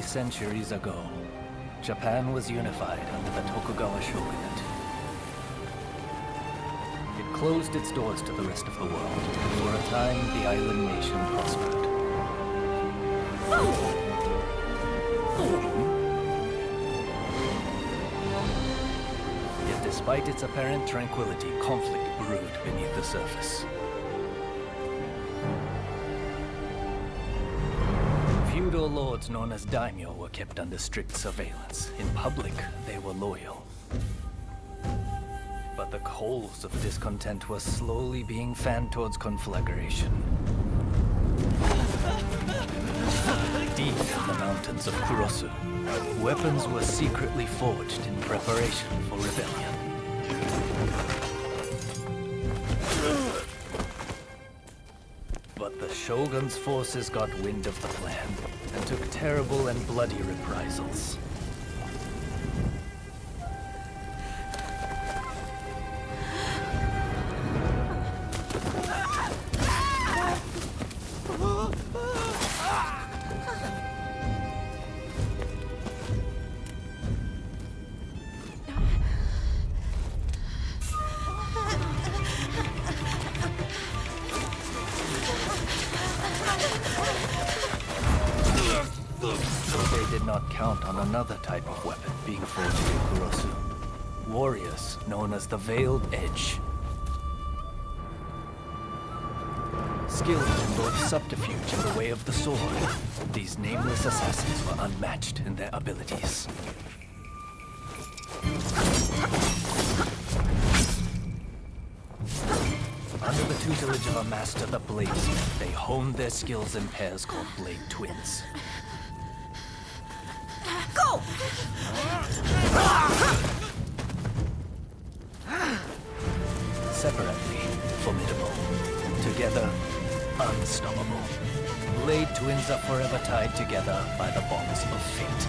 centuries ago, Japan was unified under the Tokugawa shogunate. It closed its doors to the rest of the world. For a time, the island nation prospered. Yet despite its apparent tranquility, conflict brewed beneath the surface. Feudal lords known as daimyo were kept under strict surveillance. In public, they were loyal. But the coals of discontent were slowly being fanned towards conflagration. Deep in the mountains of Kurosu, weapons were secretly forged in preparation for rebellion. But the Shogun's forces got wind of the plan and took terrible and bloody reprisals. They did not count on another type of weapon being forged in Kurosu. Warriors known as the Veiled Edge. Skilled in both subterfuge and the way of the sword, these nameless assassins were unmatched in their abilities. Under the tutelage of a master, the bladesmith, they honed their skills in pairs called blade twins. Go! Separately, formidable. Together, unstoppable. Blade twins are forever tied together by the bonds of fate.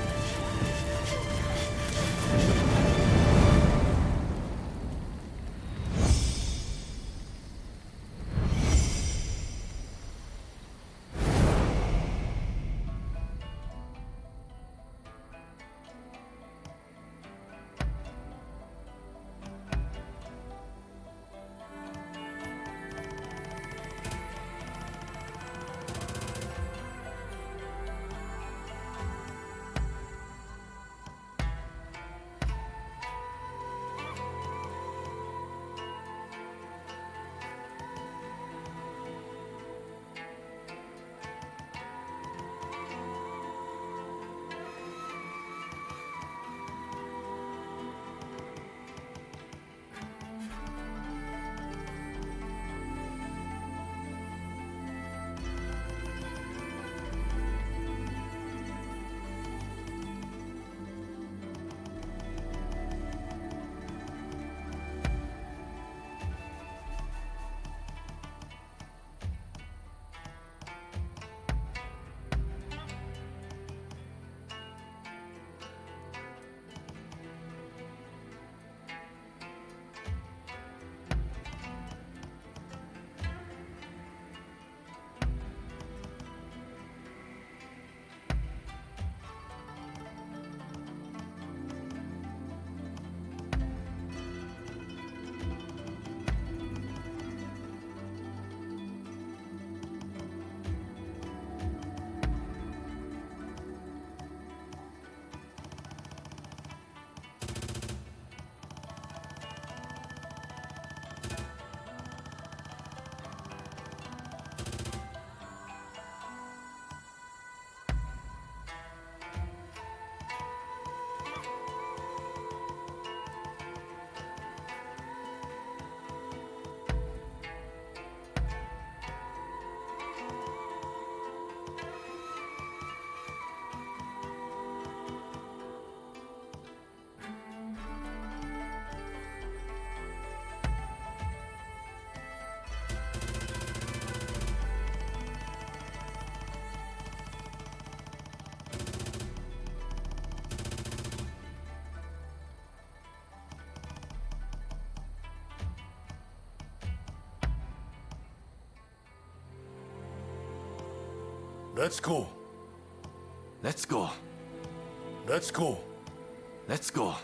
Let's go. Let's go. Let's go. Let's go.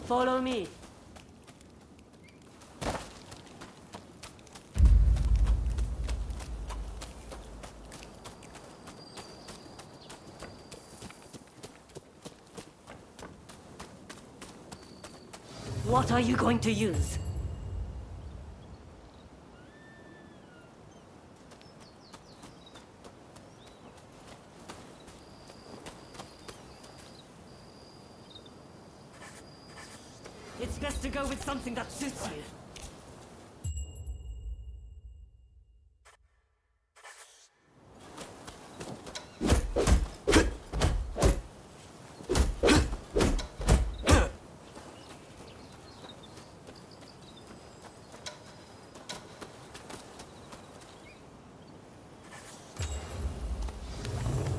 Follow me. What are you going to use? It's best to go with something that suits you.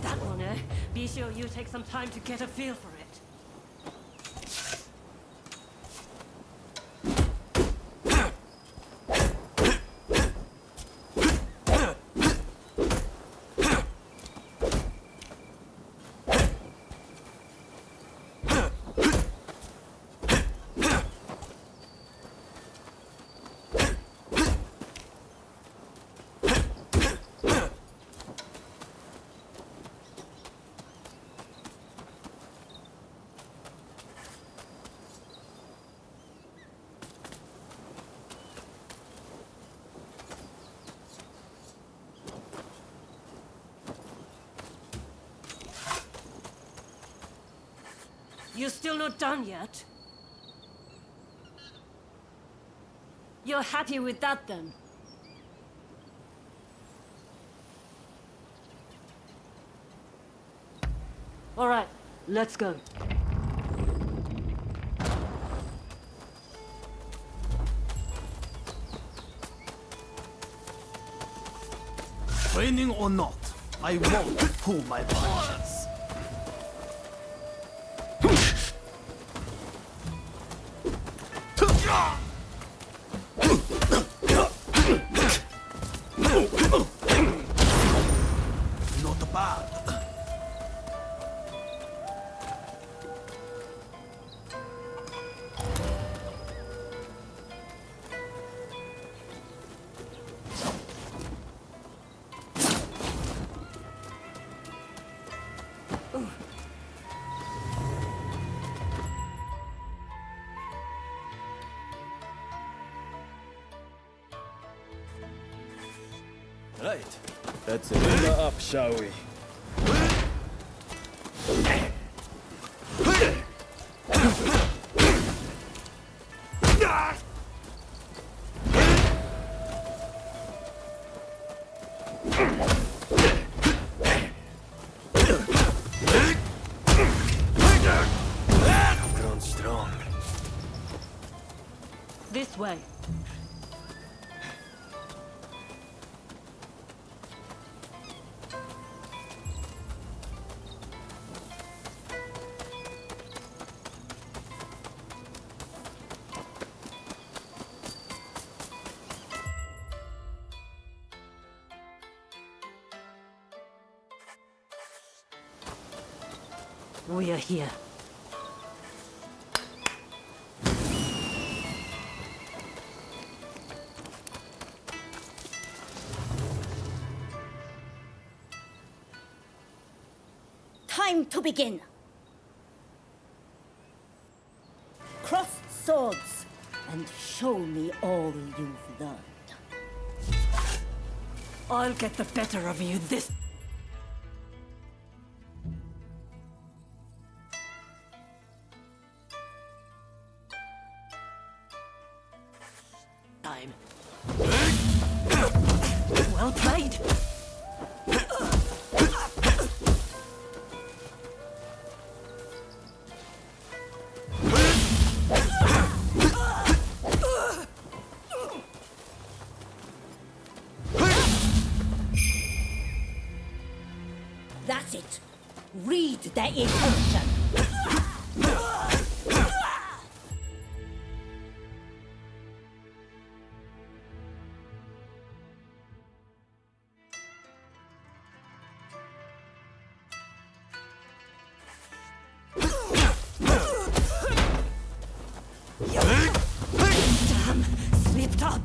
That one, eh? Be sure you take some time to get a feel for it. You're still not done yet? You're happy with that, then? All right, let's go. Training or not, I won't pull my punches. Not bad. right. Let's fill up, shall we? Grown strong. This way. We are here. Time to begin. Cross swords and show me all you've learned. I'll get the better of you this time. Well played. That's it. Read the intention. Damn, slipped up.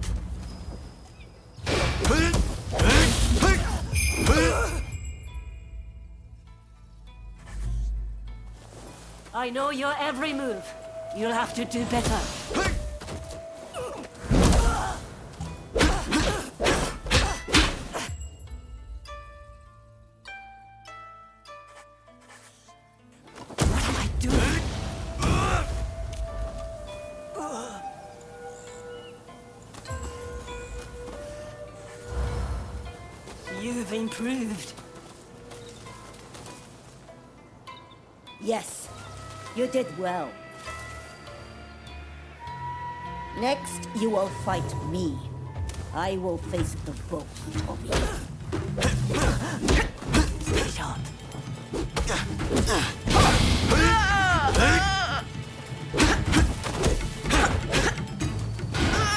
I know your every move. You'll have to do better. What am I doing? You've improved. Yes, you did well. Next, you will fight me. I will face the both of you. Stay sharp.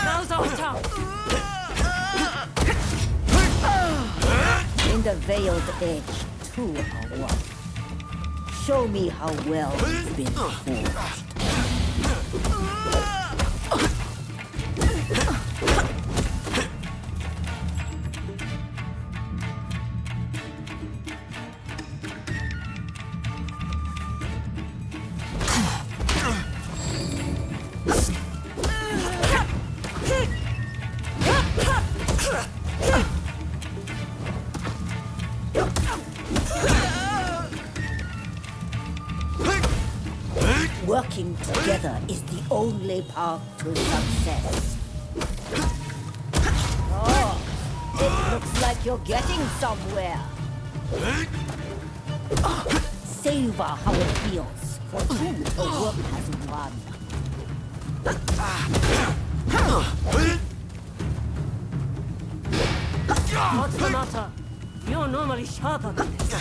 Now's our time. In the veiled edge, two are one. Show me how well you've been forged. Working together is the only path to success. Oh, it looks like you're getting somewhere. Savor how it feels for two to work as one. What's the matter? You're normally sharper than this.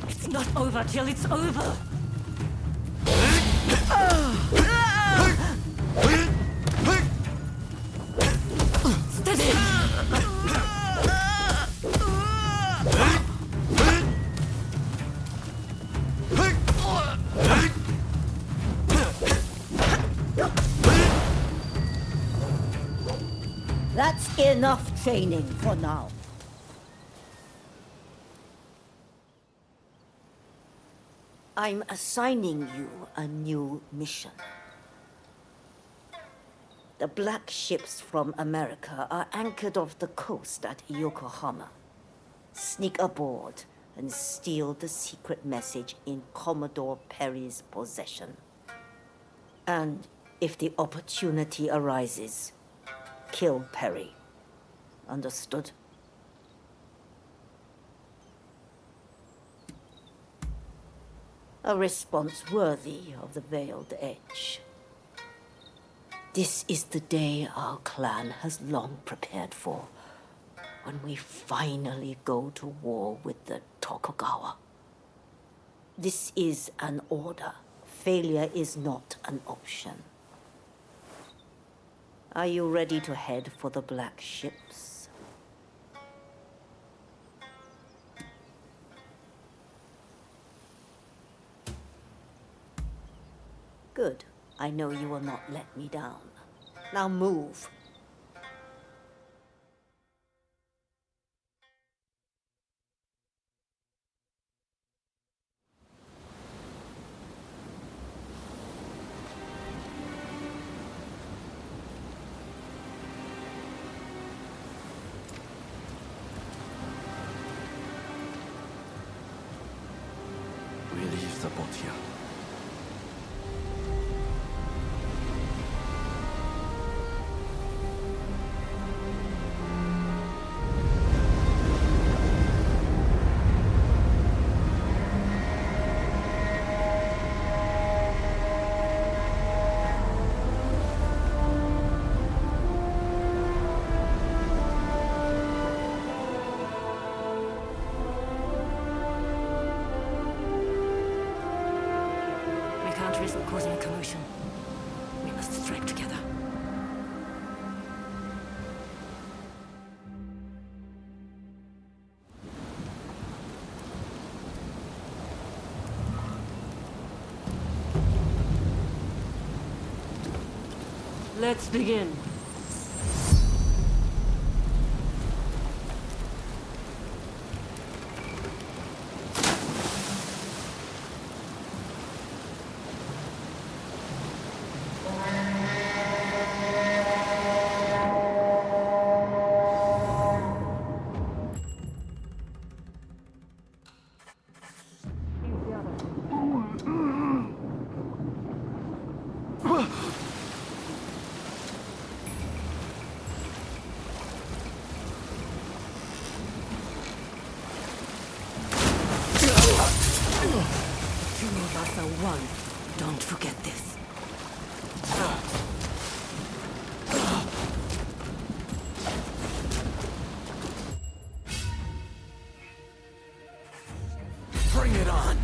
It's not over till it's over. Steady. That's enough training for now. I'm assigning you a new mission. The black ships from America are anchored off the coast at Yokohama. Sneak aboard and steal the secret message in Commodore Perry's possession. And if the opportunity arises, kill Perry. Understood? A response worthy of the Veiled Edge. This is the day our clan has long prepared for, when we finally go to war with the Tokugawa. This is an order. Failure is not an option. Are you ready to head for the black ships? Good. I know you will not let me down. Now move. We leave the boat here. We can't risk causing a commotion. We must strike together. Let's begin. Two of us are one. Don't forget this. Bring it on!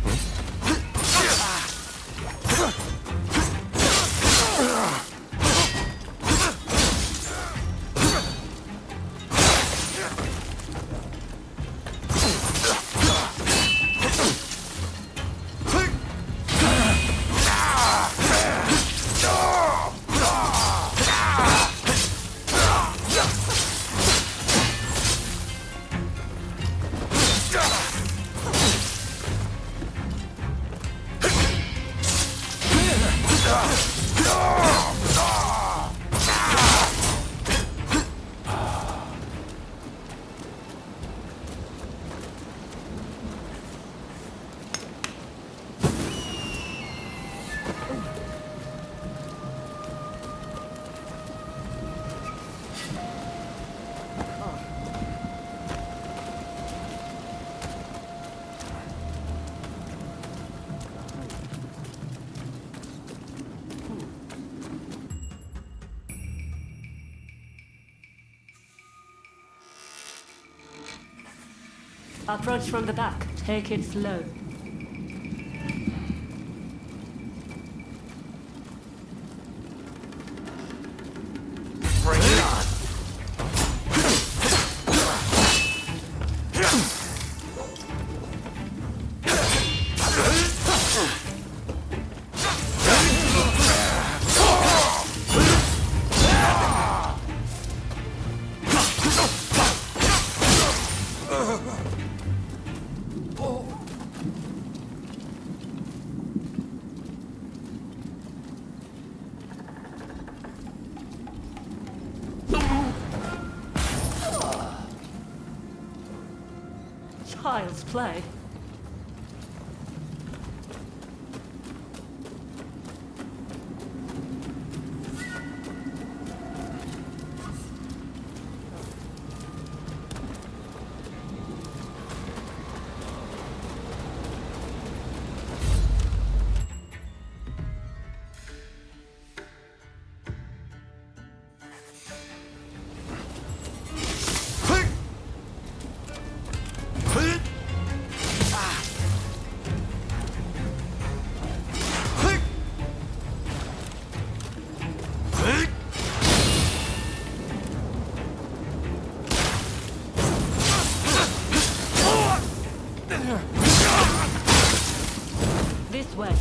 Approach from the back. Take it slow. Bring it on! Child's play. This way.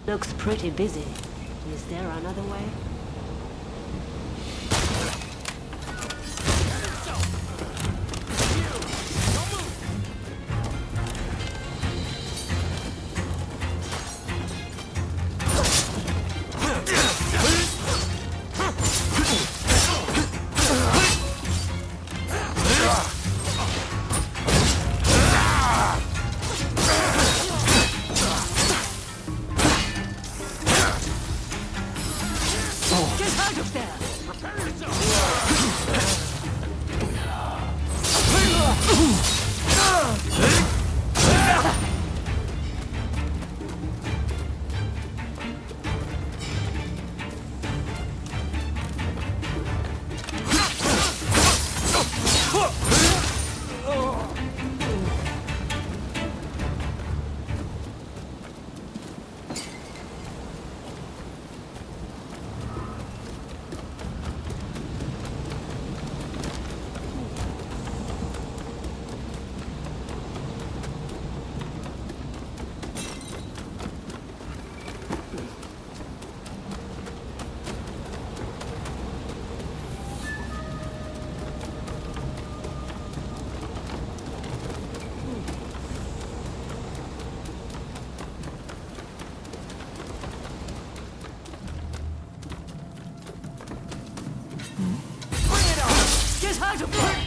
Looks pretty busy. Is there another way? Get out of there! Get out of there!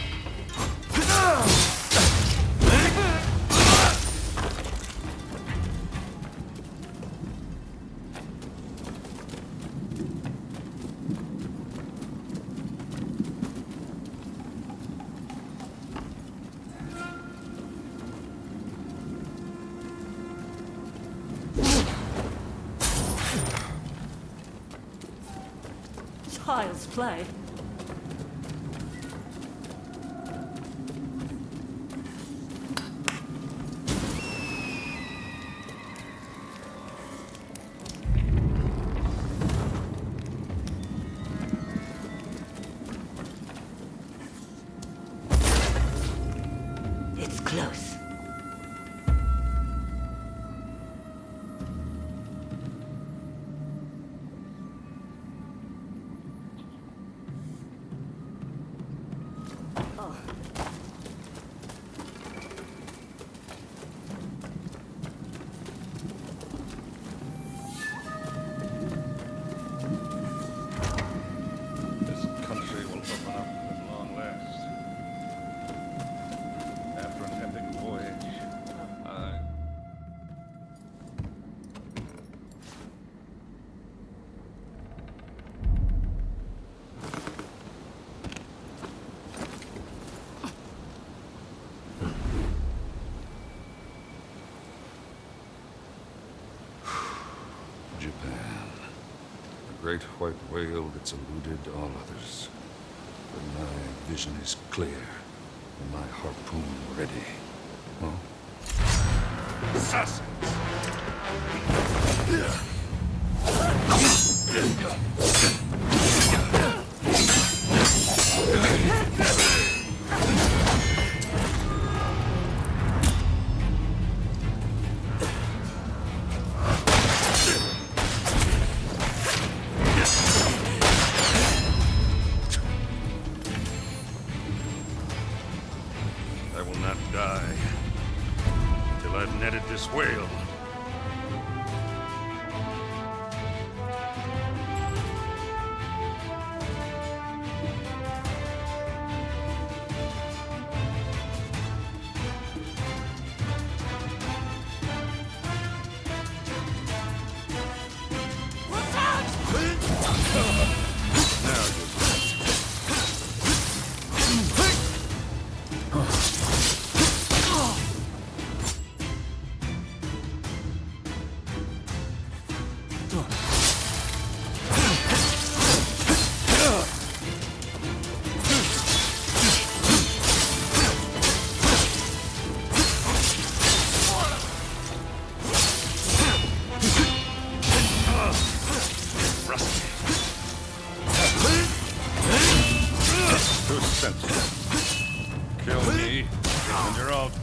Child's play. It's close. This country will open up at long last. After an epic voyage, Japan. The great white whale that's eluded all others. But my vision is clear, and my harpoon ready. Huh? Assassins! I will not die until I've netted this whale.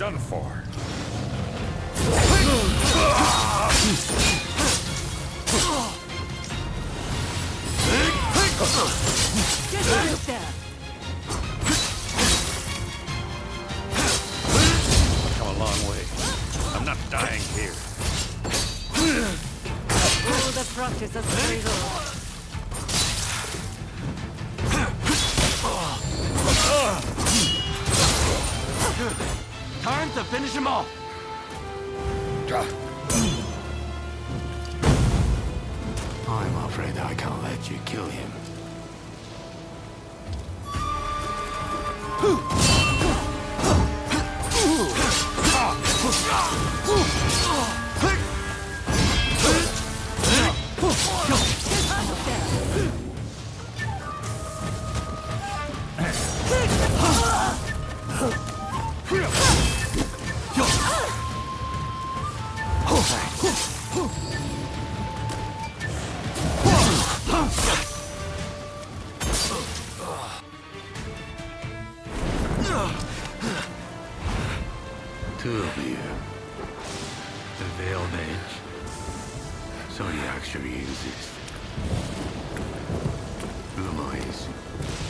done for. Get out of there! I've come a long way. I'm not dying here. Oh, the practice has paid off. Time to finish him off! I'm afraid I can't let you kill him. Two of you. The Veiled Edge. So you actually exist. Rumor is,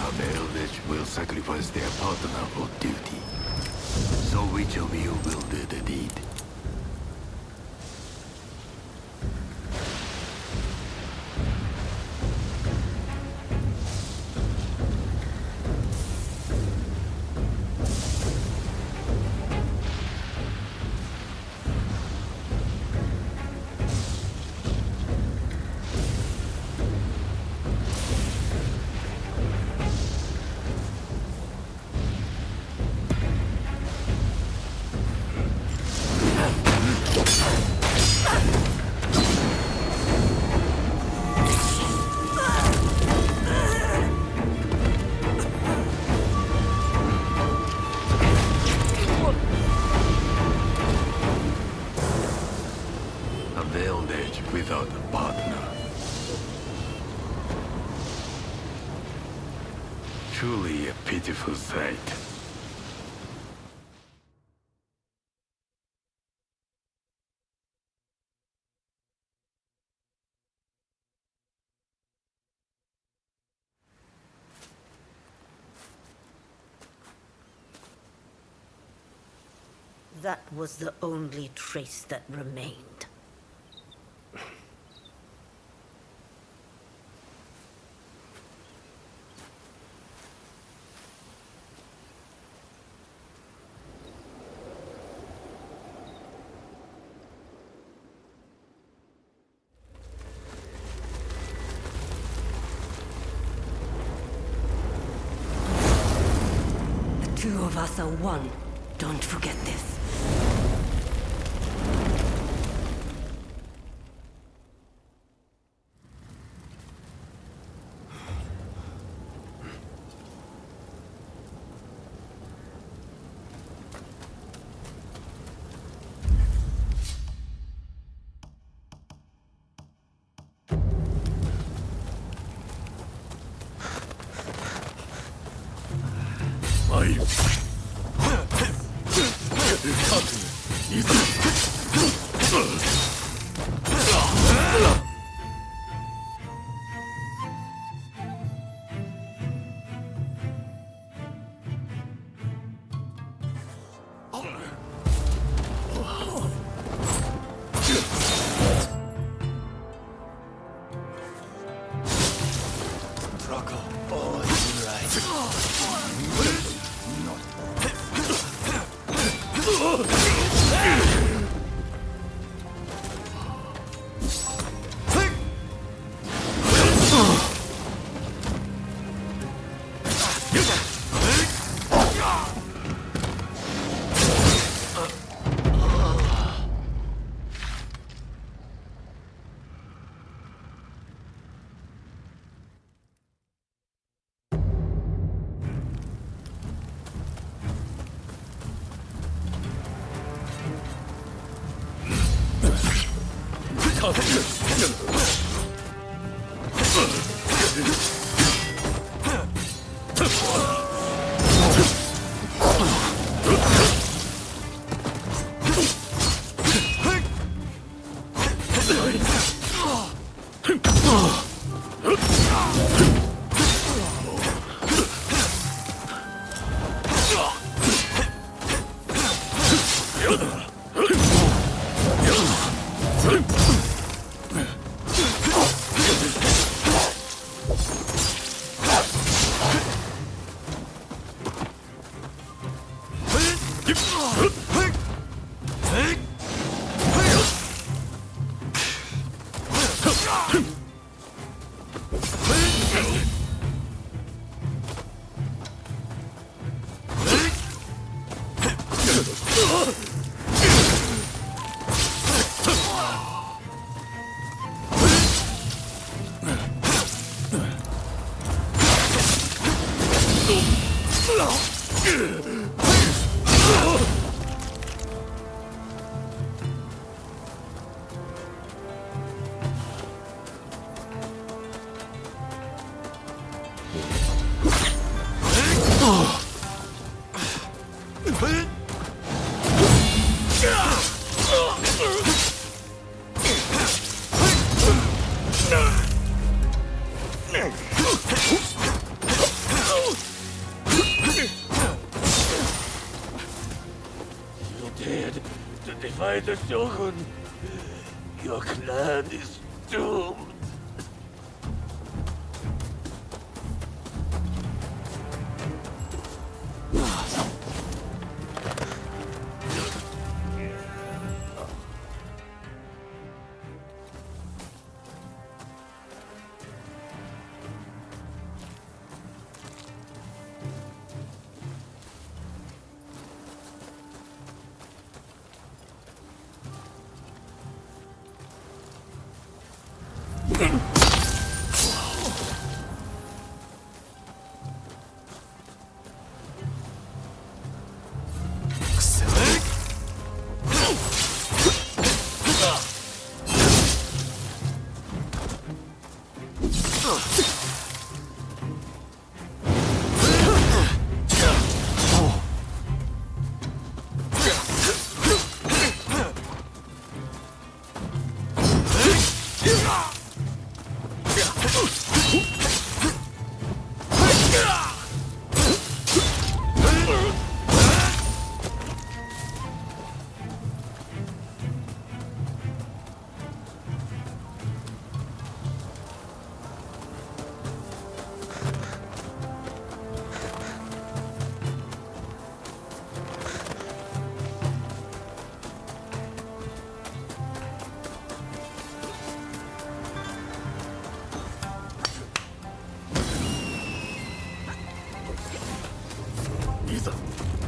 a Veiled Edge will sacrifice their partner for duty. So which of you will do the deed? Without a partner. Truly a pitiful sight. That was the only trace that remained. Two of us are one. Don't forget this. You dared to defy the Shogun. Your clan is doomed.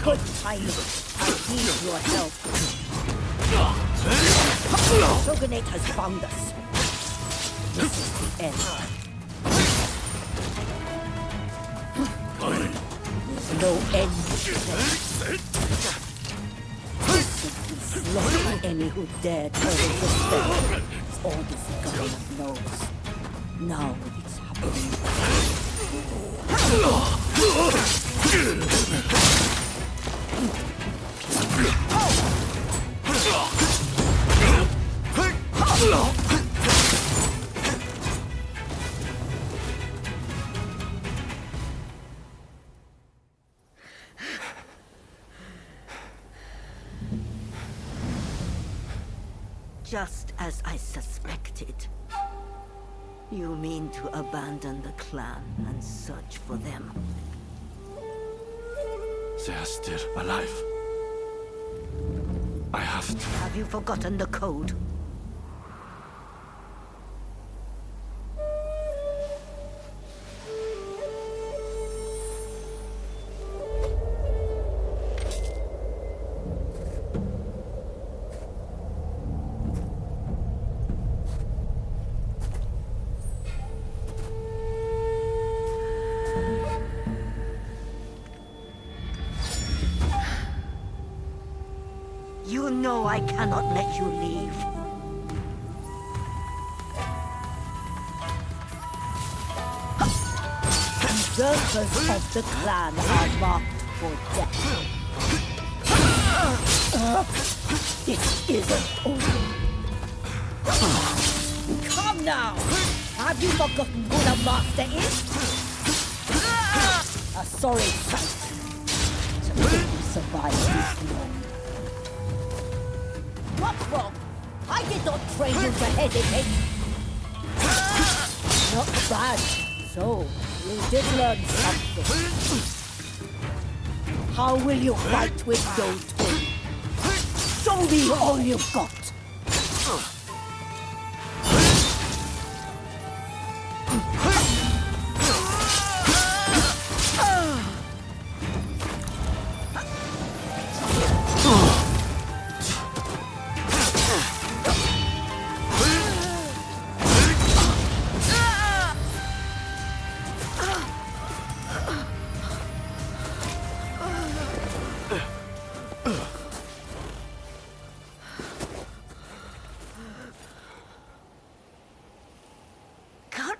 Good timing. I need your help. Shogunate has found us. This is the end. There's no end to this. Slaughter any who dare to respect. It's all this government knows. Now it's happening. Just as I suspected. You mean to abandon the clan and search for them? They are still alive. I have to. Have you forgotten the code? You know I cannot let you leave. Berserkers of the clan are marked for death. It isn't over. now! Have you forgotten who the master is? A sorry sight. To make you survive this long. What's wrong? I did not train you to hesitate. Not bad. So, you did learn something. How will you fight with those twins? Show me all you've got.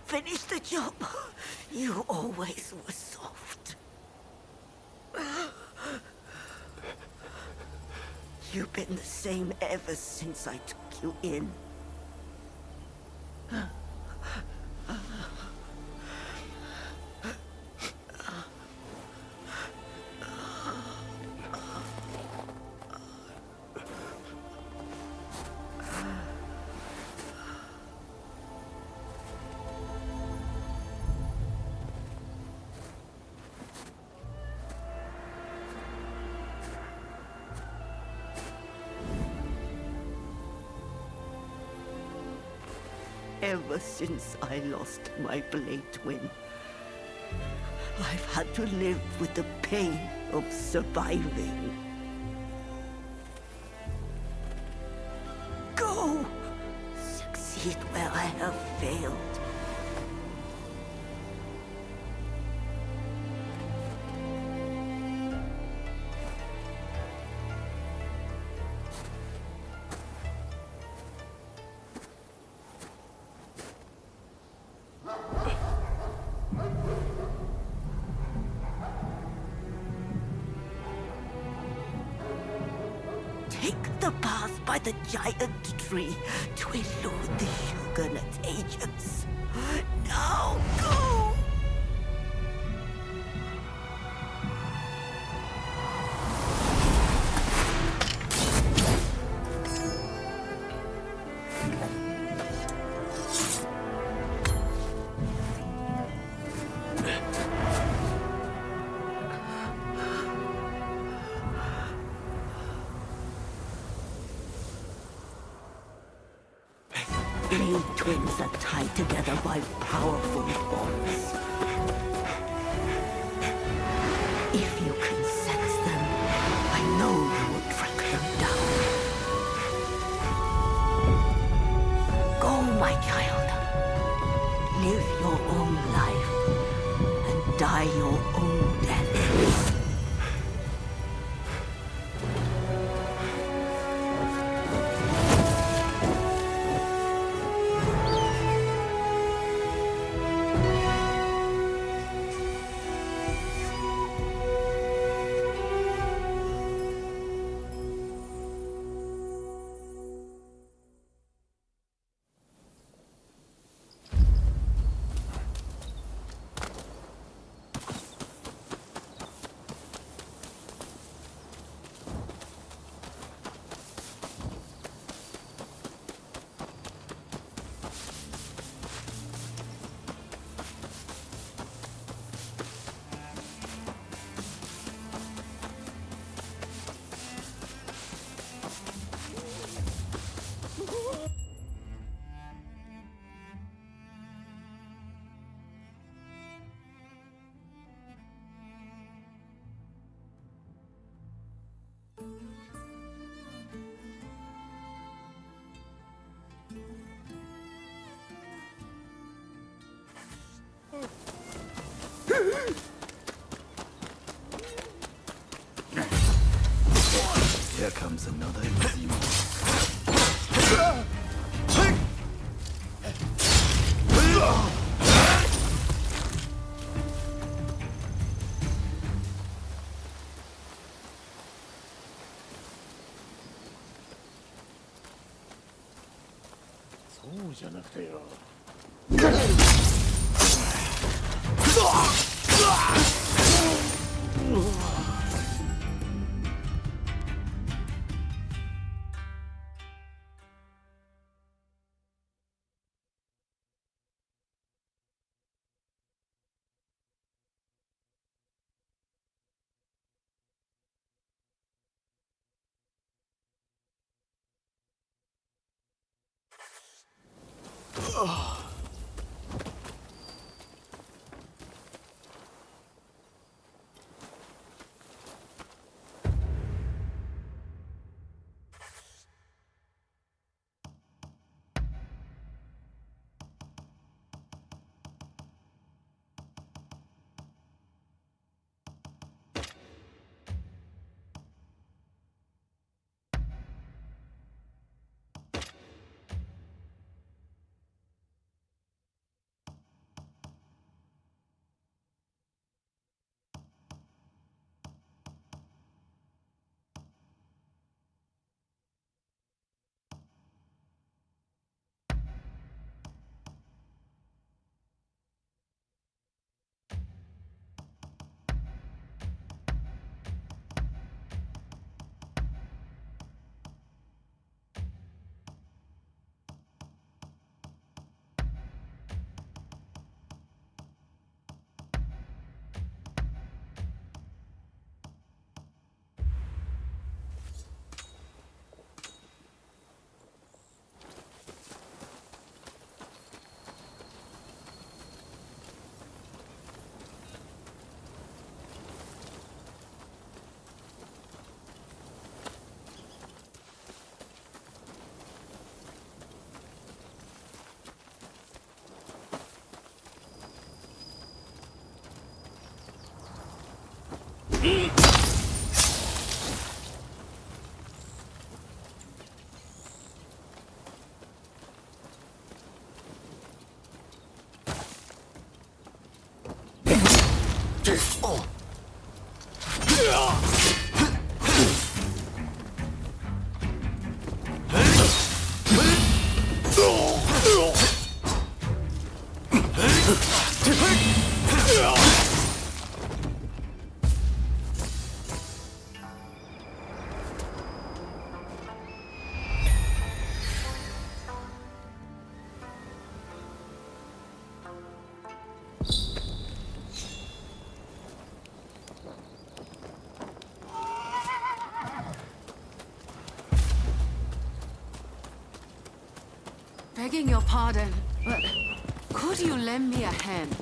Finish the job. You always were soft. You've been the same ever since I took you in. Ever since I lost my blade twin, I've had to live with the pain of surviving. Go! Succeed where I have failed. Take the path by the giant tree to elude the Huguenot agents. Now go! Blade twins are tied together by powerful bonds. If you can sense them, I know you will track them down. Go, my child. Live your own life and die your own death. Here comes another easy one.そうじゃなくてよ。Begging your pardon, but could you lend me a hand?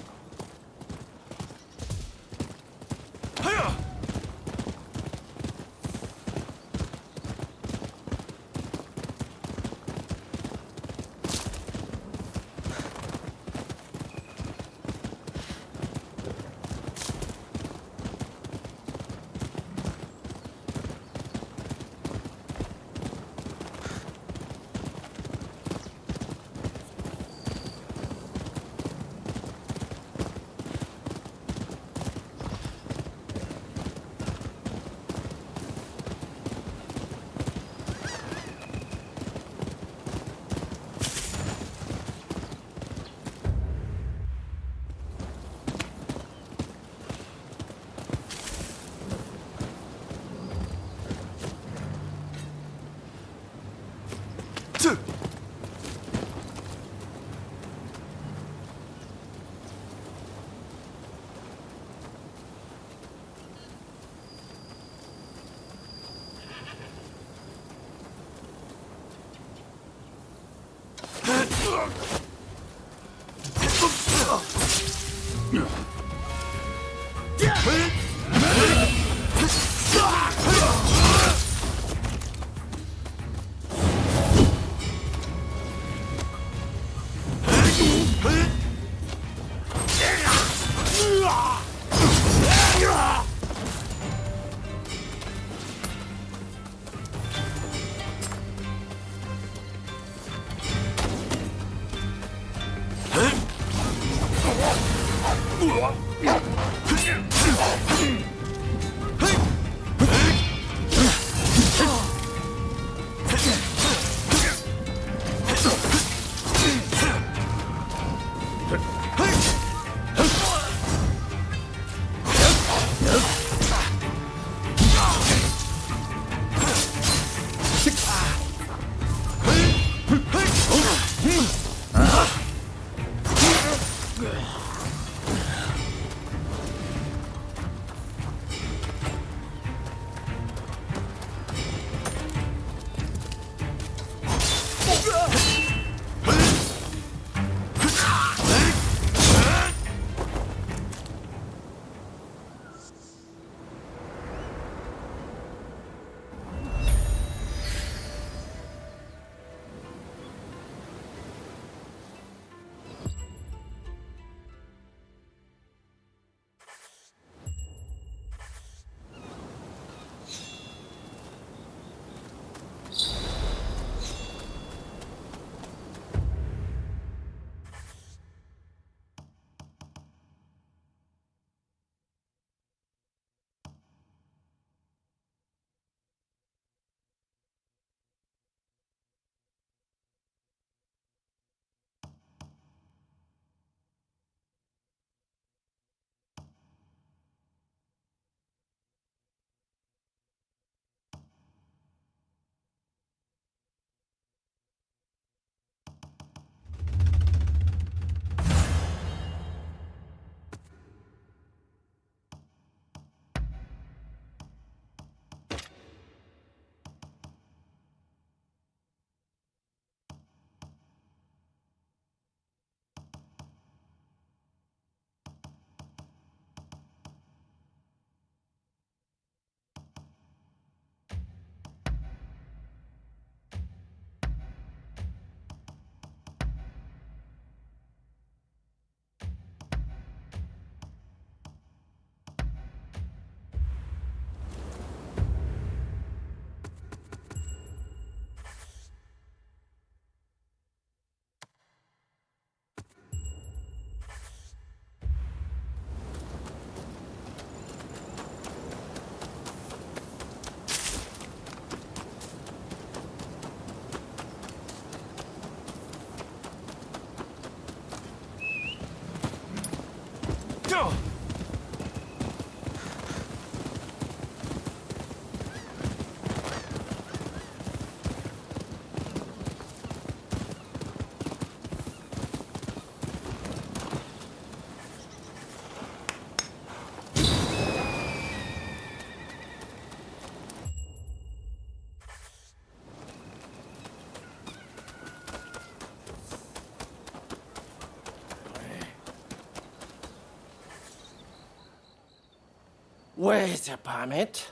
Where's your permit?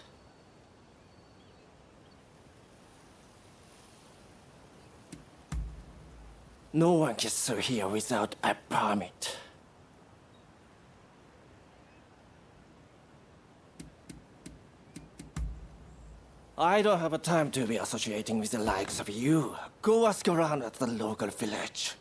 No one gets through here without a permit. I don't have a time to be associating with the likes of you. Go ask around at the local village.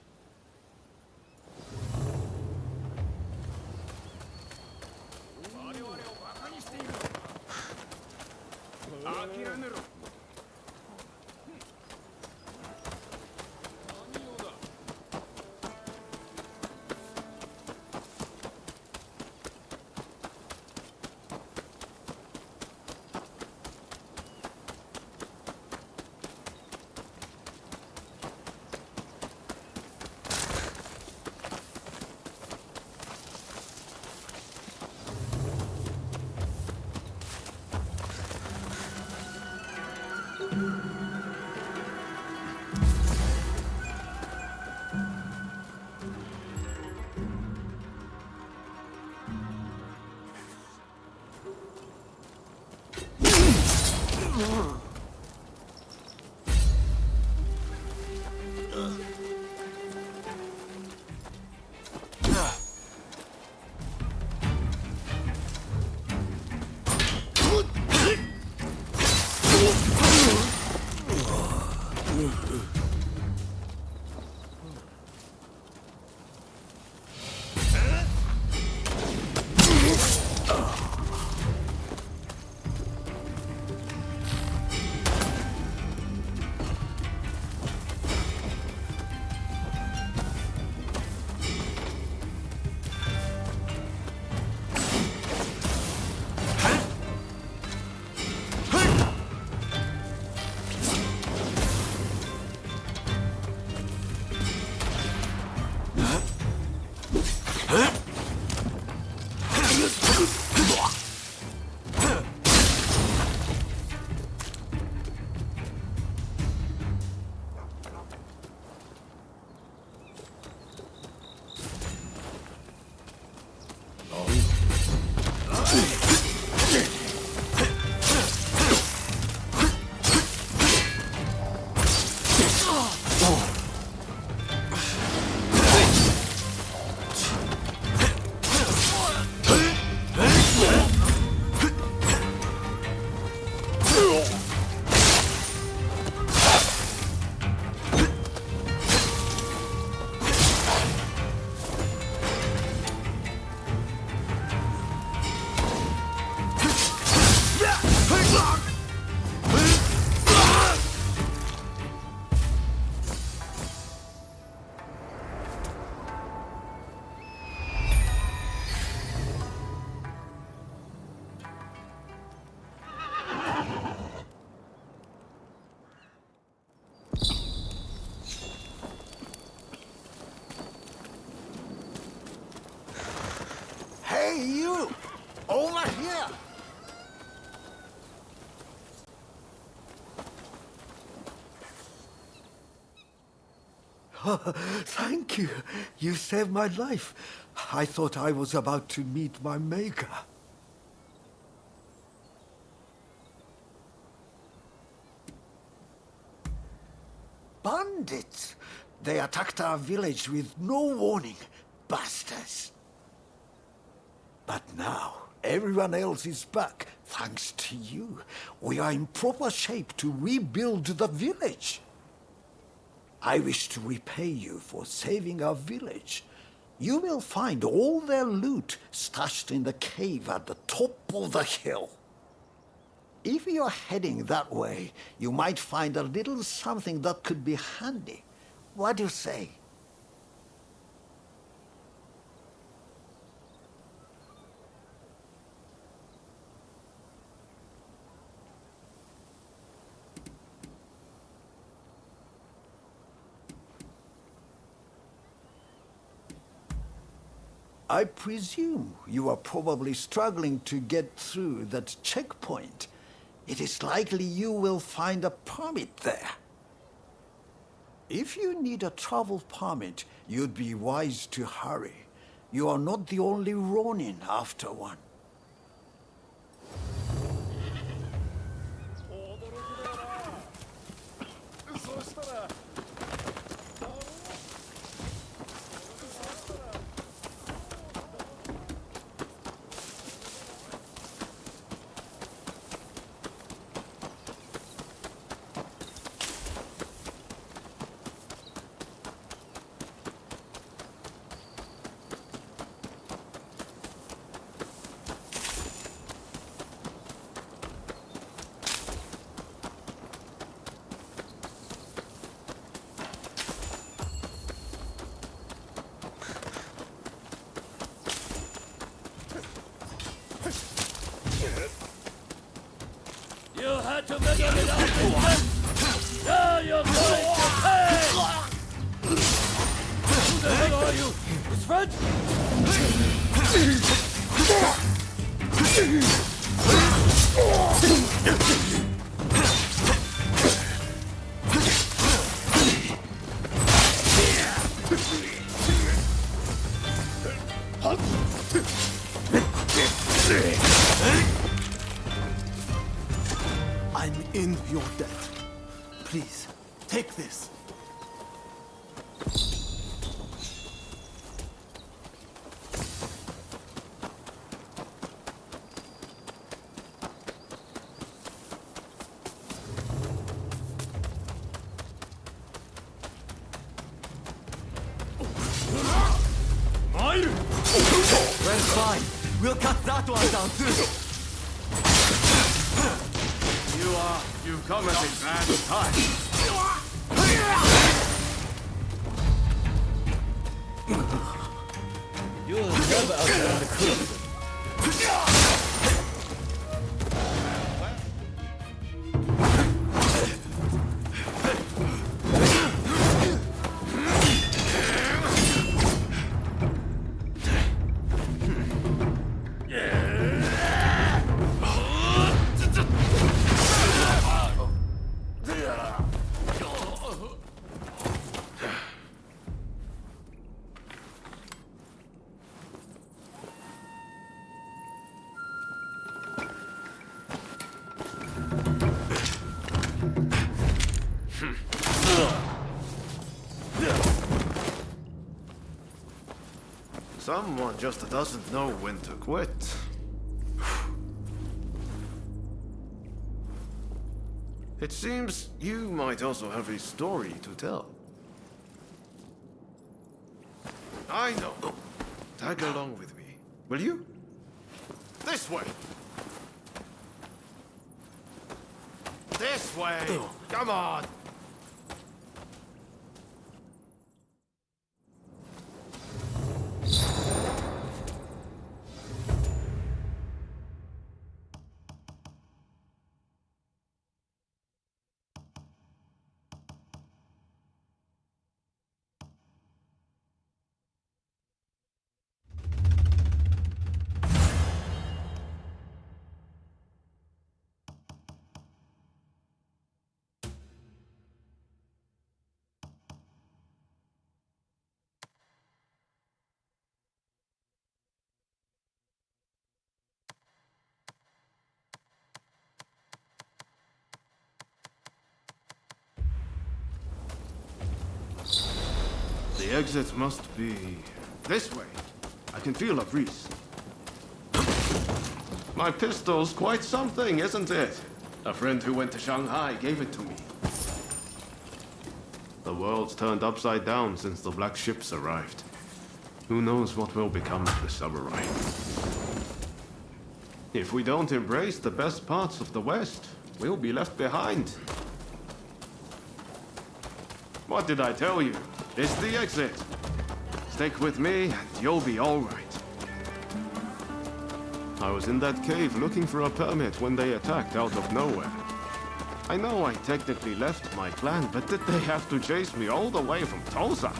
Hey, you! Over here! Thank you. You saved my life. I thought I was about to meet my maker. Bandits! They attacked our village with no warning. Bastards! But now, everyone else is back, thanks to you. We are in proper shape to rebuild the village. I wish to repay you for saving our village. You will find all their loot stashed in the cave at the top of the hill. If you're heading that way, you might find a little something that could be handy. What do you say? I presume you are probably struggling to get through that checkpoint. It is likely you will find a permit there. If you need a travel permit, you'd be wise to hurry. You are not the only Ronin after one. to begin it out! Now you're going to pay! Who the hell are you? His friend? I'm in your debt. Please, take this. Well, fine. We'll cut that one down too. You've come at a bad time. You will never outrun the crimson. Someone just doesn't know when to quit. It seems you might also have a story to tell. I know. Tag along with me, will you? This way! This way! Come on! The exit must be this way. I can feel a breeze. My pistol's quite something, isn't it? A friend who went to Shanghai gave it to me. The world's turned upside down since the black ships arrived. Who knows what will become of the samurai? If we don't embrace the best parts of the West, we'll be left behind. What did I tell you? It's the exit. Stick with me and you'll be all right. I was in that cave looking for a permit when they attacked out of nowhere. I know I technically left my clan, but did they have to chase me all the way from Tulsa?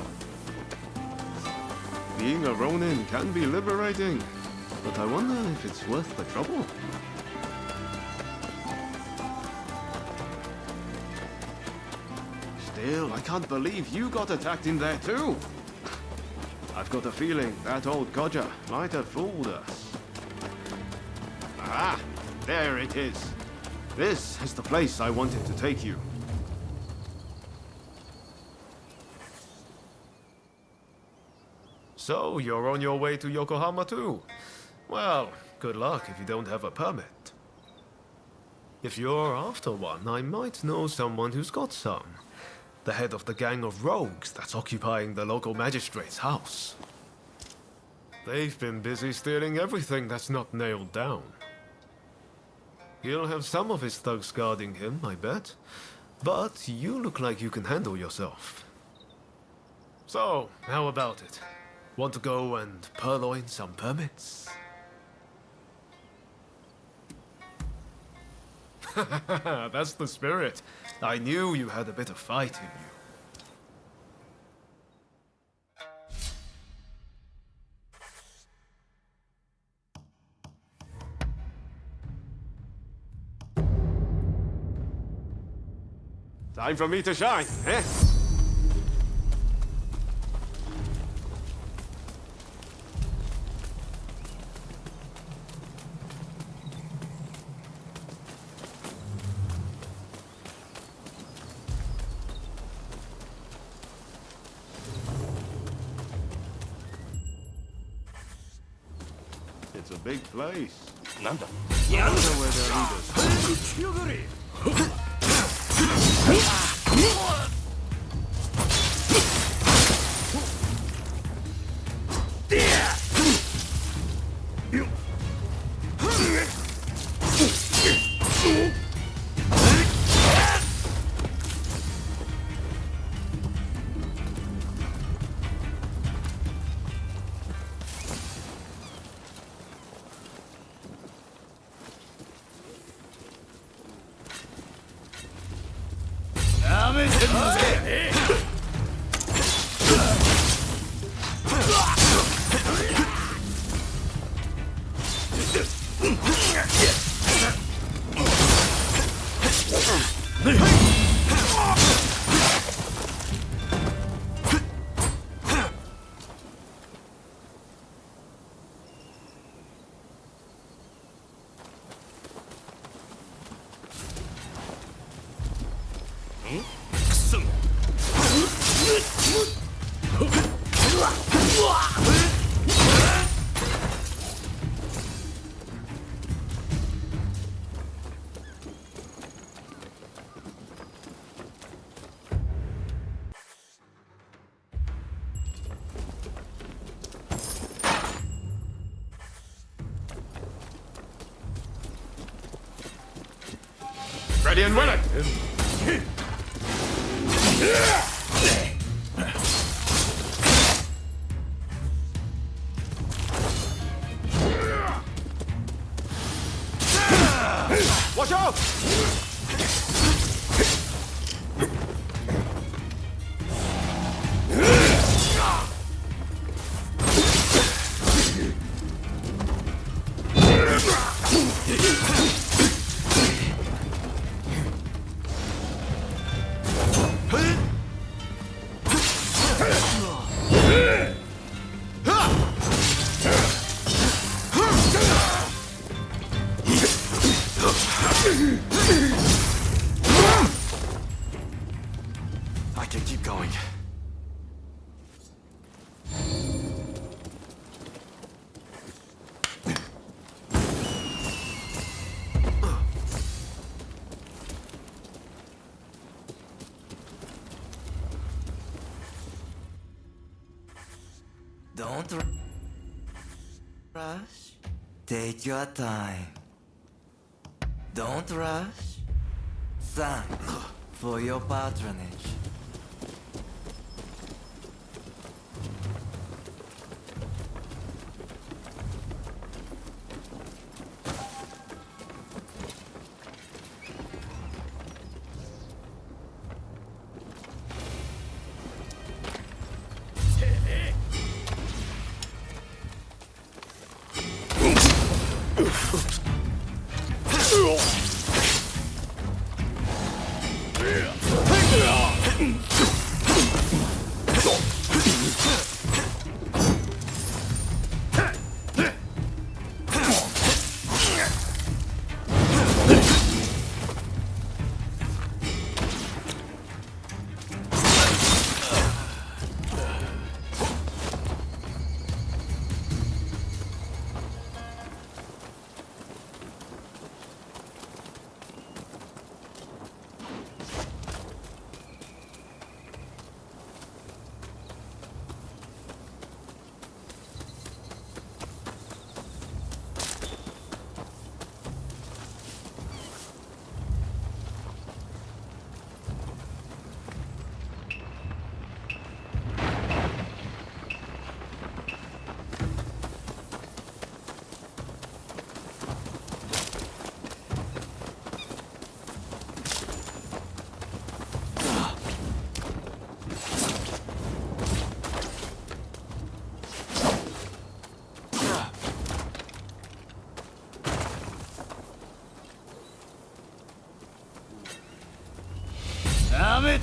Being a Ronin can be liberating, but I wonder if it's worth the trouble. Still, I can't believe you got attacked in there too. I've got a feeling that old codger might have fooled us. Ah, there it is. This is the place I wanted to take you. So, you're on your way to Yokohama too? Well, good luck if you don't have a permit. If you're after one, I might know someone who's got some. The head of the gang of rogues that's occupying the local magistrate's house. They've been busy stealing everything that's not nailed down. He'll have some of his thugs guarding him, I bet. But you look like you can handle yourself. So, how about it? Want to go and purloin some permits? That's the spirit. I knew you had a bit of fight in you. Time for me to shine, eh? It's a big place. Nanda. I wonder where their leaders are. Ready and willing! Watch out! I can keep going. Don't rush. Take your time. Don't rush. Thanks for your patronage.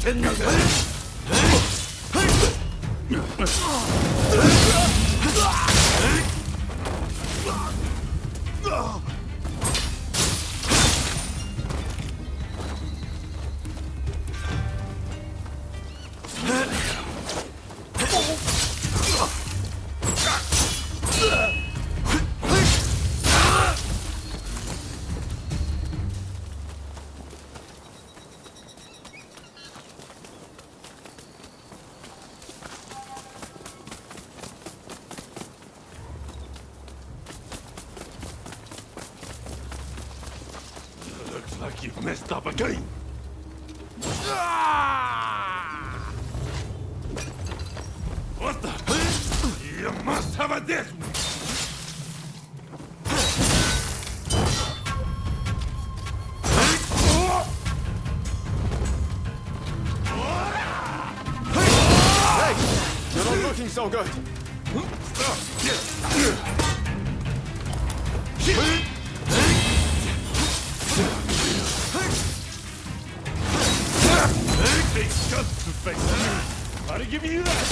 てんのか。Looks like you've messed up again. What the? You must have a death. Hey! You're not looking so good. Big guts to face. How to give you that?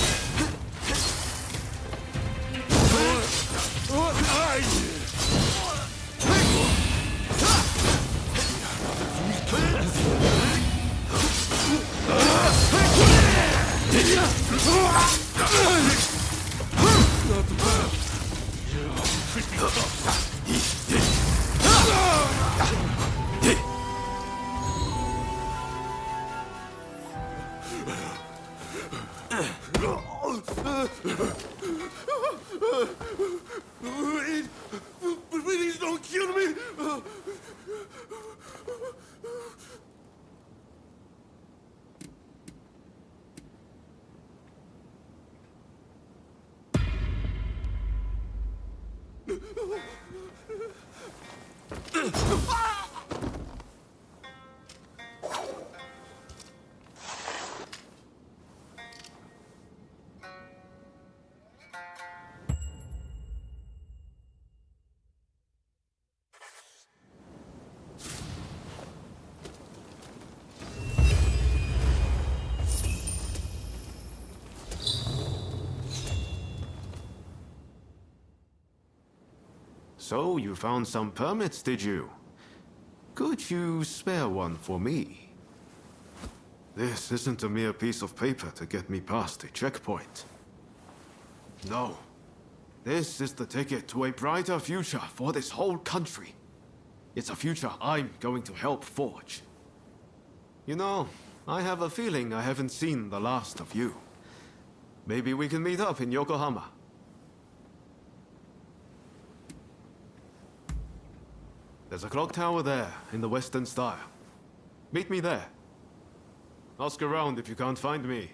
Please don't kill me! So, you found some permits, did you? Could you spare one for me? This isn't a mere piece of paper to get me past a checkpoint. No. This is the ticket to a brighter future for this whole country. It's a future I'm going to help forge. You know, I have a feeling I haven't seen the last of you. Maybe we can meet up in Yokohama. There's a clock tower there, in the Western style. Meet me there. Ask around if you can't find me.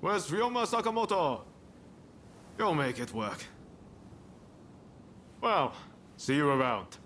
Where's Ryoma Sakamoto? You'll make it work. Well, see you around.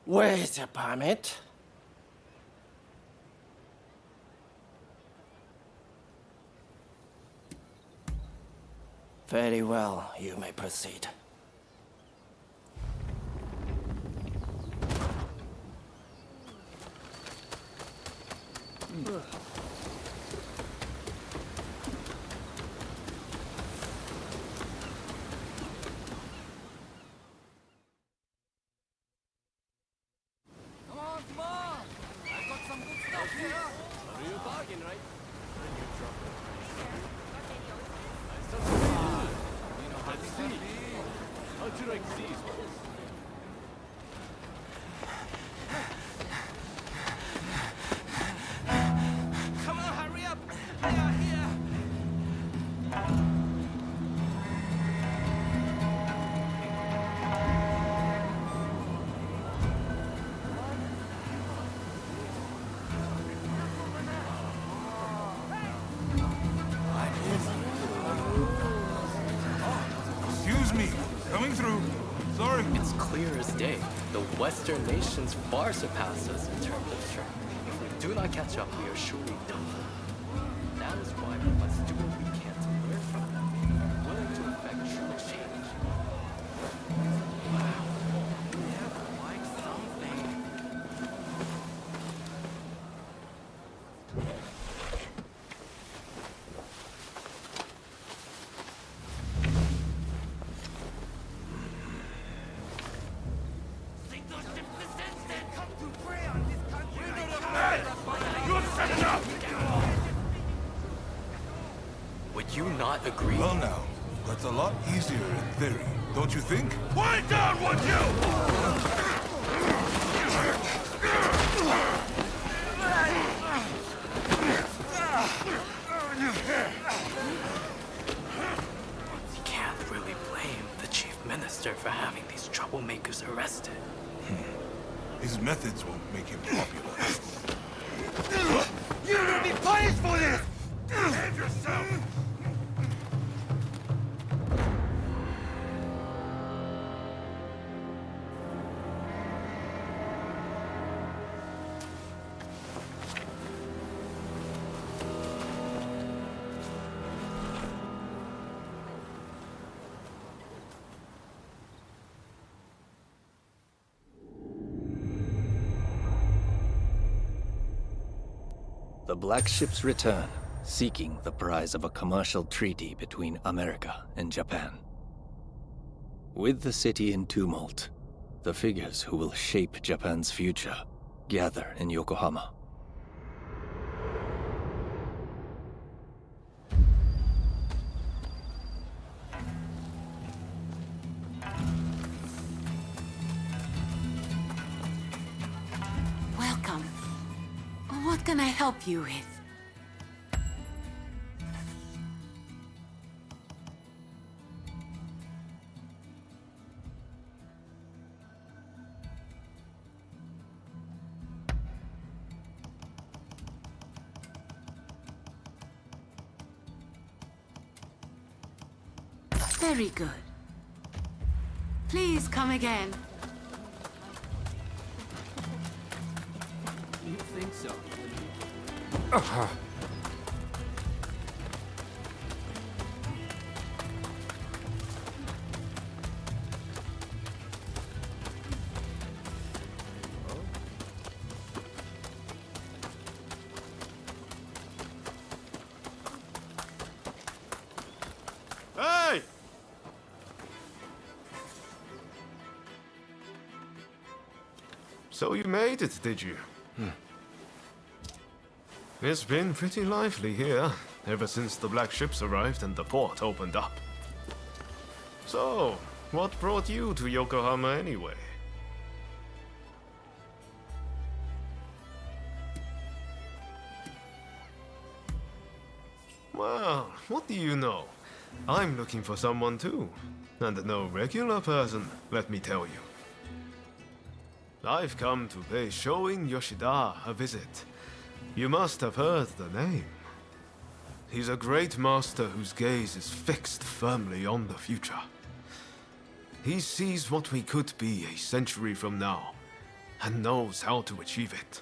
Where's your permit? Very well, you may proceed. Excuse me, coming through. Sorry. It's clear as day. The Western nations far surpass us in terms of strength. If we do not catch up, we are surely done. That is why we must do what we can to learn from them, willing to effect true change. Wow. Yeah, like something. Would you not agree? Well now, that's a lot easier in theory, don't you think? Quiet down, would you? You can't really blame the chief minister for having these troublemakers arrested. His methods won't make him popular. You will be punished for this! Behave yourself! The Black Ships return, seeking the prize of a commercial treaty between America and Japan. With the city in tumult, the figures who will shape Japan's future gather in Yokohama. Welcome. What can I help you with? Very good. Please come again. You think so? Hey! So you made it, did you? It's been pretty lively here, ever since the Black Ships arrived and the port opened up. So, what brought you to Yokohama anyway? Well, what do you know? I'm looking for someone too. And no regular person, let me tell you. I've come to pay Shoin Yoshida a visit. You must have heard the name. He's a great master whose gaze is fixed firmly on the future. He sees what we could be a century from now, and knows how to achieve it.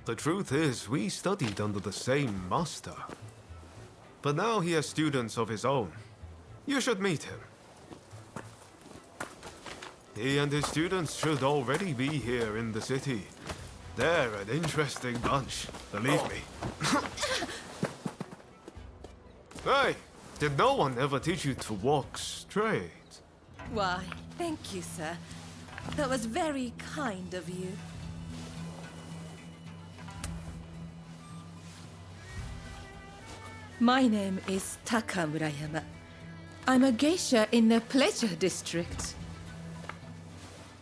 The truth is, we studied under the same master. But now he has students of his own. You should meet him. He and his students should already be here in the city. They're an interesting bunch, believe me. Hey, did no one ever teach you to walk straight? Why, thank you, sir. That was very kind of you. My name is Taka Murayama. I'm a geisha in the Pleasure District.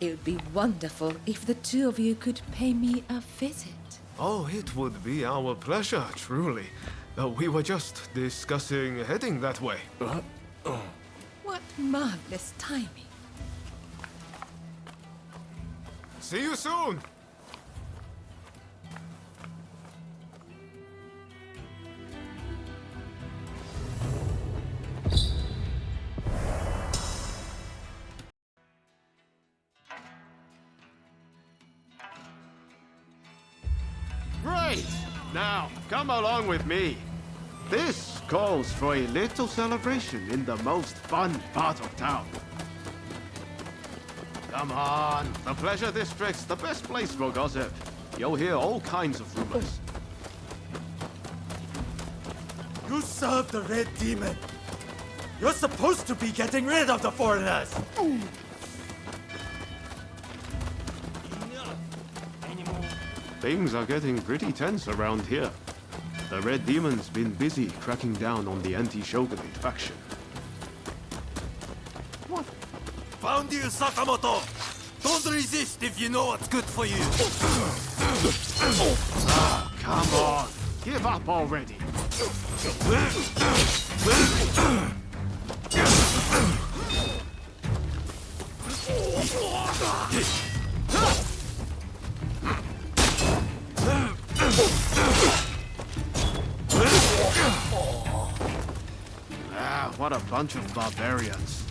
It would be wonderful if the two of you could pay me a visit. Oh, it would be our pleasure, truly. We were just discussing heading that way. What marvelous timing. See you soon! Great! Now, come along with me. This calls for a little celebration in the most fun part of town. Come on, the Pleasure District's the best place for gossip. You'll hear all kinds of rumors. You serve the Red Demon. You're supposed to be getting rid of the foreigners. Things are getting pretty tense around here. The Red Demon's been busy cracking down on the anti-Shogunate faction. What? Found you, Sakamoto! Don't resist if you know what's good for you! Ah, come on! Give up already! Ah, what a bunch of barbarians.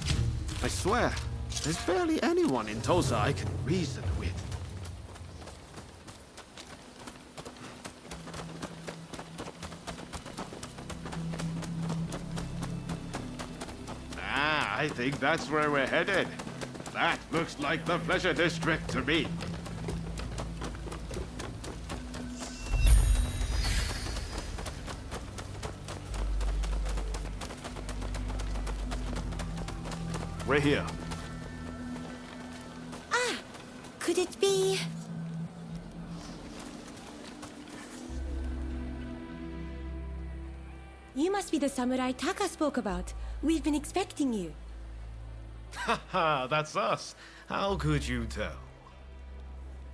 I swear, there's barely anyone in Tosa I can reason with. Ah, I think that's where we're headed. That looks like the Pleasure District to me. We're here. Ah, could it be? You must be the samurai Taka spoke about. We've been expecting you. Haha, that's us. How could you tell?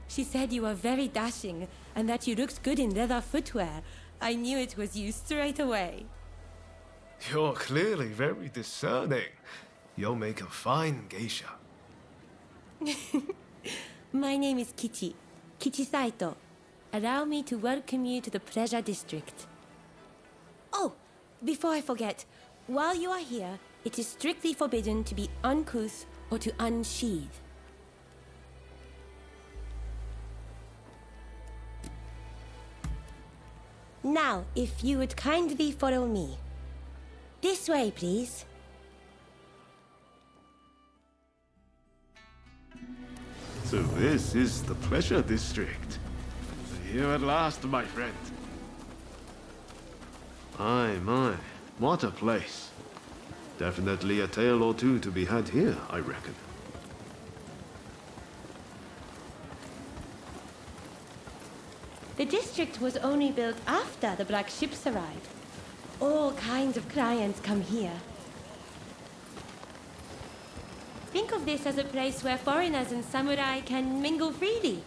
She said you were very dashing and that you looked good in leather footwear. I knew it was you straight away. You're clearly very discerning. You'll make a fine geisha. My name is Kichi. Kichi Saito. Allow me to welcome you to the Pleasure District. Oh, before I forget, while you are here, it is strictly forbidden to be uncouth or to unsheathe. Now, if you would kindly follow me. This way, please. So this is the Pleasure District. Here at last, my friend. My, what a place. Definitely a tale or two to be had here, I reckon. The district was only built after the black ships arrived. All kinds of clients come here. Think of this as a place where foreigners and samurai can mingle freely.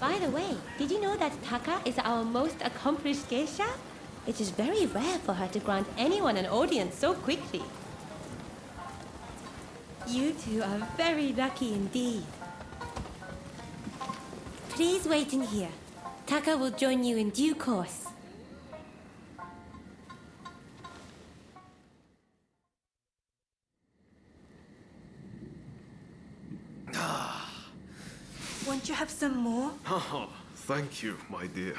By the way, did you know that Taka is our most accomplished geisha? It is very rare for her to grant anyone an audience so quickly. You two are very lucky indeed. Please wait in here. Taka will join you in due course. Won't you have some more? Oh, thank you, my dear.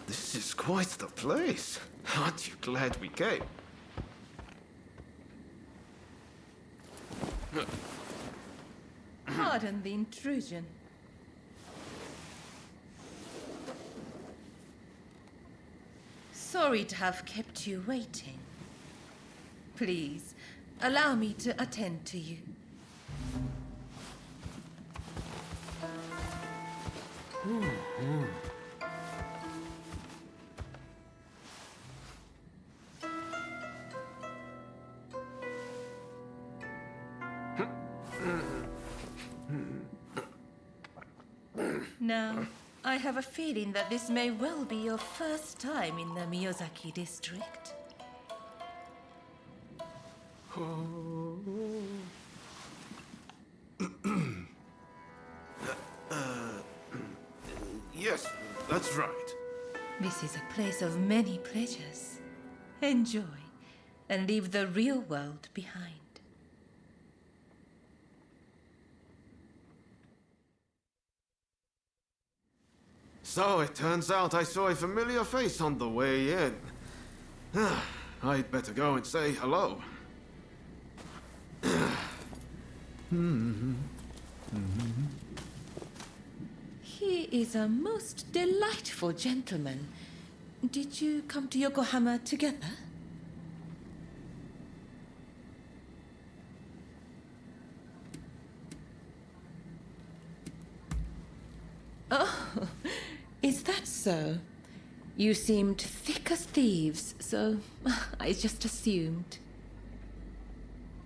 This is quite the place. Aren't you glad we came? Pardon the intrusion. Sorry to have kept you waiting. Please, allow me to attend to you. Now, I have a feeling that this may well be your first time in the Miyazaki district. Yes, that's right. This is a place of many pleasures. Enjoy, and leave the real world behind. So it turns out I saw a familiar face on the way in. I'd better go and say hello. He is a most delightful gentleman. Did you come to Yokohama together? Oh, is that so? You seemed thick as thieves, so I just assumed.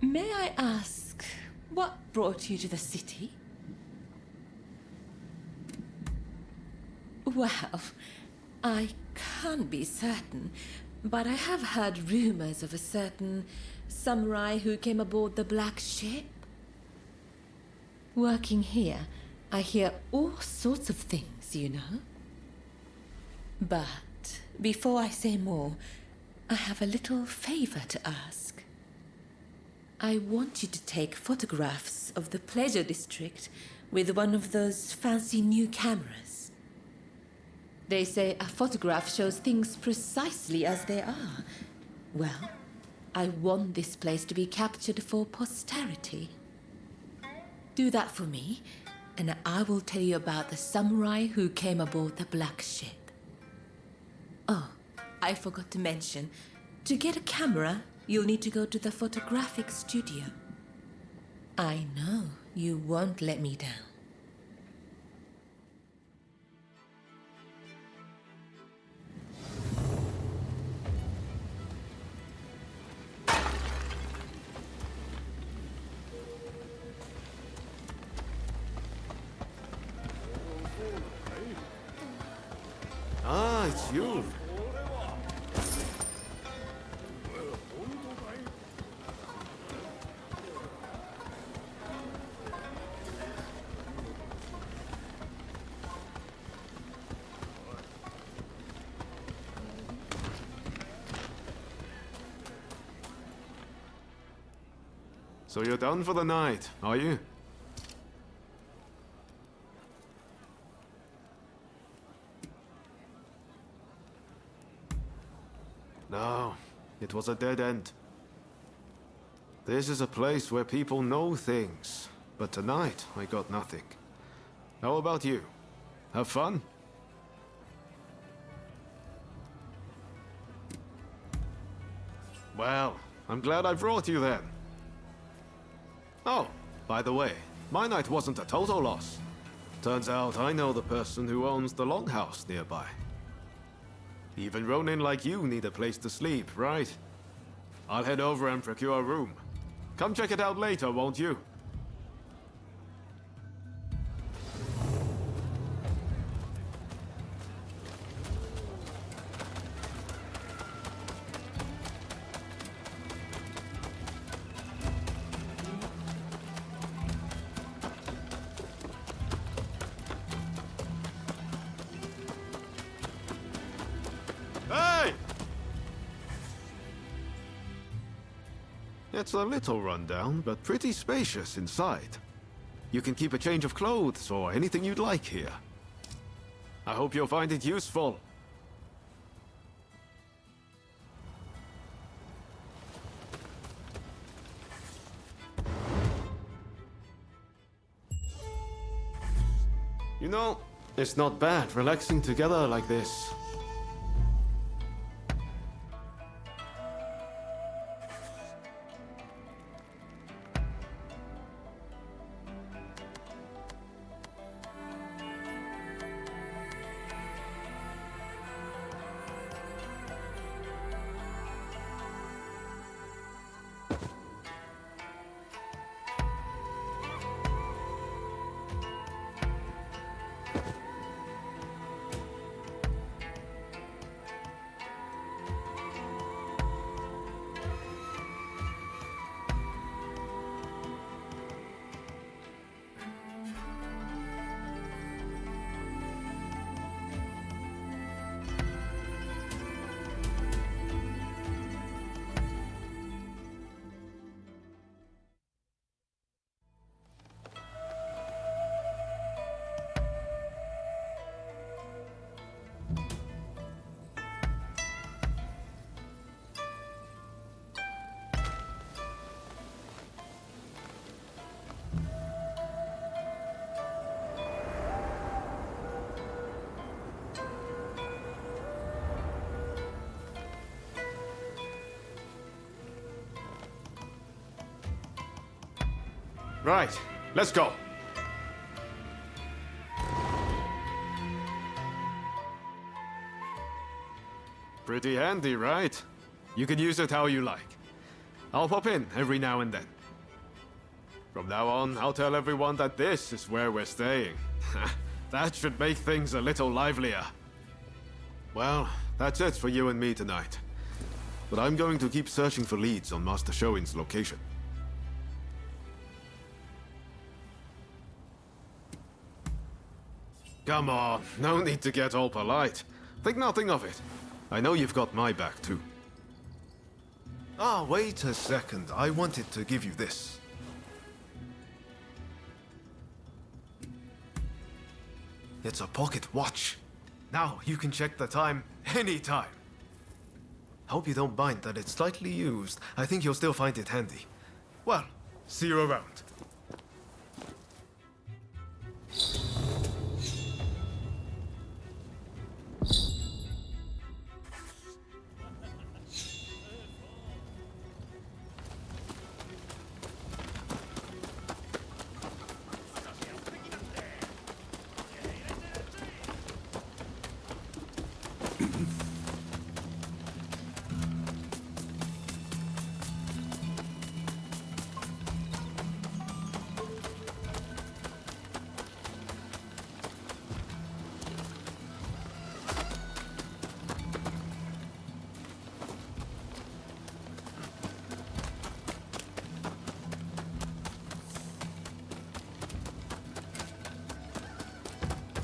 May I ask, what brought you to the city? Well, I can't be certain, but I have heard rumors of a certain samurai who came aboard the black ship. Working here, I hear all sorts of things, you know. But before I say more, I have a little favor to ask. I want you to take photographs of the pleasure district with one of those fancy new cameras. They say a photograph shows things precisely as they are. Well, I want this place to be captured for posterity. Do that for me, and I will tell you about the samurai who came aboard the black ship. Oh, I forgot to mention, to get a camera, you'll need to go to the photographic studio. I know you won't let me down. Ah, it's you. So you're done for the night, are you? No, it was a dead end. This is a place where people know things, but tonight I got nothing. How about you? Have fun? Well, I'm glad I brought you then. Oh, by the way, my night wasn't a total loss. Turns out I know the person who owns the longhouse nearby. Even Ronin like you need a place to sleep, right? I'll head over and procure a room. Come check it out later, won't you? It's a little rundown, but pretty spacious inside. You can keep a change of clothes or anything you'd like here. I hope you'll find it useful. You know, it's not bad relaxing together like this. Right, let's go. Pretty handy, right? You can use it how you like. I'll pop in every now and then. From now on, I'll tell everyone that this is where we're staying. That should make things a little livelier. Well, that's it for you and me tonight. But I'm going to keep searching for leads on Master Shoin's location. Come on, no need to get all polite. Think nothing of it. I know you've got my back too. Ah, wait a second. I wanted to give you this. It's a pocket watch. Now you can check the time anytime. Hope you don't mind that it's slightly used. I think you'll still find it handy. Well, see you around.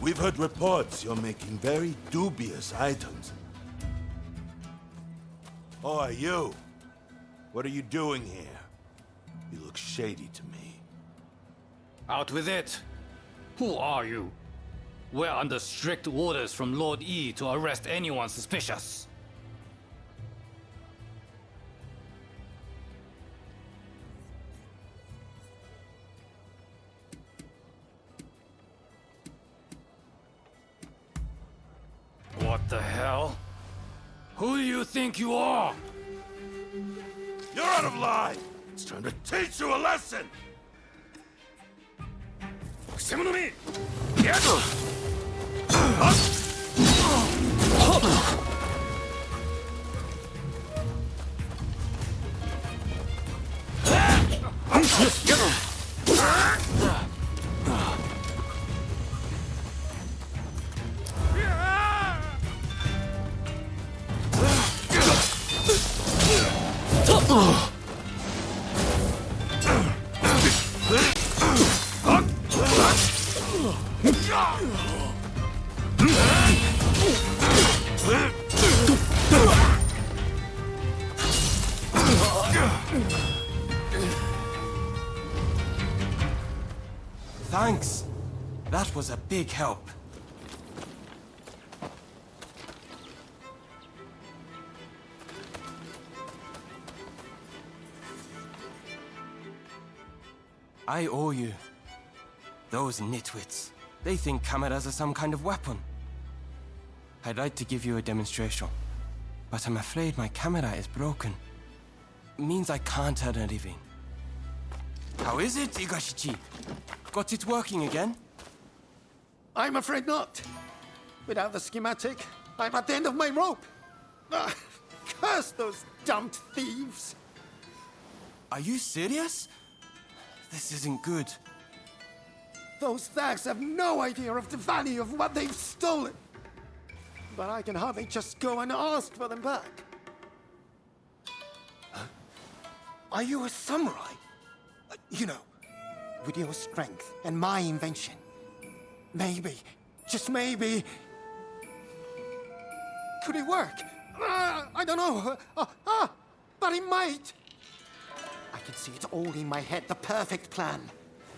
We've heard reports you're making very dubious items. Oh, you! What are you doing here? You look shady to me. Out with it! Who are you? We're under strict orders from Lord E to arrest anyone suspicious. What the hell? Who do you think you are? You're out of line! It's time to teach you a lesson! Thanks. That was a big help. I owe you. Those nitwits. They think cameras are some kind of weapon. I'd like to give you a demonstration, but I'm afraid my camera is broken. Means I can't earn a living. How is it, Igashichi? Got it working again? I'm afraid not. Without the schematic, I'm at the end of my rope. Curse those damned thieves! Are you serious? This isn't good. Those thugs have no idea of the value of what they've stolen. But I can hardly just go and ask for them back. Huh? Are you a samurai? You know, with your strength and my invention. Maybe, just maybe... Could it work? I don't know. But it might. I can see it all in my head, the perfect plan.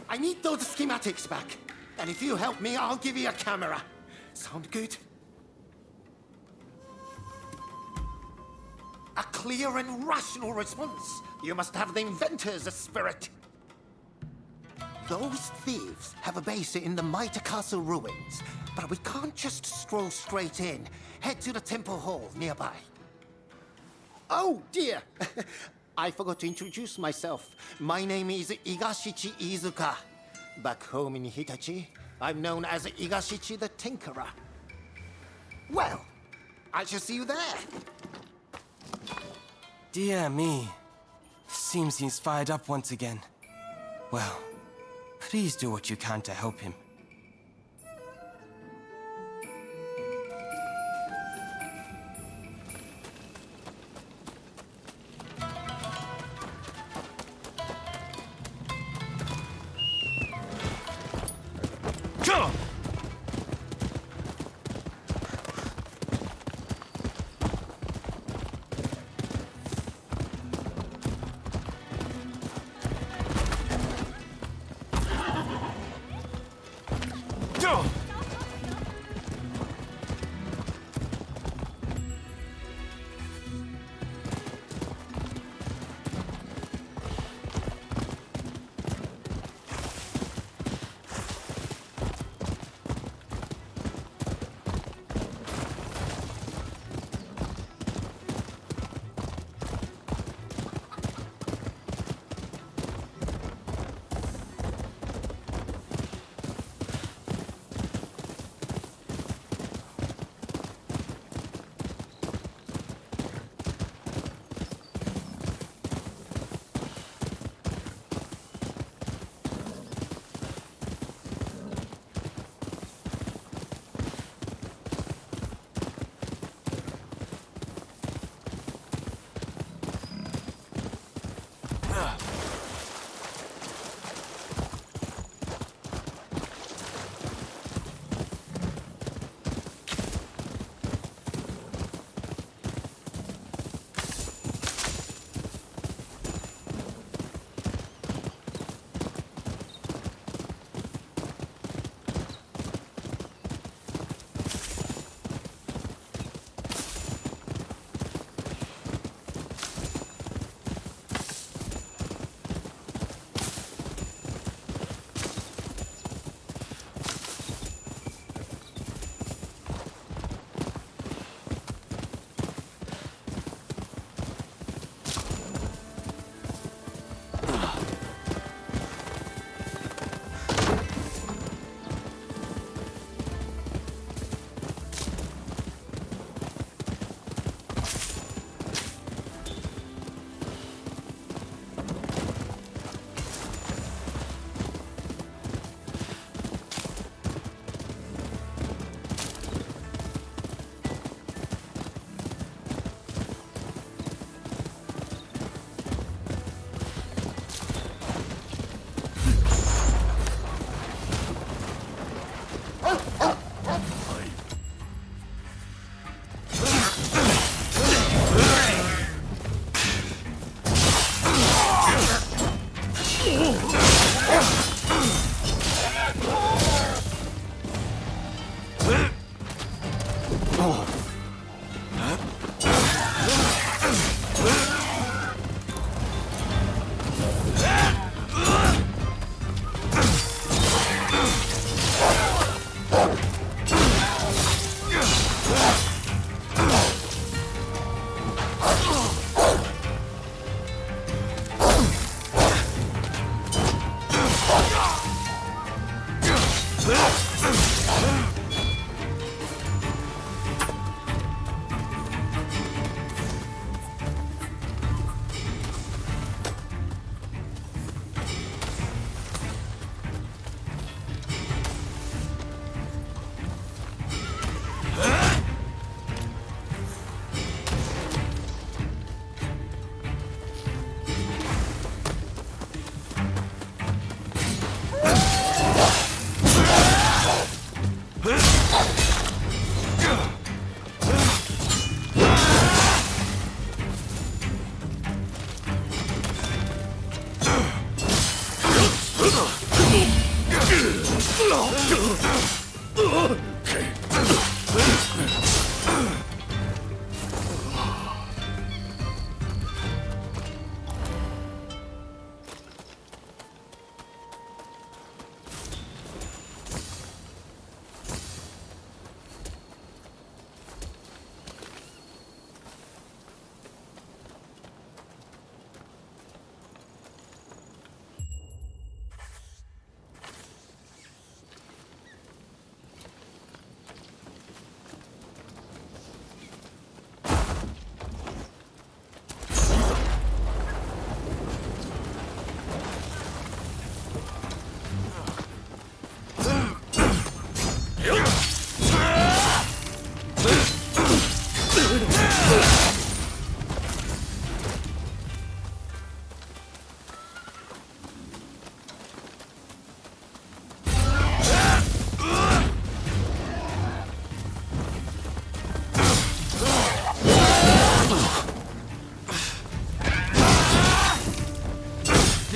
I need those schematics back. And if you help me, I'll give you a camera. Sound good? A clear and rational response. You must have the inventor's spirit. Those thieves have a base in the Mitre Castle ruins, but we can't just stroll straight in. Head to the temple hall nearby. Oh, dear. I forgot to introduce myself. My name is Igashichi Iizuka. Back home in Hitachi, I'm known as Igashichi the Tinkerer. Well, I shall see you there. Dear me. Seems he's fired up once again. Well, please do what you can to help him.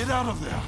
Get out of there!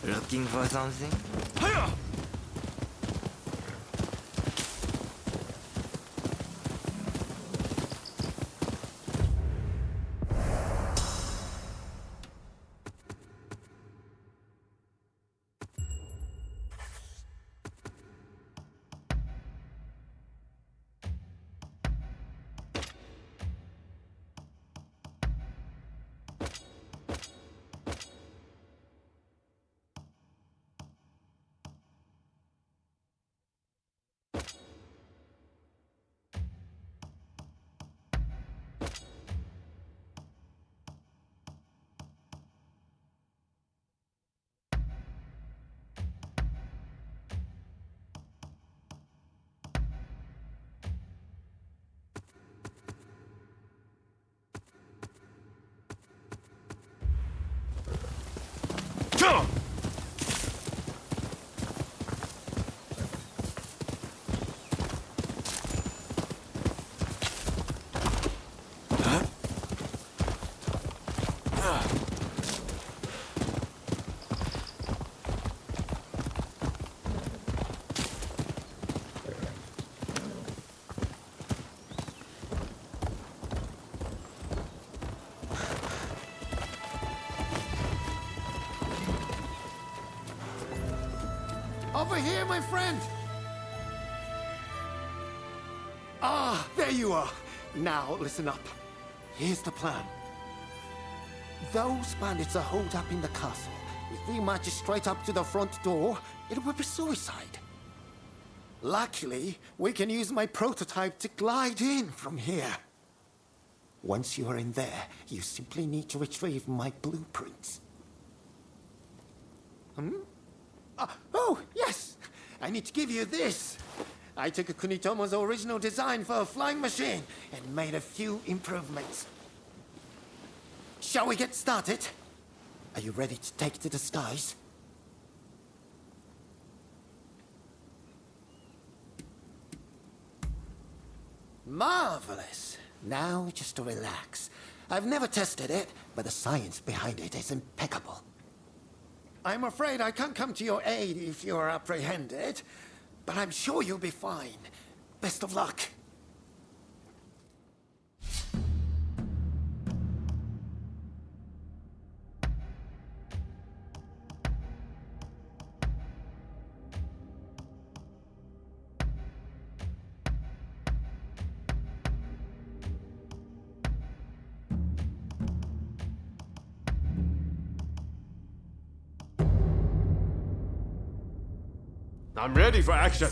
Looking for something? Over here, my friend! Ah, there you are. Now, listen up. Here's the plan. Those bandits are holed up in the castle. If we march straight up to the front door, it would be suicide. Luckily, we can use my prototype to glide in from here. Once you are in there, you simply need to retrieve my blueprints. Oh, yes! I need to give you this. I took Kunitomo's original design for a flying machine and made a few improvements. Shall we get started? Are you ready to take to the skies? Marvelous. Now just relax. I've never tested it, but the science behind it is impeccable. I'm afraid I can't come to your aid if you're apprehended, but I'm sure you'll be fine. Best of luck. I'm ready for action.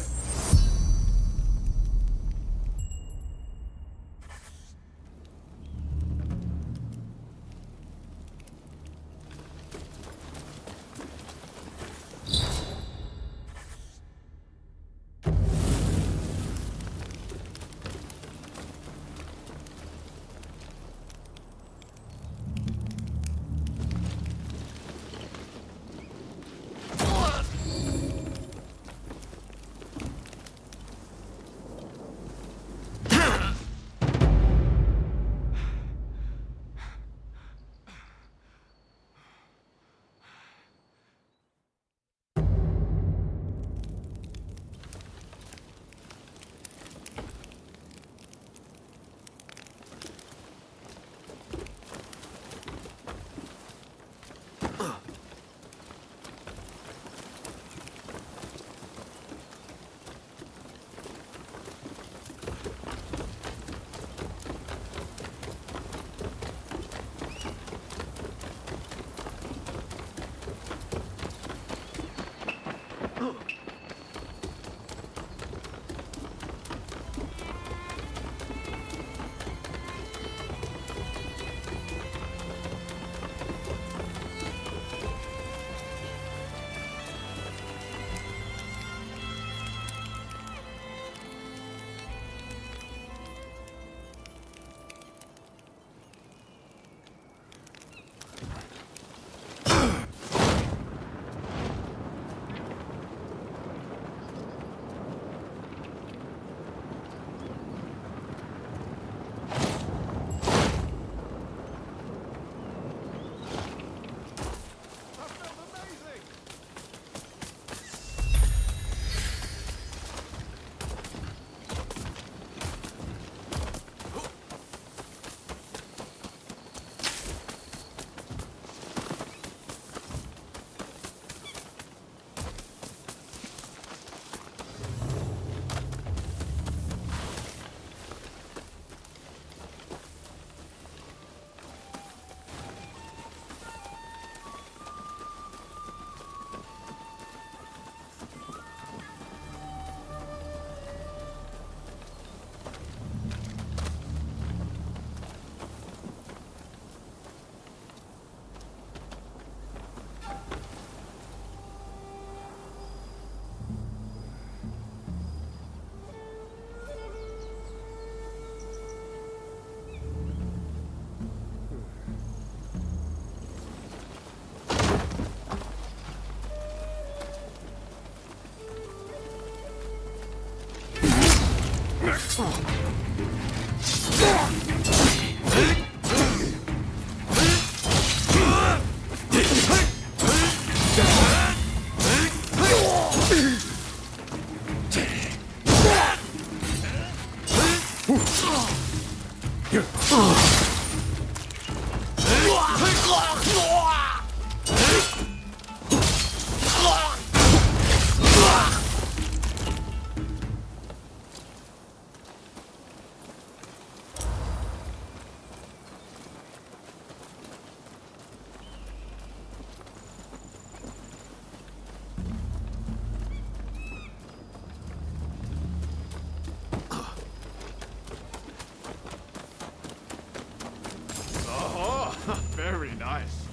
Very nice.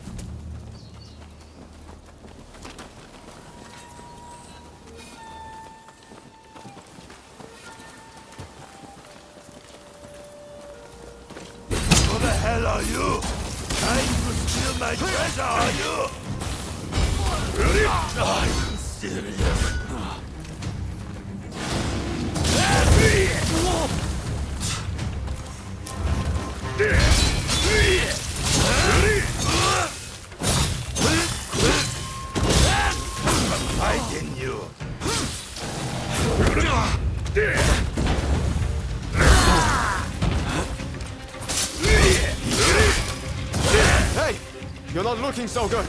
Who the hell are you? Trying to steal my treasure, are you? Really? Are you serious? looking so good.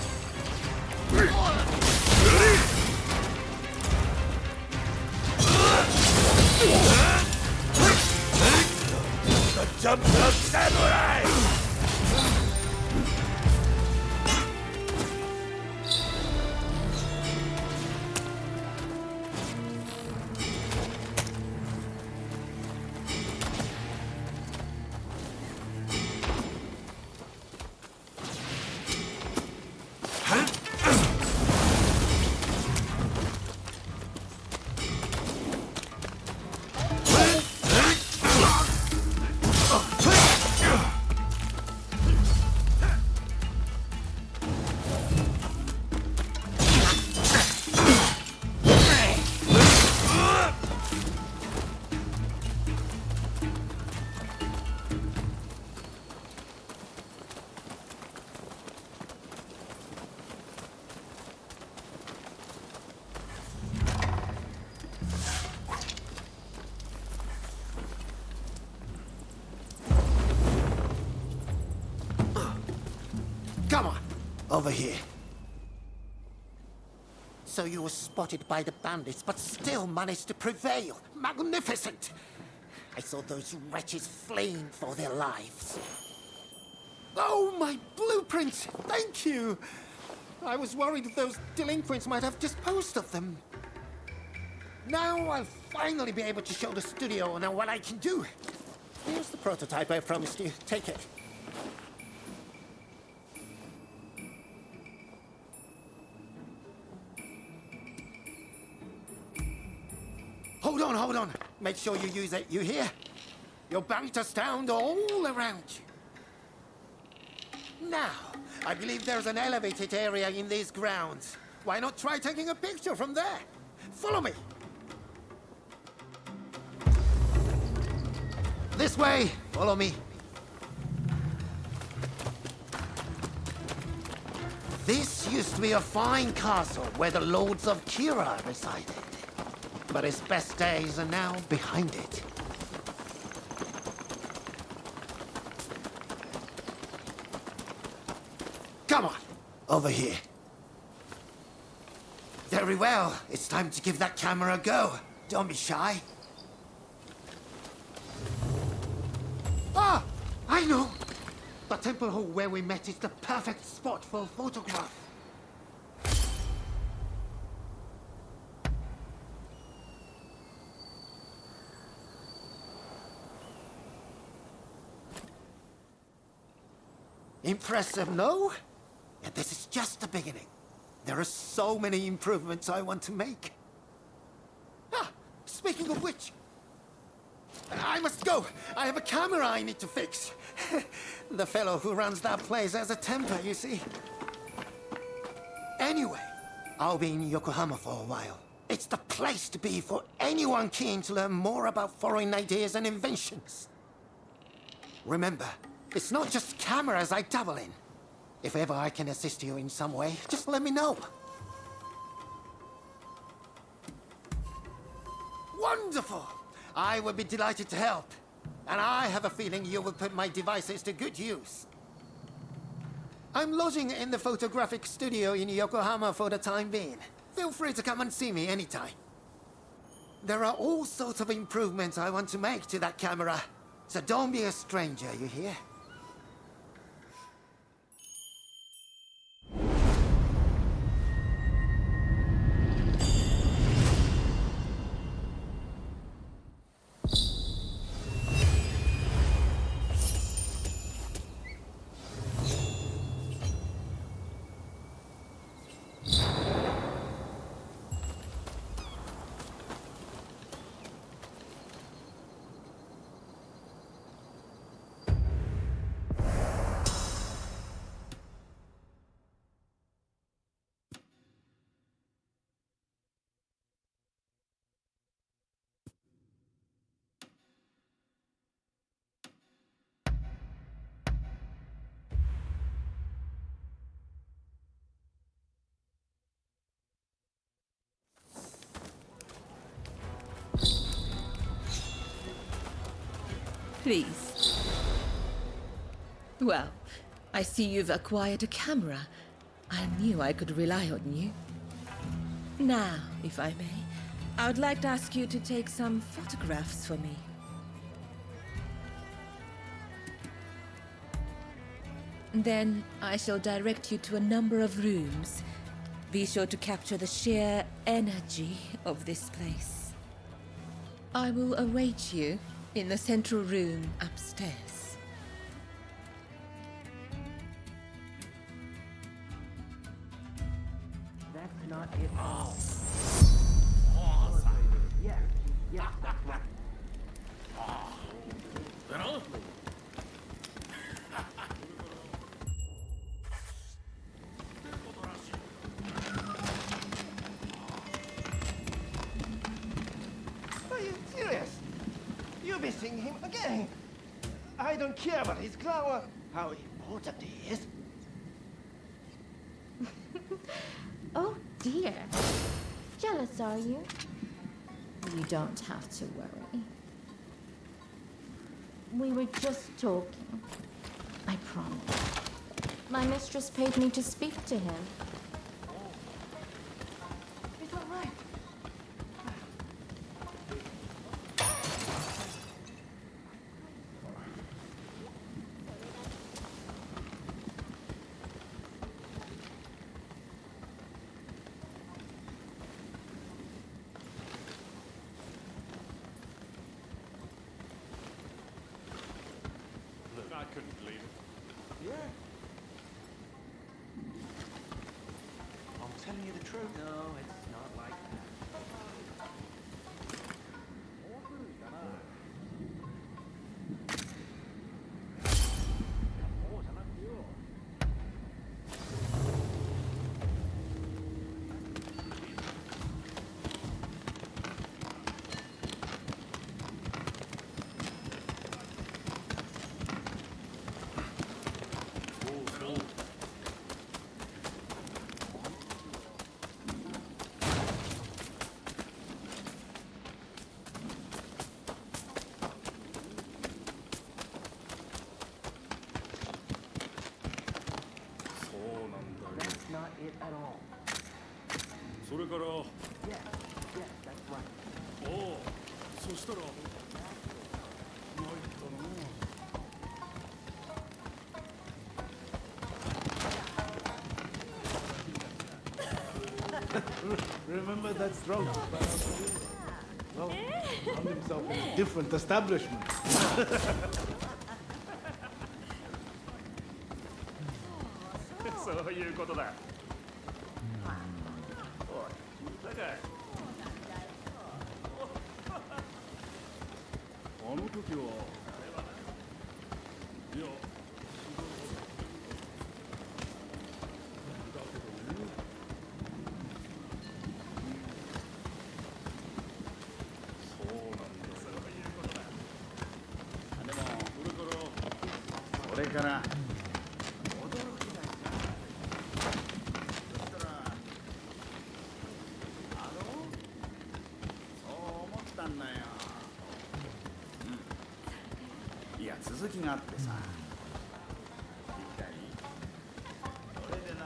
The jumped up samurai! Come on, over here. So you were spotted by the bandits, but still managed to prevail. Magnificent! I saw those wretches fleeing for their lives. Oh, my blueprints! Thank you! I was worried those delinquents might have disposed of them. Now I'll finally be able to show the studio now what I can do. Here's the prototype I promised you. Take it. Hold on. Make sure you use it, you hear? You're bound to sound all around you. Now, I believe there's an elevated area in these grounds. Why not try taking a picture from there? Follow me. This way, follow me. This used to be a fine castle where the lords of Kira resided. But its best days are now behind it. Come on, over here. Very well, it's time to give that camera a go. Don't be shy. Ah, I know. The temple hall where we met is the perfect spot for a photograph. Impressive, no? And this is just the beginning. There are so many improvements I want to make. Ah, speaking of which, I must go. I have a camera I need to fix. The fellow who runs that place has a temper, you see. Anyway, I'll be in Yokohama for a while. It's the place to be for anyone keen to learn more about foreign ideas and inventions. Remember, it's not just cameras I dabble in. If ever I can assist you in some way, just let me know. Wonderful! I would be delighted to help. And I have a feeling you will put my devices to good use. I'm lodging in the photographic studio in Yokohama for the time being. Feel free to come and see me anytime. There are all sorts of improvements I want to make to that camera. So don't be a stranger, you hear? Please. Well, I see you've acquired a camera. I knew I could rely on you. Now, if I may, I would like to ask you to take some photographs for me. Then I shall direct you to a number of rooms. Be sure to capture the sheer energy of this place. I will await you in the central room upstairs. That's not it. Oh. Yes, yes, that's right. Are you serious? You're missing him again. I don't care about his clown or how important he is. Oh dear. Jealous, are you? You don't have to worry. We were just talking. I promise. My mistress paid me to speak to him. It's all right. Look, I couldn't believe it. Yeah. I'm telling you the truth. No, it's not like that. That's not it at all. それから Yes, yes, that's right. おおそしたら参ったな Remember that stroke? Well, found himself in a different establishment. そういうことだ。おい、聞いたかい。あの時は。いや。だけどね。そうなんだ。そういうことだ。でも、それから。いや続きがあってさ一体それでな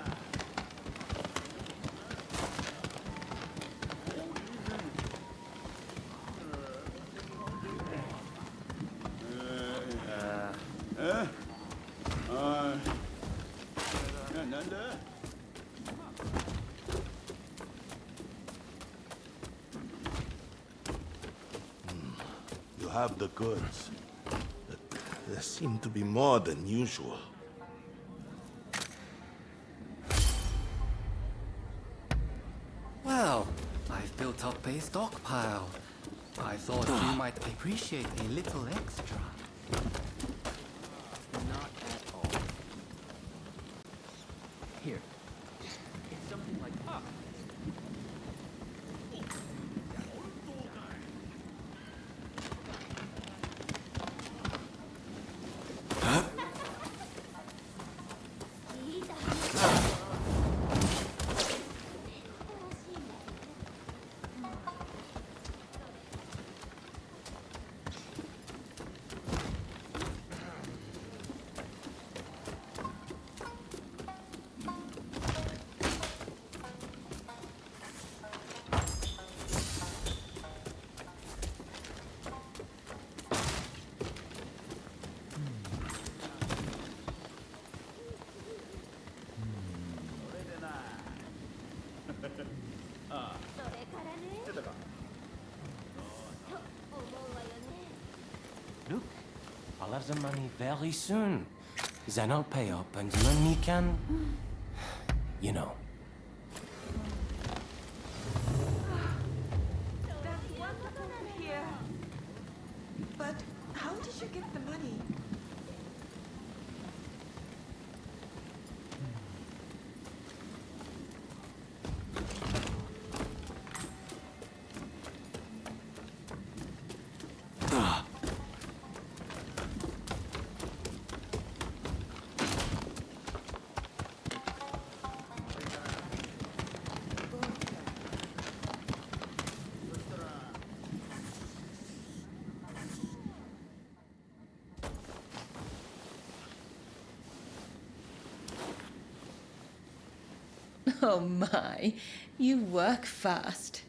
なんだ You have the goods. There seem to be more than usual. Well, I've built up a stockpile. I thought you might appreciate a little extra. Not at all. Here. It's something like Look, I'll have the money very soon. Then I'll pay up and you and me can... You know. That's wonderful to hear. But how did you get the money? Oh my, you work fast.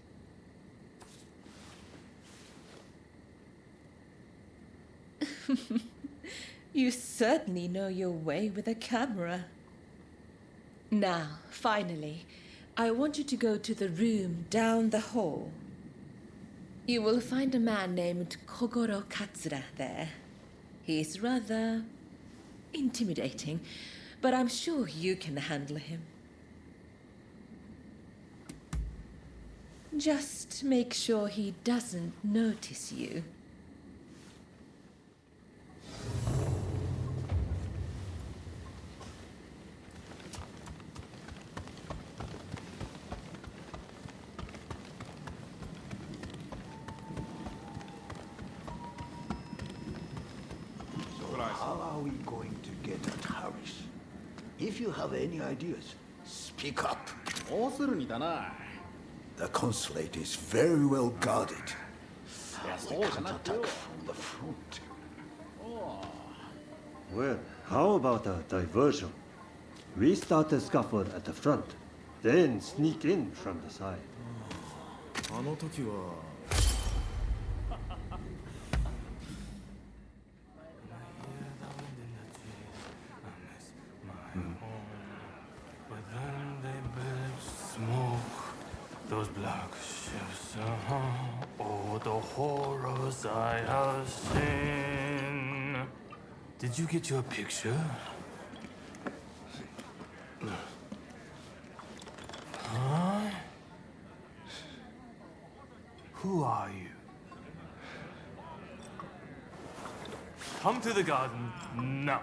You certainly know your way with a camera. Now, finally, I want you to go to the room down the hall. You will find a man named Kogoro Katsura there. He's rather intimidating, but I'm sure you can handle him. Just make sure he doesn't notice you. So how are we going to get at Harris? If you have any ideas, speak up. The consulate is very well guarded. We can't attack from the front. Well, how about a diversion? We start a scuffle at the front, then sneak in from the side. あの時は Those black ships, oh, the horrors I have seen. Did you get your picture? Huh? Who are you? Come to the garden now.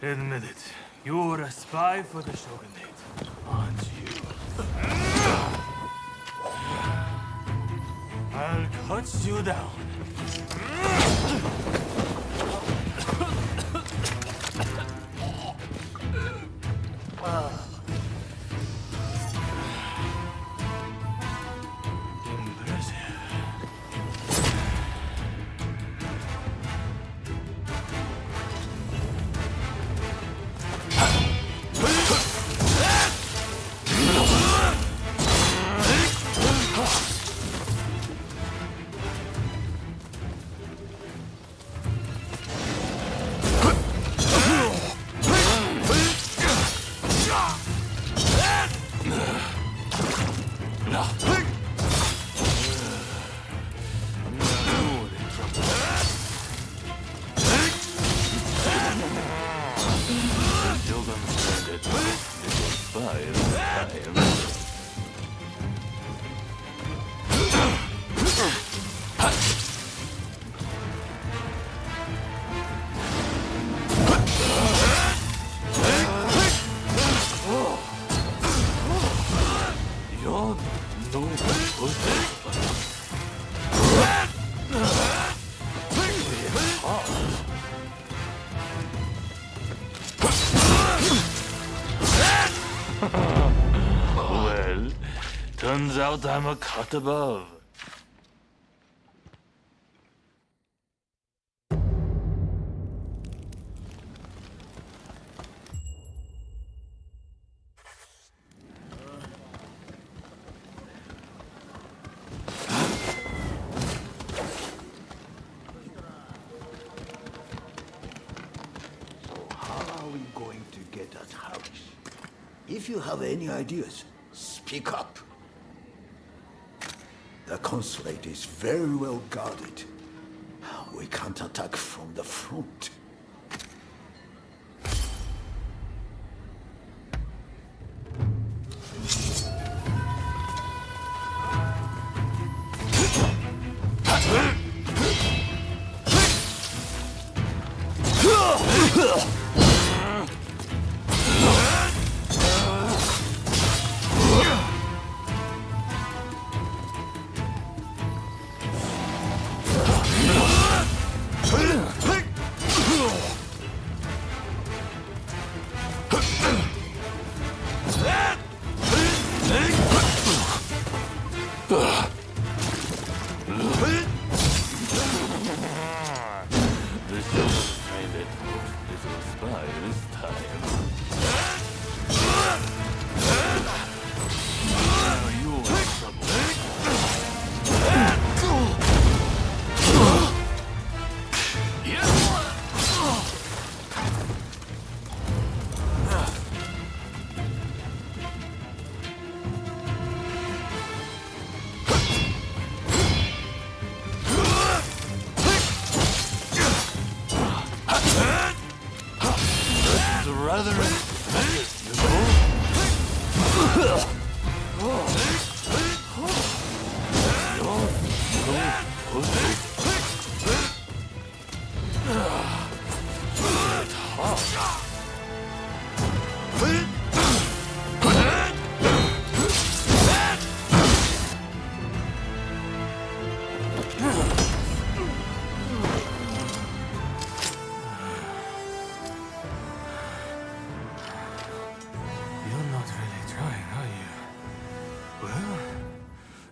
Admit it, you're a spy for the Shogunate, aren't you? I'll cut you down. Well, turns out I'm a cut above. If you have any ideas, speak up. The consulate is very well guarded. We can't attack from the front.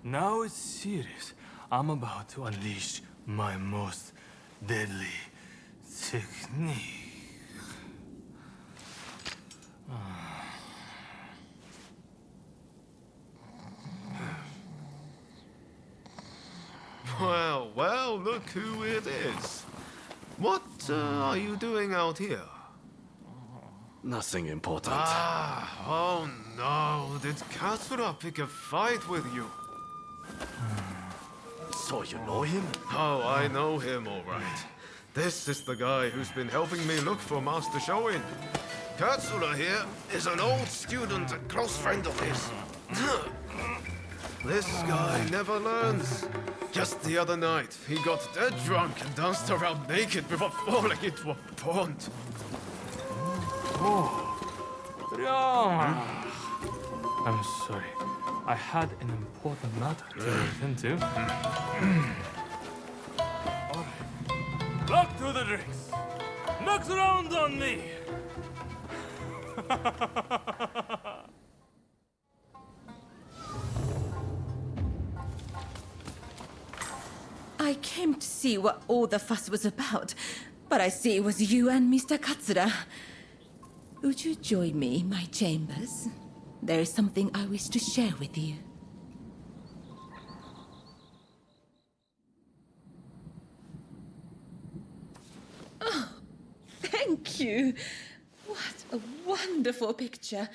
Now it's serious. I'm about to unleash my most deadly technique. Well, well, look who it is. What are you doing out here? Nothing important. Oh no, did Katsura pick a fight with you? So you know him? Oh, I know him all right. This is the guy who's been helping me look for Master Shoin. Katsura here is an old student and close friend of his. This guy never learns. Just the other night, he got dead drunk and danced around naked before falling into a pond. I'm sorry. I had an important matter to attend to. Alright. Luck to the drinks. Next round on me. I came to see what all the fuss was about, but I see it was you and Mr. Katsura. Would you join me in my chambers? There is something I wish to share with you. Oh, thank you. What a wonderful picture.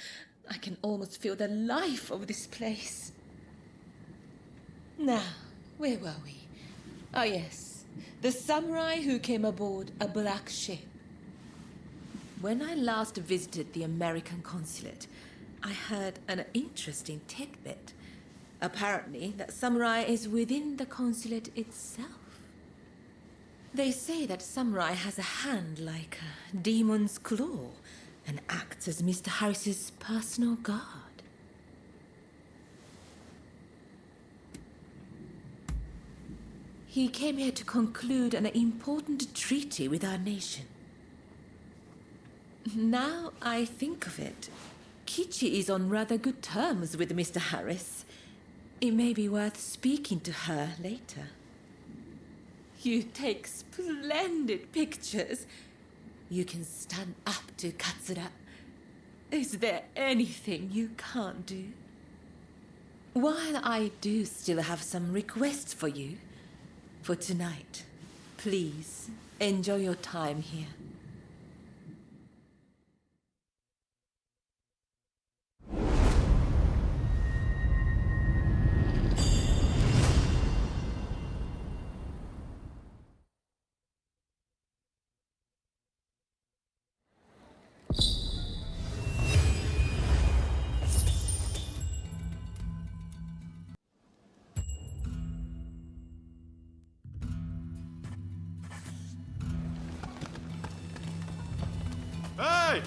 I can almost feel the life of this place. Now, where were we? Oh yes, the samurai who came aboard a black ship. When I last visited the American consulate, I heard an interesting tidbit. Apparently, that samurai is within the consulate itself. They say that samurai has a hand like a demon's claw and acts as Mr. Harris's personal guard. He came here to conclude an important treaty with our nation. Now I think of it, Kichi is on rather good terms with Mr. Harris. It may be worth speaking to her later. You take splendid pictures. You can stand up to Katsura. Is there anything you can't do? While I do still have some requests for you, for tonight, please enjoy your time here. Hey!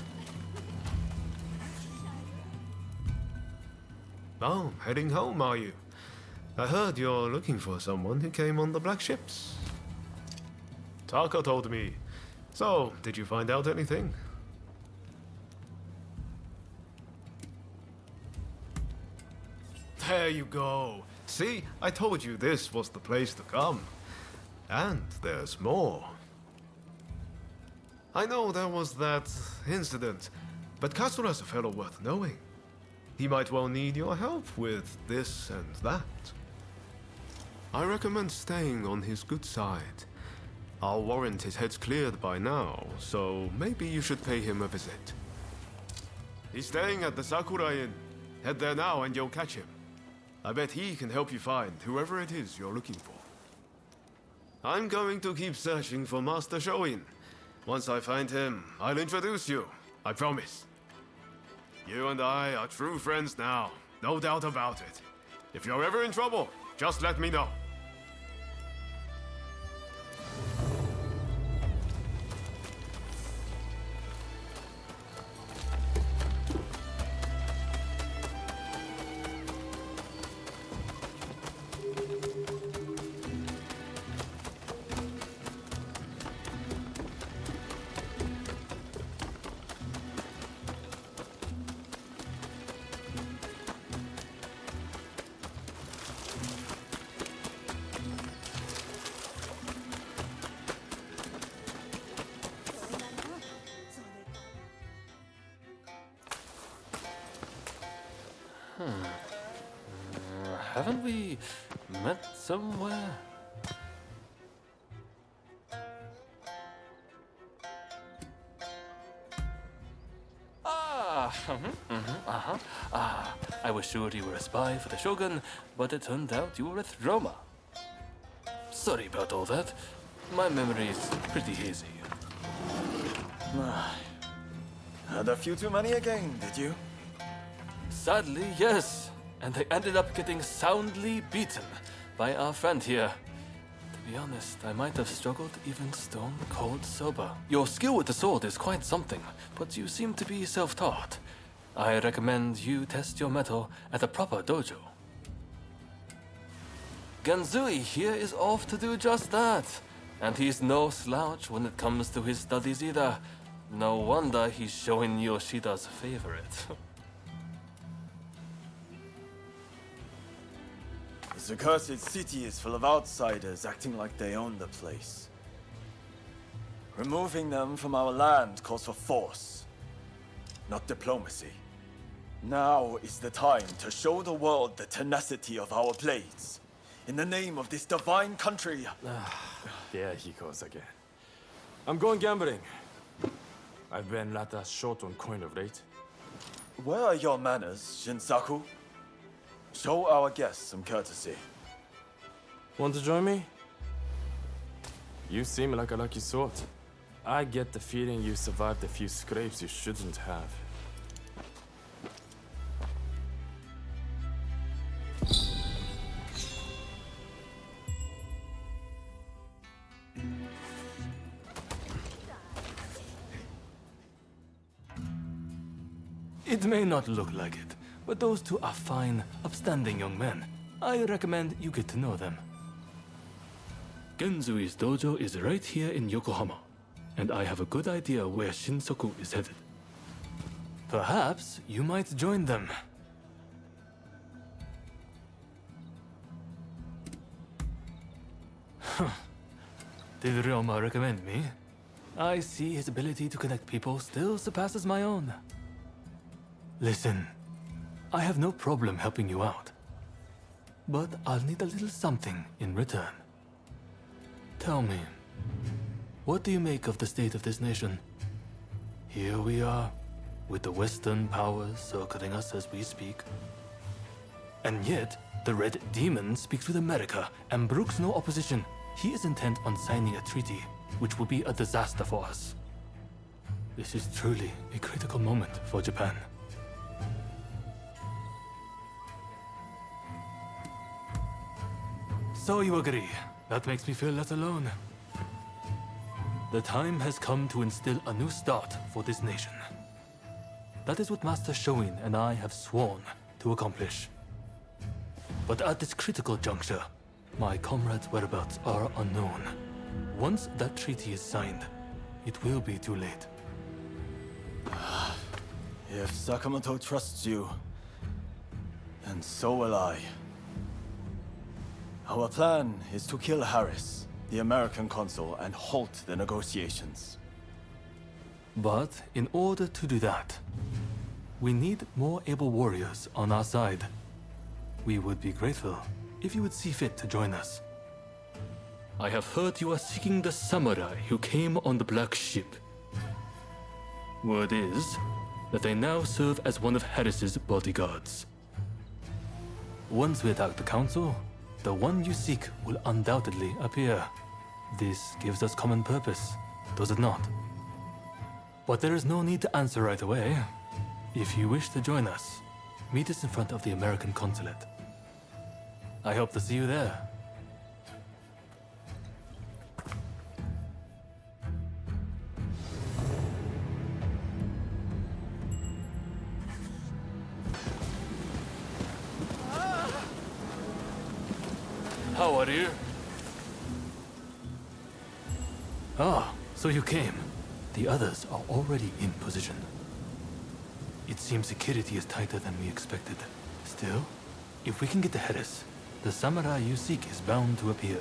Oh, heading home, are you? I heard you're looking for someone who came on the black ships. Taka told me. So, did you find out anything? There you go. See, I told you this was the place to come. And there's more. I know there was that incident, but Kasura's a fellow worth knowing. He might well need your help with this and that. I recommend staying on his good side. I'll warrant his head's cleared by now, so maybe you should pay him a visit. He's staying at the Sakura Inn. Head there now and you'll catch him. I bet he can help you find whoever it is you're looking for. I'm going to keep searching for Master Shoin. Once I find him, I'll introduce you. I promise. You and I are true friends now. No doubt about it. If you're ever in trouble, just let me know. Haven't we met somewhere? I was sure you were a spy for the Shogun, but it turned out you were with Roma. Sorry about all that. My memory is pretty hazy. Had a few too many again, did you? Sadly, yes. And I ended up getting soundly beaten by our friend here. To be honest, I might have struggled even stone cold sober. Your skill with the sword is quite something, but you seem to be self-taught. I recommend you test your mettle at a proper dojo. Genzui here is off to do just that. And he's no slouch when it comes to his studies either. No wonder he's Shoin Yoshida's favorite. This accursed city is full of outsiders acting like they own the place. Removing them from our land calls for force, not diplomacy. Now is the time to show the world the tenacity of our blades. In the name of this divine country. There he goes again. I'm going gambling. I've been rather short on coin of late. Where are your manners, Shinsaku? Show our guests some courtesy. Want to join me? You seem like a lucky sort. I get the feeling you survived a few scrapes you shouldn't have. It may not look like it, but those two are fine, upstanding young men. I recommend you get to know them. Genzui's dojo is right here in Yokohama, and I have a good idea where Shinsaku is headed. Perhaps you might join them. Did Ryoma recommend me? I see his ability to connect people still surpasses my own. Listen, I have no problem helping you out. But I'll need a little something in return. Tell me, what do you make of the state of this nation? Here we are, with the Western powers circling us as we speak. And yet, the Red Demon speaks with America and brooks no opposition. He is intent on signing a treaty, which will be a disaster for us. This is truly a critical moment for Japan. So you agree. That makes me feel less alone. The time has come to instill a new start for this nation. That is what Master Shoin and I have sworn to accomplish. But at this critical juncture, my comrades' whereabouts are unknown. Once that treaty is signed, it will be too late. If Sakamoto trusts you, then so will I. Our plan is to kill Harris, the American consul, and halt the negotiations. But in order to do that, we need more able warriors on our side. We would be grateful if you would see fit to join us. I have heard you are seeking the samurai who came on the black ship. Word is that they now serve as one of Harris's bodyguards. Once we attack the council, the one you seek will undoubtedly appear. This gives us common purpose, does it not? But there is no need to answer right away. If you wish to join us, meet us in front of the American consulate. I hope to see you there. How are you? Ah, so you came. The others are already in position. It seems security is tighter than we expected. Still, if we can get to Harris, the samurai you seek is bound to appear.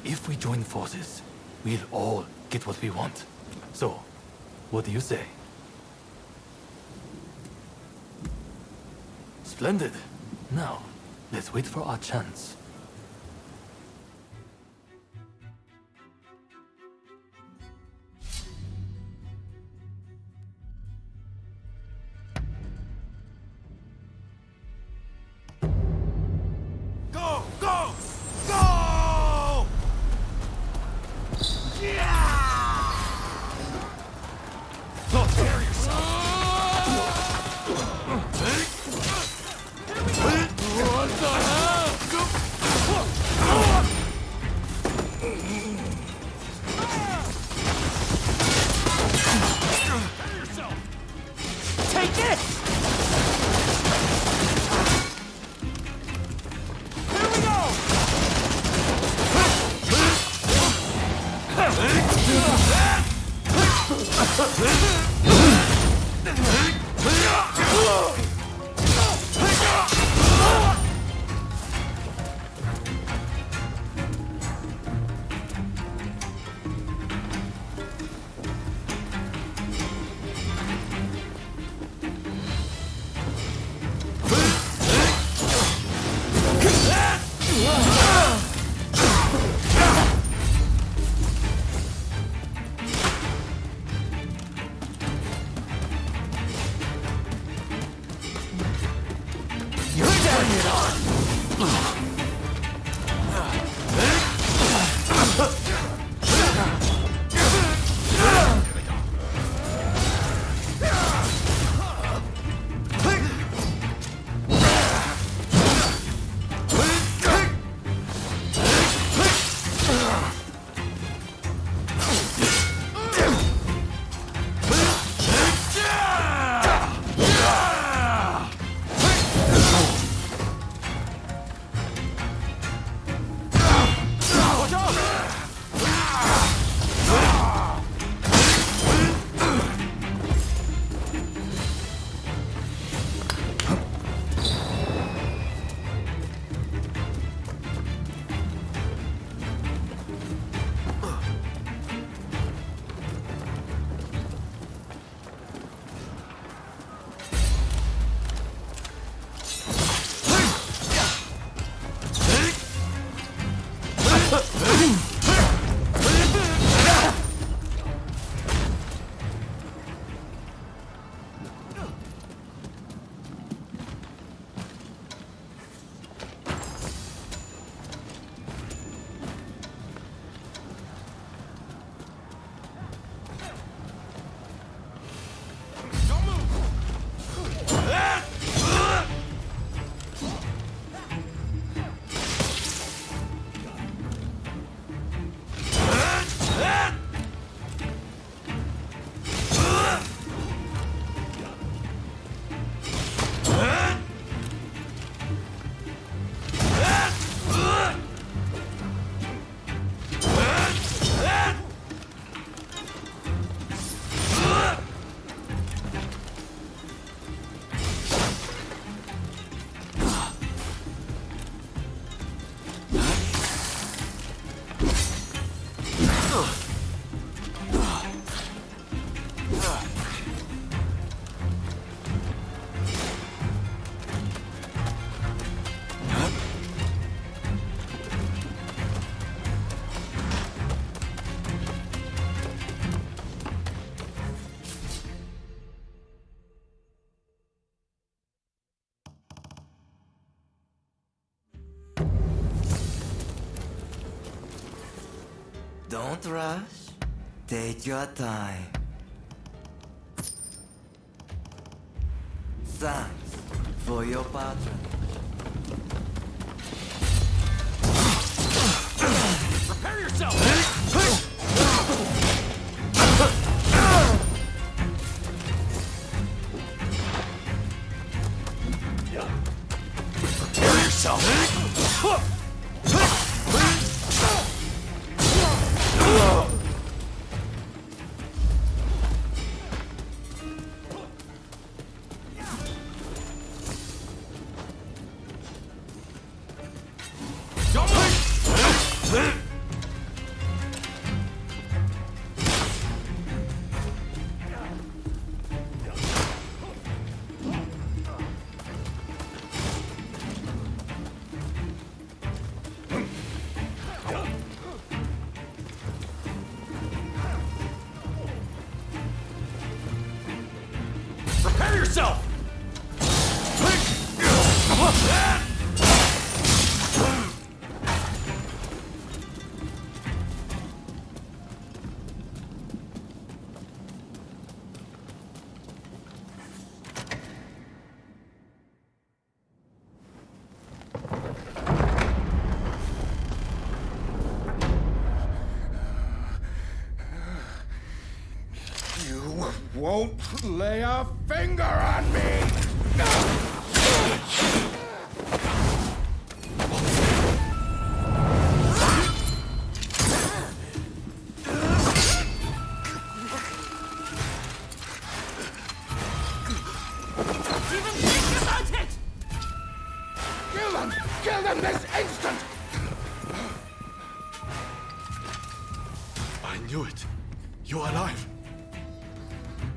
If we join forces, we'll all get what we want. So, what do you say? Splendid. Now, let's wait for our chance. Don't rush. Take your time. Thanks for your patronage. Prepare yourself! Prepare yourself! Prepare yourself! You won't lay a finger on me! Even think about it! Kill them! Kill them this instant! I knew it. You're alive.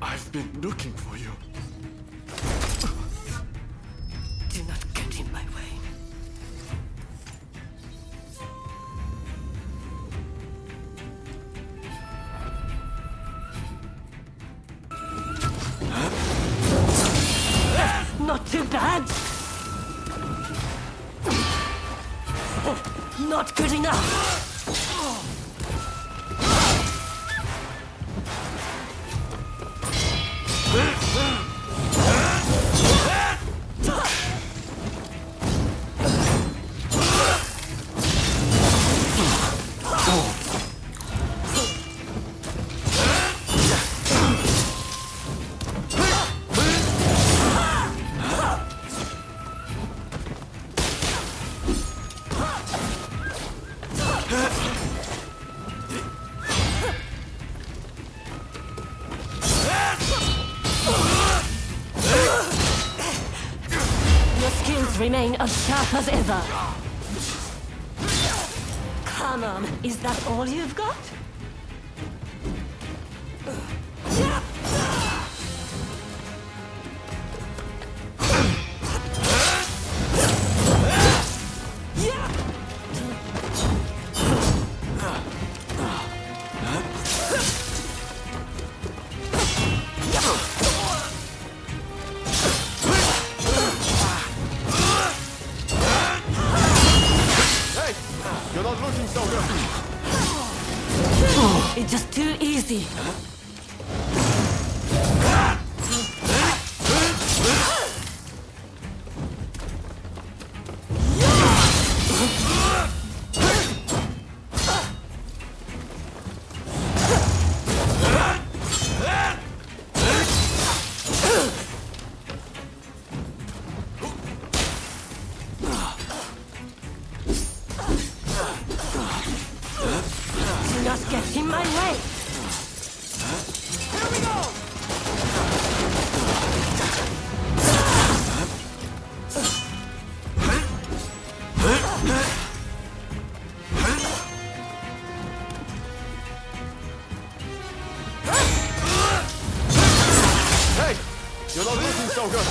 I've been looking for you. Do not get in my way. Not too bad. Not good enough. Your skills remain as sharp as ever. Come on, is that all you've got? You're not looking so good. It's just too easy. Do not get in my way. Here we go. Hey! You're not looking so good.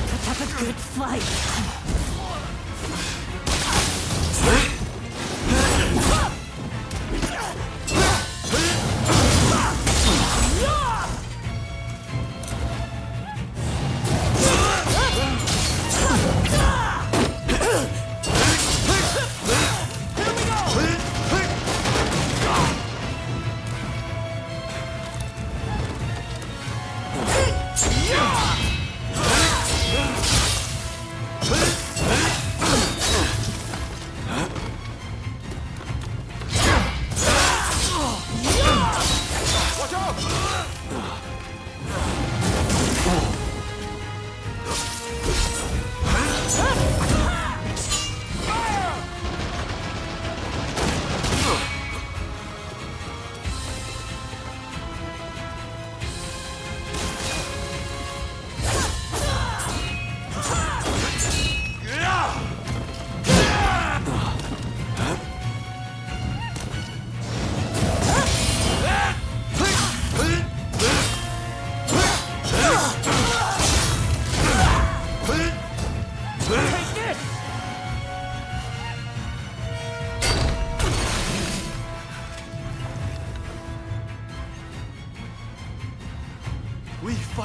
Put up a good fight.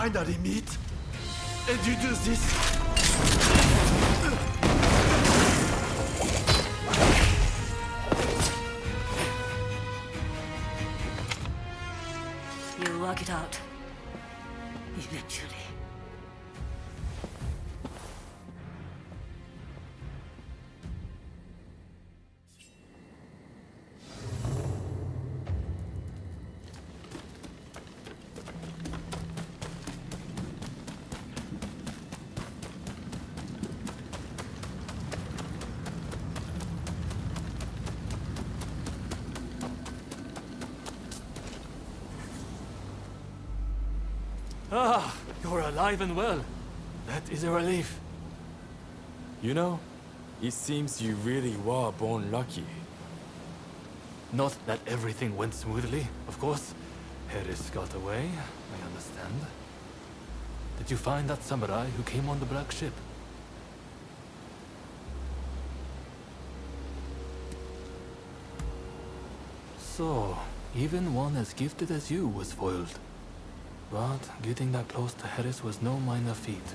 finally meet, and you do this. You'll work it out. Eventually. Ah, you're alive and well. That is a relief. You know, it seems you really were born lucky. Not that everything went smoothly, of course. Harris got away, I understand. Did you find that samurai who came on the black ship? So, even one as gifted as you was foiled. But getting that close to Harris was no minor feat.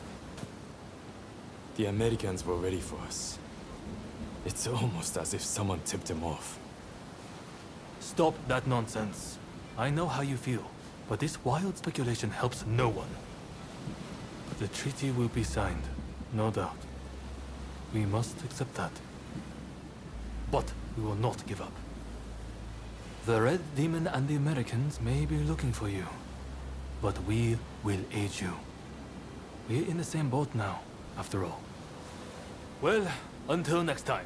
The Americans were ready for us. It's almost as if someone tipped them off. Stop that nonsense. I know how you feel, but this wild speculation helps no one. The treaty will be signed, no doubt. We must accept that. But we will not give up. The Red Demon and the Americans may be looking for you, but we will aid you. We're in the same boat now, after all. Well, until next time.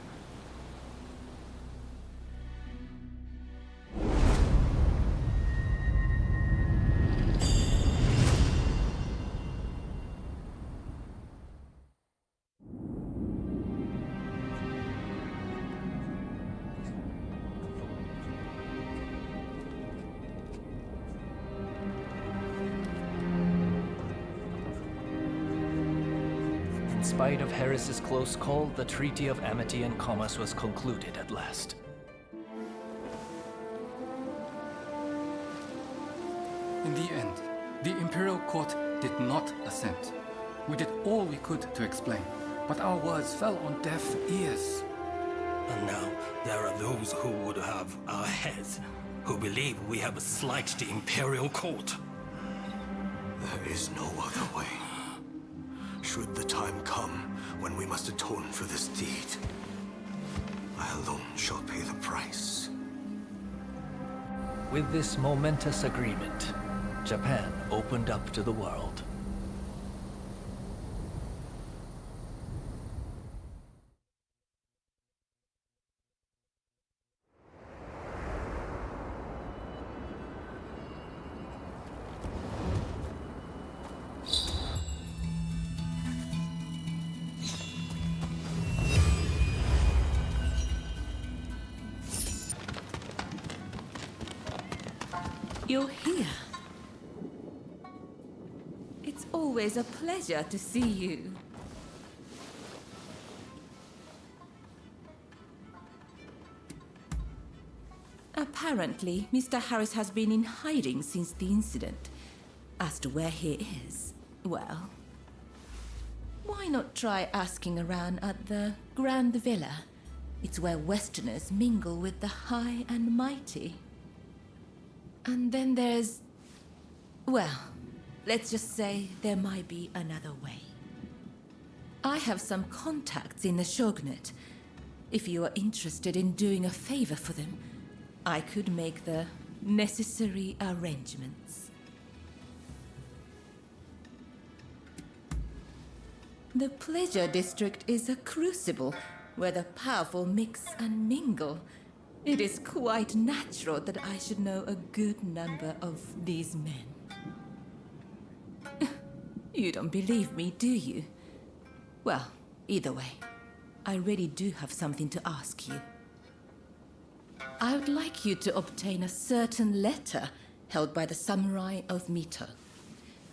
In spite of Harris's close call, the Treaty of Amity and Commerce was concluded at last. In the end, the Imperial Court did not assent. We did all we could to explain, but our words fell on deaf ears. And now there are those who would have our heads, who believe we have slighted the Imperial Court. There is no other way. Should the time come when we must atone for this deed, I alone shall pay the price. With this momentous agreement, Japan opened up to the world. You're here. It's always a pleasure to see you. Apparently, Mr. Harris has been in hiding since the incident. As to where he is, well, why not try asking around at the Grand Villa? It's where Westerners mingle with the high and mighty. And then there's... well, let's just say there might be another way. I have some contacts in the Shogunate. If you are interested in doing a favor for them, I could make the necessary arrangements. The Pleasure District is a crucible where the powerful mix and mingle. It is quite natural that I should know a good number of these men. You don't believe me, do you? Well, either way, I really do have something to ask you. I would like you to obtain a certain letter held by the samurai of Mito.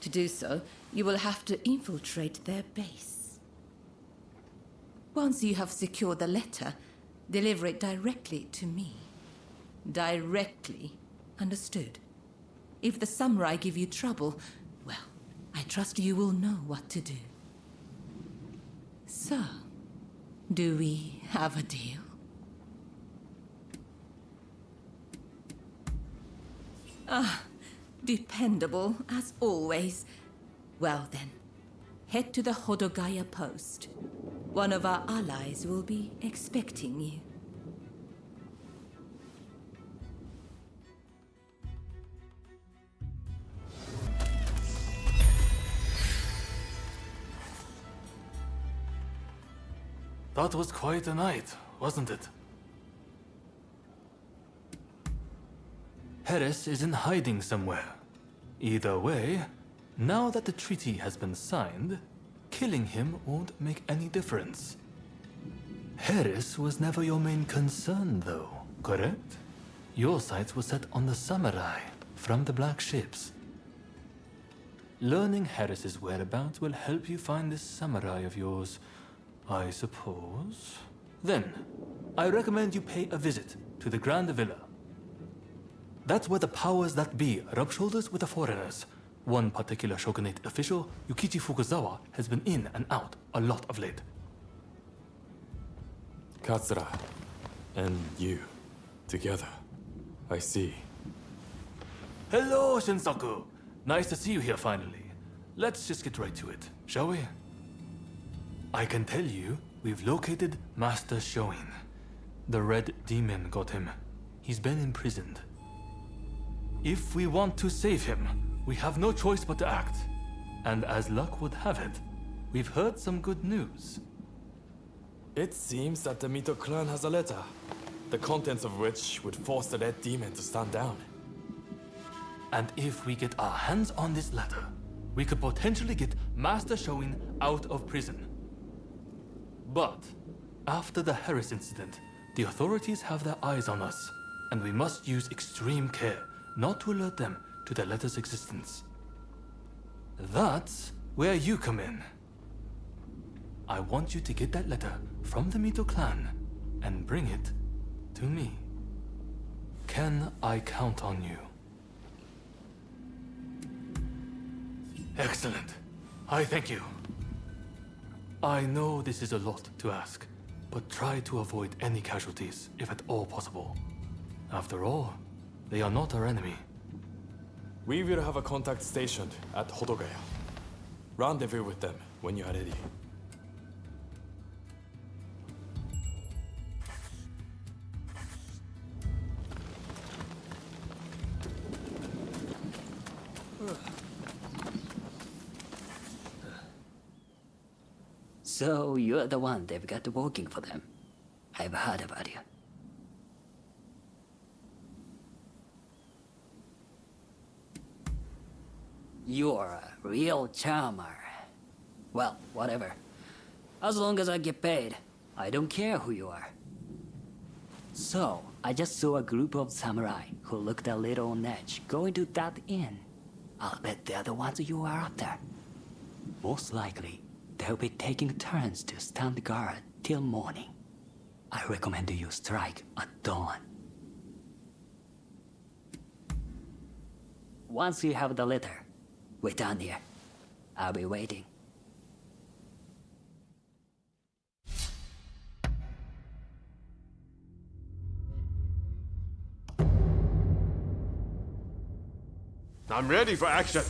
To do so, you will have to infiltrate their base. Once you have secured the letter, deliver it directly to me. Directly. Understood? If the samurai give you trouble, well, I trust you will know what to do. So, do we have a deal? Dependable, as always. Well then, head to the Hodogaya post. One of our allies will be expecting you. That was quite a night, wasn't it? Harris is in hiding somewhere. Either way, now that the treaty has been signed, killing him won't make any difference. Harris was never your main concern, though, correct? Your sights were set on the samurai from the Black Ships. Learning Harris's whereabouts will help you find this samurai of yours, I suppose. Then, I recommend you pay a visit to the Grand Villa. That's where the powers that be rub shoulders with the foreigners. One particular shogunate official, Yukichi Fukuzawa, has been in and out a lot of late. Katsura and you together. I see. Hello, Shinsaku. Nice to see you here finally. Let's just get right to it, shall we? I can tell you, we've located Master Shoin. The Red Demon got him. He's been imprisoned. If we want to save him, we have no choice but to act. And as luck would have it, we've heard some good news. It seems that the Mito clan has a letter, the contents of which would force the Red Demon to stand down. And if we get our hands on this letter, we could potentially get Master Shoin out of prison. But after the Harris incident, the authorities have their eyes on us, and we must use extreme care not to alert them to the letter's existence. That's where you come in. I want you to get that letter from the Mito clan and bring it to me. Can I count on you? Excellent. I thank you. I know this is a lot to ask, but try to avoid any casualties, if at all possible. After all, they are not our enemy. We will have a contact stationed at Hodogaya. Rendezvous with them when you are ready. So you're the one they've got working for them. I've heard about you. You're a real charmer. Well, whatever. As long as I get paid, I don't care who you are. So, I just saw a group of samurai who looked a little on edge going to that inn. I'll bet they're the ones you are after. Most likely, they'll be taking turns to stand guard till morning. I recommend you strike at dawn. Once you have the letter, wait down here. I'll be waiting. I'm ready for action.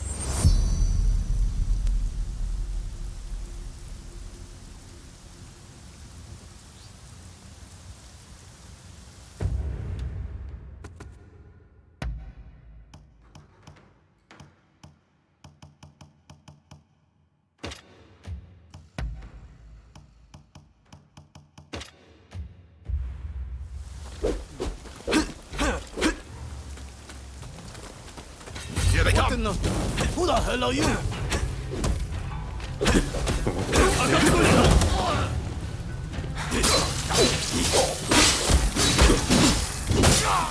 Here they come! Who the hell are you?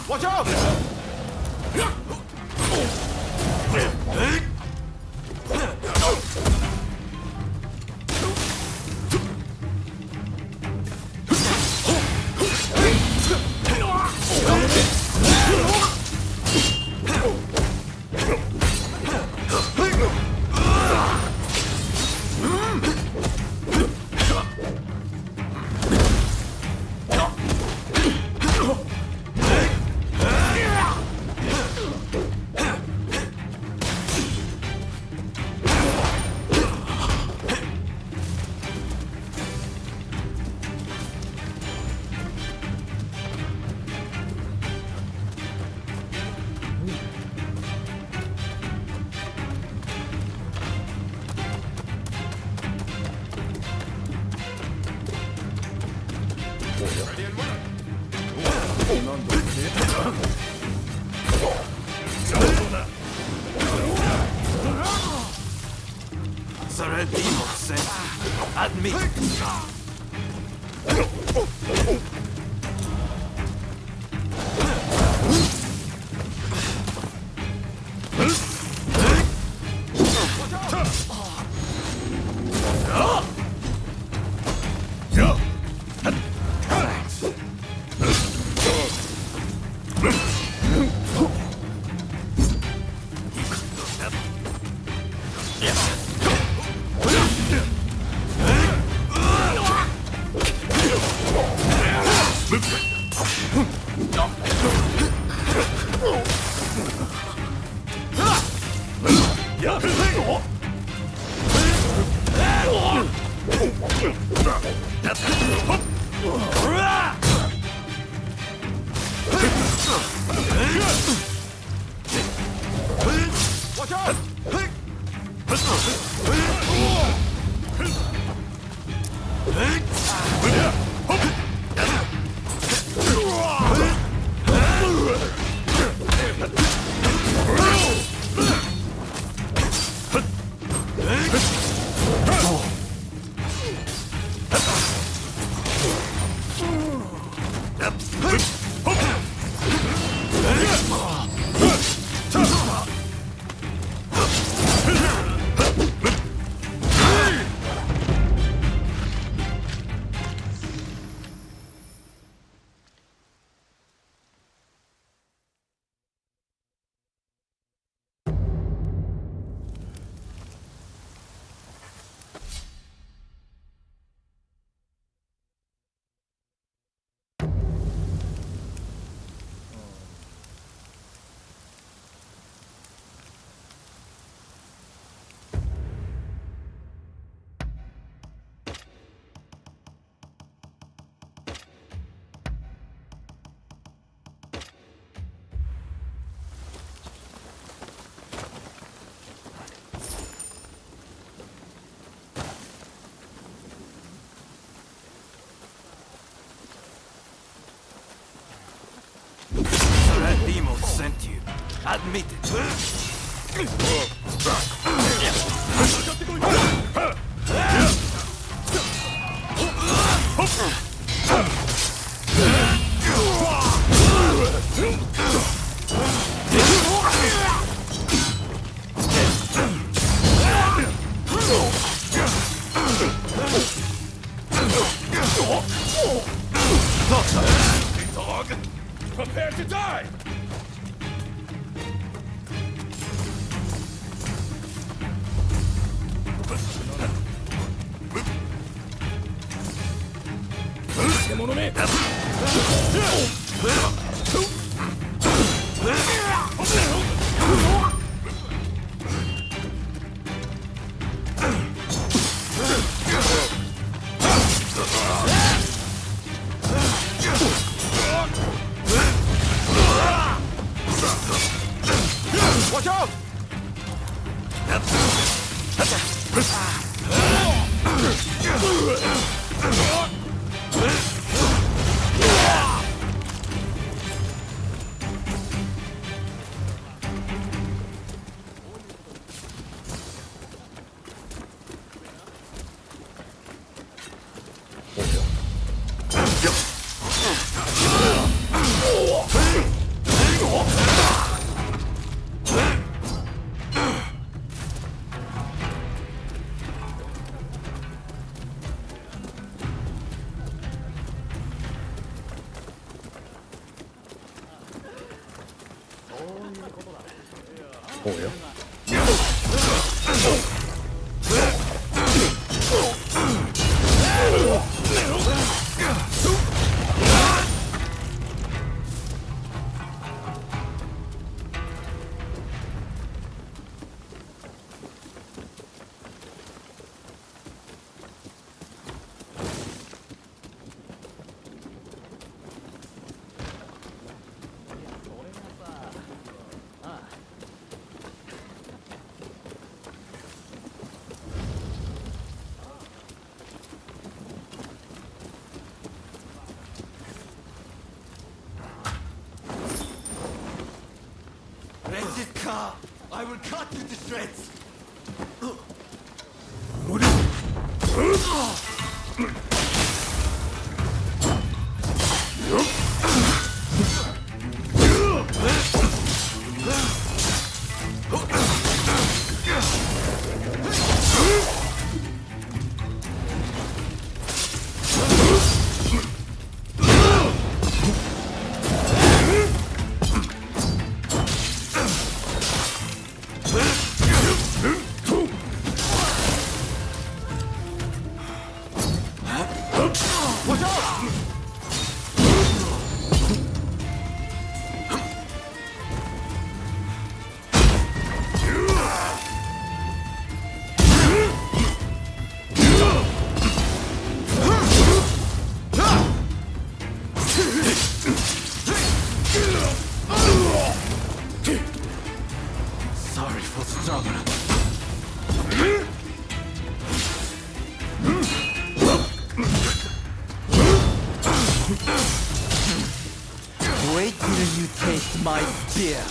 Watch out! red demon sent. Admit it. Demon sent you. Admit it. Dog, prepare to die! Watch out! Wretched car! I will cut you to shreds! Sorry for the trouble. Wait till you taste my spear.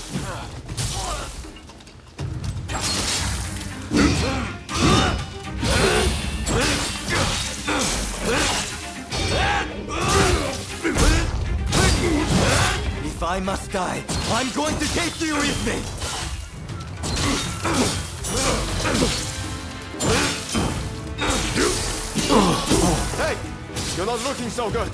If I must die, I'm going to take you with me! Hey! You're not looking so good!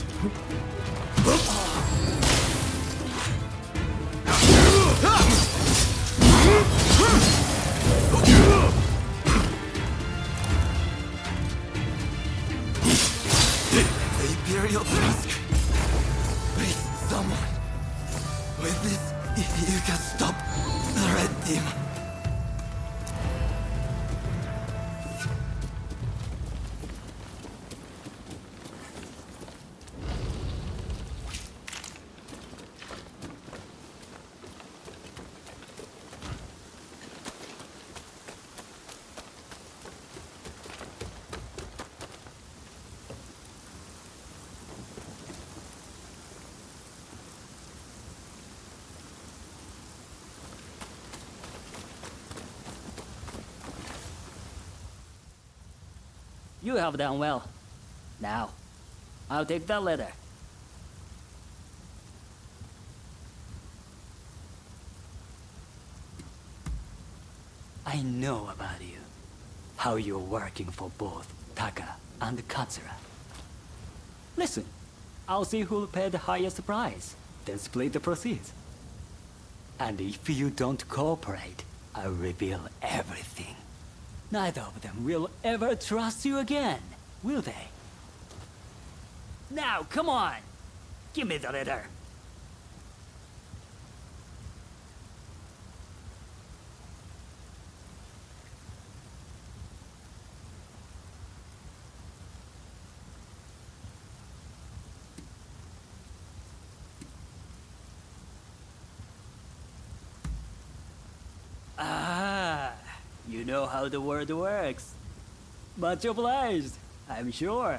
The Imperial task. Please, someone. With this, if you can stop the Red Demon. You have done well. Now, I'll take that letter. I know about you. How you're working for both Taka and Katsura. Listen, I'll see who'll pay the highest price, then split the proceeds. And if you don't cooperate, I'll reveal everything. Neither of them will ever trust you again, will they? Now, come on! Give me the letter! Ah, you know how the world works. Much obliged, I'm sure.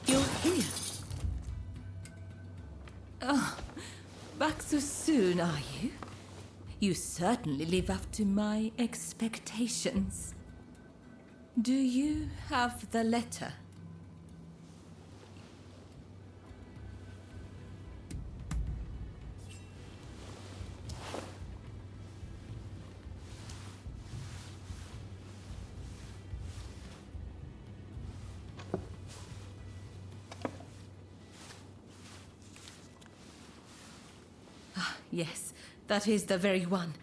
You're here. Oh, back so soon, are you? You certainly live up to my expectations. Do you have the letter? Yes, that is the very one.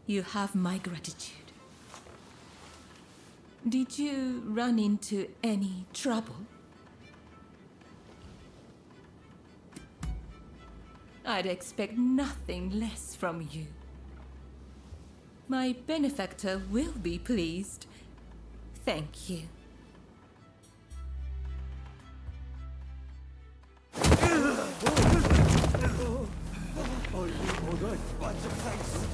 You have my gratitude. Did you run into any trouble? I'd expect nothing less from you. My benefactor will be pleased. Thank you. Are you all right? Lots of thanks.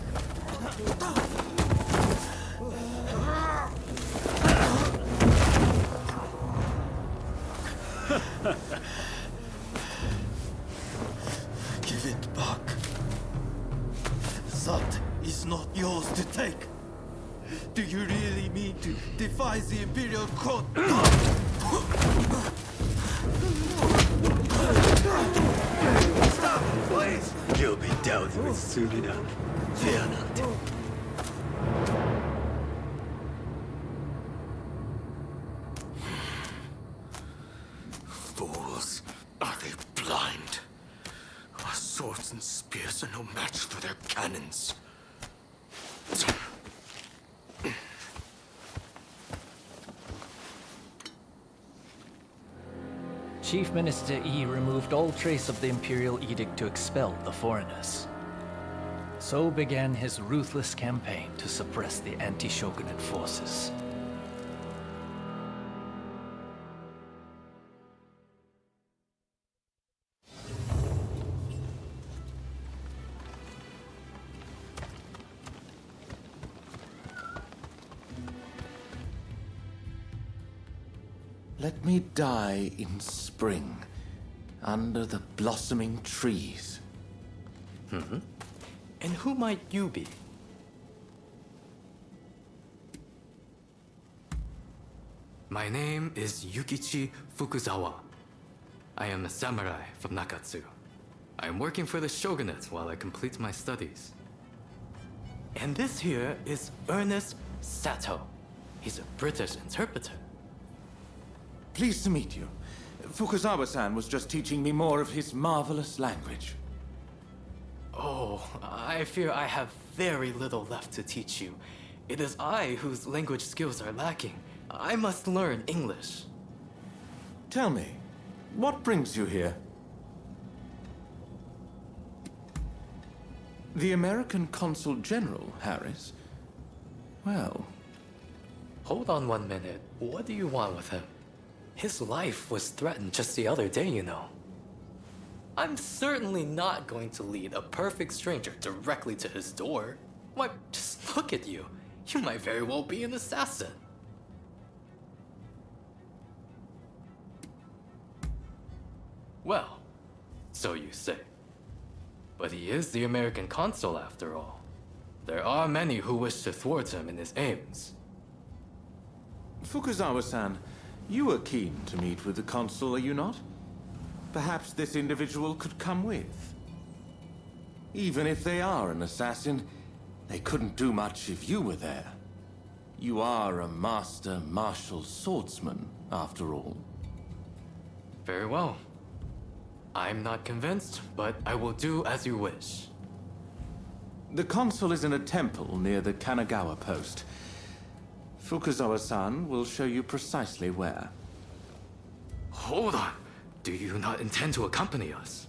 Give it back. That is not yours to take. Do you really mean to defy the Imperial Court? Stop, please! You'll be dealt with soon enough. Fear not. Fools. Are they blind? Our swords and spears are no match for their cannons. Chief Minister Yi removed all trace of the Imperial Edict to expel the foreigners. So began his ruthless campaign to suppress the anti-shogunate forces. Let me die in spring, under the blossoming trees. Mm-hmm. And who might you be? My name is Yukichi Fukuzawa. I am a samurai from Nakatsu. I am working for the shogunate while I complete my studies. And this here is Ernest Sato. He's a British interpreter. Pleased to meet you. Fukuzawa-san was just teaching me more of his marvelous language. Oh, I fear I have very little left to teach you. It is I whose language skills are lacking. I must learn English. Tell me, what brings you here? The American Consul General, Harris? Well... Hold on 1 minute. What do you want with him? His life was threatened just the other day, you know. I'm certainly not going to lead a perfect stranger directly to his door. Why, just look at you. You might very well be an assassin. Well, so you say. But he is the American consul after all. There are many who wish to thwart him in his aims. Fukuzawa-san, you were keen to meet with the consul, are you not? Perhaps this individual could come with. Even if they are an assassin, they couldn't do much if you were there. You are a master martial swordsman, after all. Very well. I'm not convinced, but I will do as you wish. The consul is in a temple near the Kanagawa post. Fukuzawa-san will show you precisely where. Hold on! Do you not intend to accompany us?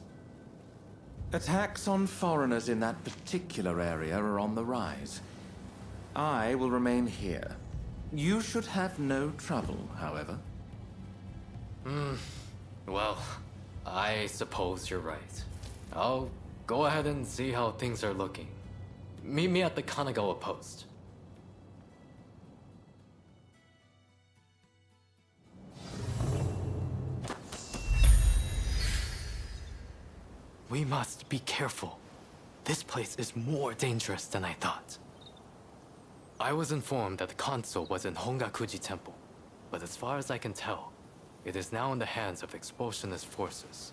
Attacks on foreigners in that particular area are on the rise. I will remain here. You should have no trouble, however. Well, I suppose you're right. I'll go ahead and see how things are looking. Meet me at the Kanagawa post. We must be careful. This place is more dangerous than I thought. I was informed that the consul was in Hongakuji Temple, but as far as I can tell, it is now in the hands of expulsionist forces.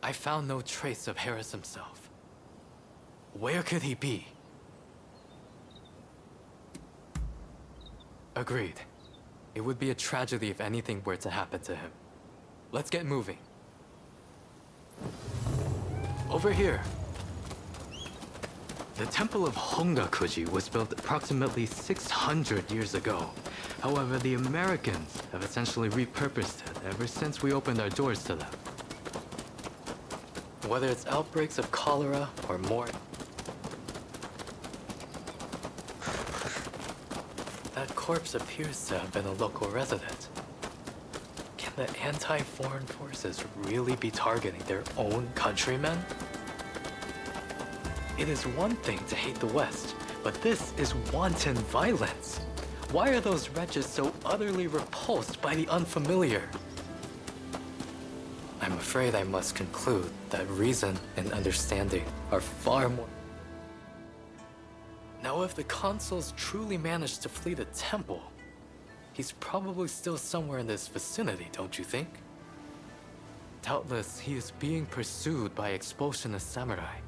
I found no trace of Harris himself. Where could he be? Agreed. It would be a tragedy if anything were to happen to him. Let's get moving. Over here. The Temple of Hongakuji was built approximately 600 years ago. However, the Americans have essentially repurposed it ever since we opened our doors to them. Whether it's outbreaks of cholera or more... That corpse appears to have been a local resident. Can the anti-foreign forces really be targeting their own countrymen? It is one thing to hate the West, but this is wanton violence. Why are those wretches so utterly repulsed by the unfamiliar? I'm afraid I must conclude that reason and understanding are far more... Now, if the consuls truly managed to flee the temple, he's probably still somewhere in this vicinity, don't you think? Doubtless, he is being pursued by expulsionist samurai,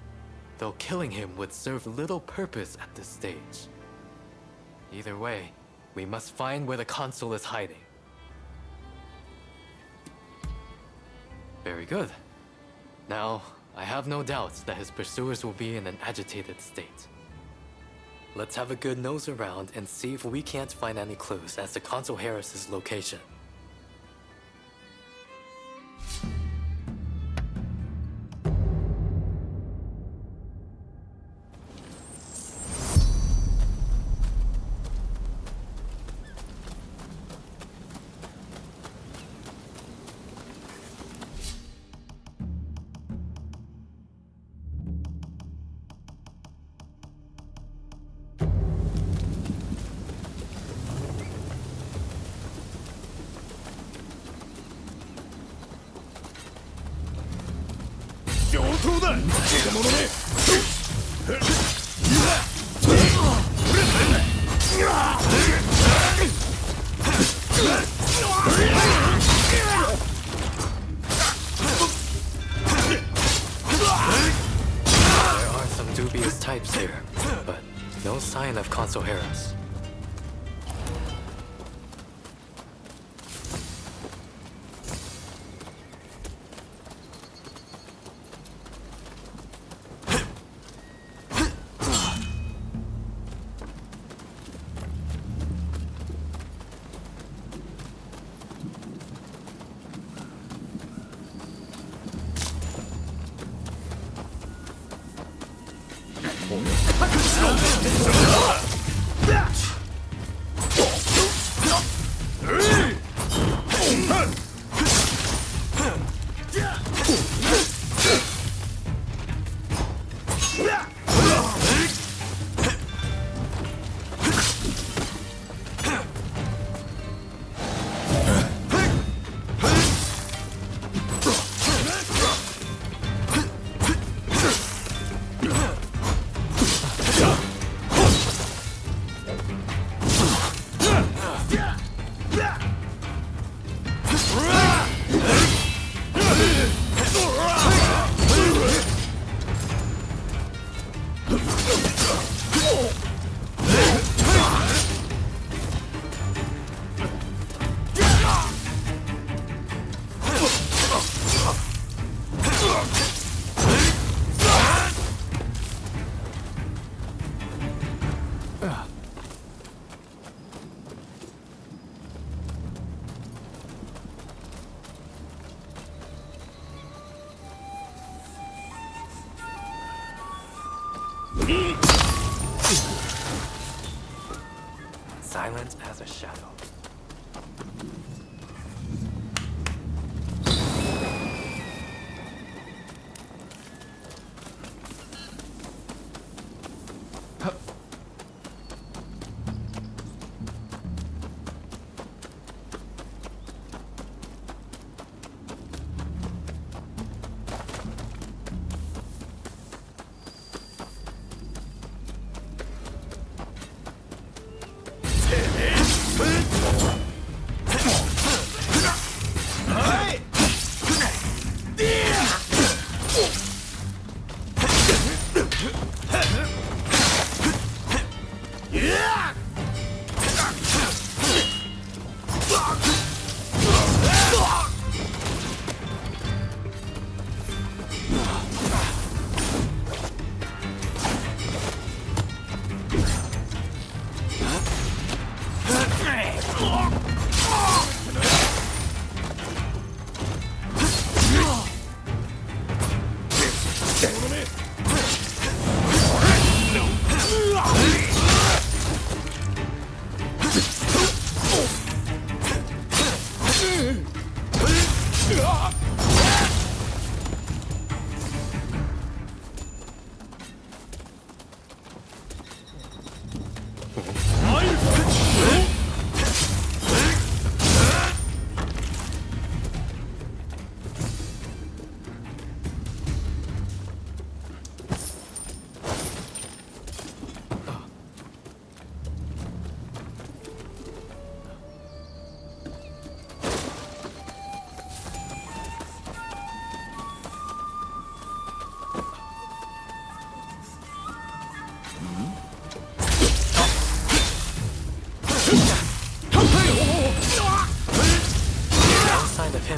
though killing him would serve little purpose at this stage. Either way, we must find where the consul is hiding. Very good. Now, I have no doubts that his pursuers will be in an agitated state. Let's have a good nose around and see if we can't find any clues as to Consul Harris's location. Dubious types here, but no sign of Consul Harris. Silent as a shadow.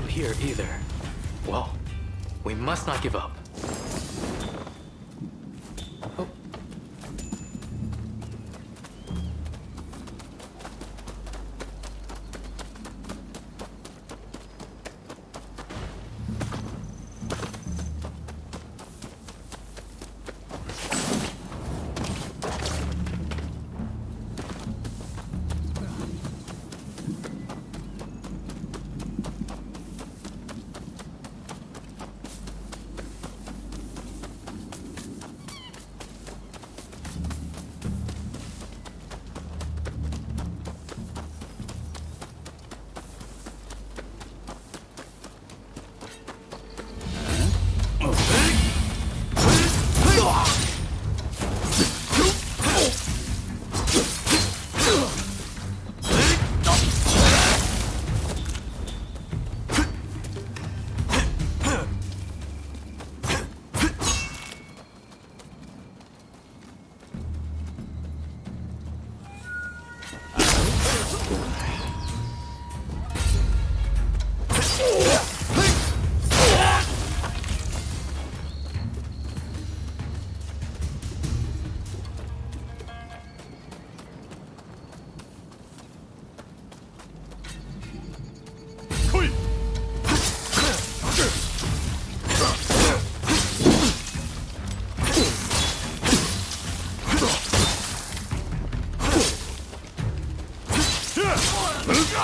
them here either. Well, we must not give up.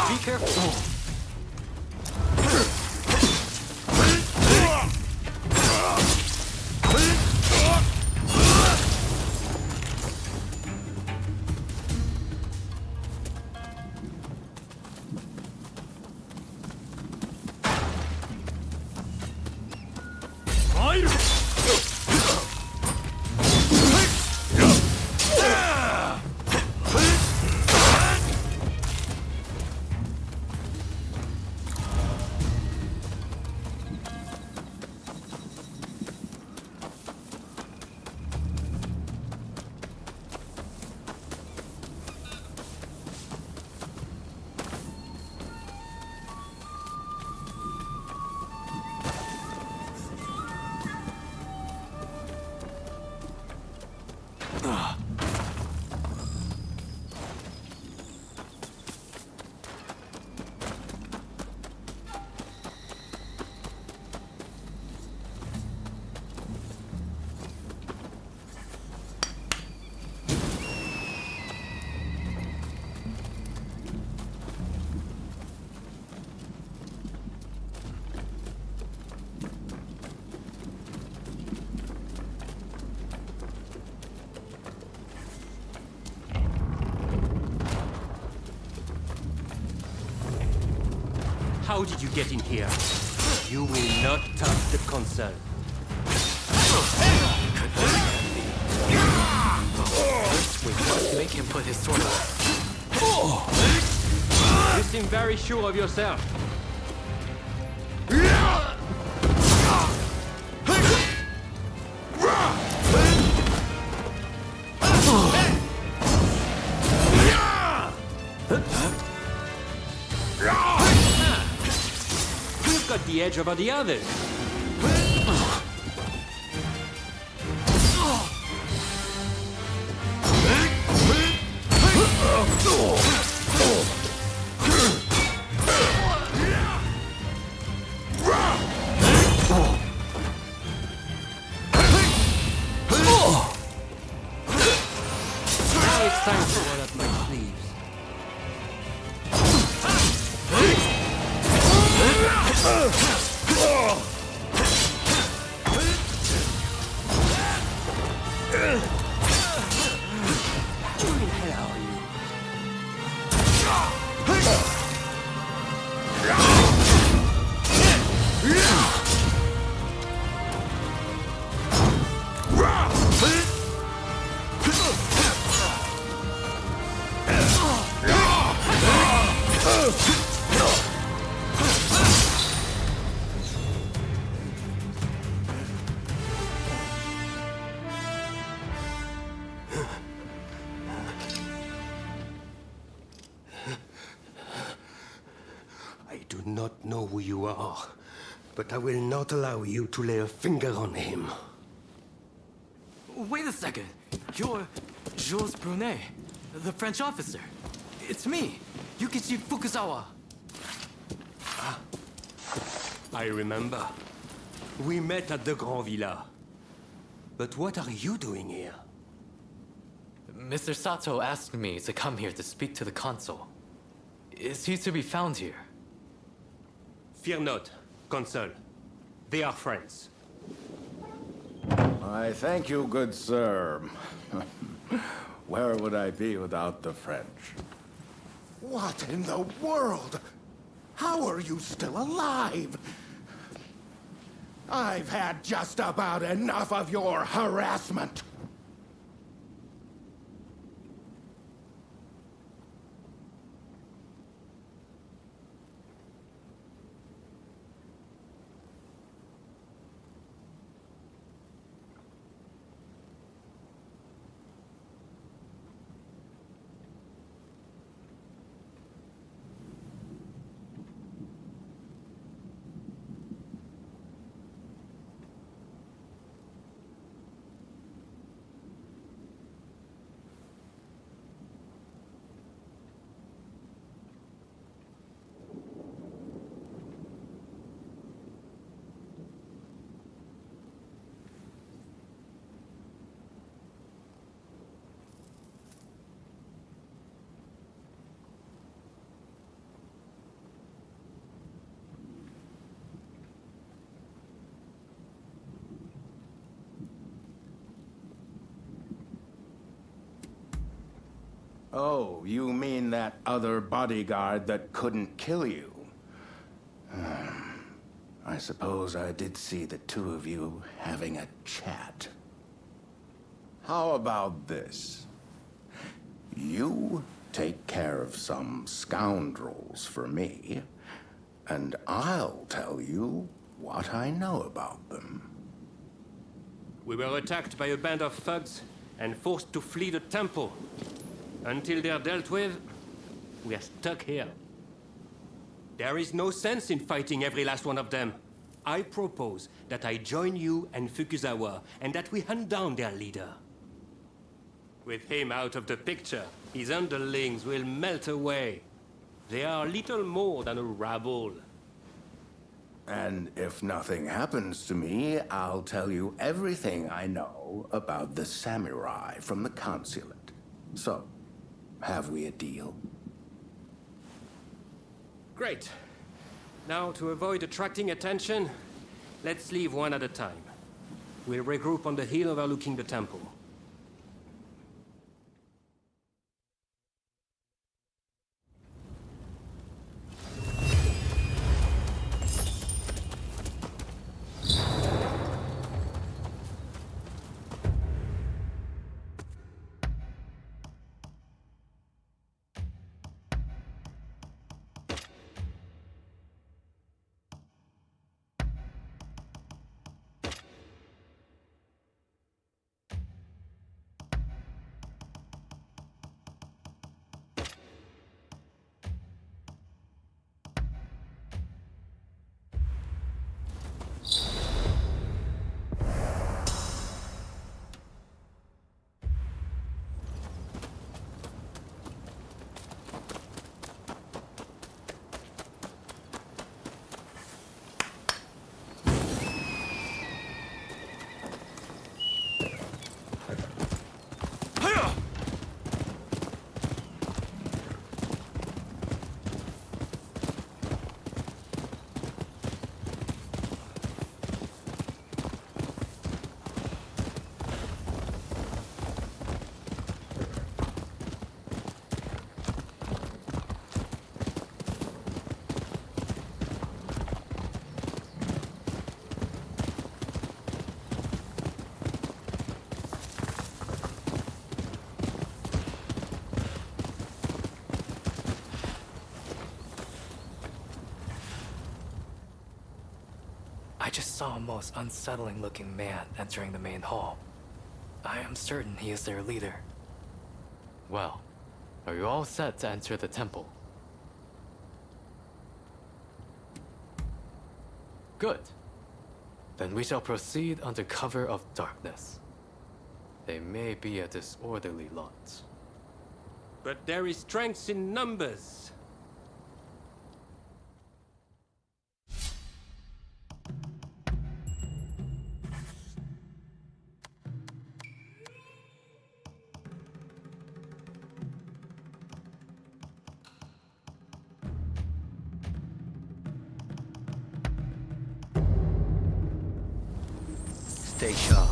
Be careful. How did you get in here? You will not touch the console. We must make him put his sword away. You seem very sure of yourself. You've got the edge over the others. Now it's time to roll up my sleeves. Who the hell are you? do not know who you are, but I will not allow you to lay a finger on him. Wait a second. You're Jules Brunet, the French officer. It's me, Yukichi Fukuzawa. I remember. We met at the Grand Villa. But what are you doing here? Mr. Sato asked me to come here to speak to the consul. Is he to be found here? Fear not, Consul. They are friends. I thank you, good sir. Where would I be without the French? What in the world? How are you still alive? I've had just about enough of your harassment. Oh, you mean that other bodyguard that couldn't kill you? I suppose I did see the two of you having a chat. How about this? You take care of some scoundrels for me, and I'll tell you what I know about them. We were attacked by a band of thugs and forced to flee the temple. Until they're dealt with, we are stuck here. There is no sense in fighting every last one of them. I propose that I join you and Fukuzawa, and that we hunt down their leader. With him out of the picture, his underlings will melt away. They are little more than a rabble. And if nothing happens to me, I'll tell you everything I know about the samurai from the consulate. So, have we a deal? Great. Now, to avoid attracting attention, let's leave one at a time. We'll regroup on the hill overlooking the temple. I just saw a most unsettling looking man entering the main hall. I am certain he is their leader. Well, are you all set to enter the temple? Good. Then we shall proceed under cover of darkness. They may be a disorderly lot. But there is strength in numbers. Stay sharp.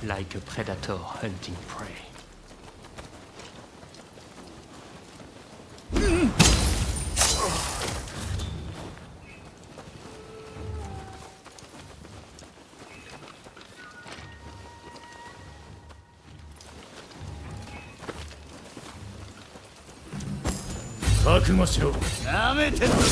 Like a predator hunting prey.やめてんのか。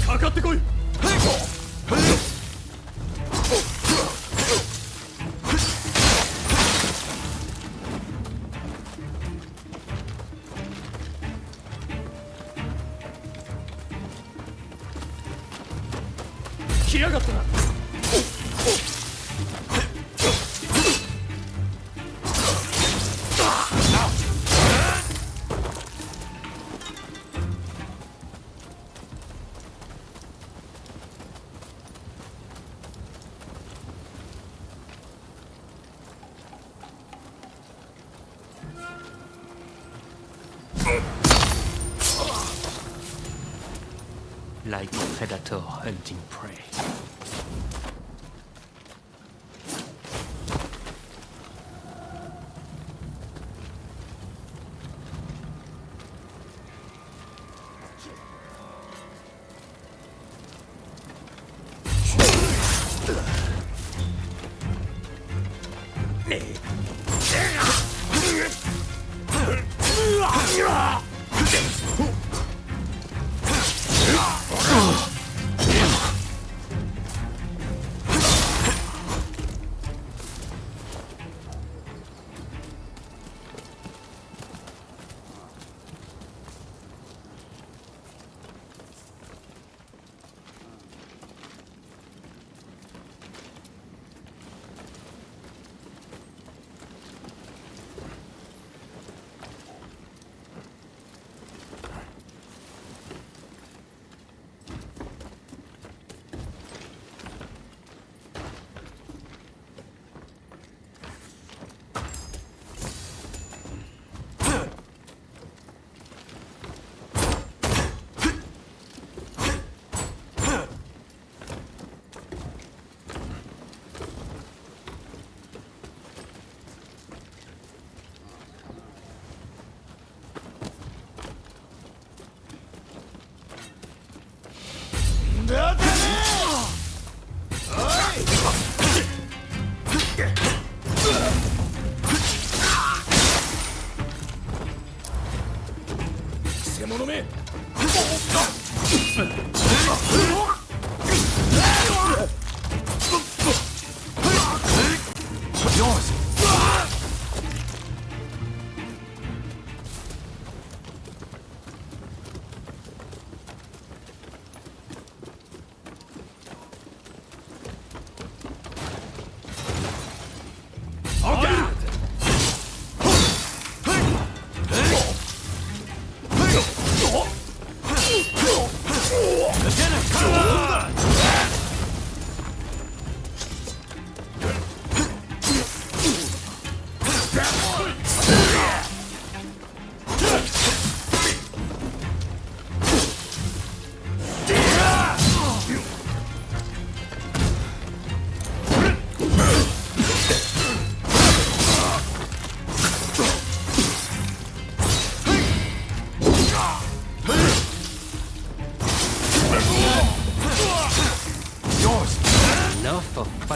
かかってこい。来やがったな。Like a predator hunting prey.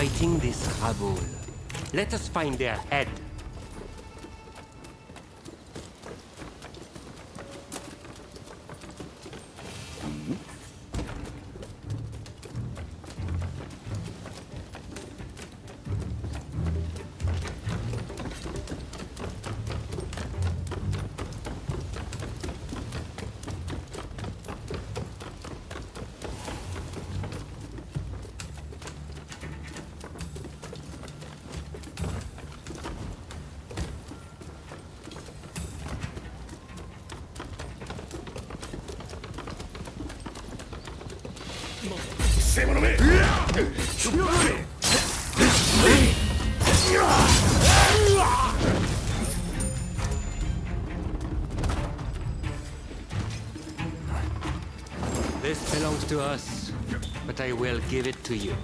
fighting this rabble. Let us find their head. This belongs to us, but I will give it to you.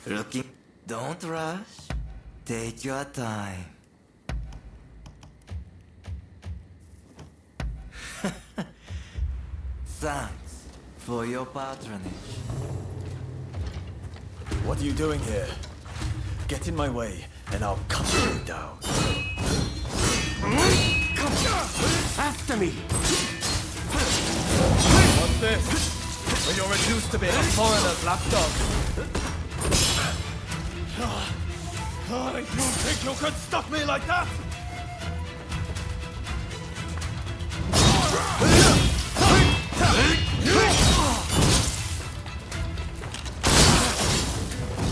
Looking. Don't rush. Take your time. Thanks for your patronage. What are you doing here? Get in my way, and I'll cut you down. Come after me! What's this? When you're reduced to being a foreigner's lapdog. You think you could stop me like that?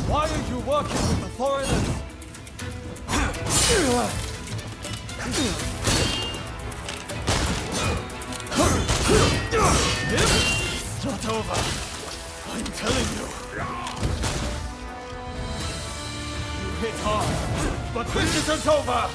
Why are you working with the foreigners? It's not over. I'm telling you. You hit hard, but this isn't over.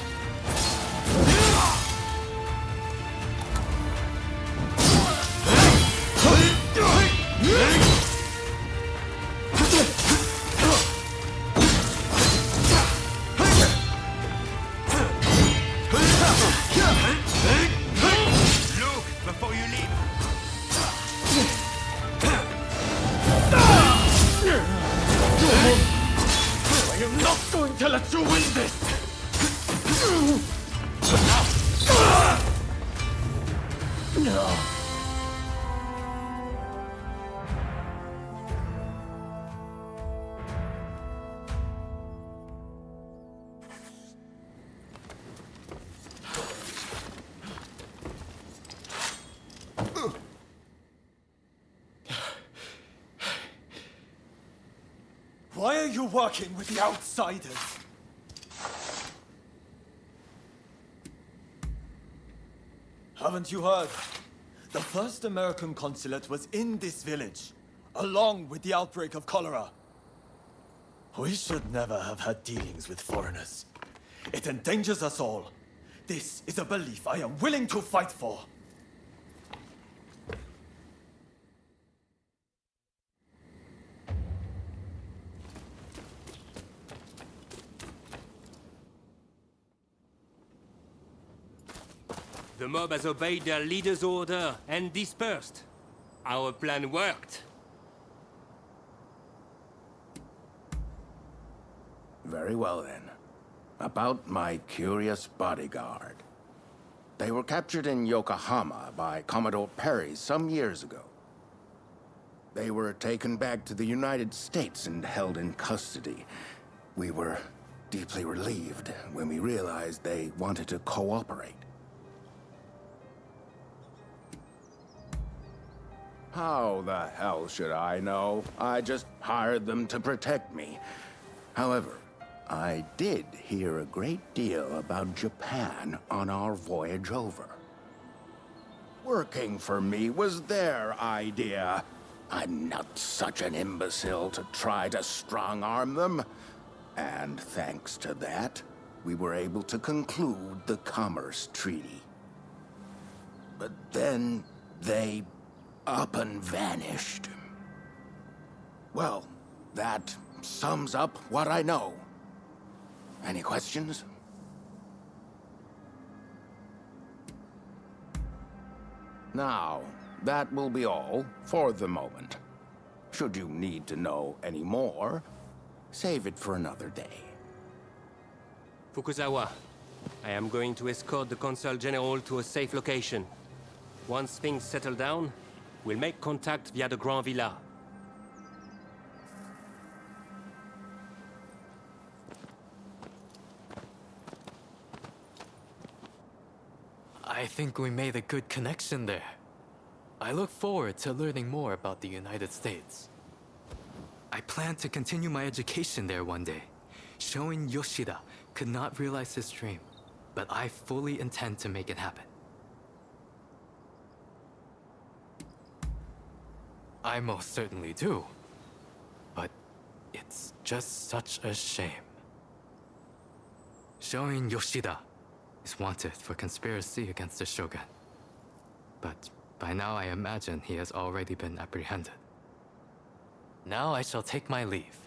Look before you leave. I am not going to let you win this! No. Why are you working with the outsiders? Haven't you heard? The first American consulate was in this village, along with the outbreak of cholera. We should never have had dealings with foreigners. It endangers us all. This is a belief I am willing to fight for. The mob has obeyed their leader's order and dispersed. Our plan worked. Very well then. About my curious bodyguard. They were captured in Yokohama by Commodore Perry some years ago. They were taken back to the United States and held in custody. We were deeply relieved when we realized they wanted to cooperate. How the hell should I know? I just hired them to protect me. However, I did hear a great deal about Japan on our voyage over. Working for me was their idea. I'm not such an imbecile to try to strong-arm them. And thanks to that, we were able to conclude the Commerce Treaty. But then they up and vanished. Well, that sums up what I know. Any questions? Now, that will be all for the moment. Should you need to know any more, save it for another day. Fukuzawa, I am going to escort the Consul General to a safe location. Once things settle down, we'll make contact via the Grand Villa. I think we made a good connection there. I look forward to learning more about the United States. I plan to continue my education there one day. Showing Yoshida could not realize his dream, but I fully intend to make it happen. I most certainly do. But it's just such a shame. Showing Yoshida is wanted for conspiracy against the Shogun. But by now I imagine he has already been apprehended. Now I shall take my leave.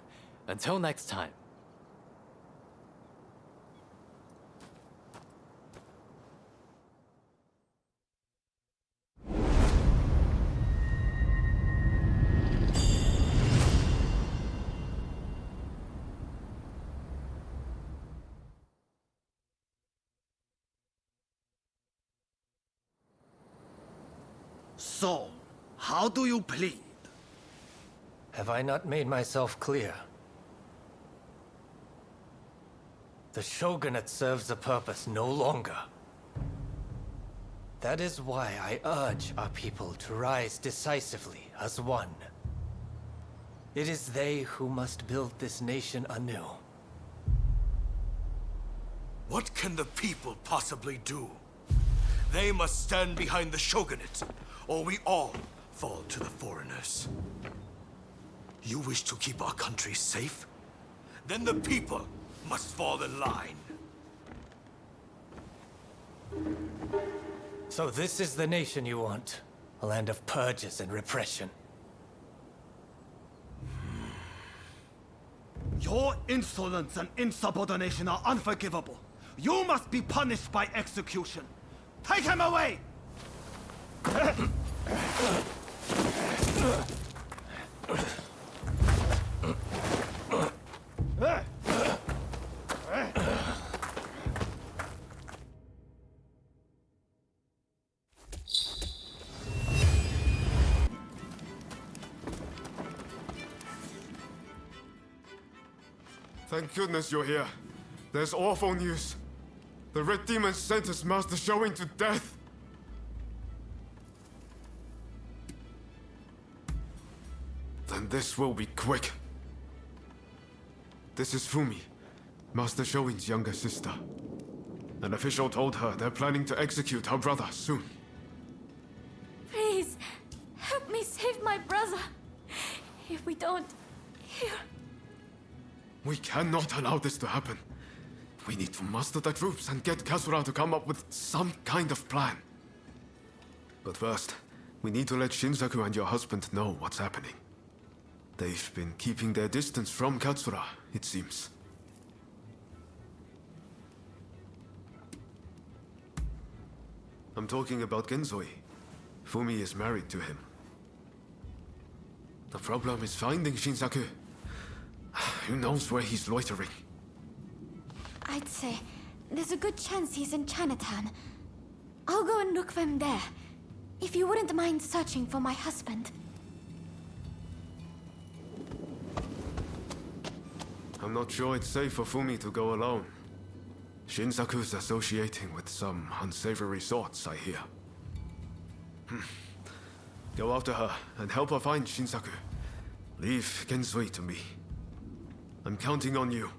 Until next time. So, how do you plead? Have I not made myself clear? The Shogunate serves a purpose no longer. That is why I urge our people to rise decisively as one. It is they who must build this nation anew. What can the people possibly do? They must stand behind the Shogunate, or we all fall to the foreigners. You wish to keep our country safe? Then the people must fall in line. So this is the nation you want? A land of purges and repression? Your insolence and insubordination are unforgivable. You must be punished by execution. Take him away! Thank goodness you're here. There's awful news. The Red Demon sentenced Master Showing to death. Then this will be quick. This is Fumi, Master Showing's younger sister. An official told her they're planning to execute her brother soon. Please, help me save my brother. If we don't, here. We cannot allow this to happen. We need to muster the troops and get Katsura to come up with some kind of plan. But first, we need to let Shinsaku and your husband know what's happening. They've been keeping their distance from Katsura, it seems. I'm talking about Genzoi. Fumi is married to him. The problem is finding Shinsaku. Who knows where he's loitering? I'd say there's a good chance he's in Chinatown. I'll go and look for him there. If you wouldn't mind searching for my husband. I'm not sure it's safe for Fumi to go alone. Shinsaku's associating with some unsavory sorts, I hear. Go after her and help her find Shinsaku. Leave Gensui to me. I'm counting on you.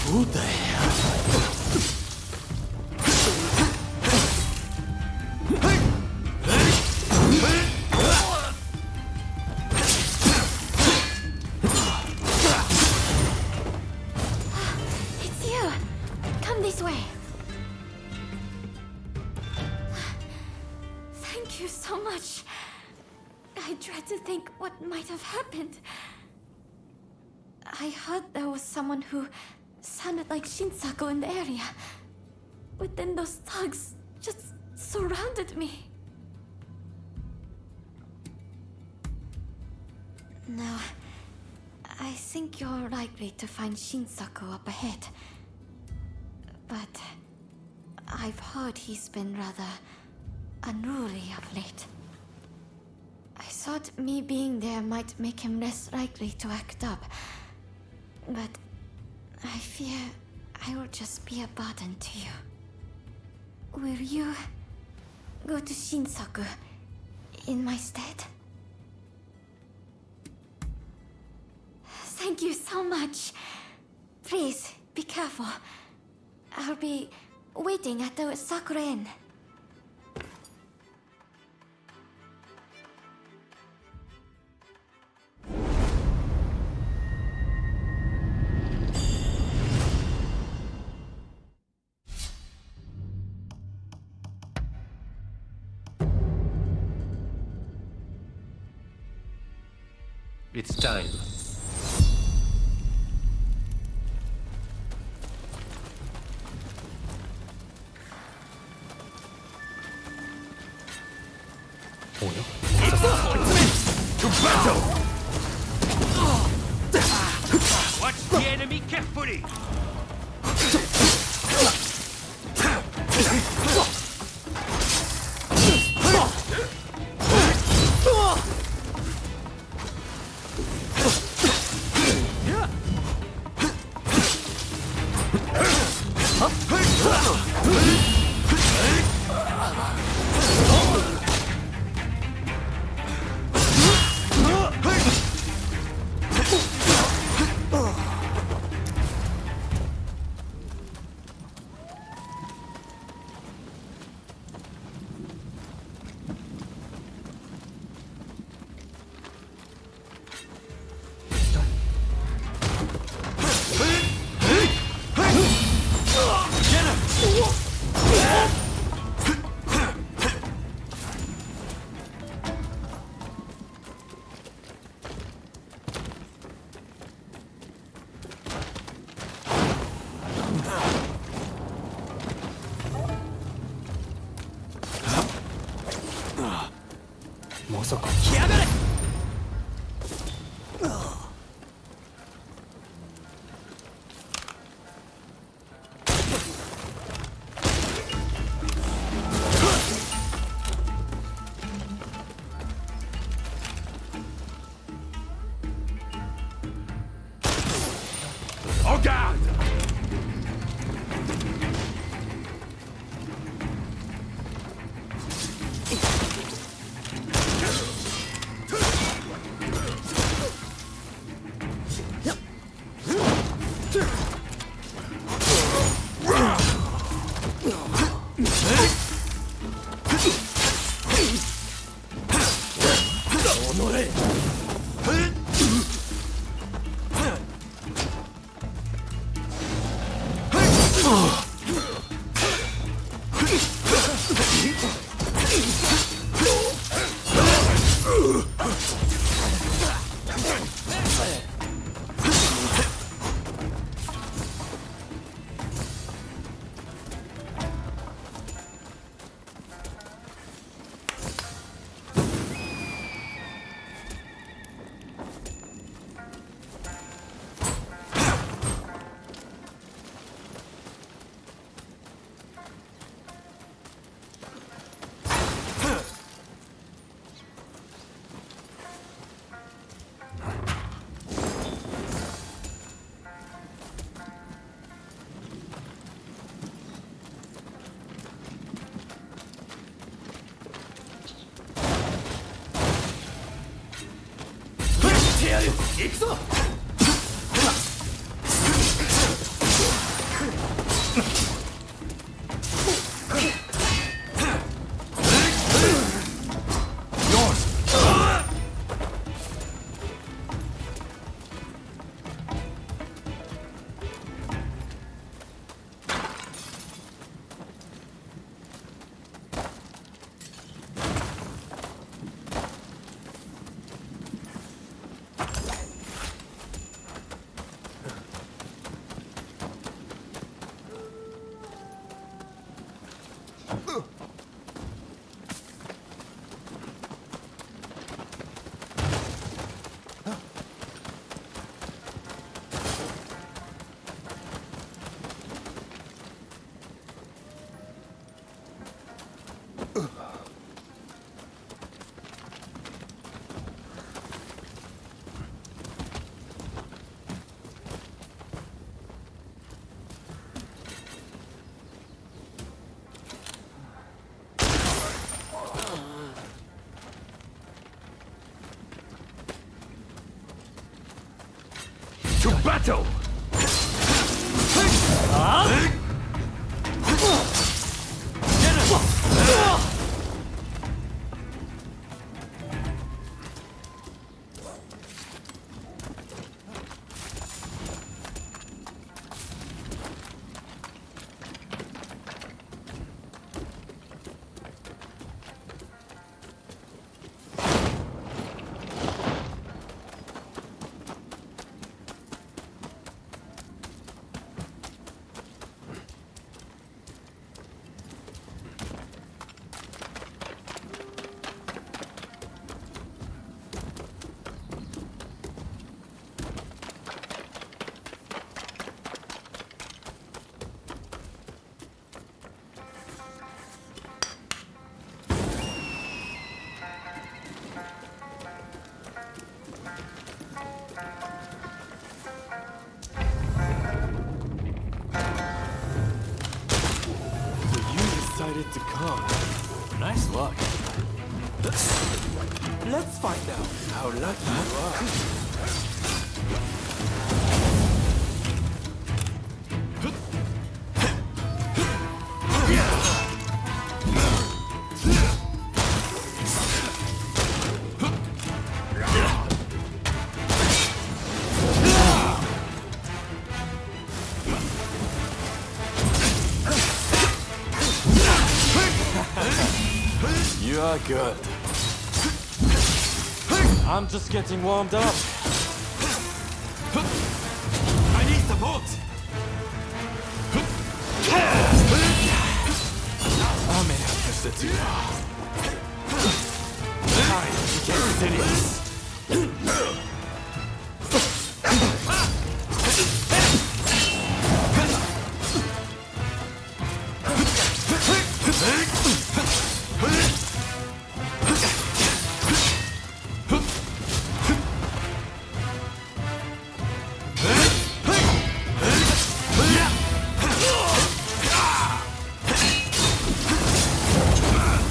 Who the hell? It's you. Come this way. Thank you so much. I dread to think what might have happened. I heard there was someone who sounded like Shinsaku in the area. But then those thugs just surrounded me. No, I think you're likely to find Shinsaku up ahead. But I've heard he's been rather unruly of late. I thought me being there might make him less likely to act up. But I fear I will just be a burden to you. Will you go to Shinsaku in my stead? Thank you so much. Please, be careful. I'll be waiting at the Sakura Inn. It's time. To battle! enemy carefully! En garde! To battle! find out how lucky you are. You are good. I'm just getting warmed up. I need support! I may have pushed it too far. Time to get serious.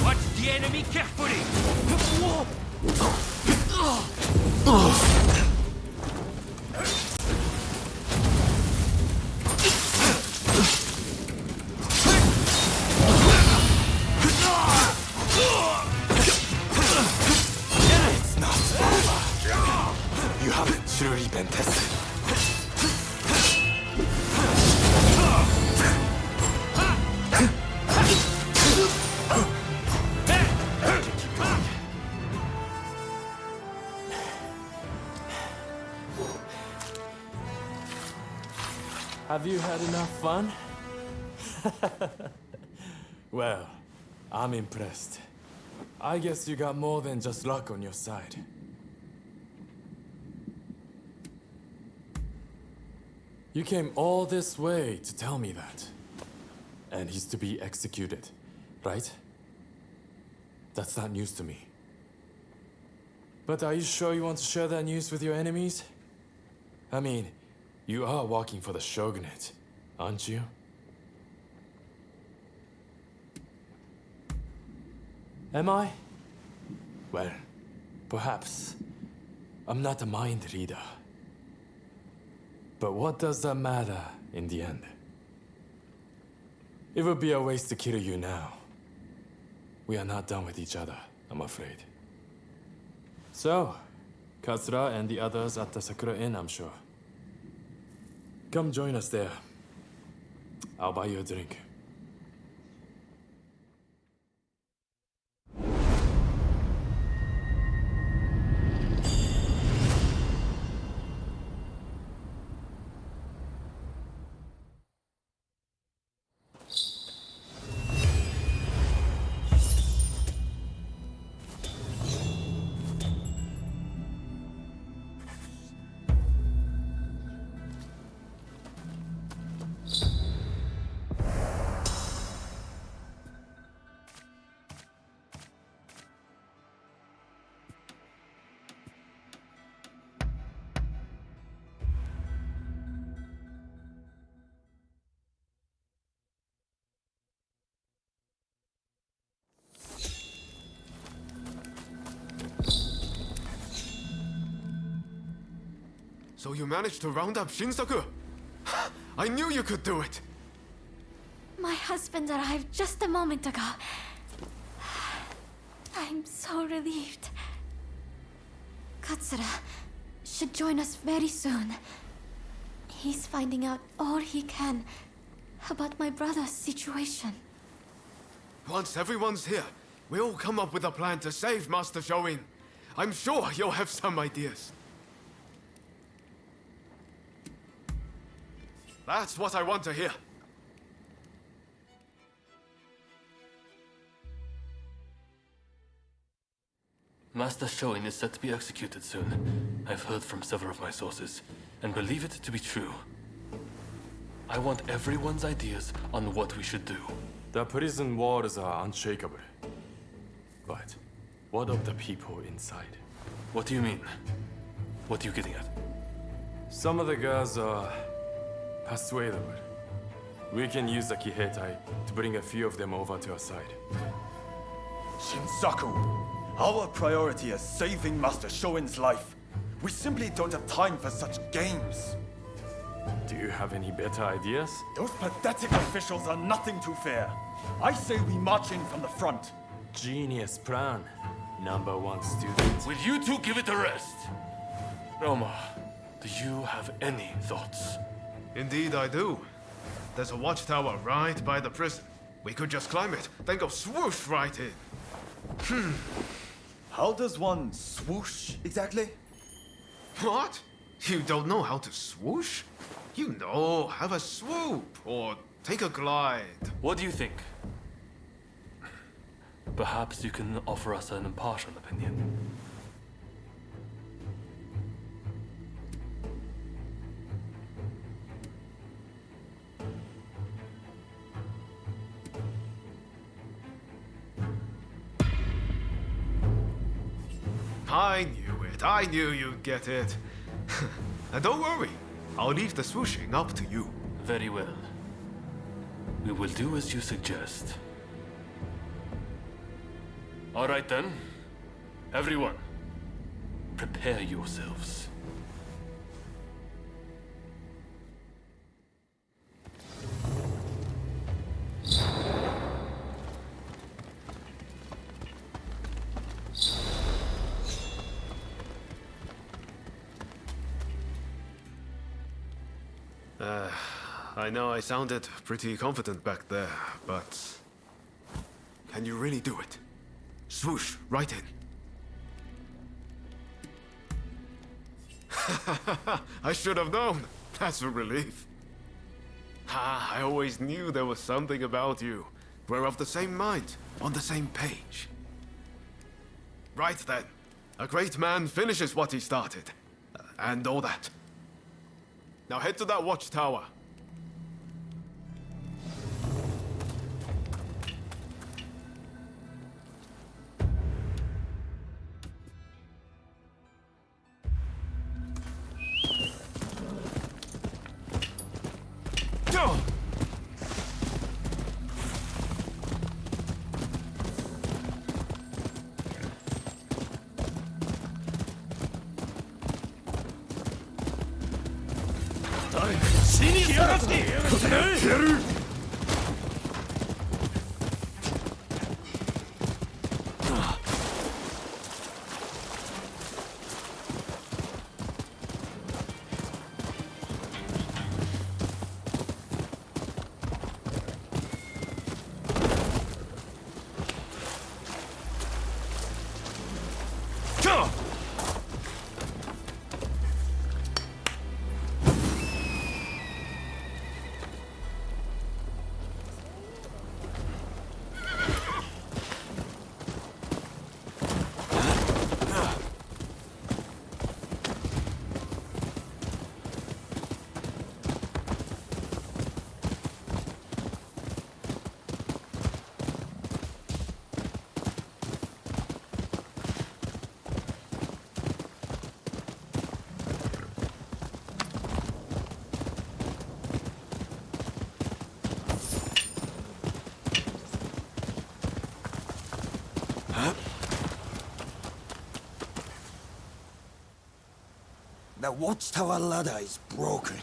Watch the enemy carefully! It's not over. You haven't truly been tested. Have you had enough fun? Well, I'm impressed. I guess you got more than just luck on your side. You came all this way to tell me that. And he's to be executed, right? That's not news to me. But are you sure you want to share that news with your enemies? I mean, you are working for the Shogunate, aren't you? Am I? Well, perhaps. I'm not a mind reader. But what does that matter in the end? It would be a waste to kill you now. We are not done with each other, I'm afraid. So, Katsura and the others at the Sakura Inn, I'm sure. Come join us there. I'll buy you a drink. So you managed to round up Shinsaku? I knew you could do it! My husband arrived just a moment ago. I'm so relieved. Katsura should join us very soon. He's finding out all he can about my brother's situation. Once everyone's here, we'll come up with a plan to save Master Shoin. I'm sure you'll have some ideas. That's what I want to hear. Master Shoin is set to be executed soon. I've heard from several of my sources, and believe it to be true. I want everyone's ideas on what we should do. The prison walls are unshakable. But what of the people inside? What do you mean? What are you getting at? Some of the girls are persuadable. We can use the Kihetai to bring a few of them over to our side. Shinsaku, Our priority is saving Master Shoin's life. We simply don't have time for such games. Do you have any better ideas? Those pathetic officials are nothing to fear. I say we march in from the front. Genius plan. #1 student. Will you two give it a rest? Roma, do you have any thoughts? Indeed I do. There's a watchtower right by the prison. We could just climb it, then go swoosh right in. How does one swoosh exactly? What? You don't know how to swoosh? You know, have a swoop or take a glide. What do you think? Perhaps you can offer us an impartial opinion. I knew it. I knew you'd get it. And don't worry, I'll leave the swooshing up to you. Very well. We will do as you suggest. All right then. Everyone, prepare yourselves. I know I sounded pretty confident back there, but... Can you really do it? Swoosh, right in. I should have known. That's a relief. I always knew there was something about you. We're of the same mind, on the same page. Right then. A great man finishes what he started. And all that. Now head to that watchtower. The watchtower ladder is broken.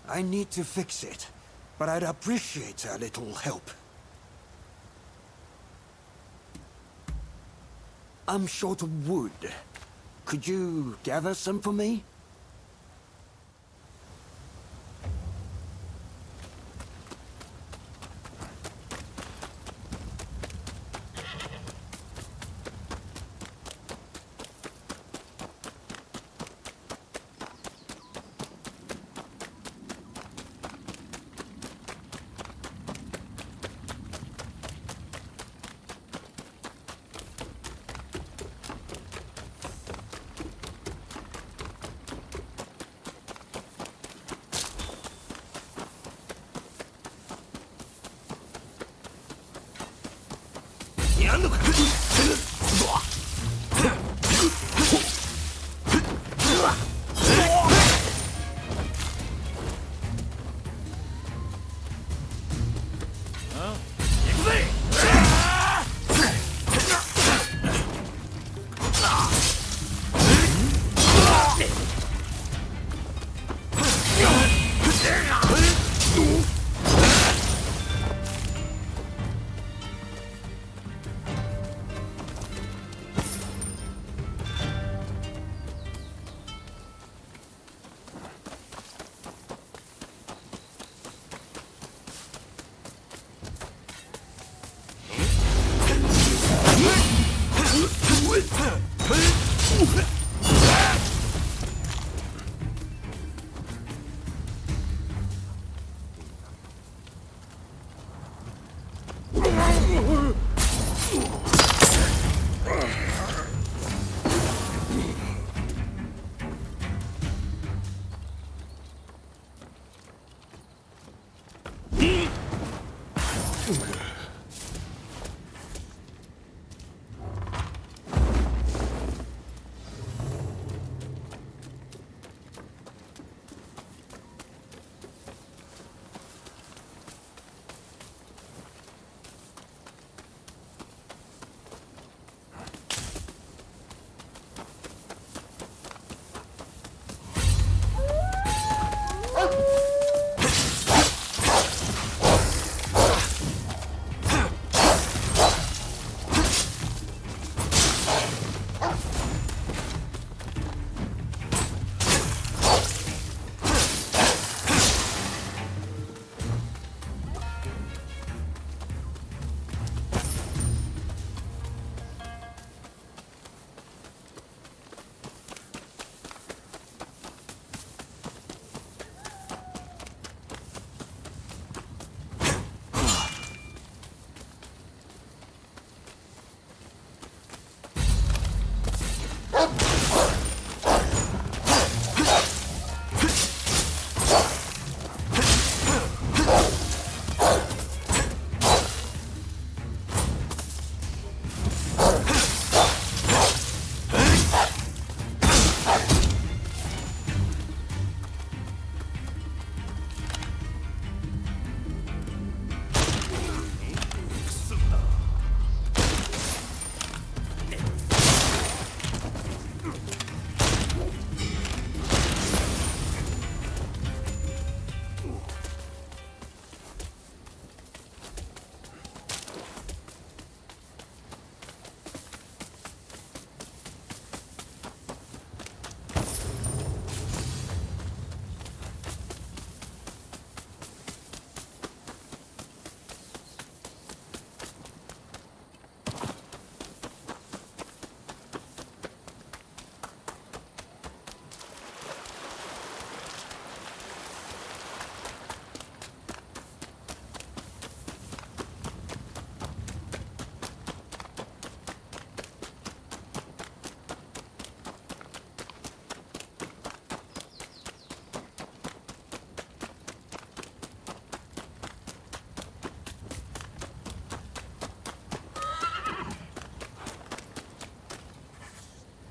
I need to fix it, but I'd appreciate a little help. I'm short of wood. Could you gather some for me?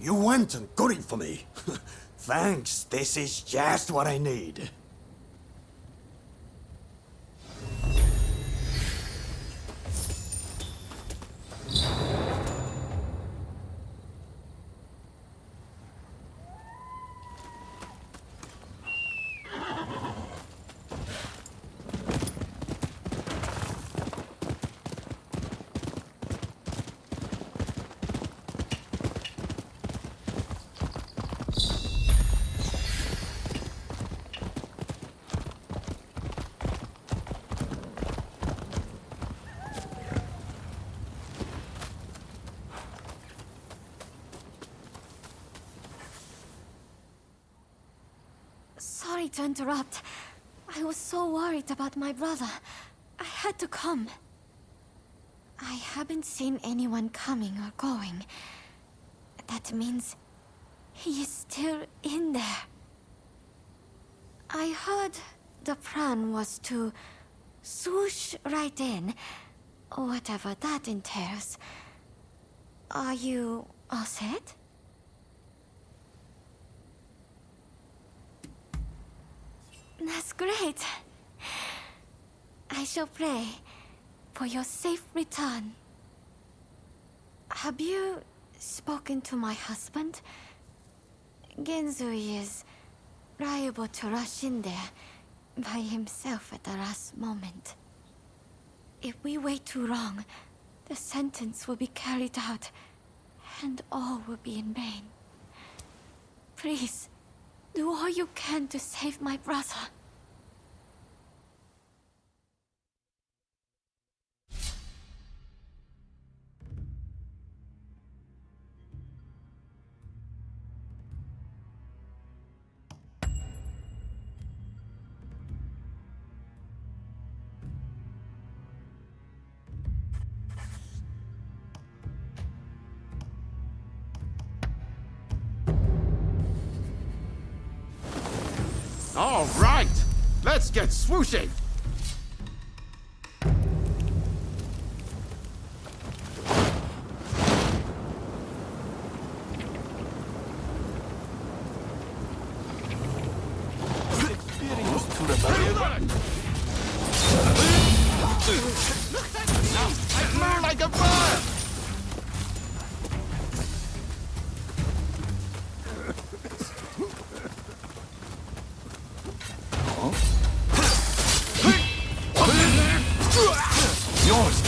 You went and got it for me. Thanks, this is just what I need. Sorry to interrupt. I was so worried about my brother. I had to come. I haven't seen anyone coming or going. That means he is still in there. I heard the plan was to swoosh right in, whatever that entails. Are you all set? That's great. I shall pray for your safe return. Have you spoken to my husband? Genzui is liable to rush in there by himself at the last moment. If we wait too long, the sentence will be carried out, and all will be in vain. Please, do all you can to save my brother. All right, let's get swooshing. I flew like a bird. Yours!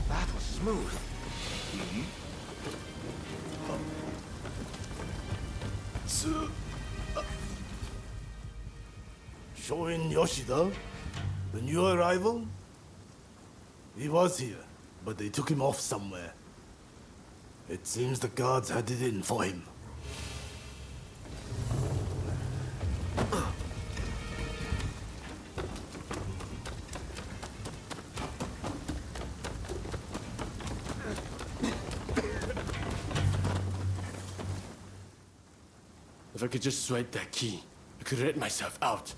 That was smooth. Shoin Yoshida? The new arrival? He was here, but they took him off somewhere. It seems the guards had it in for him. If I could just swipe that key, I could let myself out.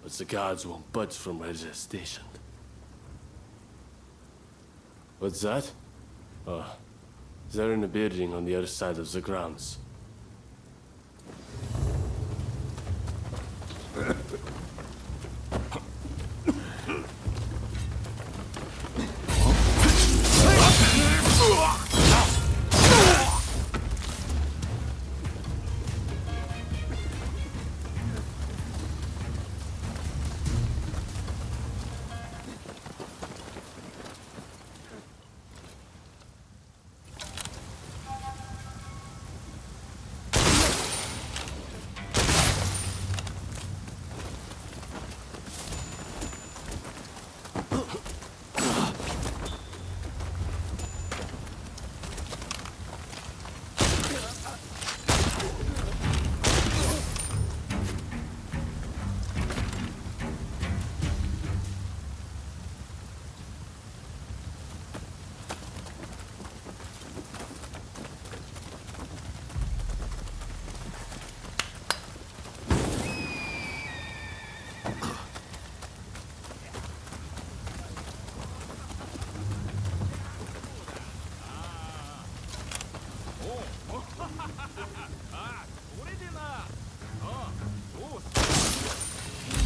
But the guards won't budge from where they're stationed. What's that? Oh, they're in a building on the other side of the grounds.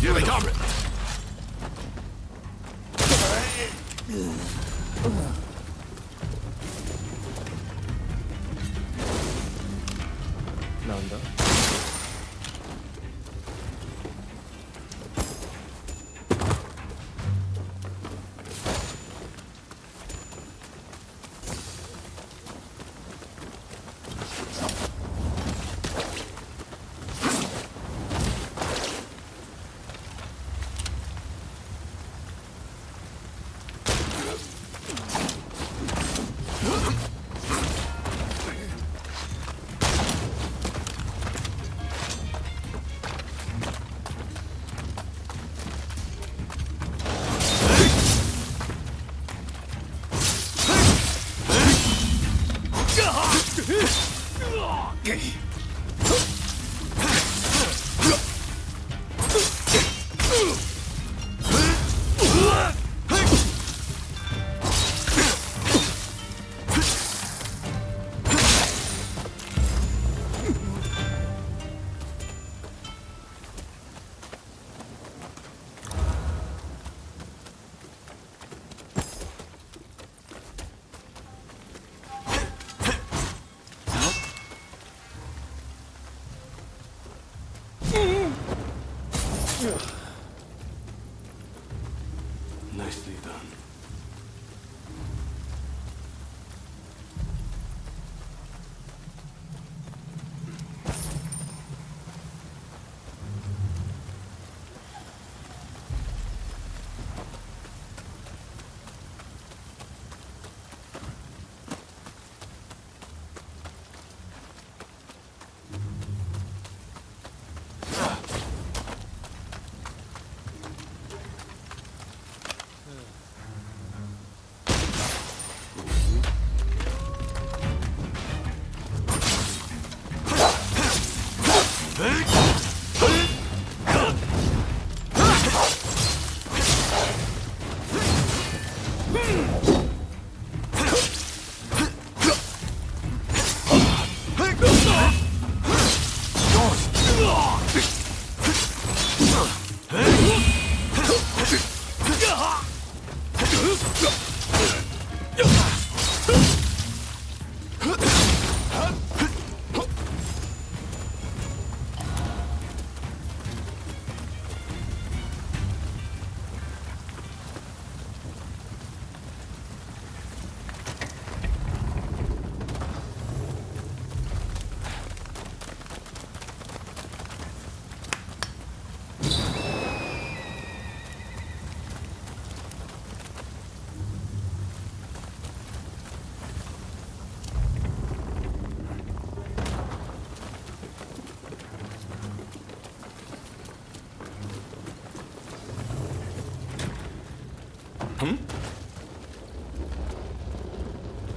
Here they come! 나온다. Nicely done.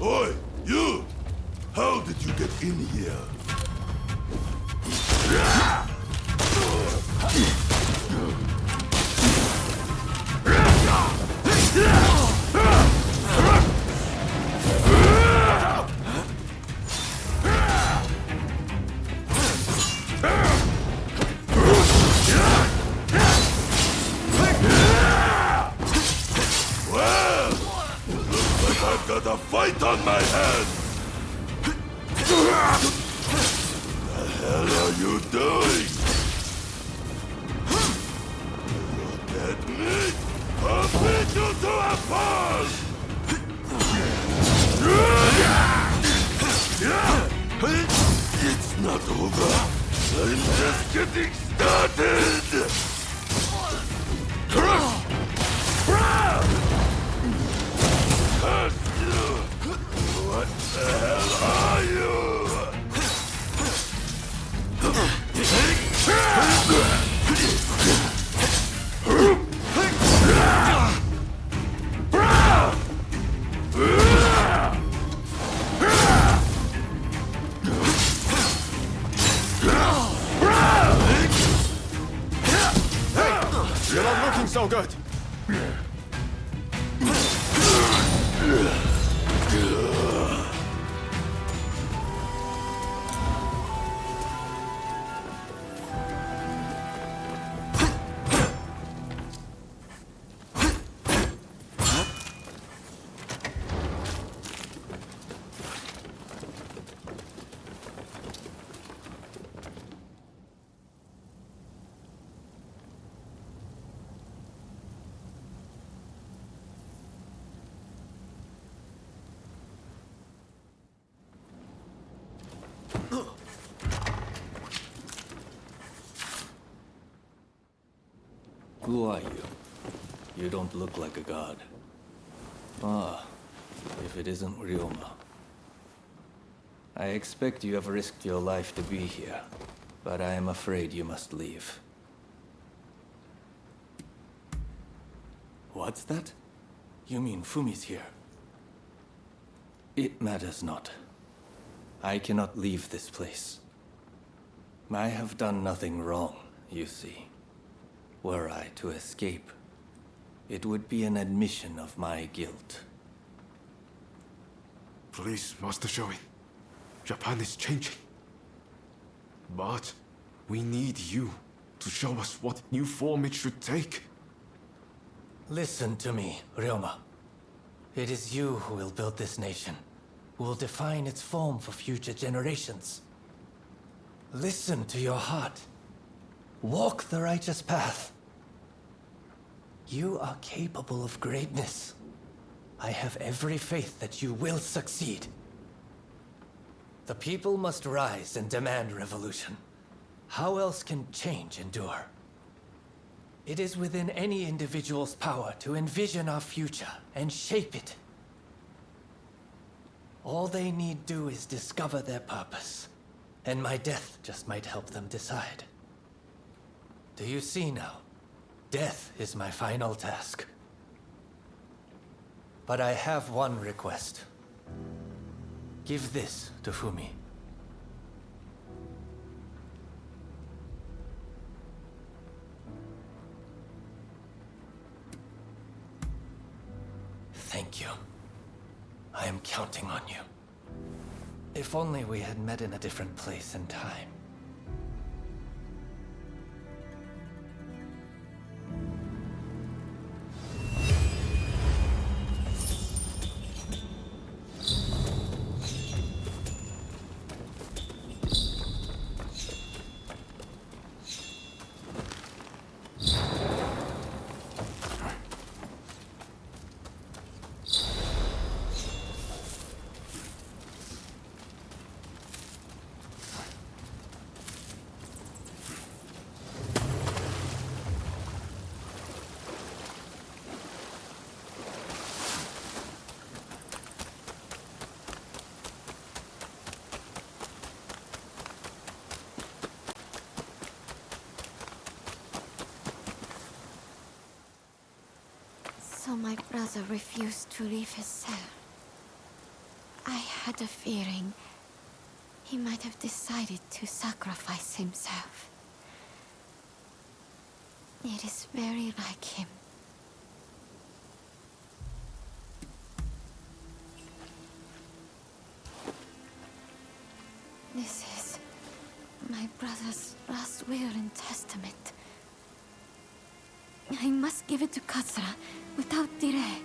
Oi, you! How did you get in here? Well, looks like I've got a fight on my hands! The hell are you doing? You dead meat? I'll beat you to a pulp! It's not over. I'm just getting started! Curse you! What the hell are you? You're not looking so good. Who are you? You don't look like a god. Ah, if it isn't Ryoma. I expect you have risked your life to be here, but I am afraid you must leave. What's that? You mean Fumi's here? It matters not. I cannot leave this place. I have done nothing wrong, you see. Were I to escape, it would be an admission of my guilt. Please, Master Shoin. Japan is changing. But we need you to show us what new form it should take. Listen to me, Ryoma. It is you who will build this nation, who will define its form for future generations. Listen to your heart. Walk the righteous path. You are capable of greatness. I have every faith that you will succeed. The people must rise and demand revolution. How else can change endure? It is within any individual's power to envision our future and shape it. All they need do is discover their purpose, and my death just might help them decide. Do you see now? Death is my final task. But I have one request. Give this to Fumi. Thank you. I am counting on you. If only we had met in a different place and time. So my brother refused to leave his cell. I had a feeling he might have decided to sacrifice himself. It is very like him. This is my brother's last will and testament. I must give it to Katsura without delay.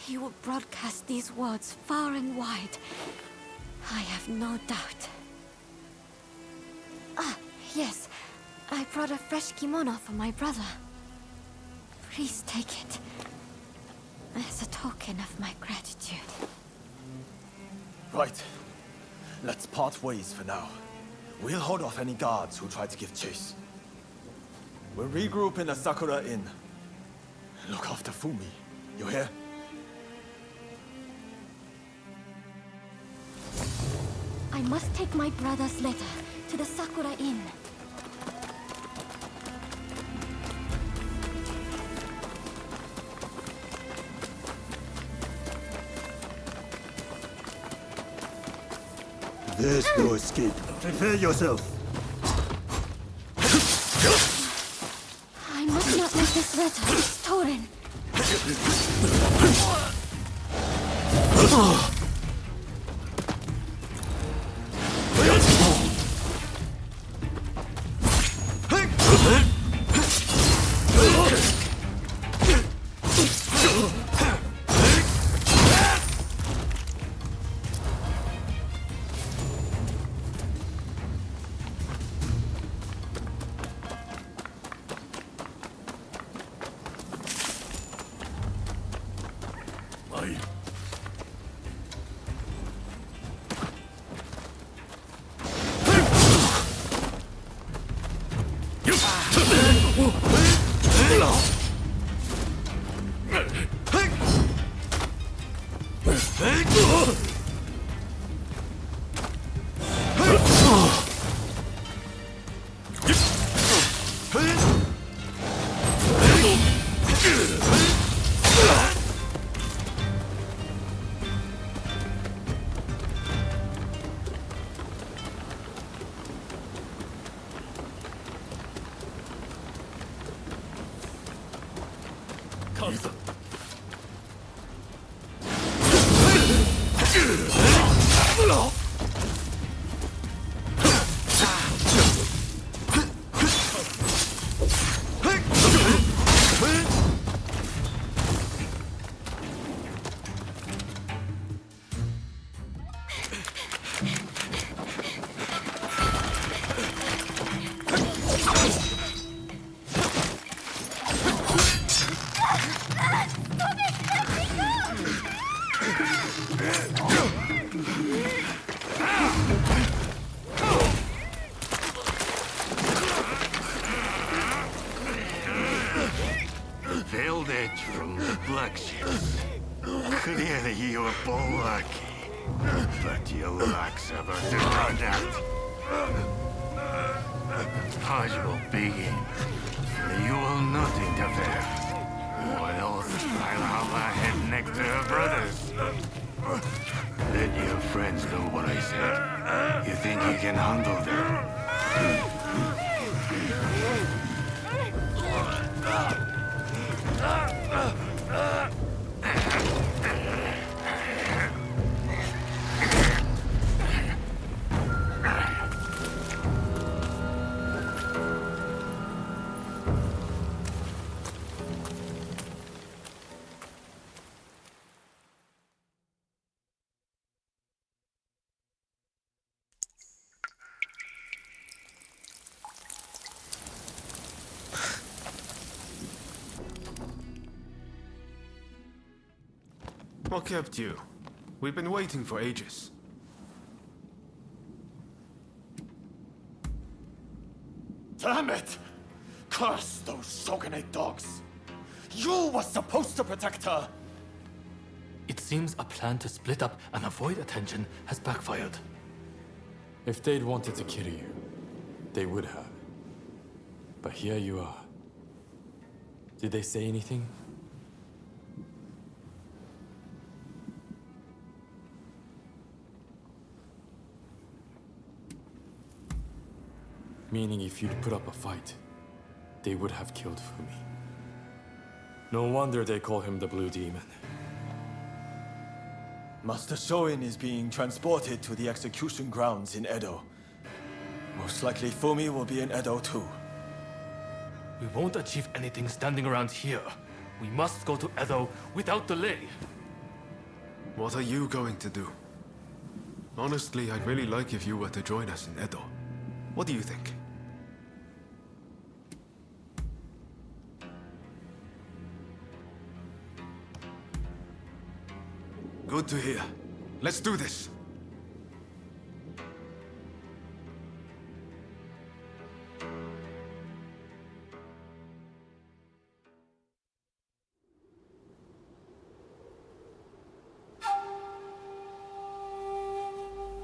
He will broadcast these words far and wide. I have no doubt. Ah, yes. I brought a fresh kimono for my brother. Please take it as a token of my gratitude. Right. Let's part ways for now. We'll hold off any guards who try to give chase. We'll regroup in the Sakura Inn. Look after Fumi. You hear? I must take my brother's letter to the Sakura Inn. There's no escape. Prepare yourself. I must not let this letter be stolen. Veiled edge from the black ships. Clearly you're lucky, but your luck's about to run out. Pause will begin. You will not interfere. Or else I'll have a head next to her brothers. Let your friends know what I said. You think you can handle them? What kept you? We've been waiting for ages. Damn it! Curse those Shogunate dogs! You were supposed to protect her! It seems a plan to split up and avoid attention has backfired. If they'd wanted to kill you, they would have. But here you are. Did they say anything? Meaning if you'd put up a fight, they would have killed Fumi. No wonder they call him the Blue Demon. Master Shoin is being transported to the execution grounds in Edo. Most likely Fumi will be in Edo too. We won't achieve anything standing around here. We must go to Edo without delay. What are you going to do? Honestly, I'd really like if you were to join us in Edo. What do you think? Good to hear. Let's do this.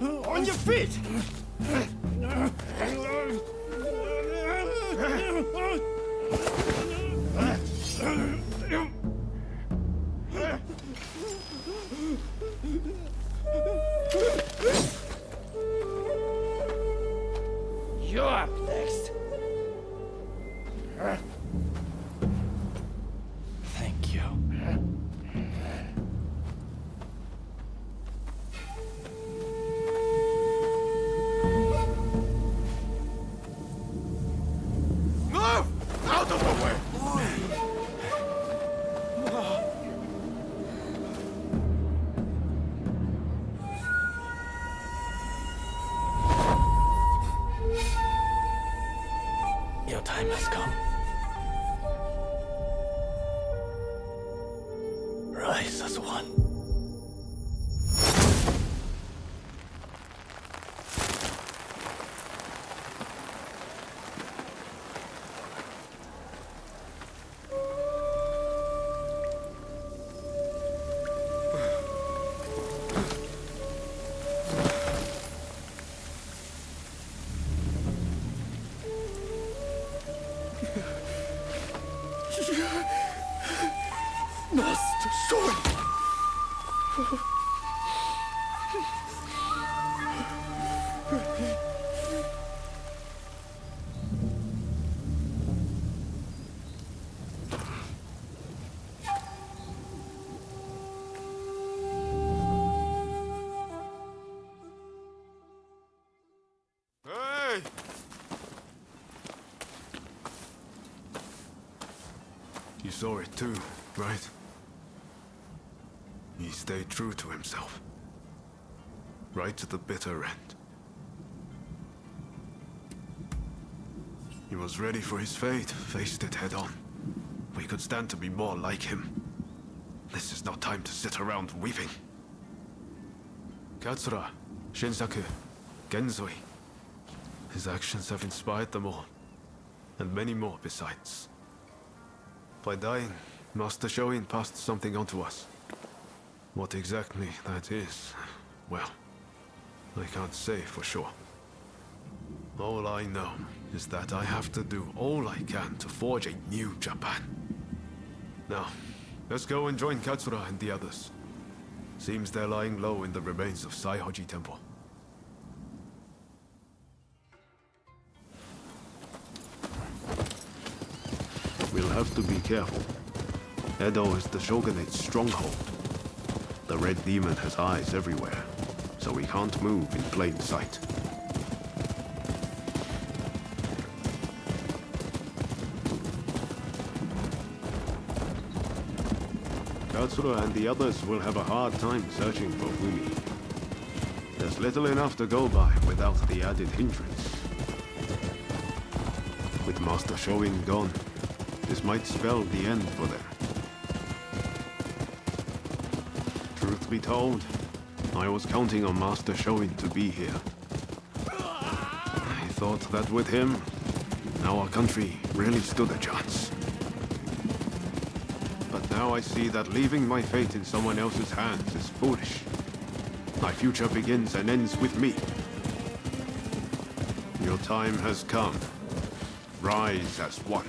On your feet! You're up next. Thank you. Move! Out of the way! Your time has come. Rise as one. Hey! You saw it too, right? He stayed true to himself. Right to the bitter end. He was ready for his fate, faced it head on. We could stand to be more like him. This is not time to sit around weeping. Katsura, Shinsaku, Genzoi. His actions have inspired them all, and many more besides. By dying, Master Shoin passed something on to us. What exactly that is, well, I can't say for sure. All I know is that I have to do all I can to forge a new Japan. Now, let's go and join Katsura and the others. Seems they're lying low in the remains of Saihoji Temple. We'll have to be careful. Edo is the Shogunate's stronghold. The Red Demon has eyes everywhere, so we can't move in plain sight. Katsura and the others will have a hard time searching for Fumi. There's little enough to go by without the added hindrance. With Master Shoin gone, this might spell the end for them. Truth be told, I was counting on Master Shoin to be here. I thought that with him, our country really stood a chance. But now I see that leaving my fate in someone else's hands is foolish. My future begins and ends with me. Your time has come. Rise as one.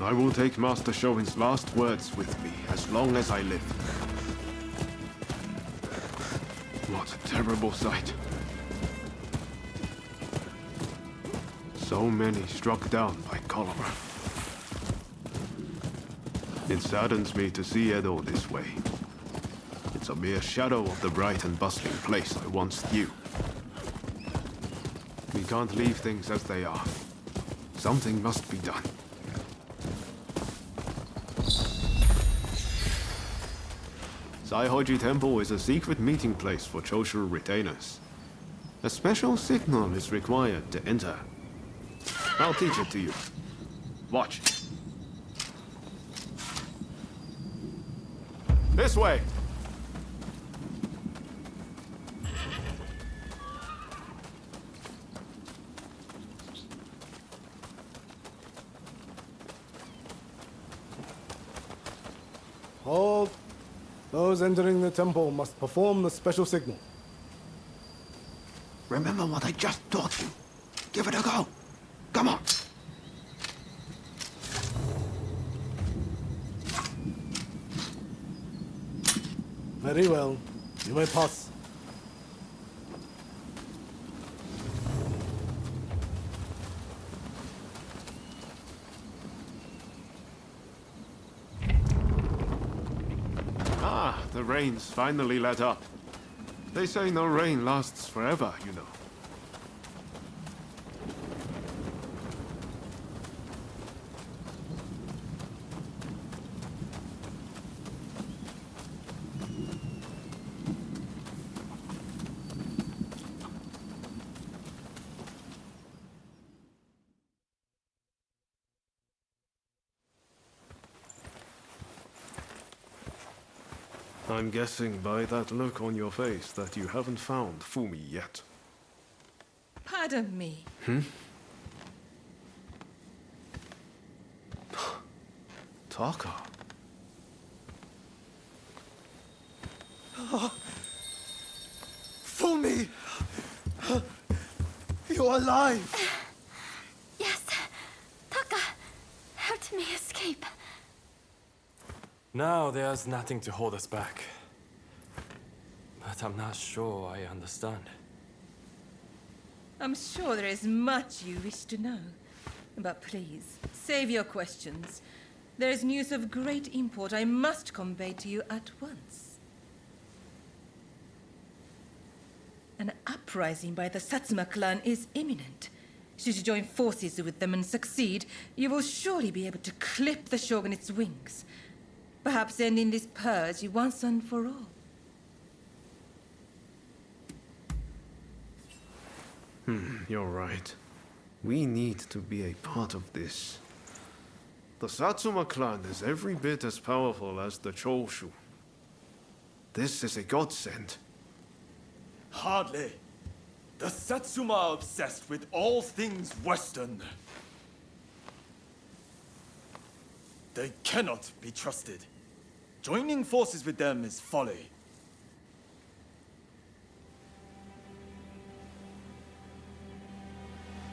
I will take Master Shoin's last words with me as long as I live. What a terrible sight. So many struck down by cholera. It saddens me to see Edo this way. It's a mere shadow of the bright and bustling place I once knew. We can't leave things as they are. Something must be done. Saihoji Temple is a secret meeting place for Choshu retainers. A special signal is required to enter. I'll teach it to you. Watch. This way! Hold. Those entering the temple must perform the special signal. Remember what I just taught you. Give it a go. Come on. Very well. You may pass. The rain's finally let up. They say no rain lasts forever, you know. I'm guessing by that look on your face that you haven't found Fumi yet. Pardon me. Taka. Fumi! You're alive! Yes. Taka helped me escape. Now there's nothing to hold us back. But but I'm not sure I understand. I'm sure there is much you wish to know. But please, save your questions. There is news of great import I must convey to you at once. An uprising by the Satsuma clan is imminent. Should you join forces with them and succeed, you will surely be able to clip the shogunate's wings. Perhaps ending this purge once and for all. You're right. We need to be a part of this. The Satsuma clan is every bit as powerful as the Choshu. This is a godsend. Hardly. The Satsuma are obsessed with all things Western. They cannot be trusted. Joining forces with them is folly.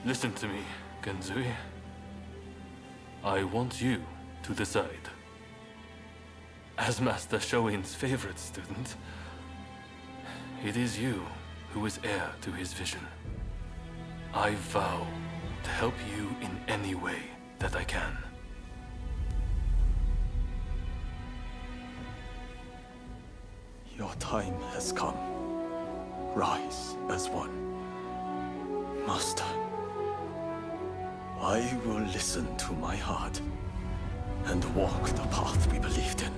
Listen to me, Genzui. I want you to decide. As Master Shoin's favorite student, it is you who is heir to his vision. I vow to help you in any way that I can. Your time has come. Rise as one. Master, I will listen to my heart and walk the path we believed in.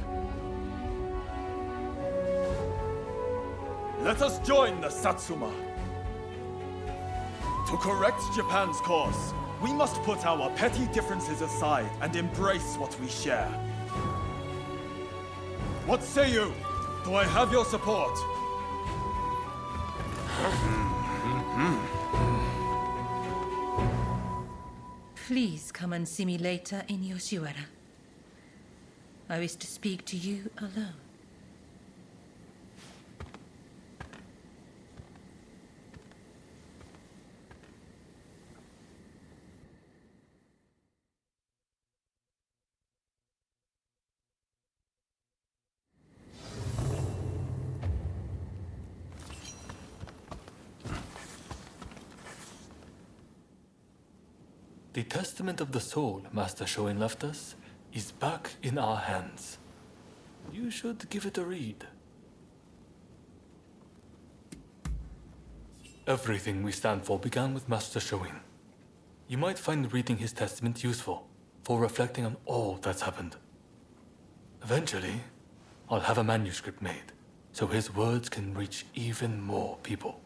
Let us join the Satsuma. To correct Japan's course, we must put our petty differences aside and embrace what we share. What say you? Do I have your support? Please come and see me later in Yoshiwara. I wish to speak to you alone. The testament of the soul Master Shoin left us is back in our hands. You should give it a read. Everything we stand for began with Master Shoin. You might find reading his testament useful for reflecting on all that's happened. Eventually, I'll have a manuscript made so his words can reach even more people.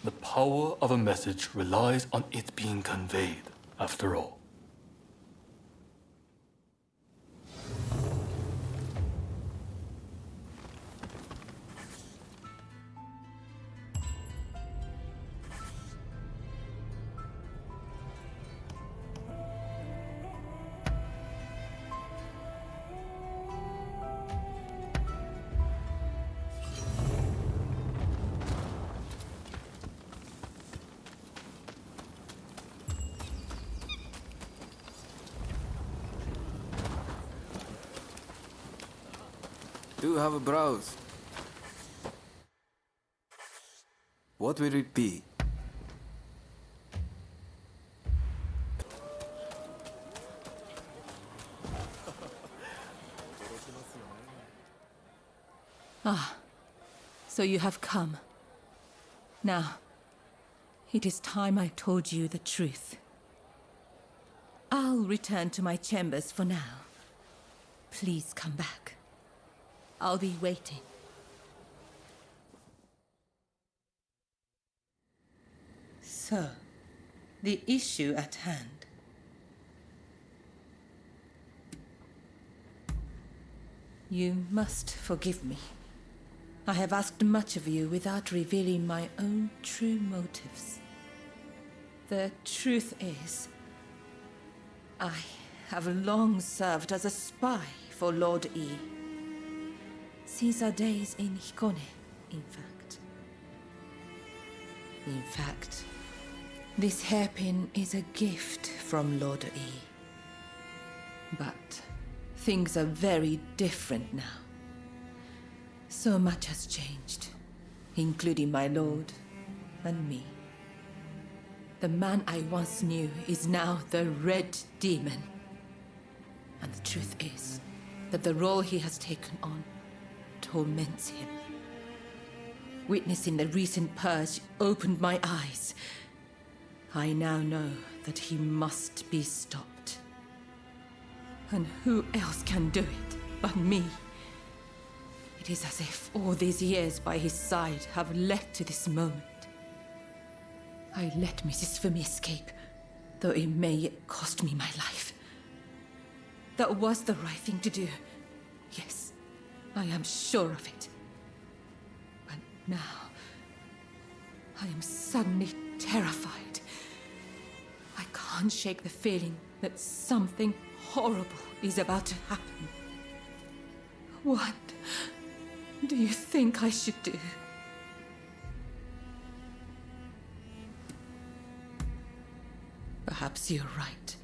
The power of a message relies on it being conveyed, after all. Do have a browse. What will it be? Ah, so you have come. Now, it is time I told you the truth. I'll return to my chambers for now. Please come back. I'll be waiting. So, the issue at hand. You must forgive me. I have asked much of you without revealing my own true motives. The truth is, I have long served as a spy for Lord E. Since our days in Hikone, in fact. In fact, this hairpin is a gift from Lord E. But things are very different now. So much has changed. including my lord and me. The man I once knew is now the Red Demon. And the truth is that the role he has taken on torments him. Witnessing the recent purge opened my eyes. I now know that he must be stopped. And who else can do it but me? It is as if all these years by his side have led to this moment. I let Mrs. Fumi escape, though it may yet cost me my life. That was the right thing to do. Yes, I am sure of it. But now, I am suddenly terrified. I can't shake the feeling that something horrible is about to happen. What do you think I should do? Perhaps you're right.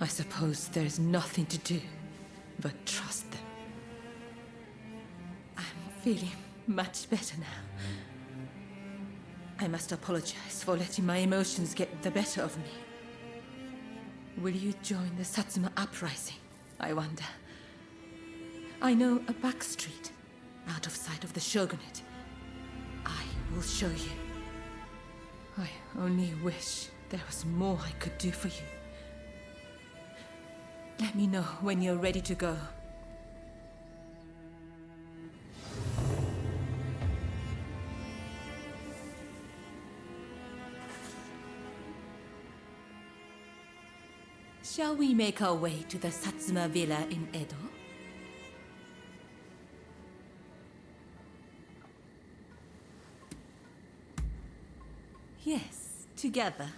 I suppose there's nothing to do but trust them. I'm feeling much better now. I must apologize for letting my emotions get the better of me. Will you join the Satsuma uprising, I wonder? I know a back street, out of sight of the shogunate. I will show you. I only wish there was more I could do for you. Let me know when you're ready to go. Shall we make our way to the Satsuma Villa in Edo? Yes, together.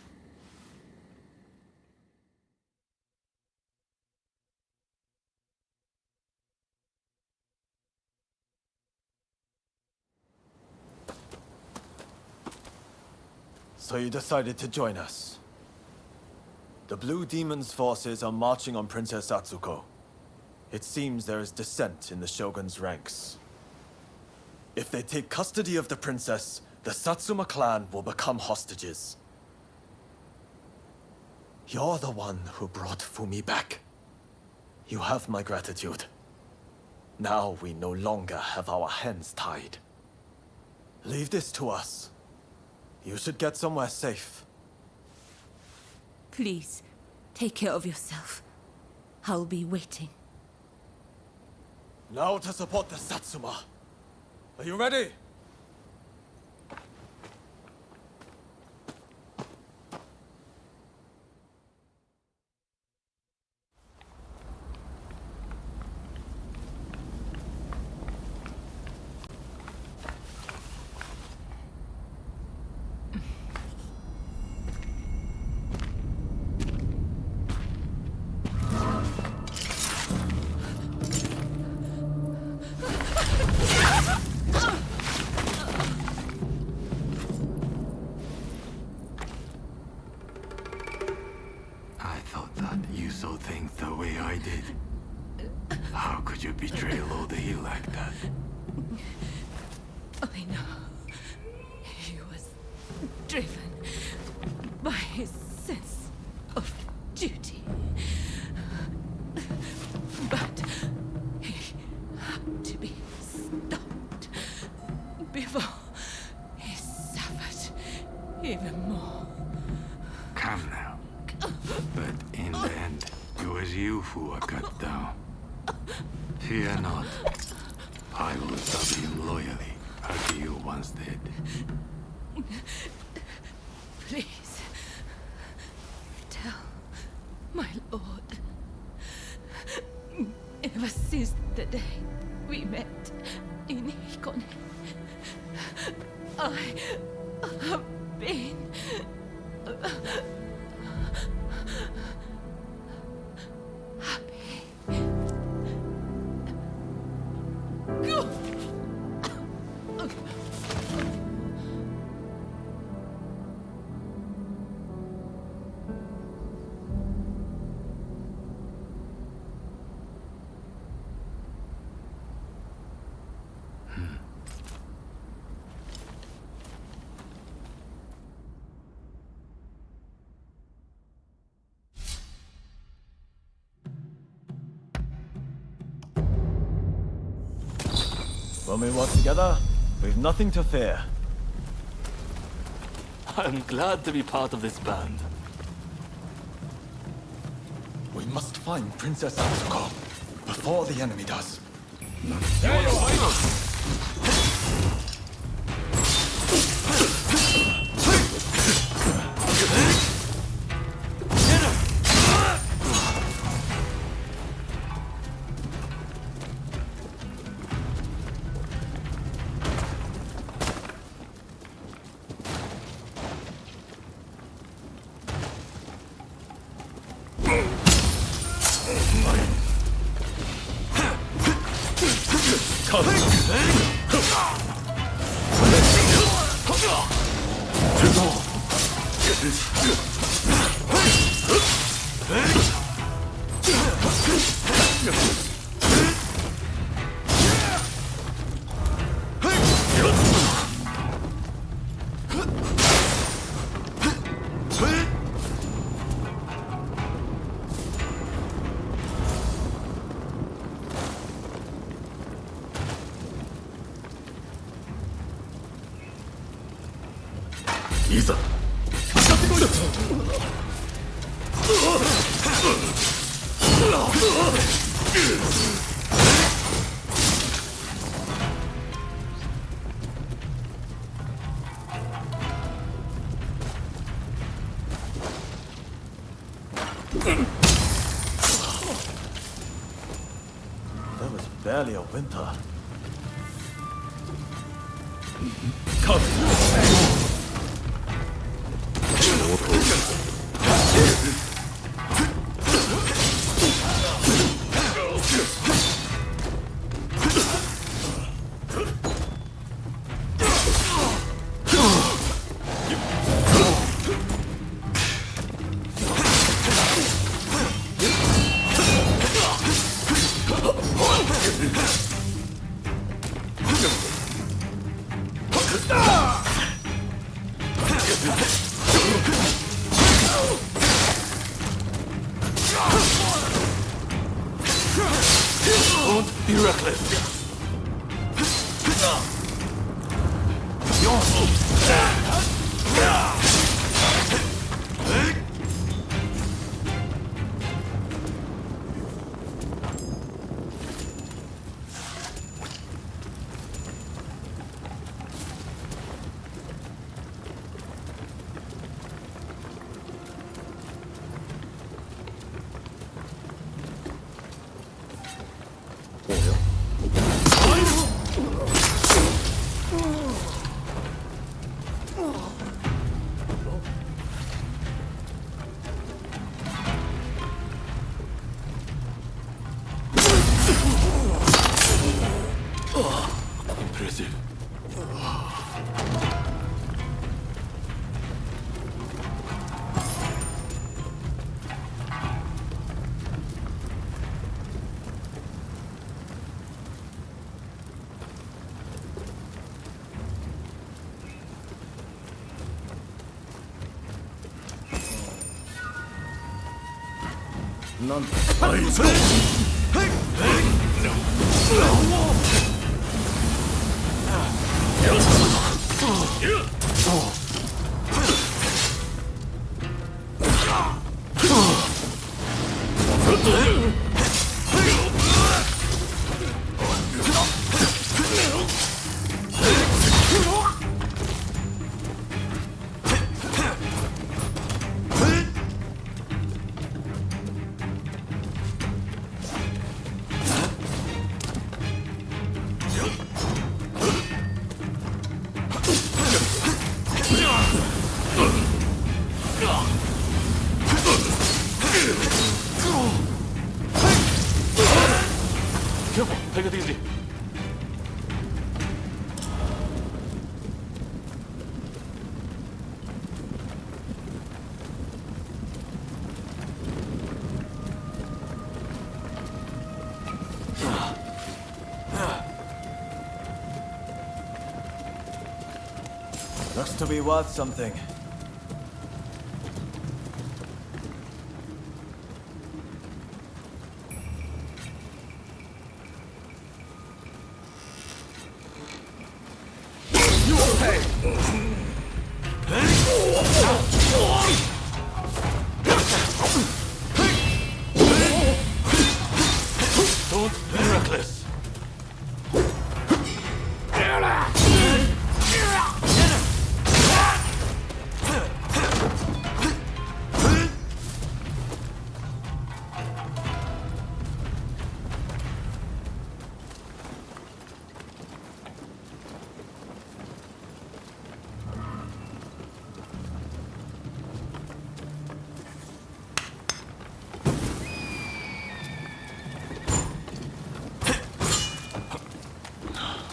So you decided to join us. The Blue Demon's forces are marching on Princess Atsuko. It seems there is dissent in the Shogun's ranks. If they take custody of the princess, the Satsuma clan will become hostages. You're the one who brought Fumi back. You have my gratitude. Now we no longer have our hands tied. Leave this to us. You should get somewhere safe. Please, take care of yourself. I'll be waiting. Now to support the Satsuma. Are you ready? Betray Lodi like that. I know. He was driven by his sense of duty. But he had to be stopped before he suffered even more. Come now. But in the end, it was you who were cut down. Fear not. I will serve him loyally, as you once did. Please, tell my lord. Ever since the day we met in Hikone, I have been... When we work together, we've nothing to fear. I'm glad to be part of this band. We must find Princess Atsuko before the enemy does. That was barely a winter. Don't be reckless. Impressive. Careful, take it easy. Looks to be worth something. Don't be reckless.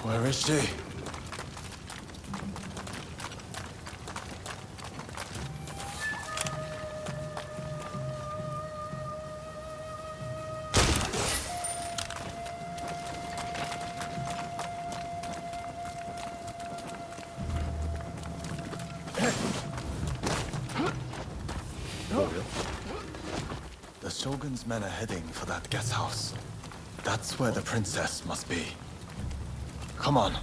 Where is she? The Shogun's men are heading for that guest house. That's where the princess must be. Come on.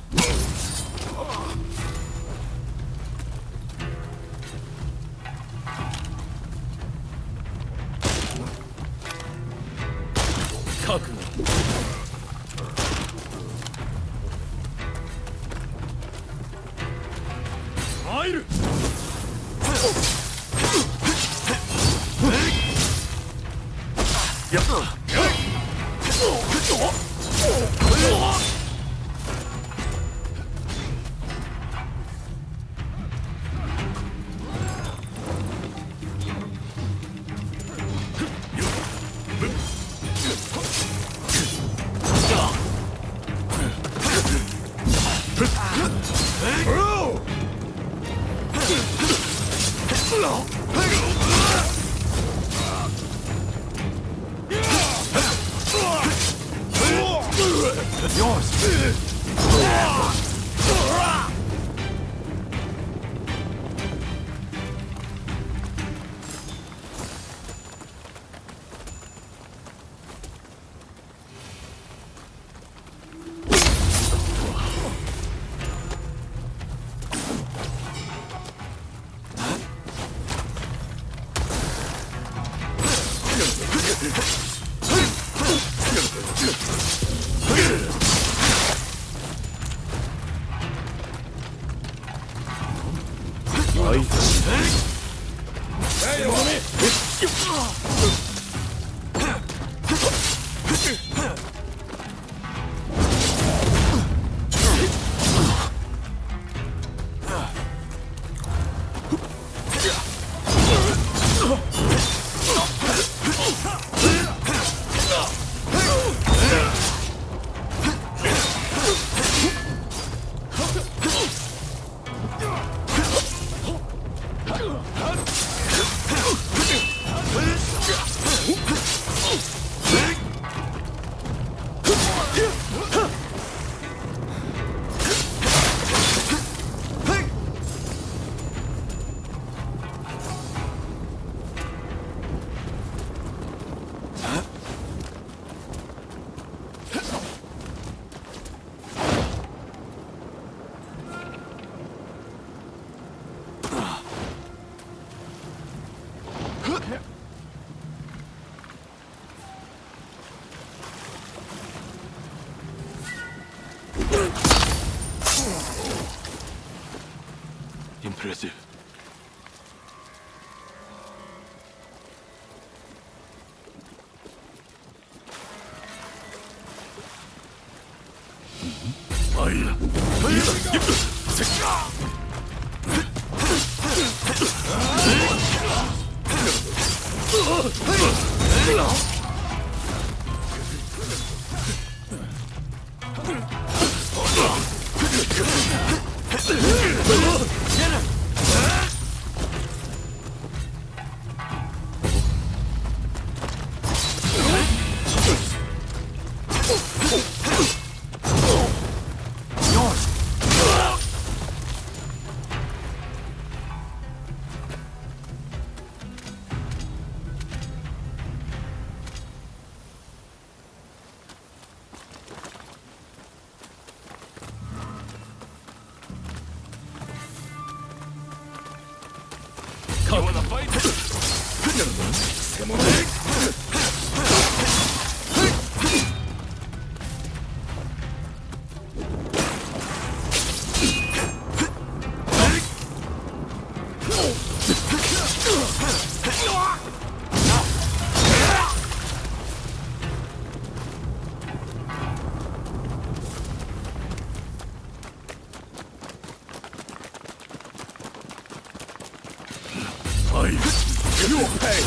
Impressive. You wanna fight? You'll pay!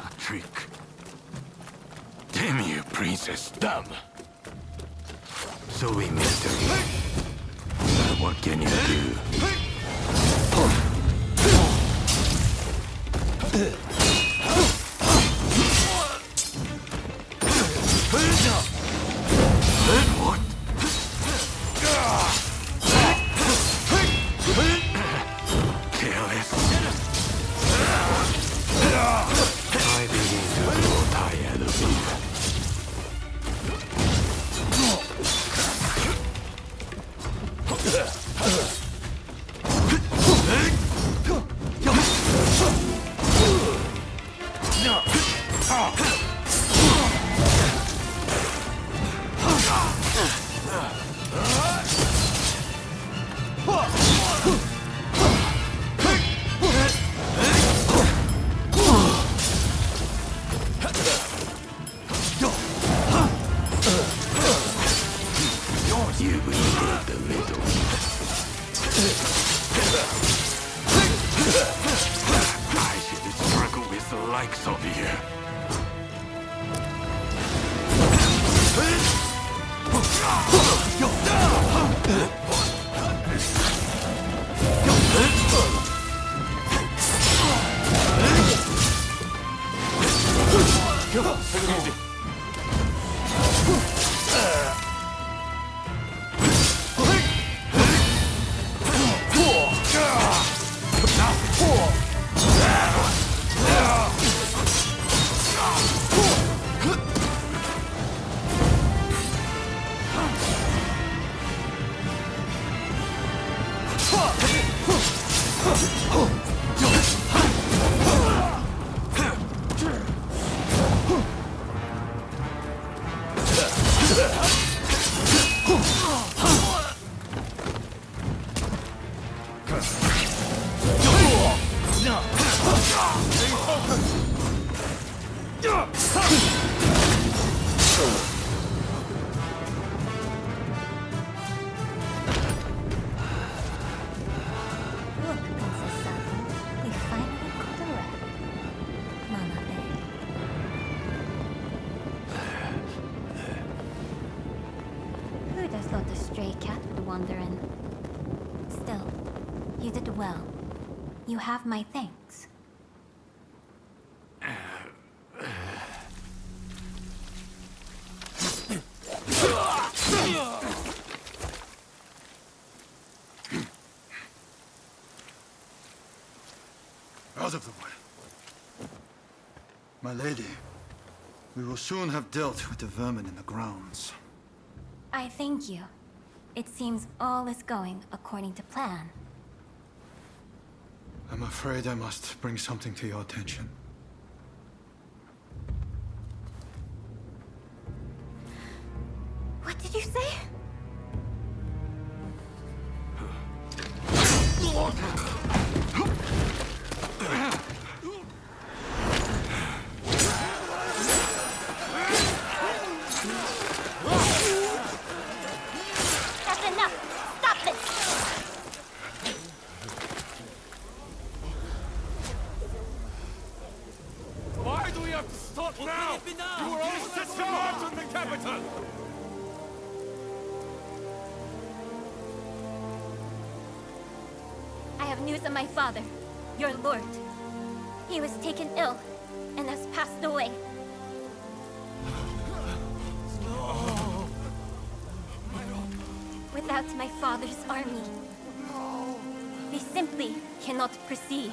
A trick. Damn you, princess. Damn. So we mystery. What can you do? What? Careless. I begin to grow tired of you. You will get the little. I should struggle with the likes of you. Take it easy. Who'd have thought the stray cat would wander in? Still, you did well. You have my thanks. Out of the way. My lady, we will soon have dealt with the vermin in the grounds. I thank you. It seems all is going according to plan. I'm afraid I must bring something to your attention. What did you say? That's enough! Stop this! Why do we have to stop now? now! You are all set to march on the capital! I have news of my father, your lord. He was taken ill and has passed away. Without my father's army, we simply cannot proceed.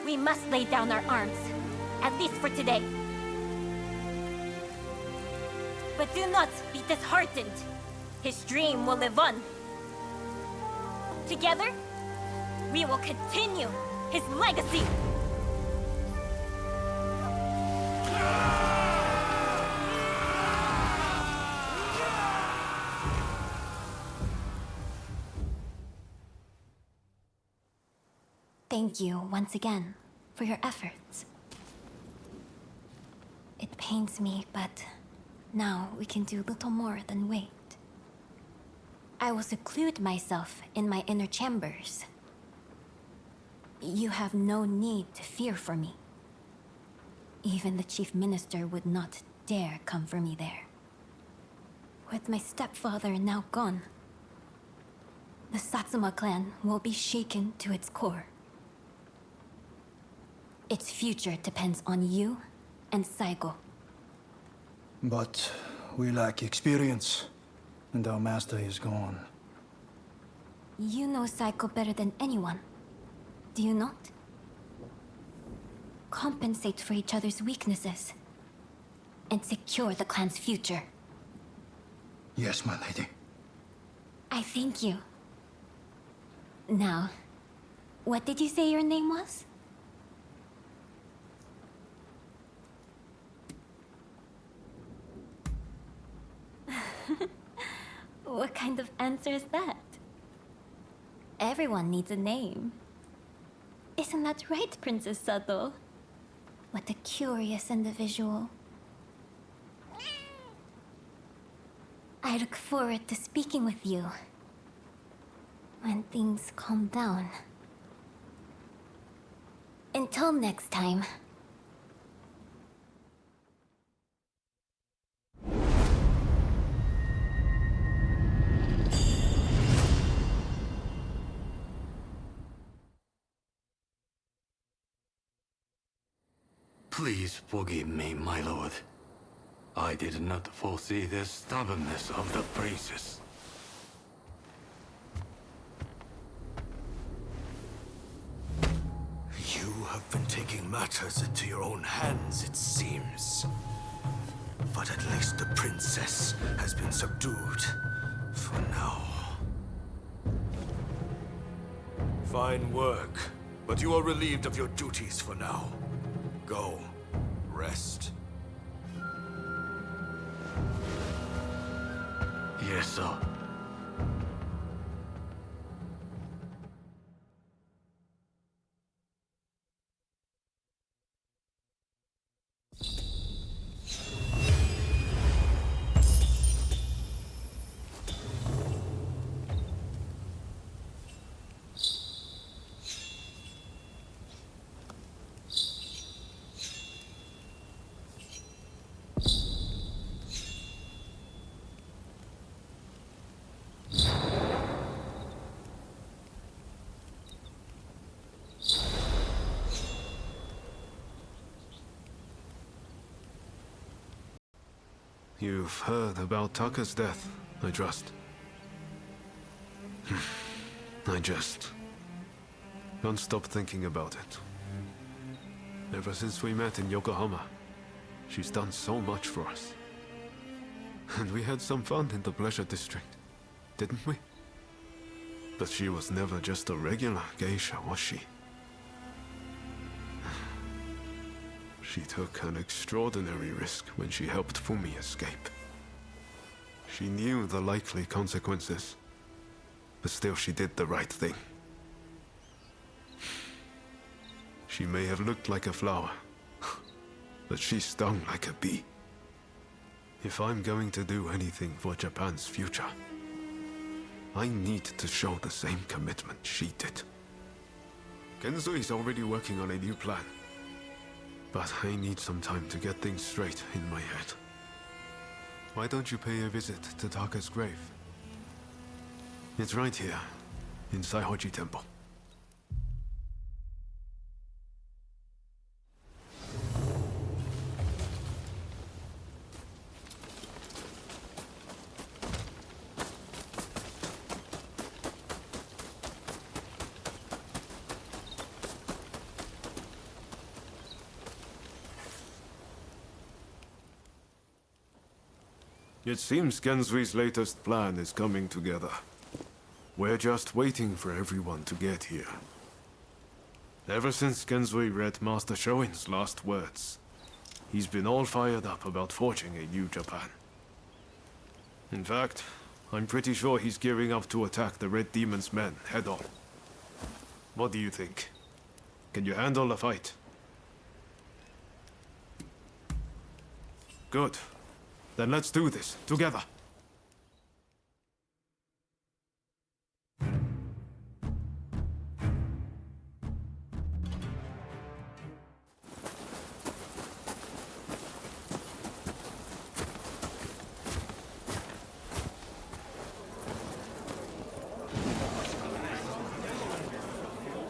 We must lay down our arms, at least for today. But do not be disheartened. His dream will live on. Together, we will continue his legacy. Thank you once again for your efforts. It pains me, but now we can do little more than wait. I will seclude myself in my inner chambers. You have no need to fear for me. Even the chief minister would not dare come for me there. With my stepfather now gone, the Satsuma clan will be shaken to its core. Its future depends on you and Saigo. But we lack experience, and our master is gone. You know Saigo better than anyone, do you not? Compensate for each other's weaknesses, and secure the clan's future. Yes, my lady. I thank you. Now, what did you say your name was? What kind of answer is that? Everyone needs a name. Isn't that right, Princess Sato? What a curious individual. I look forward to speaking with you when things calm down. Until next time. Please forgive me, my lord. I did not foresee the stubbornness of the princess. You have been taking matters into your own hands, it seems. But at least the princess has been subdued. For now. Fine work. But you are relieved of your duties for now. Go. Rest. Yes, sir. You've heard about Taka's death, I trust. I just can't stop thinking about it. Ever since we met in Yokohama, she's done so much for us. And we had some fun in the pleasure district, didn't we? But she was never just a regular geisha, was she? She took an extraordinary risk when she helped Fumi escape. She knew the likely consequences, but still she did the right thing. She may have looked like a flower, but she stung like a bee. If I'm going to do anything for Japan's future, I need to show the same commitment she did. Kenzui is already working on a new plan. But I need some time to get things straight in my head. Why don't you pay a visit to Taka's grave? It's right here, in Saihoji Temple. It seems Genzui's latest plan is coming together. We're just waiting for everyone to get here. Ever since Genzui read Master Shoin's last words, he's been all fired up about forging a new Japan. In fact, I'm pretty sure he's gearing up to attack the Red Demon's men head-on. What do you think? Can you handle a fight? Good. Then let's do this, together.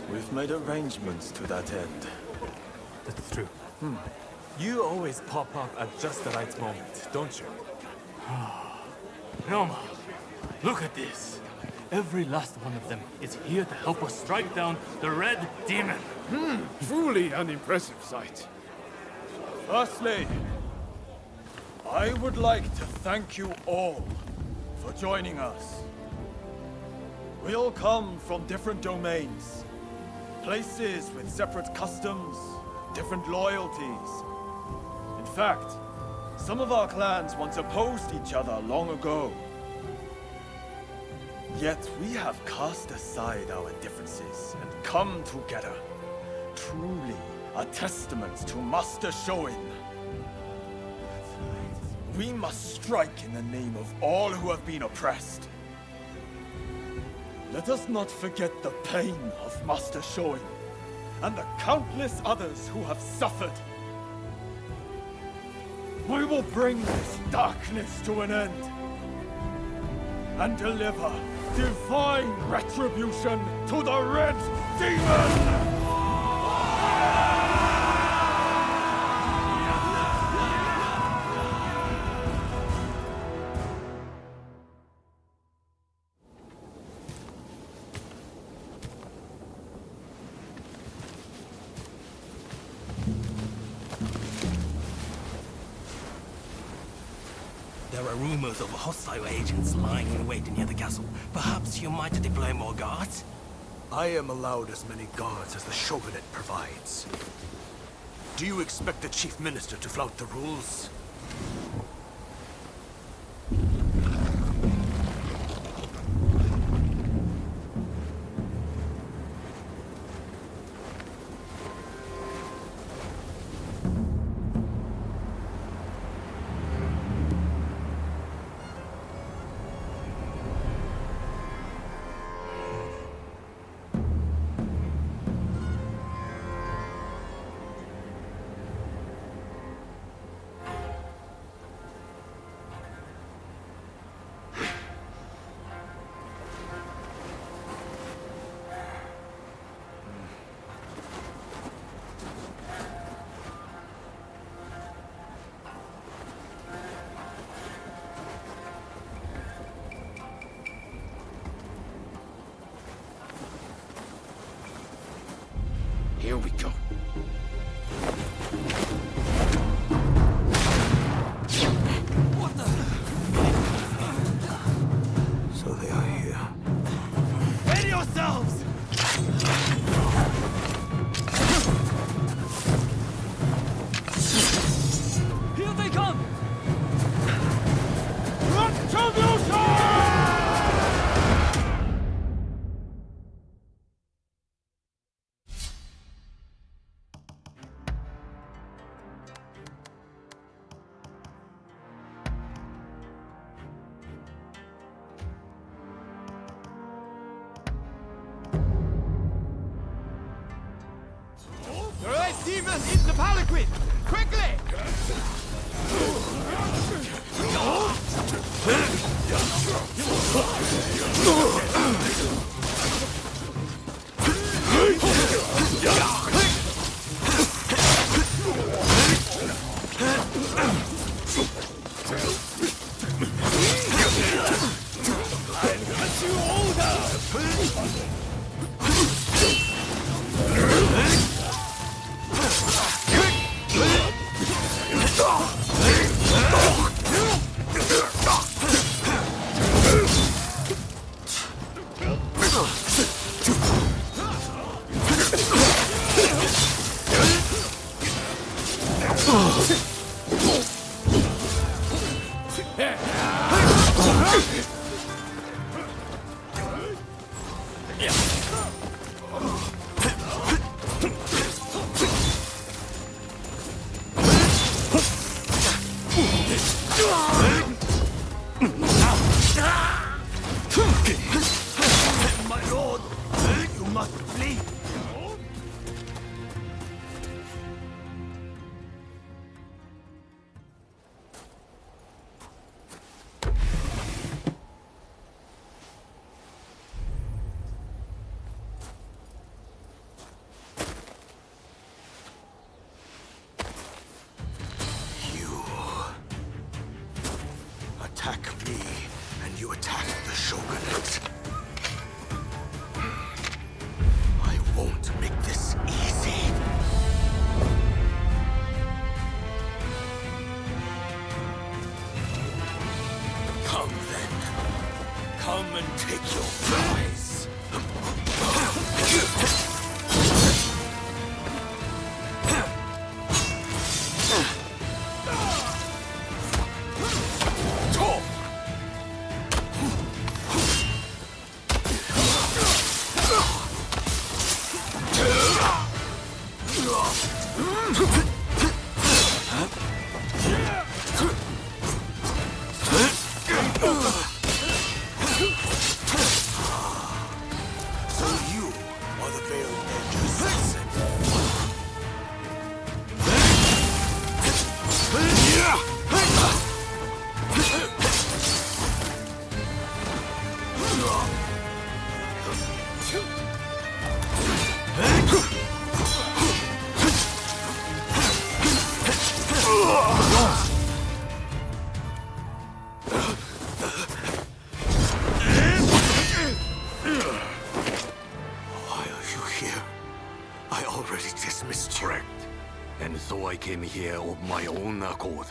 We've made arrangements to that end. That's true. You always pop up at just the right moment, don't you? Ryoma, look at this. Every last one of them is here to help us strike down the Red Demon. Truly an impressive sight. Firstly, I would like to thank you all for joining us. We all come from different domains, places with separate customs, different loyalties. In fact, some of our clans once opposed each other long ago. Yet we have cast aside our differences and come together. Truly a testament to Master Shoin. We must strike in the name of all who have been oppressed. Let us not forget the pain of Master Shoin and the countless others who have suffered. We will bring this darkness to an end and deliver divine retribution to the Red Demon! There are rumors of hostile agents lying in wait near the castle. Perhaps you might deploy more guards? I am allowed as many guards as the Shogunate provides. Do you expect the Chief Minister to flout the rules? Demon in the palanquin! Quickly! My lord, you must flee. Attack me, and you attack the Shogunate. I won't make this easy. Come then. Come and take your prize. So you are the veiled edge assassin. Why are you here? I already dismissed you. Correct. And so I came here of my own accord.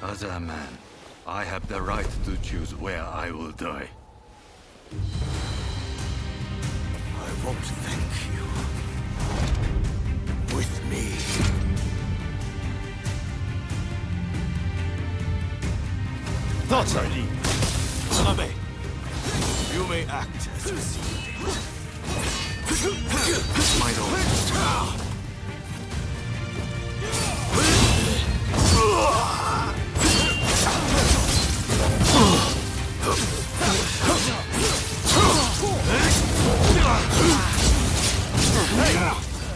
As a man, I have the right to choose where I will die. I won't thank you. With me. Thoughts are lead. Tanabe, you may act as you see fit. My lord.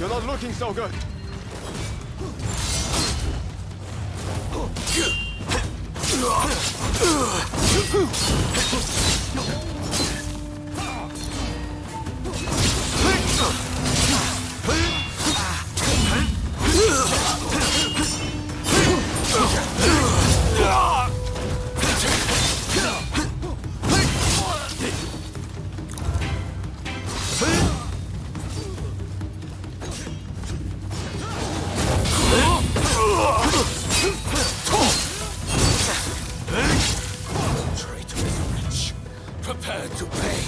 You're not looking so good. Traitorous wretch, prepare to pay.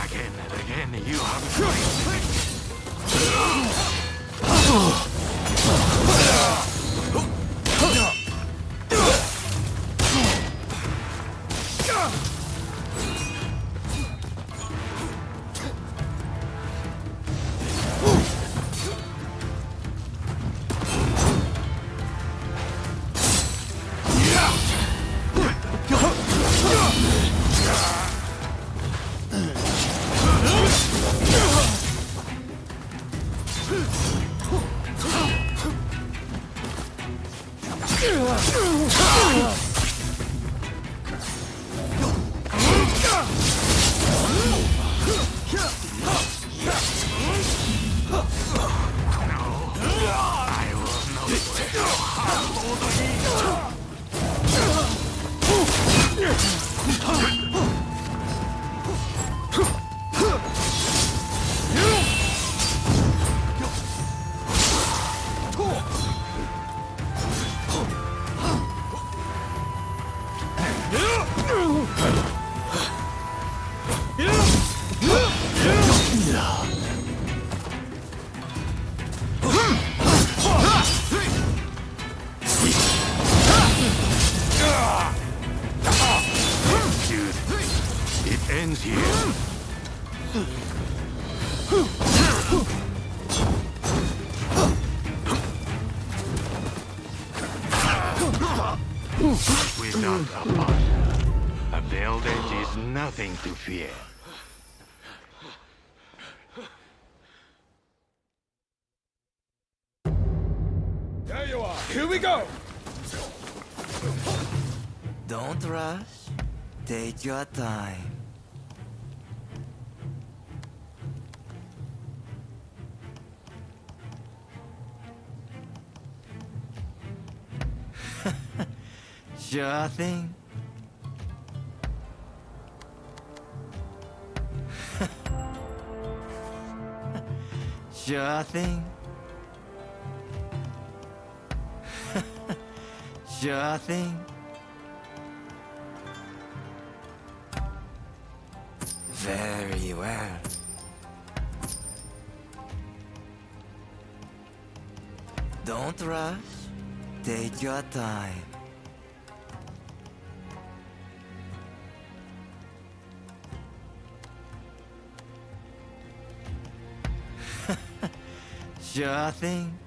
Again and again, you have tried. Ends here. Without a partner, a Velvet is nothing to fear. There you are. Here we go. Don't rush. Take your time. Sure thing. Sure thing. Sure thing. Very well. Don't rush. Take your time. Sure thing.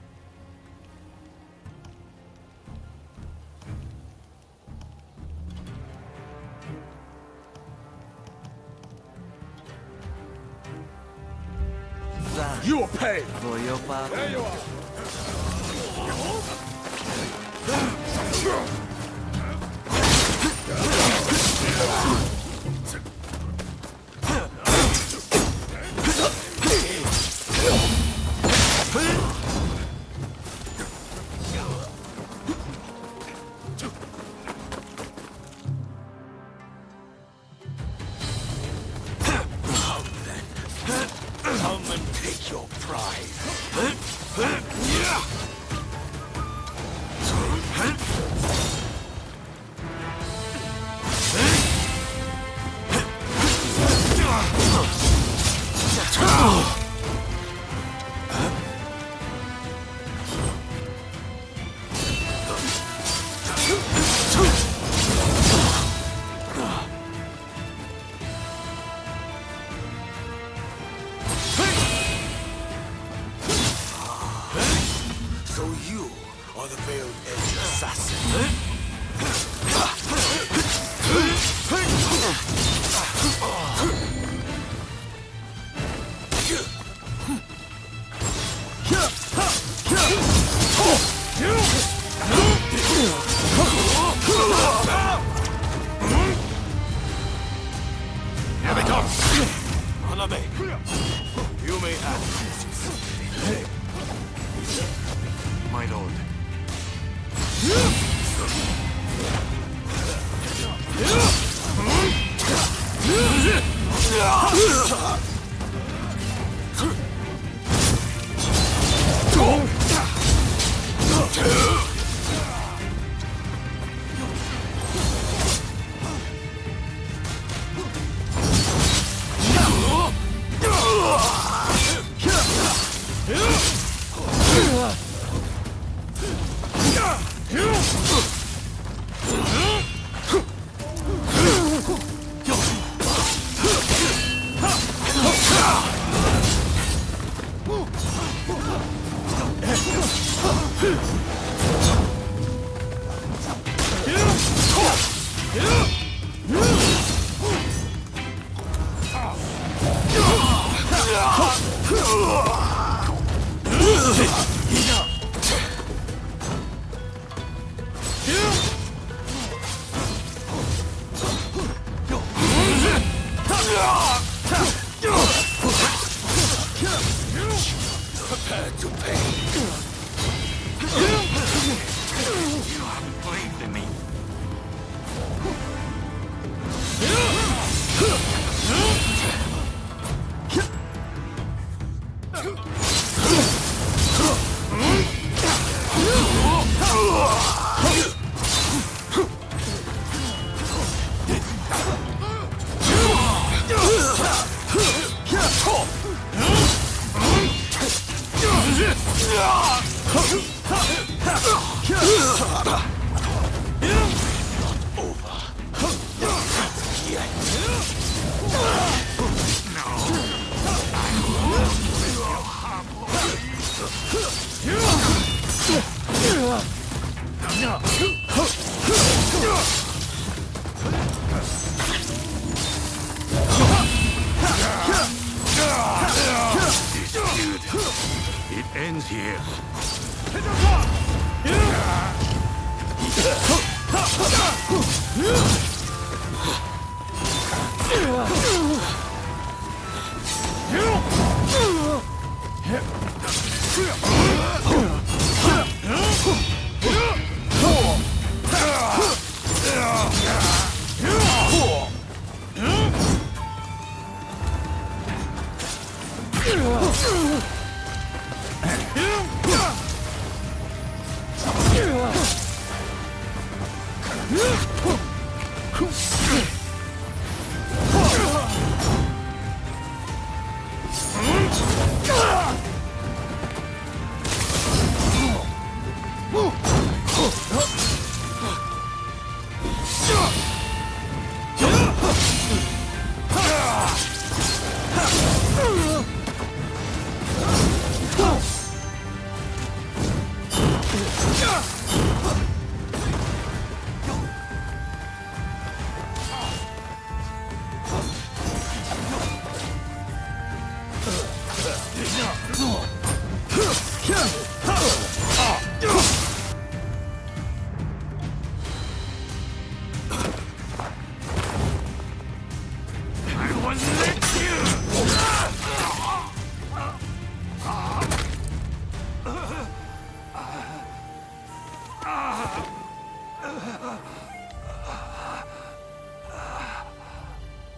You will pay for your part. There you are. Come and take your pride. So you are the Veiled Edge Assassin. Here they come! Haname, you may act as you see. My lord. This dude, it ends here.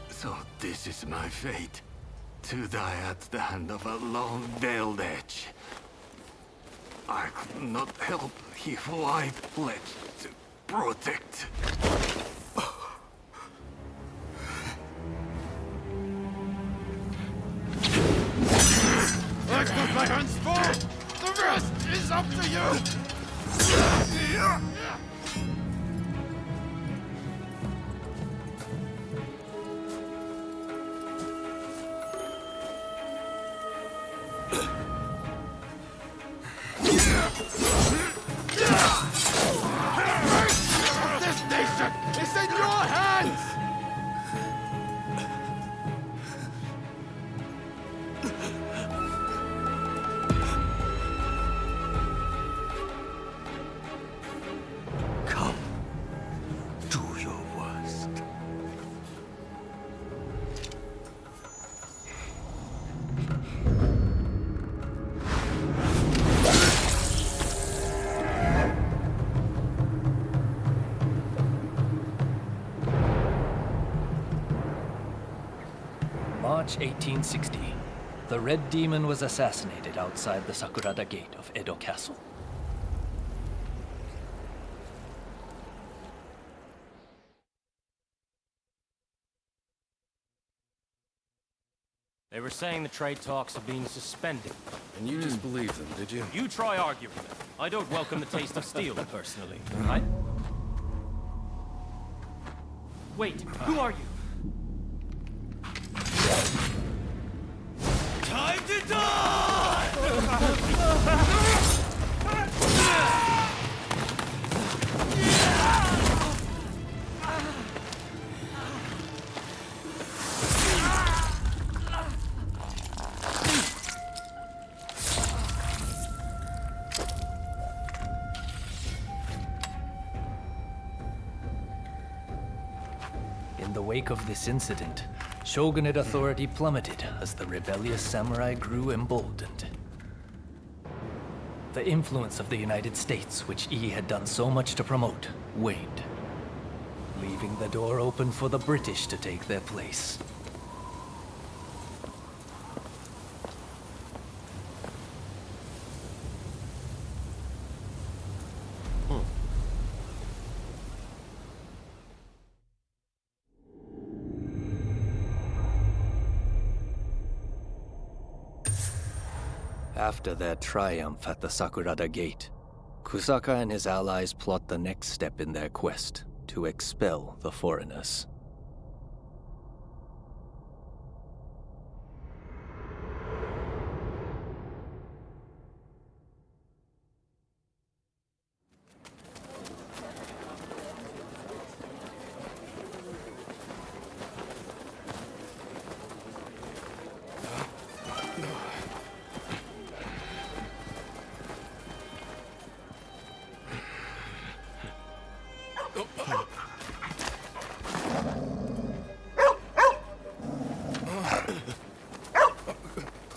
So this is my fate. To die at the hand of a long-veiled edge. I could not help he who I pledged to protect. I've got my hands full! The rest is up to you! This nation is in your hands! Come. Do your worst. March 1860. The Red Demon was assassinated outside the Sakurada Gate of Edo Castle. They were saying the trade talks have been suspended. And you just believed them, did you? You try arguing them. I don't welcome the taste of steel, personally. Wait, who are you? Time to die! In the wake of this incident, shogunate authority plummeted as the rebellious samurai grew emboldened. The influence of the United States, which Yi had done so much to promote, waned, leaving the door open for the British to take their place. After their triumph at the Sakurada Gate, Kusaka and his allies plot the next step in their quest to expel the foreigners.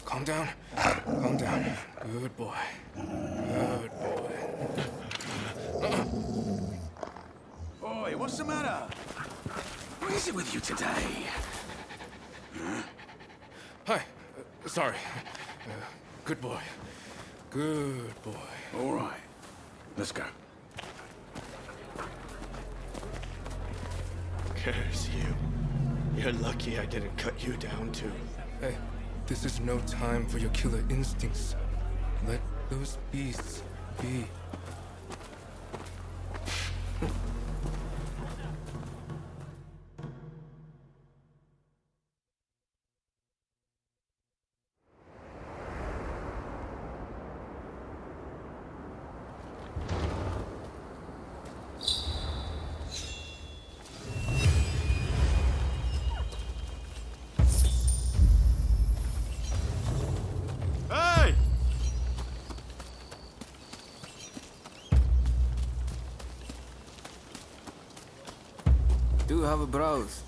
Calm down. Calm down. Good boy. Good boy. Boy, what's the matter? What is it with you today? Hi. Sorry. Good boy. Good boy. All right. Let's go. Curse you. You're lucky I didn't cut you down too. Hey, this is no time for your killer instincts. Let those beasts be. Hey! Do have a browse.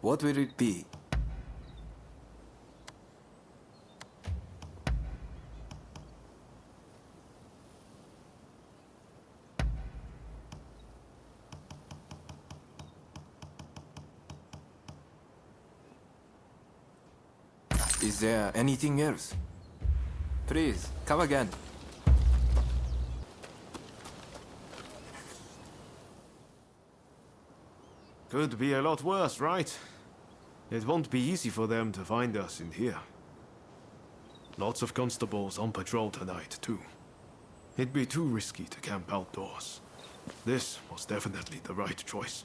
What will it be? Is there anything else? Please, come again. Could be a lot worse, right? It won't be easy for them to find us in here. Lots of constables on patrol tonight, too. It'd be too risky to camp outdoors. This was definitely the right choice.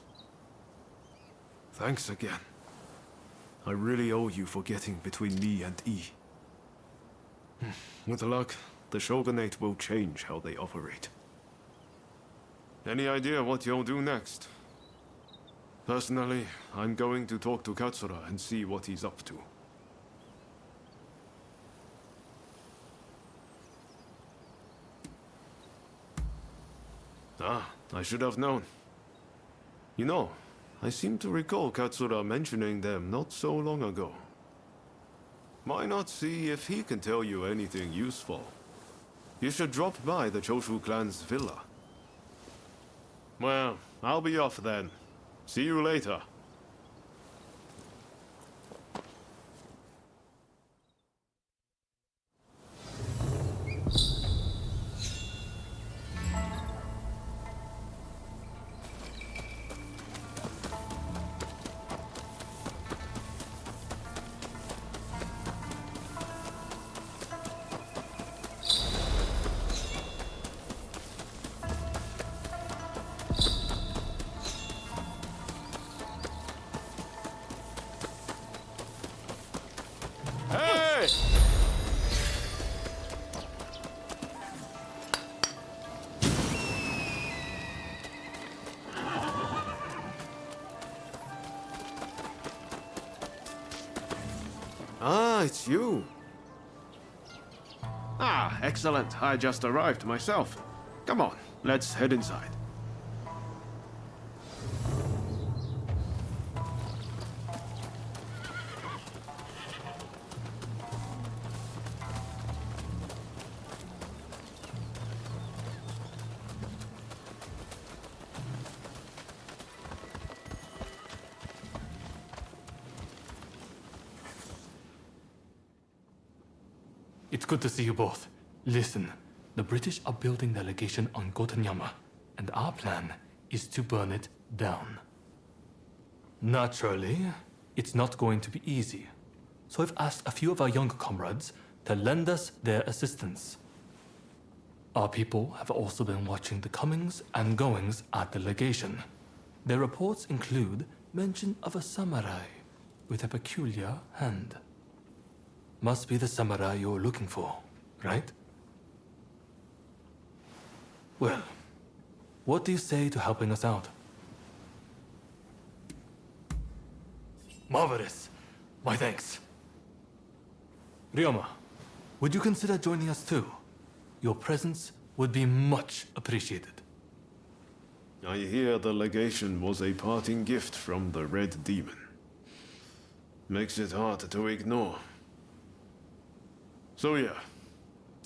Thanks again. I really owe you for getting between me and E. With luck, the Shogunate will change how they operate. Any idea what you'll do next? Personally, I'm going to talk to Katsura and see what he's up to. Ah, I should have known. You know, I seem to recall Katsura mentioning them not so long ago. Why not see if he can tell you anything useful? You should drop by the Choshu clan's villa. Well, I'll be off then. See you later. Hey! Ah, it's you. Ah, excellent. I just arrived myself. Come on, let's head inside. It's good to see you both. Listen, the British are building their legation on Gotanyama, and our plan is to burn it down. Naturally, it's not going to be easy. So I've asked a few of our younger comrades to lend us their assistance. Our people have also been watching the comings and goings at the legation. Their reports include mention of a samurai with a peculiar hand. Must be the samurai you're looking for, right? Well, what do you say to helping us out? Marvelous. My thanks. Ryoma, would you consider joining us too? Your presence would be much appreciated. I hear the legation was a parting gift from the Red Demon. Makes it hard to ignore. So yeah,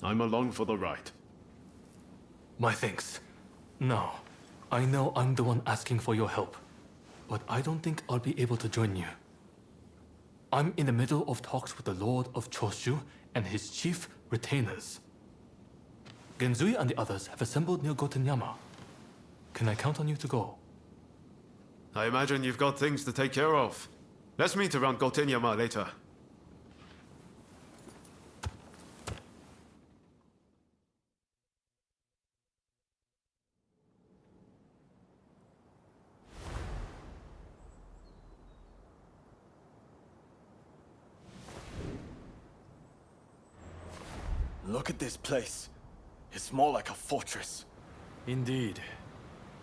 I'm along for the ride. My thanks. Now, I know I'm the one asking for your help, but I don't think I'll be able to join you. I'm in the middle of talks with the Lord of Choshu and his chief retainers. Genzui and the others have assembled near Gotenyama. Can I count on you to go? I imagine you've got things to take care of. Let's meet around Gotenyama later. Look at this place. It's more like a fortress. Indeed.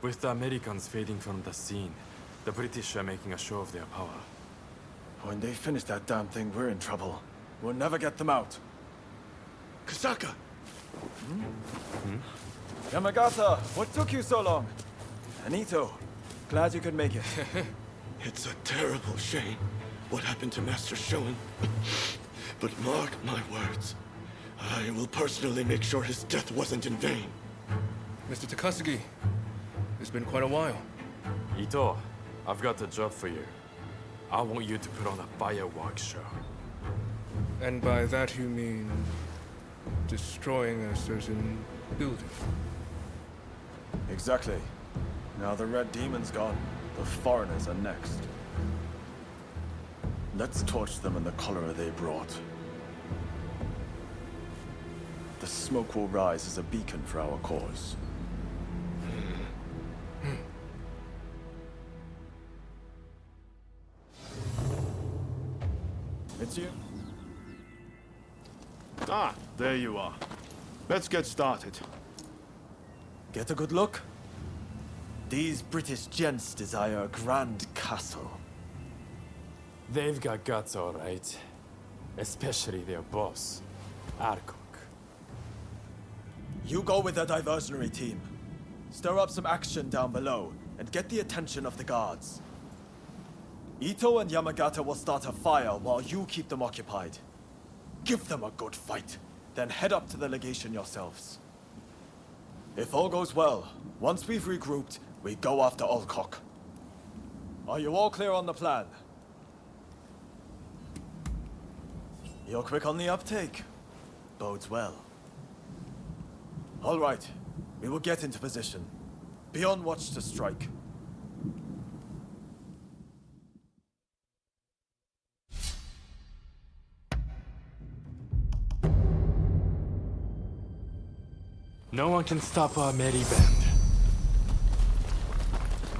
With the Americans fading from the scene, the British are making a show of their power. When they finish that damn thing, we're in trouble. We'll never get them out. Kasaka! Yamagata, what took you so long? Anito, glad you could make it. It's a terrible shame what happened to Master Shoin. But mark my words. I will personally make sure his death wasn't in vain. Mr. Takasugi, it's been quite a while. Ito, I've got a job for you. I want you to put on a fireworks show. And by that you mean destroying a certain building? Exactly. Now the Red Demon's gone, the foreigners are next. Let's torch them in the cholera they brought. The smoke will rise as a beacon for our cause. It's you? Ah, there you are. Let's get started. Get a good look? These British gents desire a grand castle. They've got guts, all right. Especially their boss, Arkok. You go with the diversionary team. Stir up some action down below, and get the attention of the guards. Ito and Yamagata will start a fire while you keep them occupied. Give them a good fight, then head up to the legation yourselves. If all goes well, once we've regrouped, we go after Alcock. Are you all clear on the plan? You're quick on the uptake. Bodes well. All right, we will get into position. Be on watch to strike. No one can stop our merry band.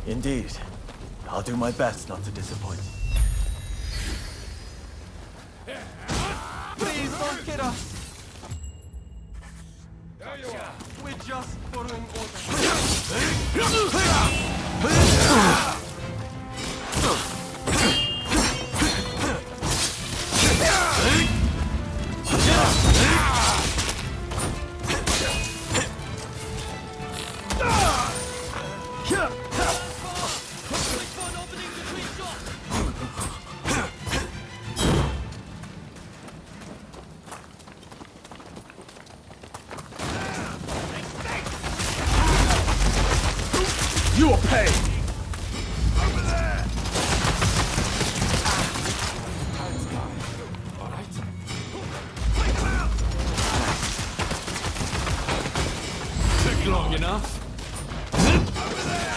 Indeed. I'll do my best not to disappoint. Please don't get us! We're just following You will pay! Over there! All right? Take him out! Took long enough. Over there!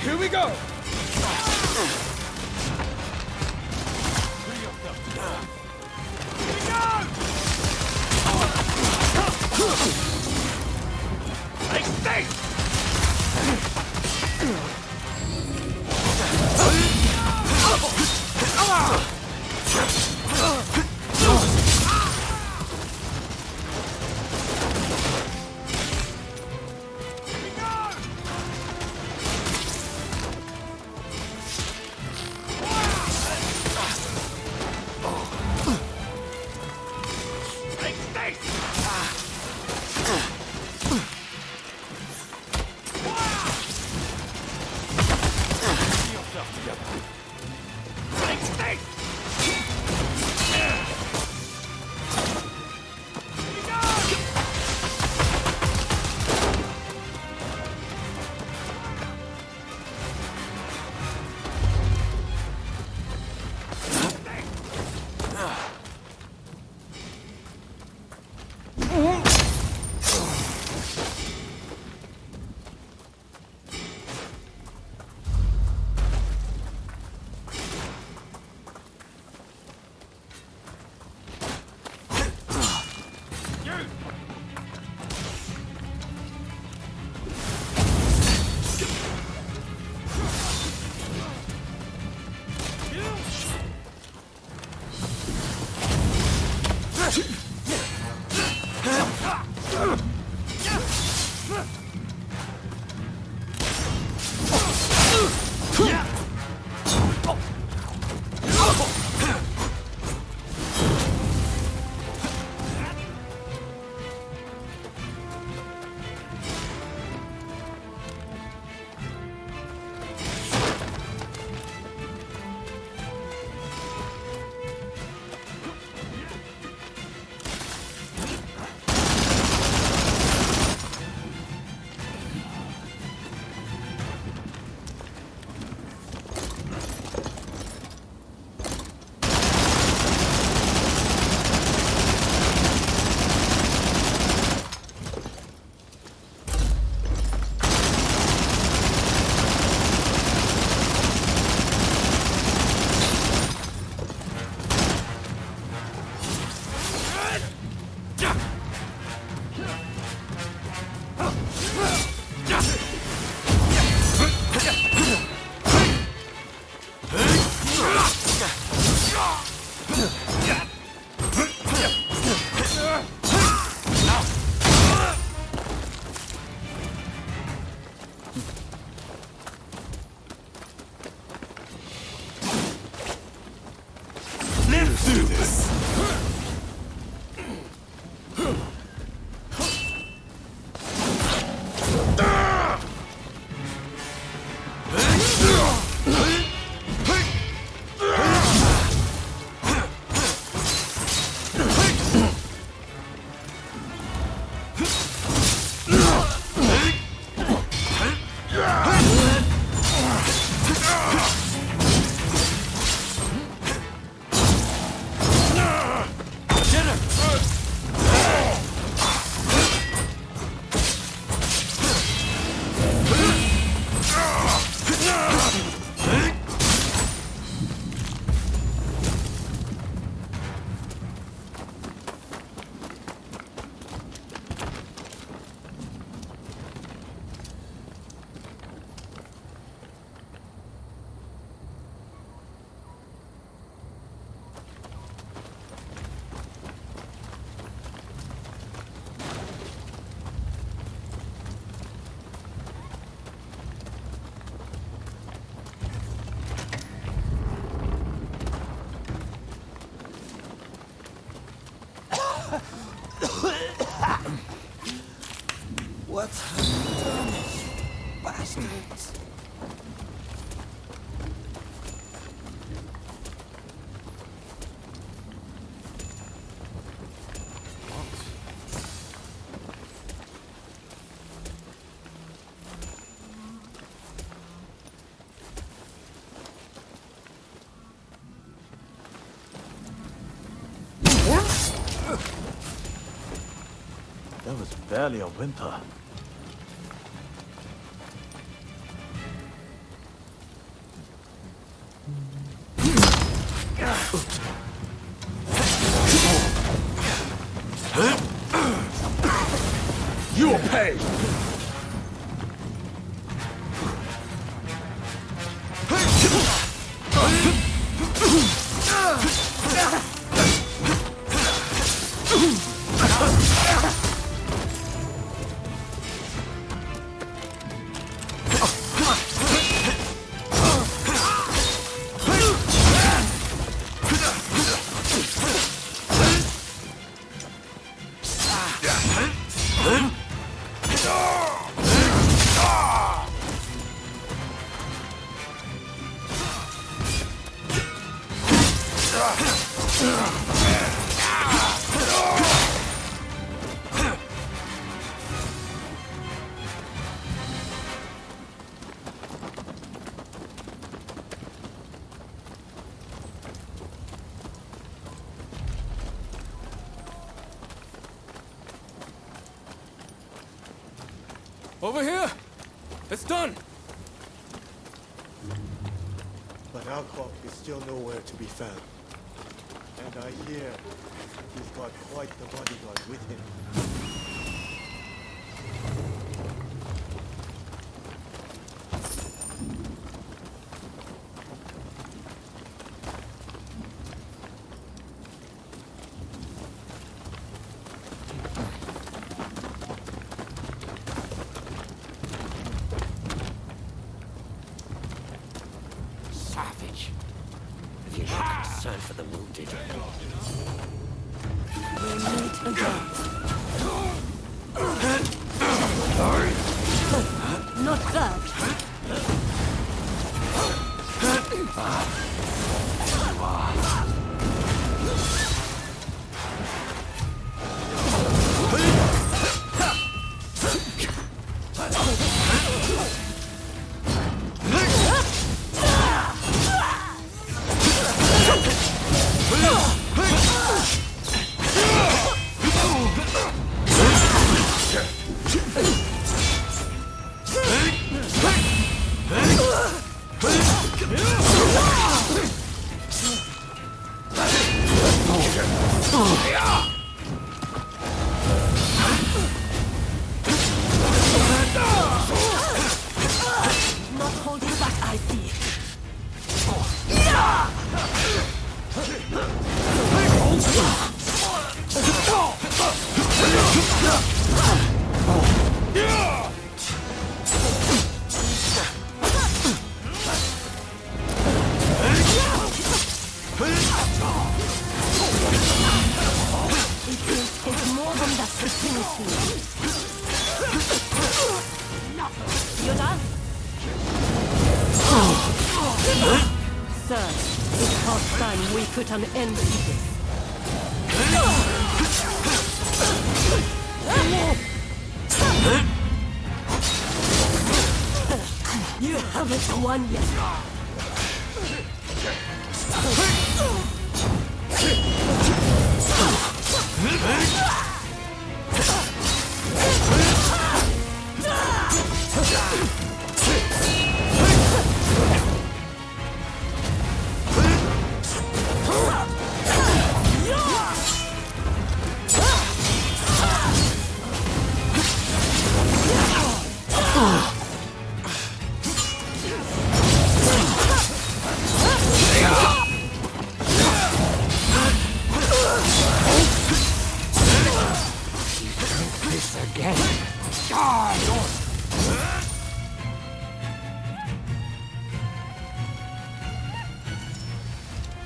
Here we go! Free yourself. What have you done, you bastards? There was barely a whimper. You'll pay! Over here! It's done! But Alcock is still nowhere to be found. And I hear he's got quite the bodyguard with him. We meet again. Not that. Not holding back, I see. It's more than that to finish you. You done? Sir, it's past time we put an end to this. You haven't won yet.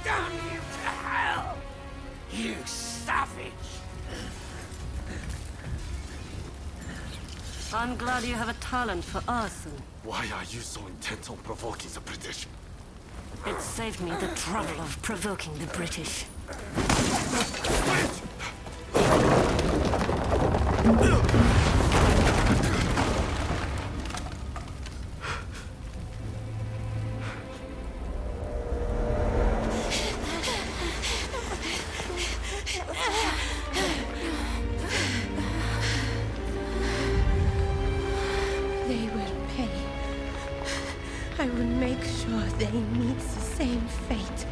Damn you to hell! You savage! I'm glad you have a talent for arson. Why are you so intent on provoking the British? It saved me the trouble of provoking the British. They will pay. I will make sure they meet the same fate.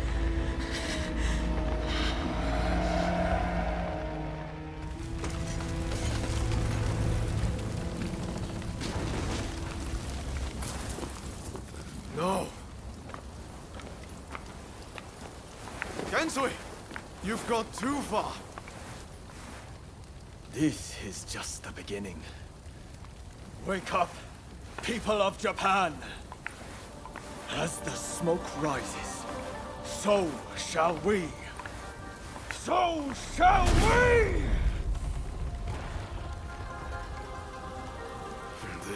No! Gensui! You've gone too far! This is just the beginning. Wake up, people of Japan! As the smoke rises, so shall we! So shall we!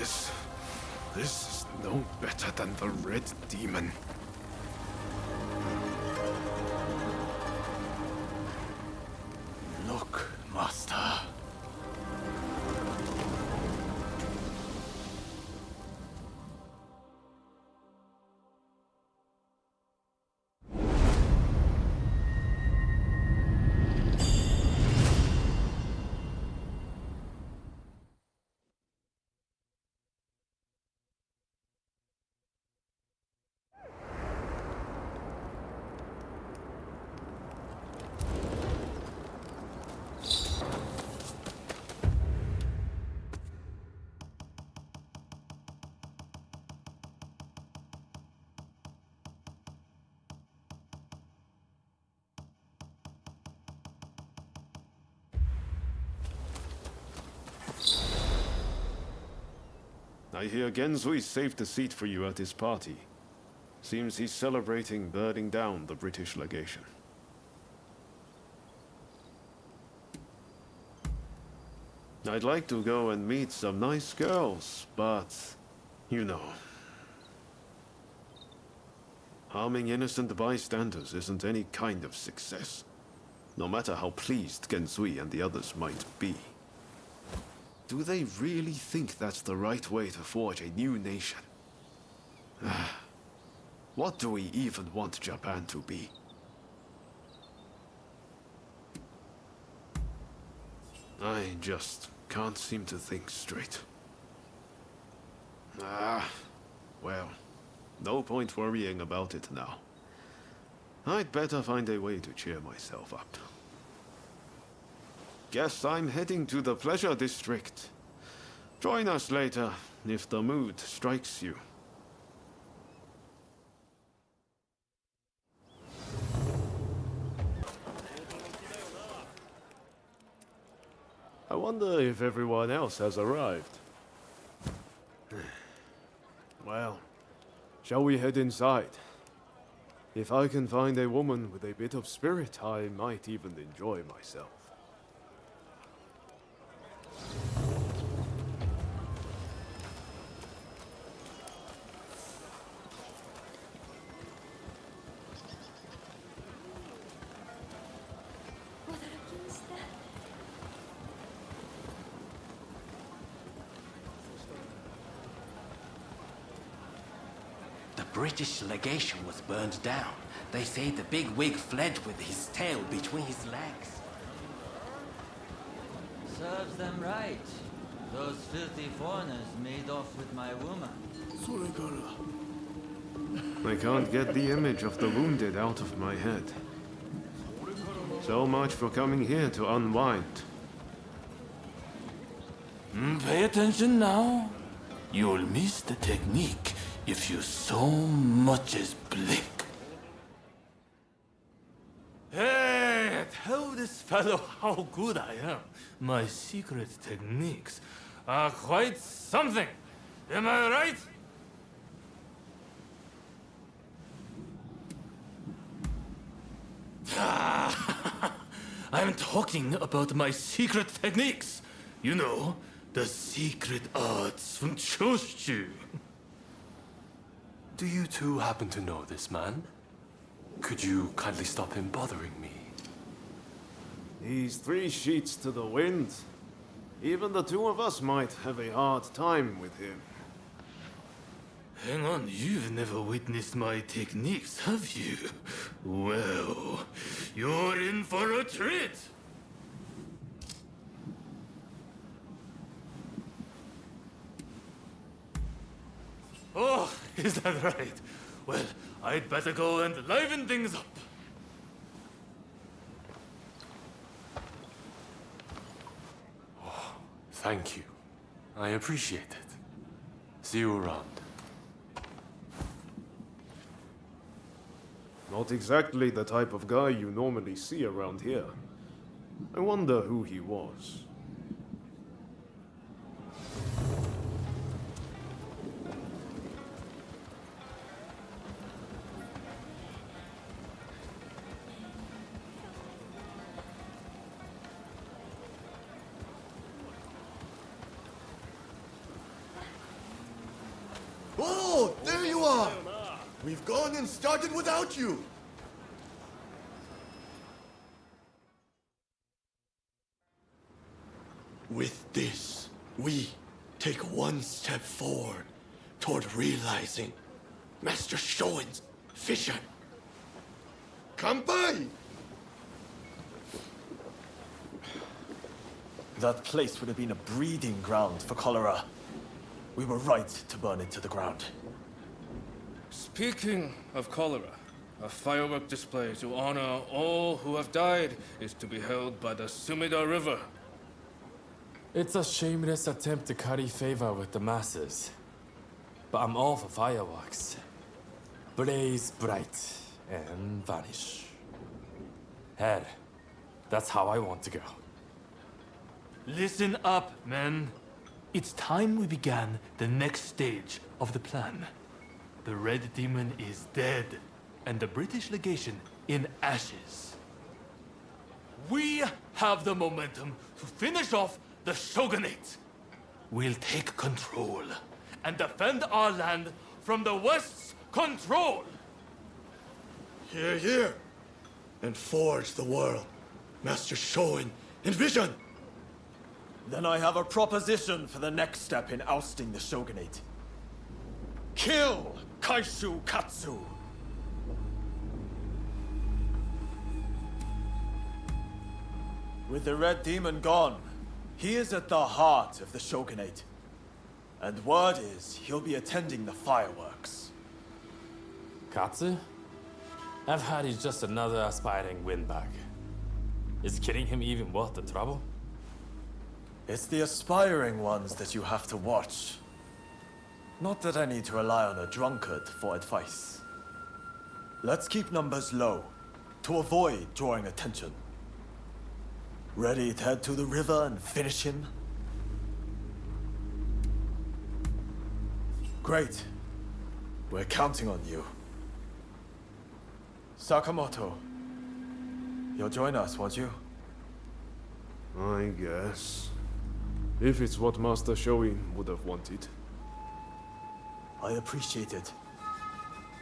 This is no better than the Red Demon. Look, Master. I hear Genzui saved a seat for you at his party. Seems he's celebrating burning down the British legation. I'd like to go and meet some nice girls, but... you know. Harming innocent bystanders isn't any kind of success. No matter how pleased Gensui and the others might be. Do they really think that's the right way to forge a new nation? What do we even want Japan to be? I just can't seem to think straight. Well, no point worrying about it now. I'd better find a way to cheer myself up. Guess I'm heading to the pleasure district. Join us later, if the mood strikes you. I wonder if everyone else has arrived. Well, shall we head inside? If I can find a woman with a bit of spirit, I might even enjoy myself. The British legation was burned down. They say the big wig fled with his tail between his legs. Serves them right. Those filthy foreigners made off with my woman. I can't get the image of the wounded out of my head. So much for coming here to unwind. Pay attention now. You'll miss the technique if you so much as blink. Hey, tell this fellow how good I am. My secret techniques are quite something. Am I right? I'm talking about my secret techniques. You know, the secret arts from Choshu. Do you two happen to know this man? Could you kindly stop him bothering me? He's 3 sheets to the wind. Even the two of us might have a hard time with him. Hang on, you've never witnessed my techniques, have you? Well, you're in for a treat. Oh, is that right? Well, I'd better go and liven things up. Oh, thank you. I appreciate it. See you around. Not exactly the type of guy you normally see around here. I wonder who he was. Oh, there you are! We've gone and started without you! With this, we take one step forward toward realizing Master Shoin's vision. Kampai! That place would have been a breeding ground for cholera. We were right to burn it to the ground. Speaking of cholera, a firework display to honor all who have died is to be held by the Sumida River. It's a shameless attempt to curry favor with the masses. But I'm all for fireworks. Blaze bright and vanish. Hell, that's how I want to go. Listen up, men. It's time we began the next stage of the plan. The Red Demon is dead, and the British legation in ashes. We have the momentum to finish off the shogunate will take control and defend our land from the West's control. Hear, hear. And forge the world. Master Shoin, envision! Then I have a proposition for the next step in ousting the shogunate. Kill Kaishu Katsu! With the Red Demon gone, he is at the heart of the shogunate. And word is he'll be attending the fireworks. Katsu? I've heard he's just another aspiring windbag. Is killing him even worth the trouble? It's the aspiring ones that you have to watch. Not that I need to rely on a drunkard for advice. Let's keep numbers low, to avoid drawing attention. Ready to head to the river and finish him? Great. We're counting on you. Sakamoto, you'll join us, won't you? I guess. If it's what Master Shoin would have wanted. I appreciate it.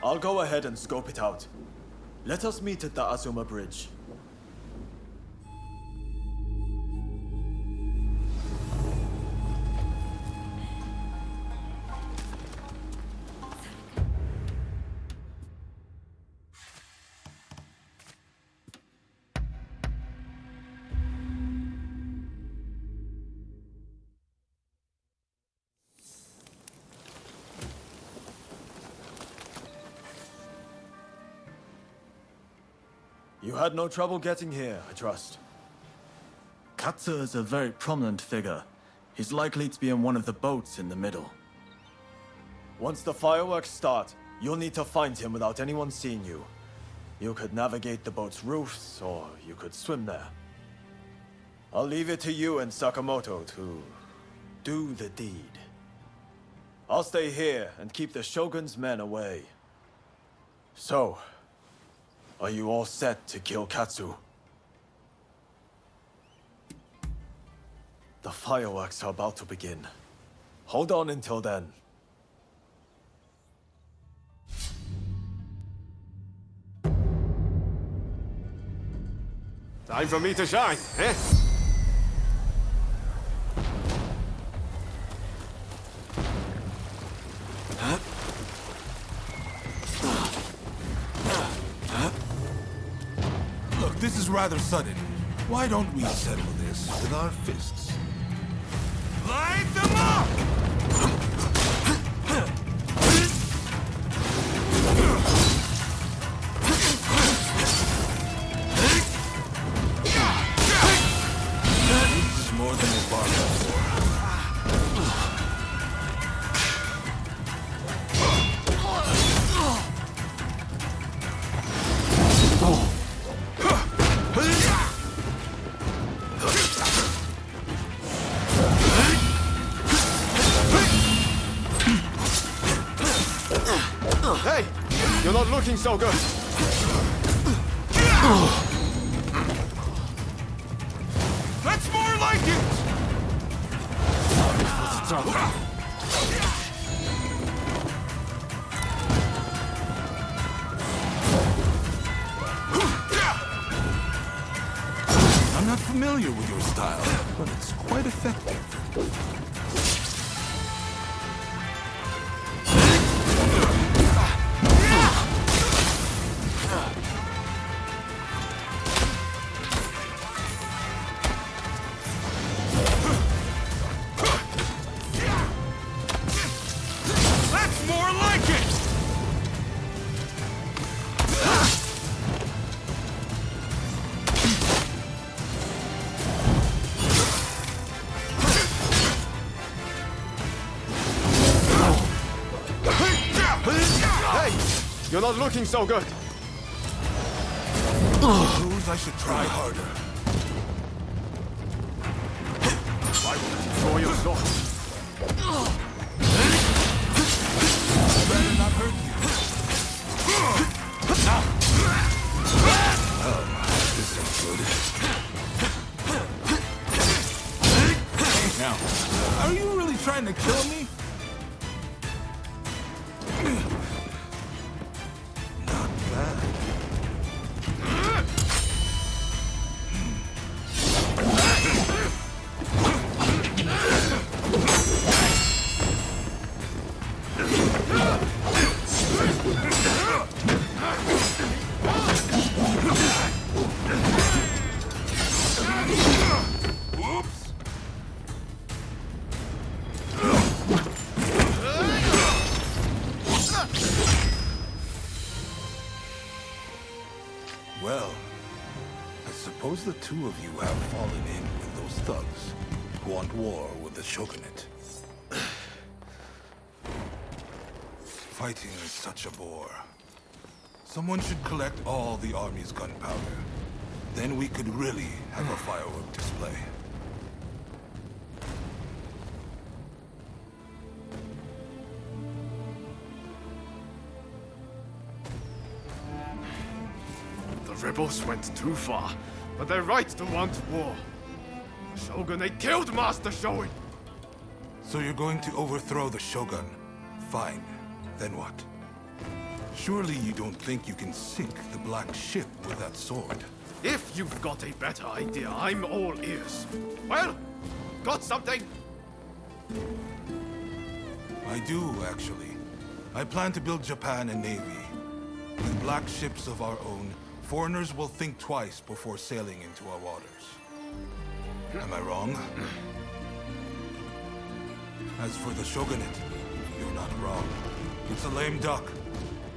I'll go ahead and scope it out. Let us meet at the Azuma Bridge. You had no trouble getting here, I trust. Katsu is a very prominent figure. He's likely to be in one of the boats in the middle. Once the fireworks start, you'll need to find him without anyone seeing you. You could navigate the boat's roofs, or you could swim there. I'll leave it to you and Sakamoto to do the deed. I'll stay here and keep the Shogun's men away. So, are you all set to kill Katsu? The fireworks are about to begin. Hold on until then. Time for me to shine, eh? Look, this is rather sudden. Why don't we settle this with our fists? Light them up! This is more than we bargained for. Hey! You're not looking so good! That's more like it! What's the trouble? I'm not familiar with your style, but it's quite effective. That's more like it! Hey! You're not looking so good! Suppose I should try harder. Why won't you draw your sword? I'd rather not hurt you. Oh, this ain't good. Are you really trying to kill me? Not bad. Well, I suppose the two of you have fallen in with those thugs who want war with the Shogunate. Fighting is such a bore. Someone should collect all the army's gunpowder. Then we could really have a firework display. The rebels went too far, but they're right to want war. The Shogunate killed Master Shoin! So you're going to overthrow the Shogun? Fine. Then what? Surely you don't think you can sink the Black Ship with that sword? If you've got a better idea, I'm all ears. Well, got something? I do, actually. I plan to build Japan a navy. With black ships of our own, foreigners will think twice before sailing into our waters. Am I wrong? As for the Shogunate, you're not wrong. It's a lame duck.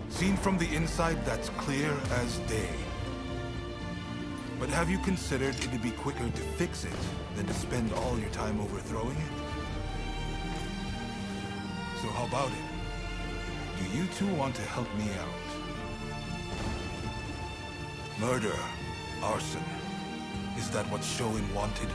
Seen from the inside, that's clear as day. But have you considered it'd be quicker to fix it than to spend all your time overthrowing it? So how about it? Do you two want to help me out? Murder, arson. Is that what Shoin wanted?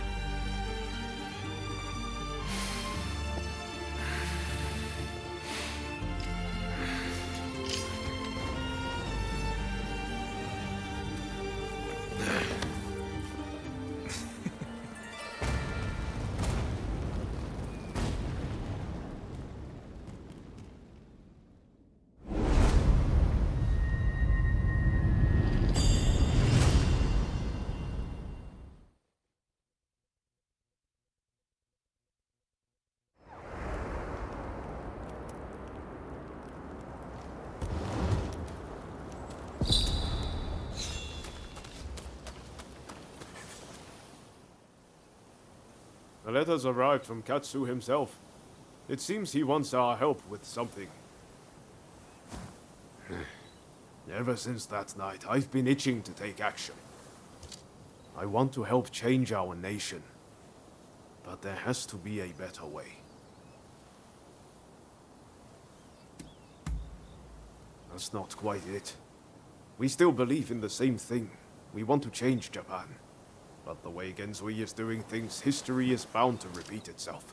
The letters arrived from Katsu himself. It seems he wants our help with something. Ever since that night, I've been itching to take action. I want to help change our nation. But there has to be a better way. That's not quite it. We still believe in the same thing. We want to change Japan. But the way Genzui is doing things, history is bound to repeat itself.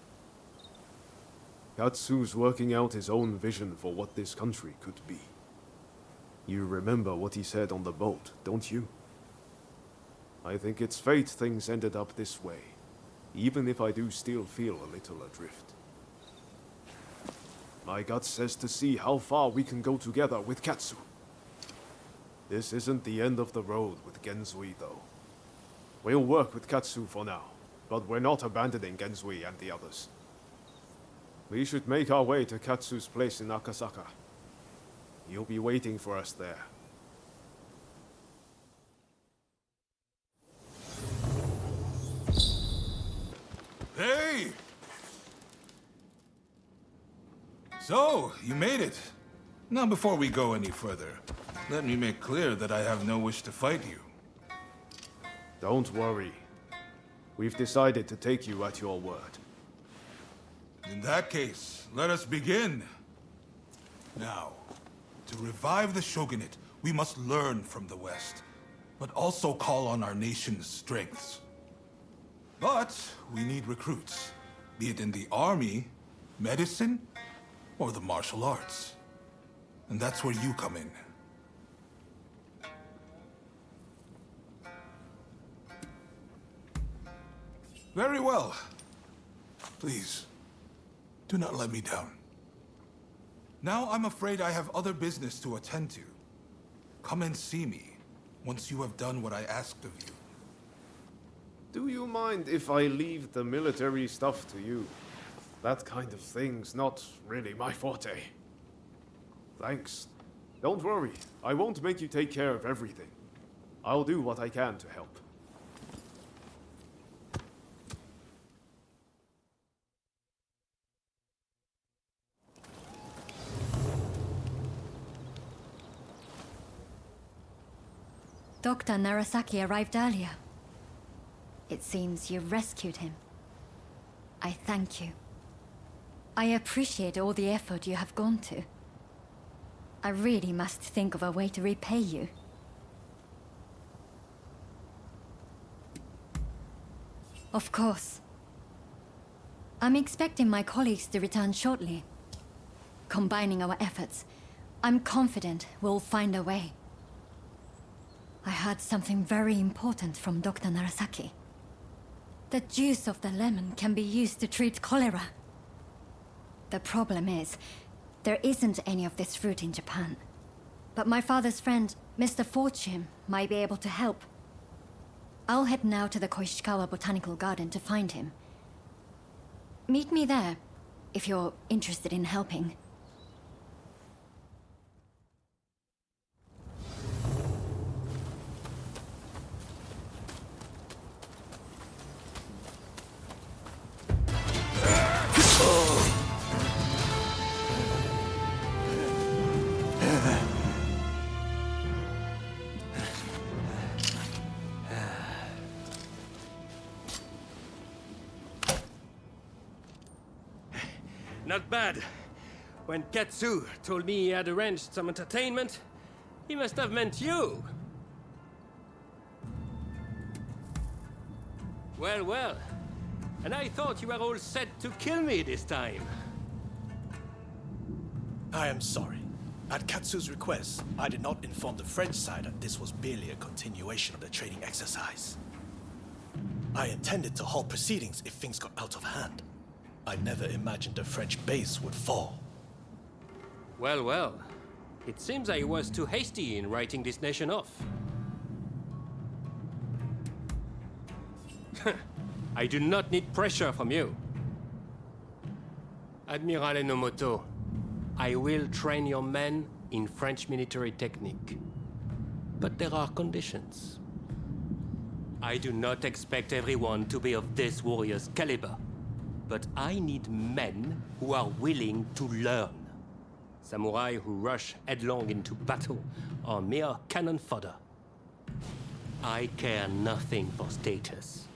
Katsu's working out his own vision for what this country could be. You remember what he said on the boat, don't you? I think it's fate things ended up this way, even if I do still feel a little adrift. My gut says to see how far we can go together with Katsu. This isn't the end of the road with Genzui, though. We'll work with Katsu for now, but we're not abandoning Genzui and the others. We should make our way to Katsu's place in Akasaka. You'll be waiting for us there. Hey! So, you made it. Now, before we go any further, let me make clear that I have no wish to fight you. Don't worry. We've decided to take you at your word. In that case, let us begin. Now, to revive the Shogunate, we must learn from the West, but also call on our nation's strengths. But we need recruits, be it in the army, medicine, or the martial arts. And that's where you come in. Very well. Please, do not let me down. Now I'm afraid I have other business to attend to. Come and see me once you have done what I asked of you. Do you mind if I leave the military stuff to you? That kind of thing's not really my forte. Thanks. Don't worry, I won't make you take care of everything. I'll do what I can to help. Dr. Narasaki arrived earlier. It seems you rescued him. I thank you. I appreciate all the effort you have gone to. I really must think of a way to repay you. Of course. I'm expecting my colleagues to return shortly. Combining our efforts, I'm confident we'll find a way. I heard something very important from Dr. Narasaki. The juice of the lemon can be used to treat cholera. The problem is, there isn't any of this fruit in Japan. But my father's friend, Mr. Fortune, might be able to help. I'll head now to the Koishikawa Botanical Garden to find him. Meet me there, if you're interested in helping. Not bad. When Katsu told me he had arranged some entertainment, he must have meant you. Well, well. And I thought you were all set to kill me this time. I am sorry. At Katsu's request, I did not inform the French side that this was merely a continuation of the training exercise. I intended to halt proceedings if things got out of hand. I never imagined the French base would fall. Well, well. It seems I was too hasty in writing this nation off. I do not need pressure from you. Admiral Enomoto, I will train your men in French military technique. But there are conditions. I do not expect everyone to be of this warrior's caliber. But I need men who are willing to learn. Samurai who rush headlong into battle are mere cannon fodder. I care nothing for status.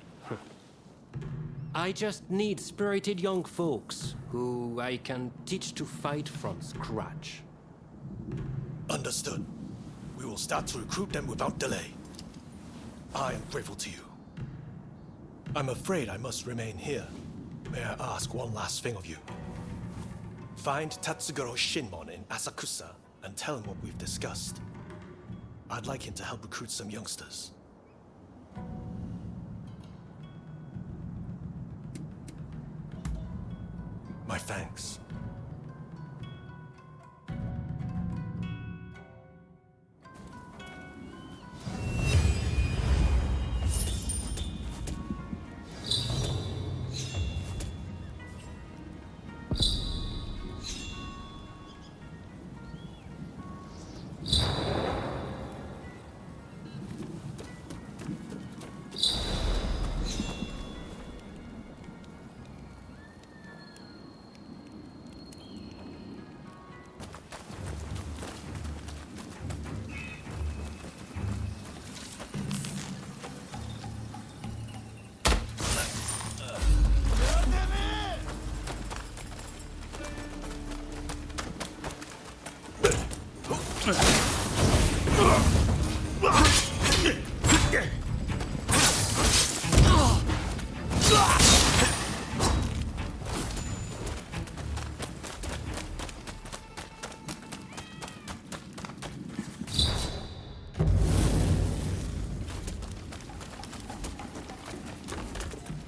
I just need spirited young folks who I can teach to fight from scratch. Understood. We will start to recruit them without delay. I am grateful to you. I'm afraid I must remain here. May I ask one last thing of you? Find Tatsugoro Shinmon in Asakusa and tell him what we've discussed. I'd like him to help recruit some youngsters. My thanks.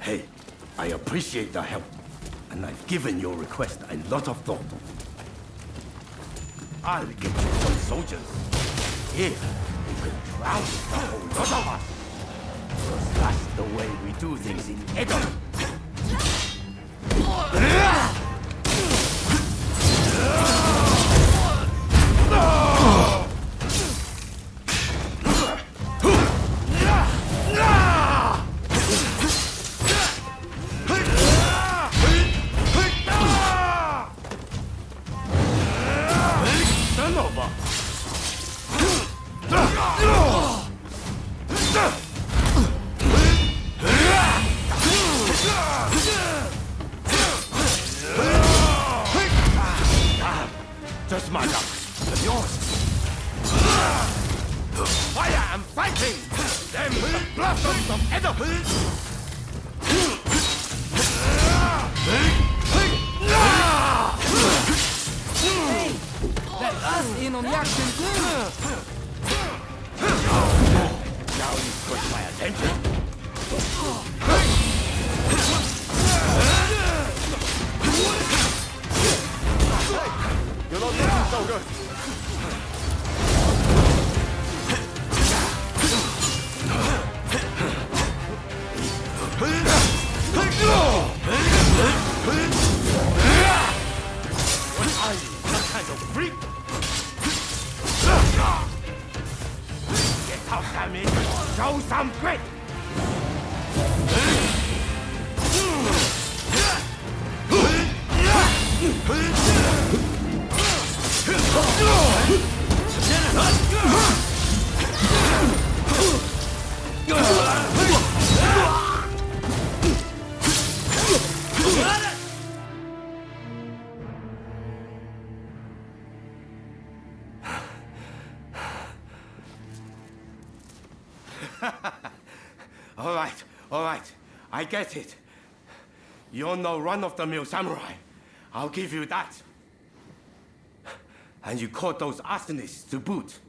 Hey, I appreciate the help, and I've given your request a lot of thought. I'll get you some soldiers. Here, you can drown the whole lot of us. 'Cause that's the way we do things in Edo. Just my luck. And yours. Fire and fighting! Them the blossoms of Edo! Hey! Let us in on the action too! Now you've got my attention. You're not looking so good. What are you, some kind of freak? Get out, damn it! Show some grit! All right. I get it. You're no run-of-the-mill samurai. I'll give you that. And you caught those arsonists to boot.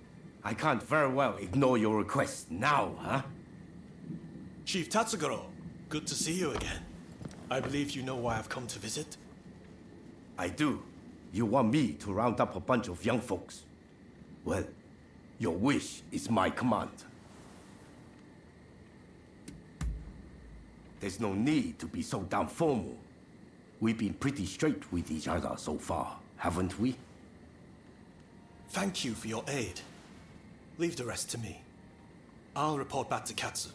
I can't very well ignore your request now, huh? Chief Tatsugoro, good to see you again. I believe you know why I've come to visit. I do. You want me to round up a bunch of young folks. Well, your wish is my command. There's no need to be so damn formal. We've been pretty straight with each other so far, haven't we? Thank you for your aid. Leave the rest to me. I'll report back to Katsu.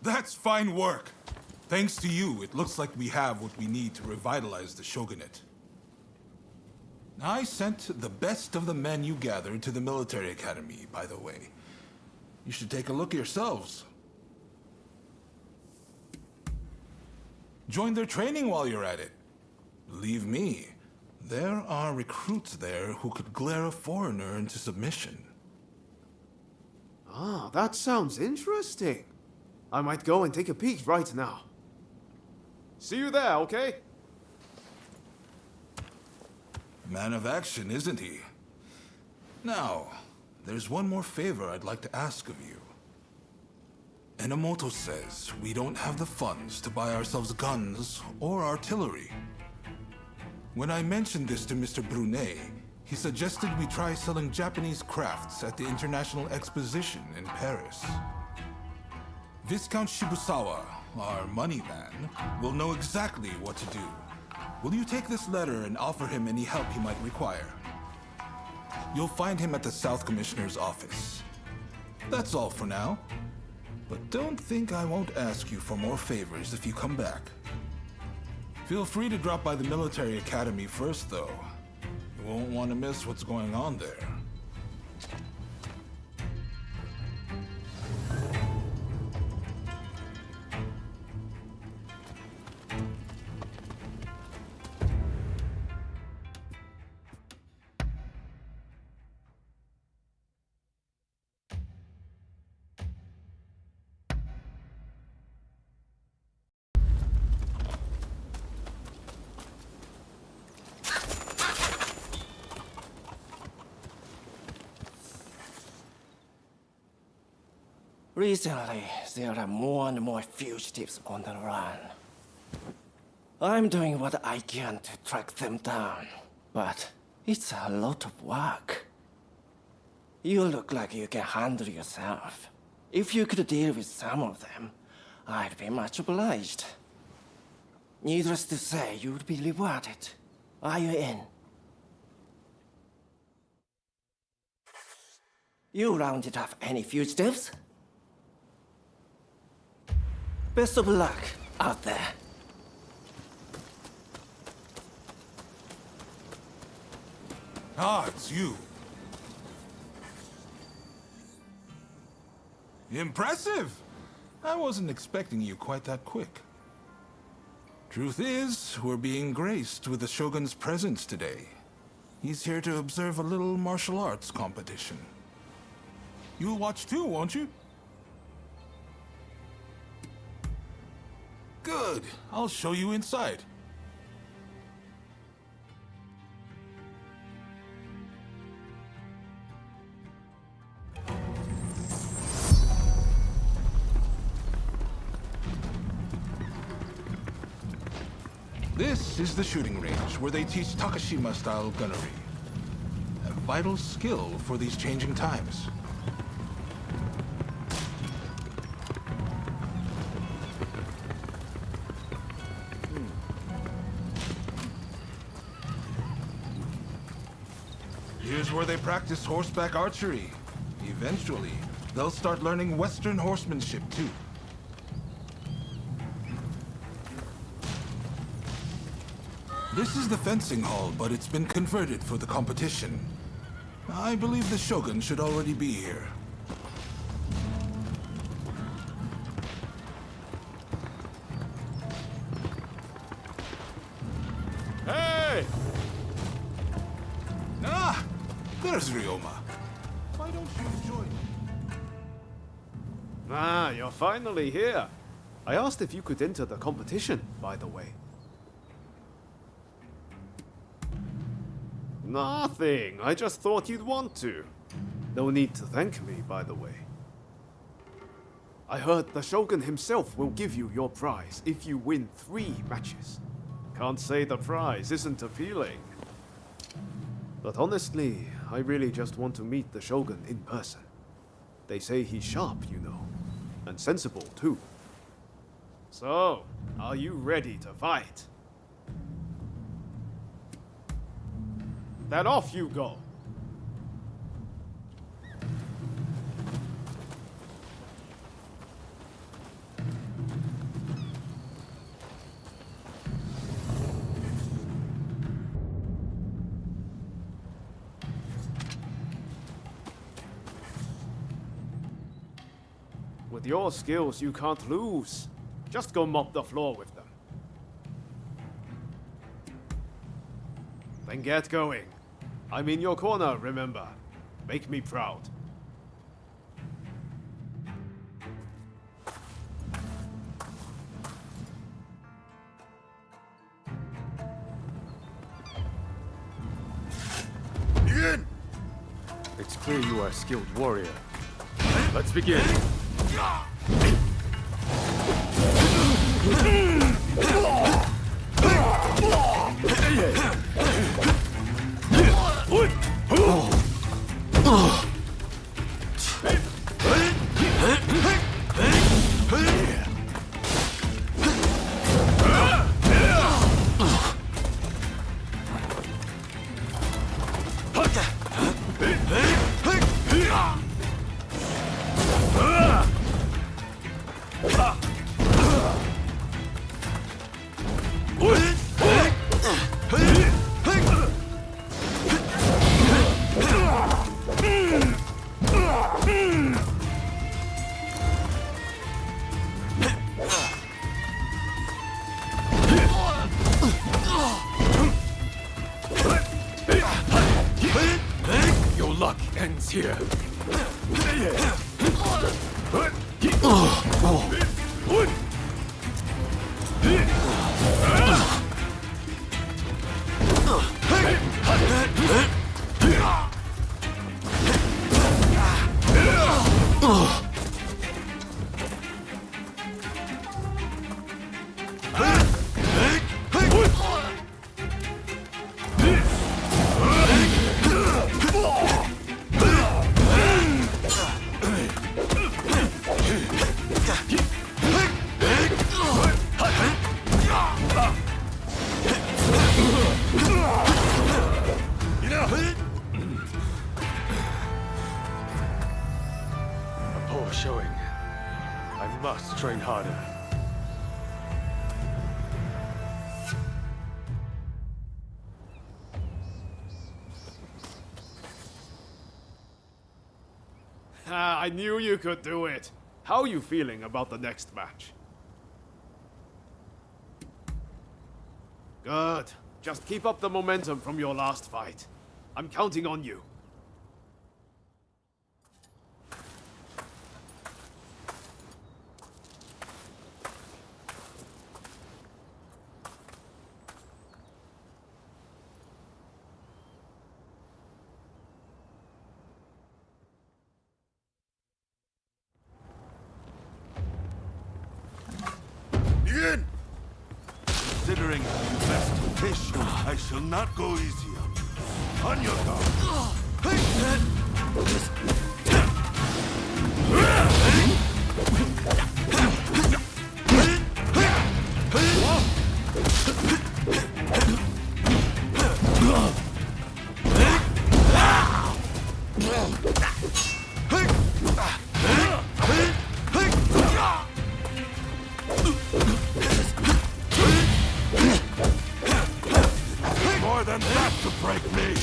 That's fine work. Thanks to you, it looks like we have what we need to revitalize the shogunate. I sent the best of the men you gathered to the military academy, by the way. You should take a look yourselves. Join their training while you're at it. Believe me, there are recruits there who could glare a foreigner into submission. Ah, that sounds interesting. I might go and take a peek right now. See you there, okay? Man of action, isn't he? Now, there's one more favor I'd like to ask of you. Enomoto says we don't have the funds to buy ourselves guns or artillery. When I mentioned this to Mr. Brunet, he suggested we try selling Japanese crafts at the International Exposition in Paris. Viscount Shibusawa, our money man, will know exactly what to do. Will you take this letter and offer him any help he might require? You'll find him at the South Commissioner's office. That's all for now. But don't think I won't ask you for more favors if you come back. Feel free to drop by the military academy first, though. You won't want to miss what's going on there. Recently, there are more and more fugitives on the run. I'm doing what I can to track them down, but it's a lot of work. You look like you can handle yourself. If you could deal with some of them, I'd be much obliged. Needless to say, you'd be rewarded. Are you in? You rounded up any fugitives? Best of luck out there. Ah, it's you. Impressive! I wasn't expecting you quite that quick. Truth is, we're being graced with the Shogun's presence today. He's here to observe a little martial arts competition. You'll watch too, won't you? Good. I'll show you inside. This is the shooting range where they teach Takashima-style gunnery. A vital skill for these changing times. Here's where they practice horseback archery. Eventually, they'll start learning Western horsemanship too. This is the fencing hall, but it's been converted for the competition. I believe the Shogun should already be here. Hey! Ah! There's Ryoma. Why don't you join me? Ah, you're finally here. I asked if you could enter the competition, by the way. Nothing. I just thought you'd want to. No need to thank me, by the way. I heard the Shogun himself will give you your prize if you win 3 matches. Can't say the prize isn't appealing. But honestly, I really just want to meet the Shogun in person. They say he's sharp, you know. And sensible, too. So, are you ready to fight? Then off you go. With your skills, you can't lose. Just go mop the floor with them. Then get going. I'm in your corner, remember. Make me proud. Begin! It's clear you are a skilled warrior. Let's begin. Your luck ends here. A poor showing. I must train harder. I knew you could do it. How are you feeling about the next match? Good. Just keep up the momentum from your last fight. I'm counting on you. Begin! Considering you best fish, I shall not go easy on you. On your guard. More than that to break me!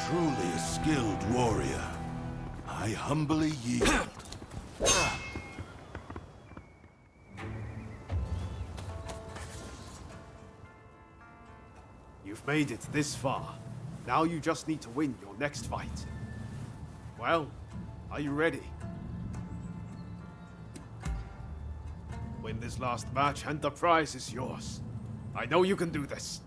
Truly a skilled warrior. I humbly yield. You've made it this far. Now you just need to win your next fight. Well, are you ready? Win this last match and the prize is yours. I know you can do this.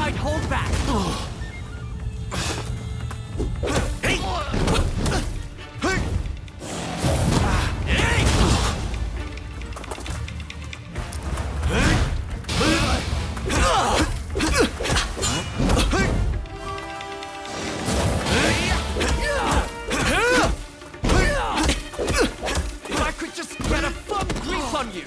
might hold back. If I could just get a firm grip on you.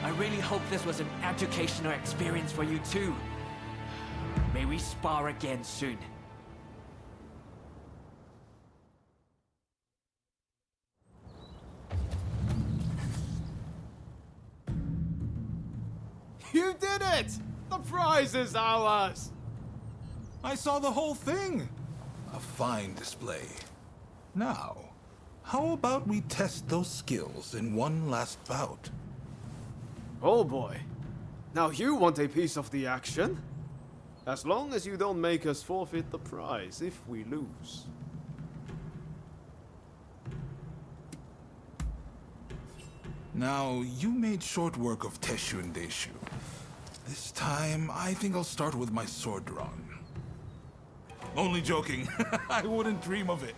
I really hope this was an educational experience for you too. May we spar again soon. You did it! The prize is ours! I saw the whole thing. A fine display. Now, how about we test those skills in one last bout? Oh boy. Now you want a piece of the action? As long as you don't make us forfeit the prize if we lose. Now, you made short work of Teshu and Deshu. This time, I think I'll start with my sword drawn. Only joking. I wouldn't dream of it.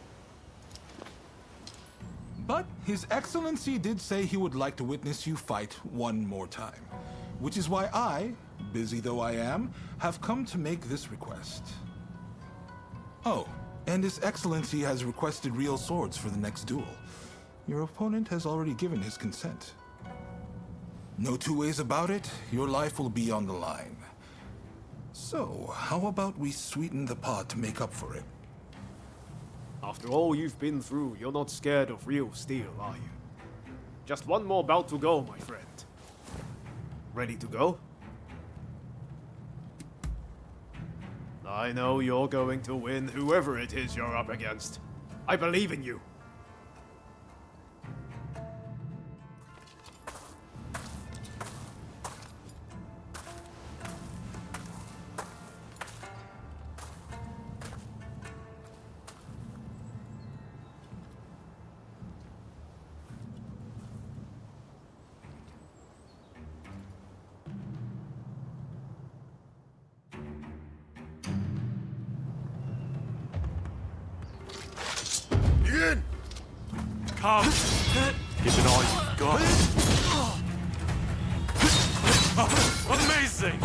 But His Excellency did say he would like to witness you fight one more time. Which is why I, busy though I am, have come to make this request. Oh, and His Excellency has requested real swords for the next duel. Your opponent has already given his consent. No two ways about it, your life will be on the line. So, how about we sweeten the pot to make up for it? After all you've been through, you're not scared of real steel, are you? Just one more bout to go, my friend. Ready to go? I know you're going to win whoever it is you're up against. I believe in you. Come! Give it all you've got. Amazing!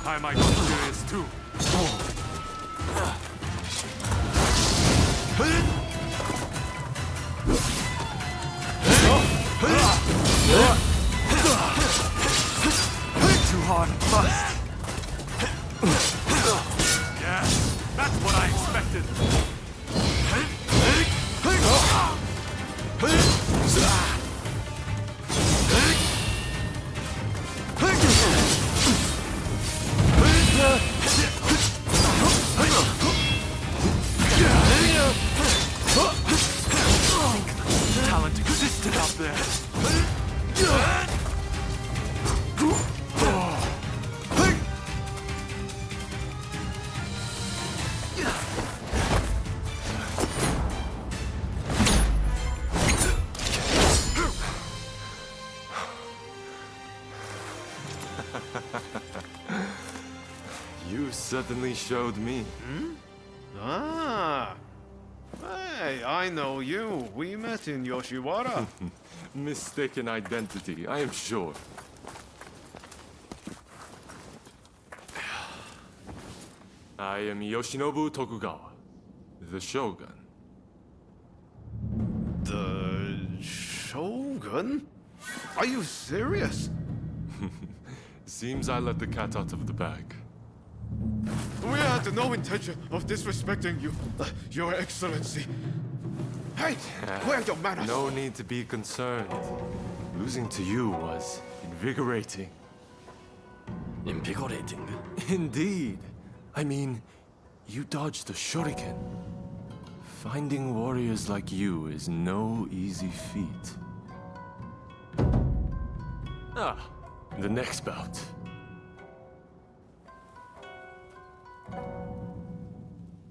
Time I got curious too. Too hard and fast. Yes, that's what I expected. Talent existed out there. You certainly showed me. Ah. Hey, I know you. We met in Yoshiwara. Mistaken identity, I am sure. I am Yoshinobu Tokugawa, the Shogun. The Shogun? Are you serious? Seems I let the cat out of the bag. We had no intention of disrespecting you, Your Excellency. Hey, where are your manners? No need to be concerned. Losing to you was invigorating. Invigorating? Indeed. I mean, you dodged a shuriken. Finding warriors like you is no easy feat. Ah, the next bout.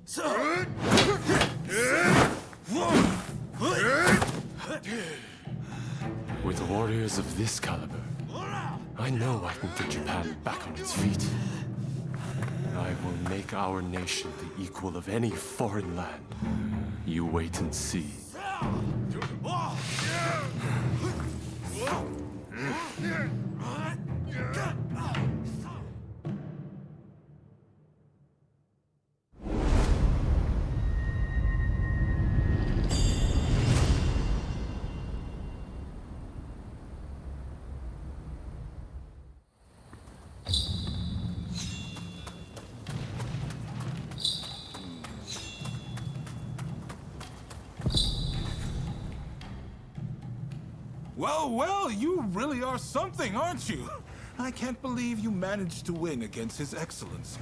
Sir! With warriors of this caliber, I know I can get Japan back on its feet. I will make our nation the equal of any foreign land. You wait and see. Well, you really are something, aren't you? I can't believe you managed to win against His Excellency.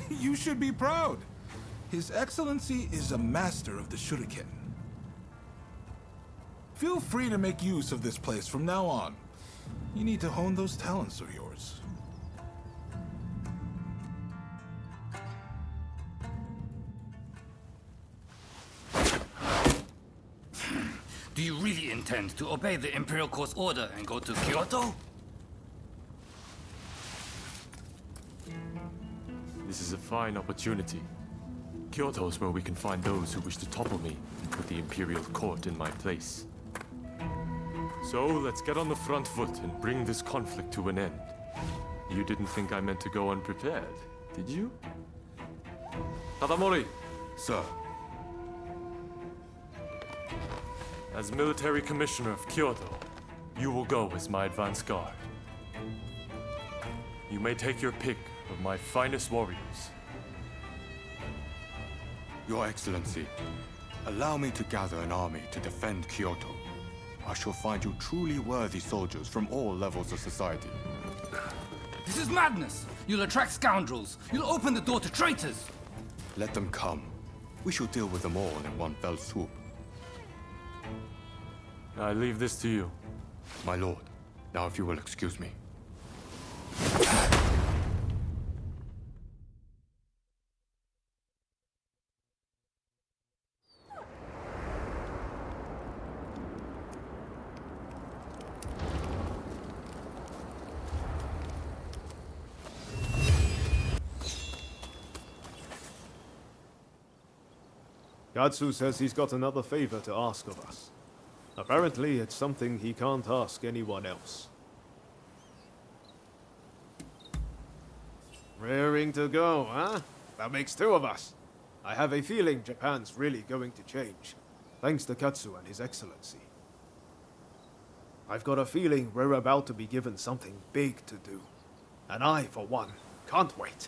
You should be proud. His Excellency is a master of the shuriken. Feel free to make use of this place from now on. You need to hone those talents of yours. Do you really intend to obey the Imperial Court's order and go to Kyoto? This is a fine opportunity. Kyoto is where we can find those who wish to topple me and put the Imperial Court in my place. So let's get on the front foot and bring this conflict to an end. You didn't think I meant to go unprepared, did you? Tadamori! Sir. As military commissioner of Kyoto, you will go as my advance guard. You may take your pick of my finest warriors. Your Excellency, allow me to gather an army to defend Kyoto. I shall find you truly worthy soldiers from all levels of society. This is madness! You'll attract scoundrels! You'll open the door to traitors! Let them come. We shall deal with them all in one fell swoop. I leave this to you. My lord, now if you will excuse me. Katsu says he's got another favor to ask of us. Apparently, it's something he can't ask anyone else. Raring to go, huh? That makes two of us. I have a feeling Japan's really going to change, thanks to Katsu and His Excellency. I've got a feeling we're about to be given something big to do. And I, for one, can't wait.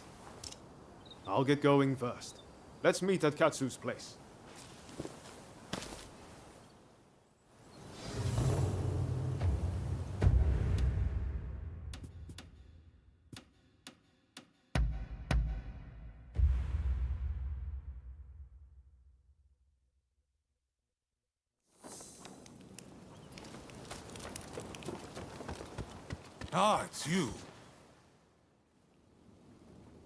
I'll get going first. Let's meet at Katsu's place. Ah, it's you.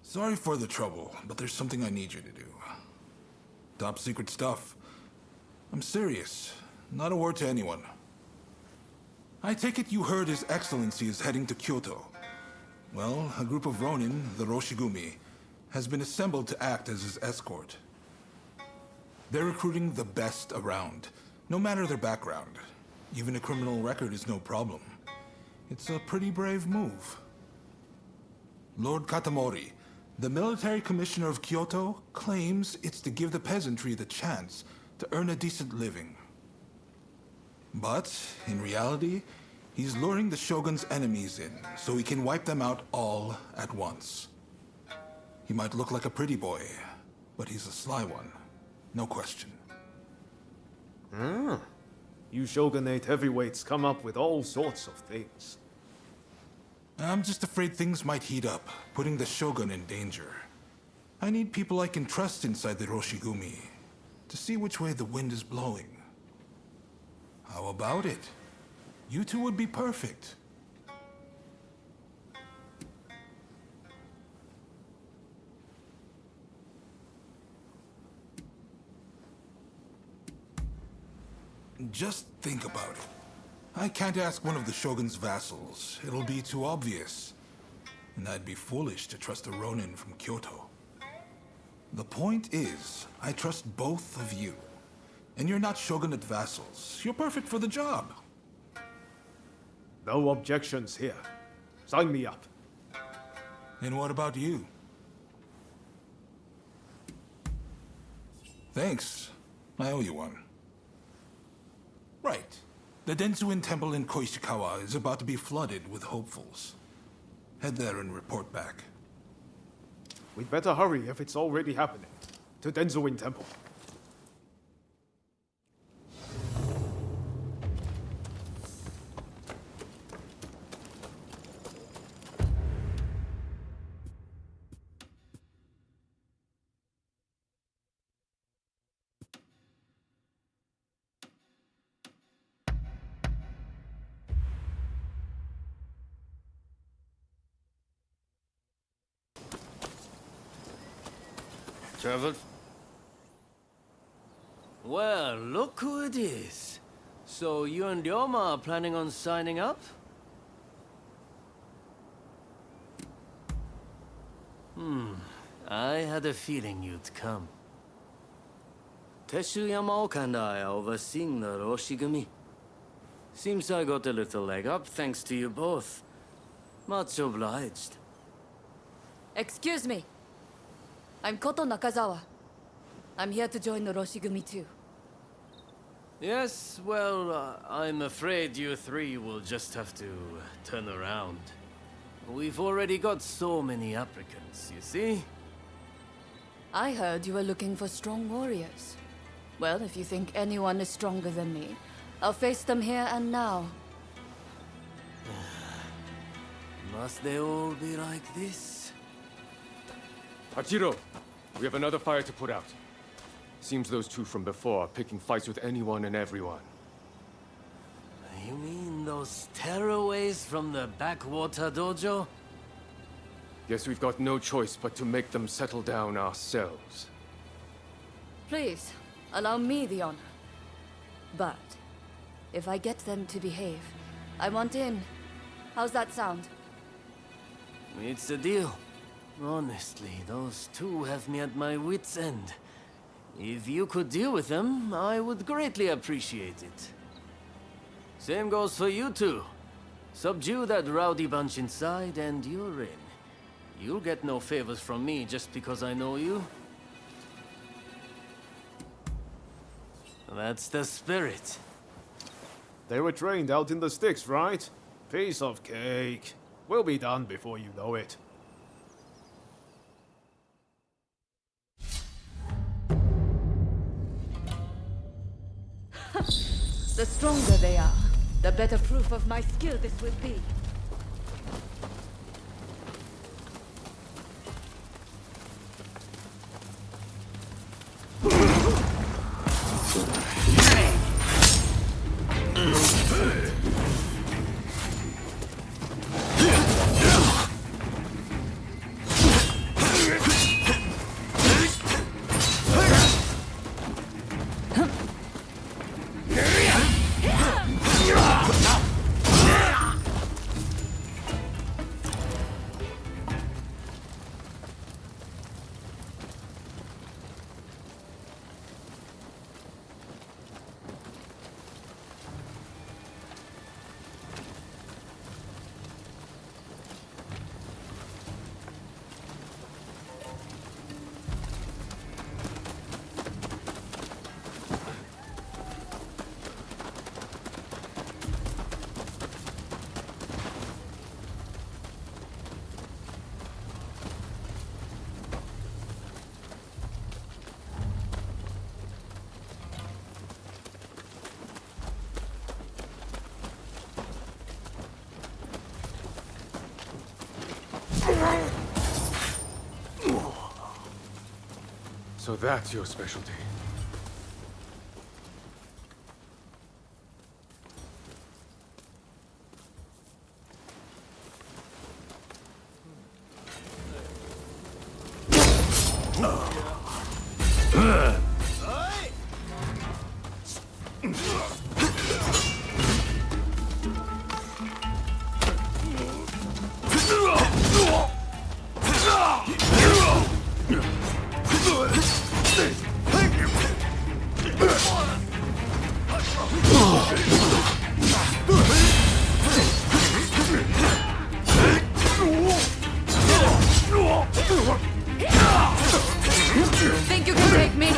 Sorry for the trouble, but there's something I need you to do. Top secret stuff. I'm serious. Not a word to anyone. I take it you heard His Excellency is heading to Kyoto. Well, a group of Ronin, the Roshigumi, has been assembled to act as his escort. They're recruiting the best around, no matter their background. Even a criminal record is no problem. It's a pretty brave move. Lord Katamori, the military commissioner of Kyoto, claims it's to give the peasantry the chance to earn a decent living. But, in reality, he's luring the Shogun's enemies in, so he can wipe them out all at once. He might look like a pretty boy, but he's a sly one. No question. You Shogunate heavyweights come up with all sorts of things. I'm just afraid things might heat up, putting the Shogun in danger. I need people I can trust inside the Roshigumi, to see which way the wind is blowing. How about it? You two would be perfect. Just think about it. I can't ask one of the Shogun's vassals. It'll be too obvious. And I'd be foolish to trust a Ronin from Kyoto. The point is, I trust both of you. And you're not Shogunate vassals. You're perfect for the job. No objections here. Sign me up. And what about you? Thanks. I owe you one. Right. The Densuin Temple in Koishikawa is about to be flooded with hopefuls. Head there and report back. We'd better hurry if it's already happening. To Denzuin Temple. Traveled? Well, look who it is. So you and Ryoma are planning on signing up? I had a feeling you'd come. Teshu Yamaoka and I are overseeing the Roshigumi. Seems I got a little leg up thanks to you both. Much obliged. Excuse me. I'm Koto Nakazawa. I'm here to join the Roshigumi too. Yes, well, I'm afraid you three will just have to turn around. We've already got so many applicants, you see? I heard you were looking for strong warriors. Well, if you think anyone is stronger than me, I'll face them here and now. Must they all be like this? Hachiro, we have another fire to put out. Seems those two from before are picking fights with anyone and everyone. You mean those tearaways from the backwater dojo? Guess we've got no choice but to make them settle down ourselves. Please, allow me the honor. But, if I get them to behave, I want in. How's that sound? It's a deal. Honestly, those two have me at my wit's end. If you could deal with them, I would greatly appreciate it. Same goes for you two. Subdue that rowdy bunch inside and you're in. You'll get no favors from me just because I know you. That's the spirit. They were trained out in the sticks, right? Piece of cake. We'll be done before you know it. The stronger they are, the better proof of my skill this will be. So that's your specialty. Think you can take me?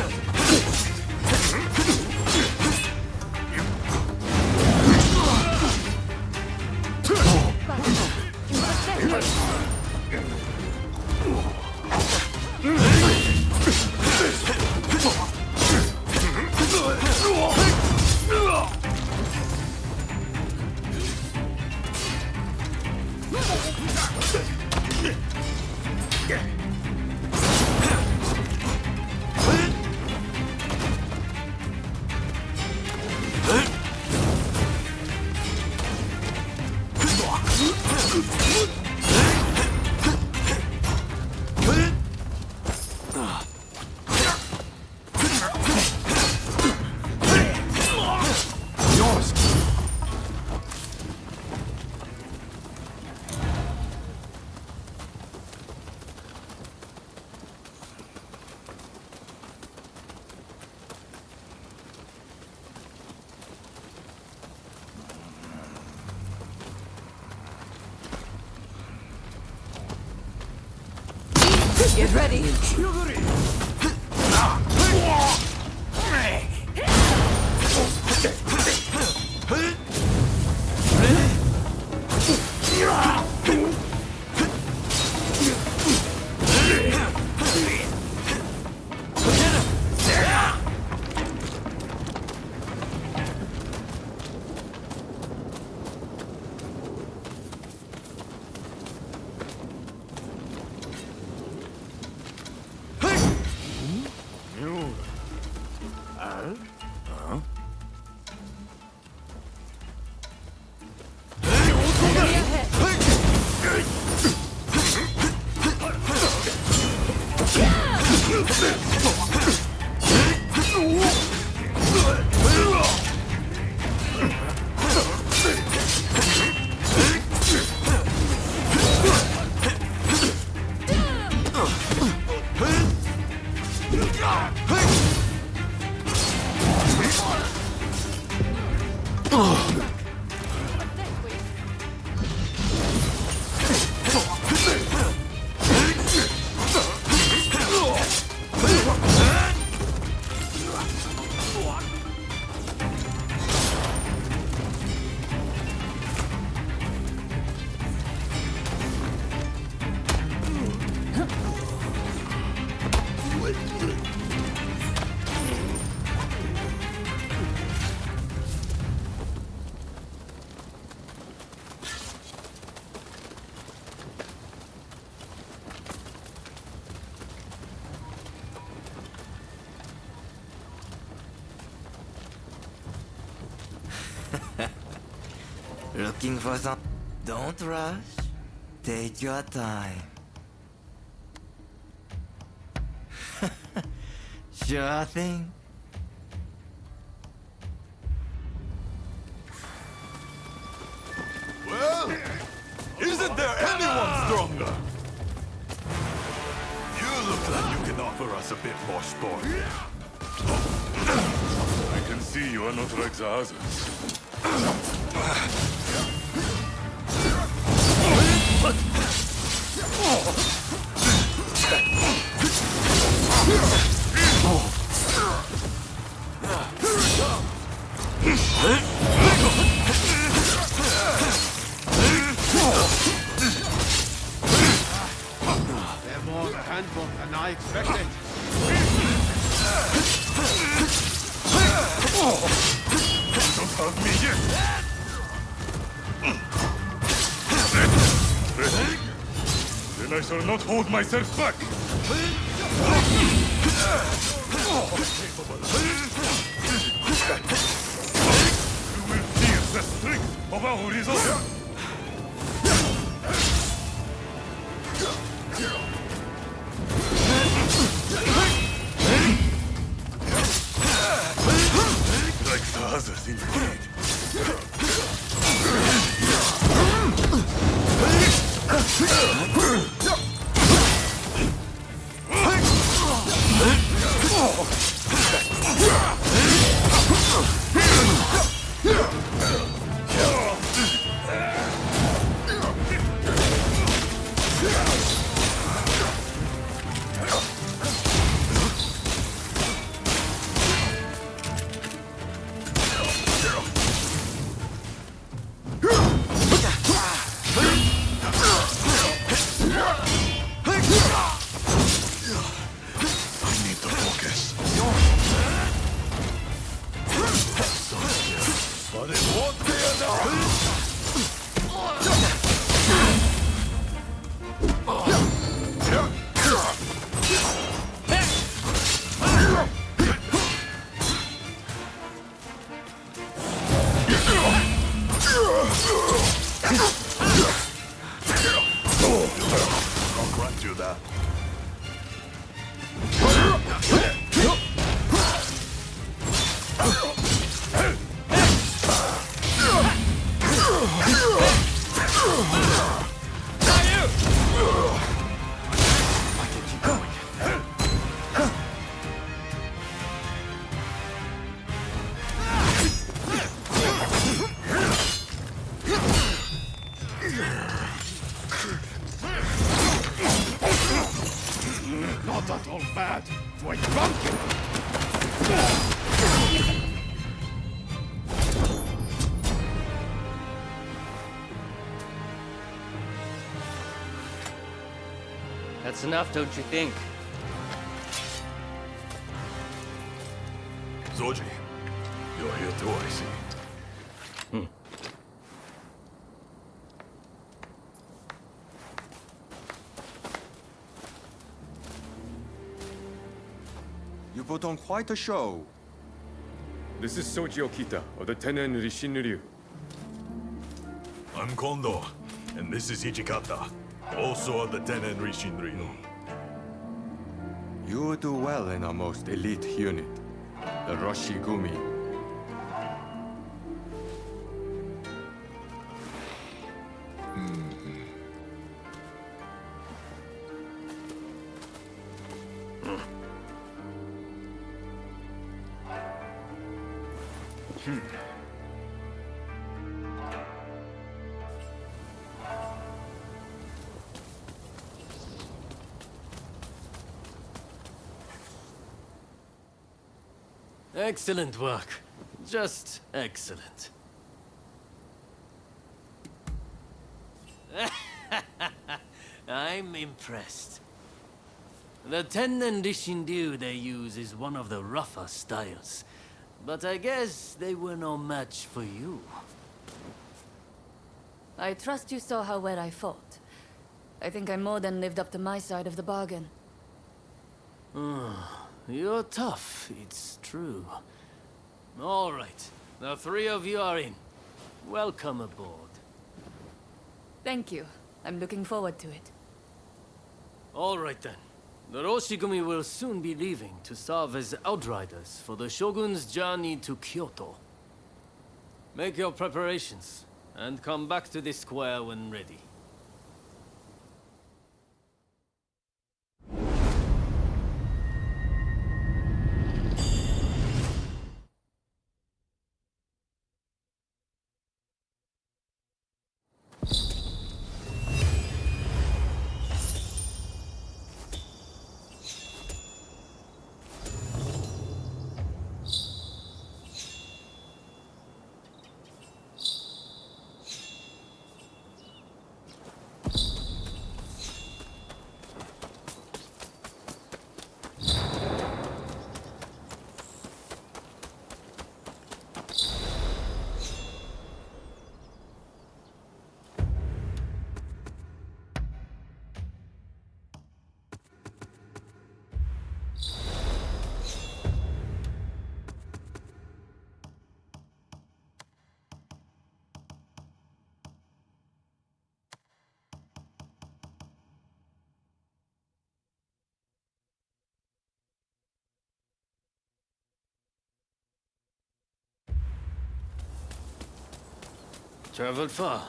Get ready. Looking for some... Don't rush. Take your time. Sure thing. Well, isn't there anyone stronger? You look like you can offer us a bit more sport. I can see you are not like the others. They're more of a handful than I expected. Don't hurt me yet! Then I shall not hold myself back! will feel the strength of our resolve. Like the others indeed. I'll grant you that. Not at all bad for a drunken. That's enough, don't you think? Zoji, you're here too, I see. You put on quite a show. This is Soji Okita of the Tenen Rishinryu. I'm Kondo, and this is Ichikata, also of the Tenen Rishinryu. You do well in our most elite unit, the Roshigumi. Excellent work. Just excellent. I'm impressed. The Tennen Rishinryu they use is one of the rougher styles. But I guess they were no match for you. I trust you saw how well I fought. I think I more than lived up to my side of the bargain. You're tough, it's true. All right, the three of you are in. Welcome aboard. Thank you. I'm looking forward to it. All right then. The Roshigumi will soon be leaving to serve as outriders for the Shogun's journey to Kyoto. Make your preparations, and come back to this square when ready. Traveled far.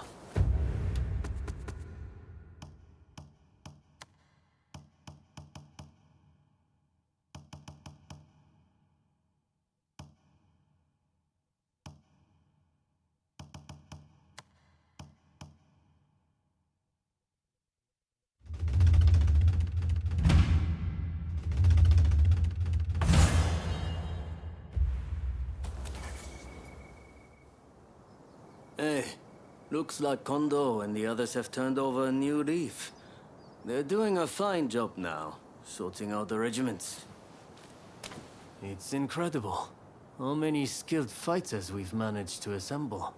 Hey, looks like Kondo and the others have turned over a new leaf. They're doing a fine job now, sorting out the regiments. It's incredible how many skilled fighters we've managed to assemble.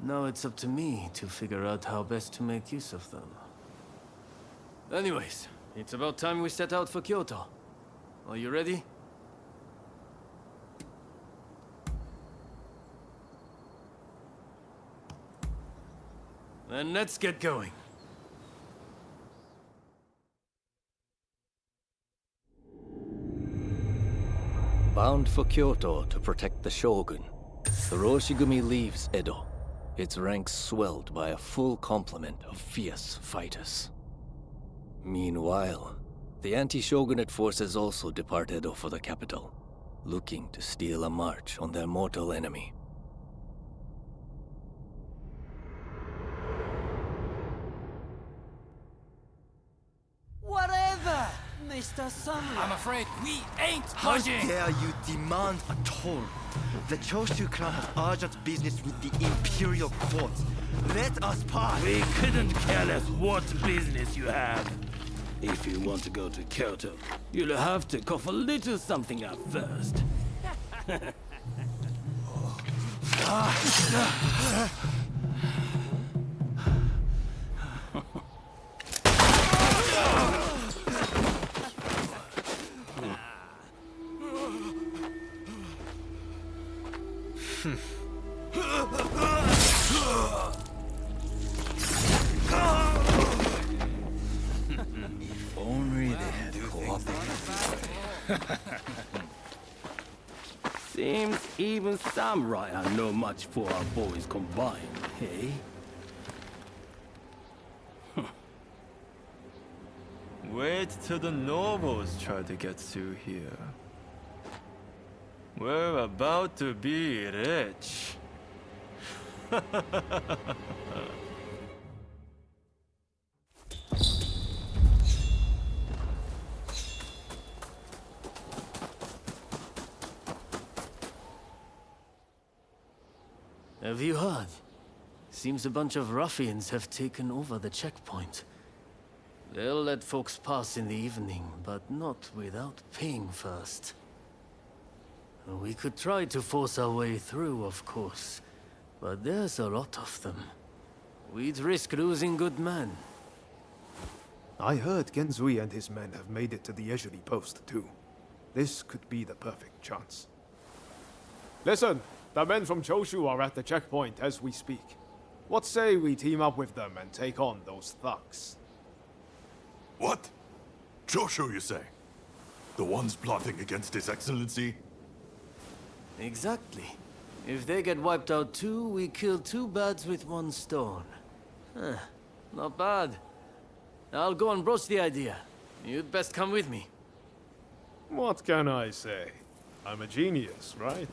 Now it's up to me to figure out how best to make use of them. Anyways, it's about time we set out for Kyoto. Are you ready? Then let's get going. Bound for Kyoto to protect the Shogun, the Roshigumi leaves Edo, its ranks swelled by a full complement of fierce fighters. Meanwhile, the anti-shogunate forces also depart Edo for the capital, looking to steal a march on their mortal enemy. Whatever, Mr. Samurai. I'm afraid we ain't How budging. dare you demand a toll? The Choshu clan has urgent business with the Imperial Court. Let us pass. We couldn't care less what business you have. If you want to go to Kyoto, you'll have to cough a little something up first. Only they had cooperated. Seems even samurai are no match for our boys combined, hey? Wait till the nobles try to get through here. We're about to be rich. Have you heard? Seems a bunch of ruffians have taken over the checkpoint. They'll let folks pass in the evening, but not without paying first. We could try to force our way through, of course, but there's a lot of them. We'd risk losing good men. I heard Genzui and his men have made it to the Ejiri post, too. This could be the perfect chance. Listen, the men from Choshu are at the checkpoint as we speak. What say we team up with them and take on those thugs? What? Choshu, you say? The ones plotting against His Excellency? Exactly. If they get wiped out too, we kill two birds with one stone. Huh, not bad. I'll go and broach the idea. You'd best come with me. What can I say? I'm a genius, right?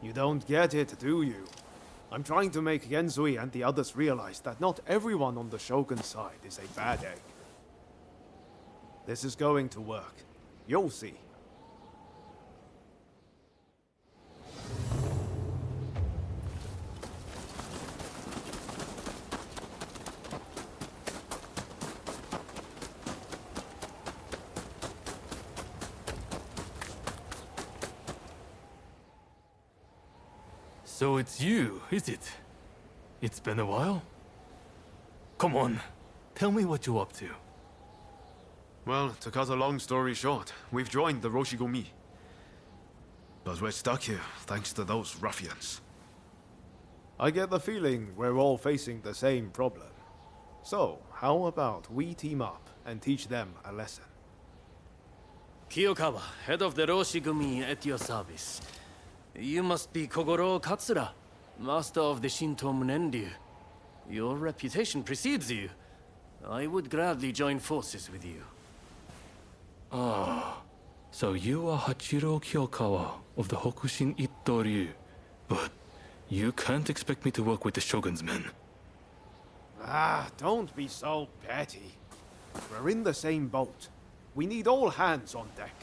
You don't get it, do you? I'm trying to make Genzui and the others realize that not everyone on the Shogun's side is a bad egg. This is going to work. You'll see. So it's you, is it? It's been a while? Come on, tell me what you're up to. Well, to cut a long story short, we've joined the Roshigumi. But we're stuck here, thanks to those ruffians. I get the feeling we're all facing the same problem. So, how about we team up and teach them a lesson? Kiyokawa, head of the Roshigumi, at your service. You must be Kogoro Katsura, master of the Shinto Munenryu. Your reputation precedes you. I would gladly join forces with you. Ah, so you are Hachiro Kyokawa of the Hokushin Itto-ryu. But you can't expect me to work with the Shogun's men. Ah, don't be so petty. We're in the same boat. We need all hands on deck.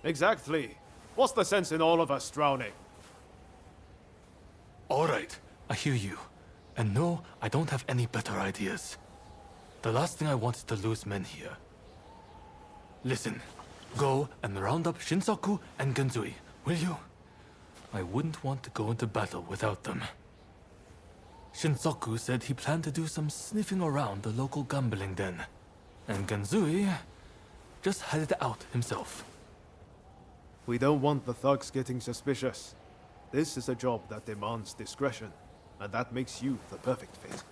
Exactly. What's the sense in all of us drowning? All right, I hear you. And no, I don't have any better ideas. The last thing I want is to lose men here. Listen, go and round up Shinsaku and Genzui, will you? I wouldn't want to go into battle without them. Shinsaku said he planned to do some sniffing around the local gambling den. And Genzui just headed out himself. We don't want the thugs getting suspicious. This is a job that demands discretion, and that makes you the perfect fit.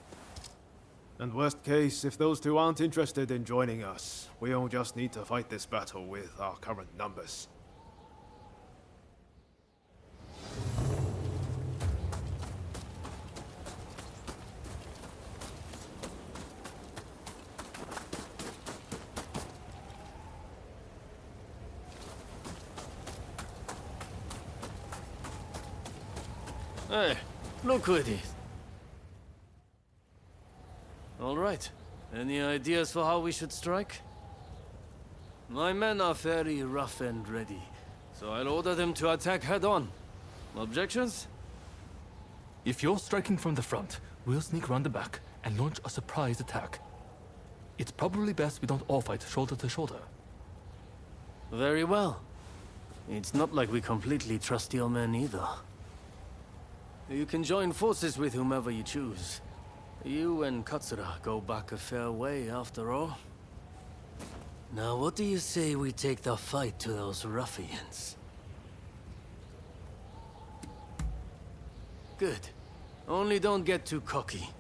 And worst case, if those two aren't interested in joining us, we'll just need to fight this battle with our current numbers. Hey, look who it is. All right. Any ideas for how we should strike? My men are very rough and ready, so I'll order them to attack head-on. Objections? If you're striking from the front, we'll sneak around the back and launch a surprise attack. It's probably best we don't all fight shoulder to shoulder. Very well. It's not like we completely trust your men either. You can join forces with whomever you choose. You and Katsura go back a fair way, after all. Now, what do you say we take the fight to those ruffians? Good. Only don't get too cocky.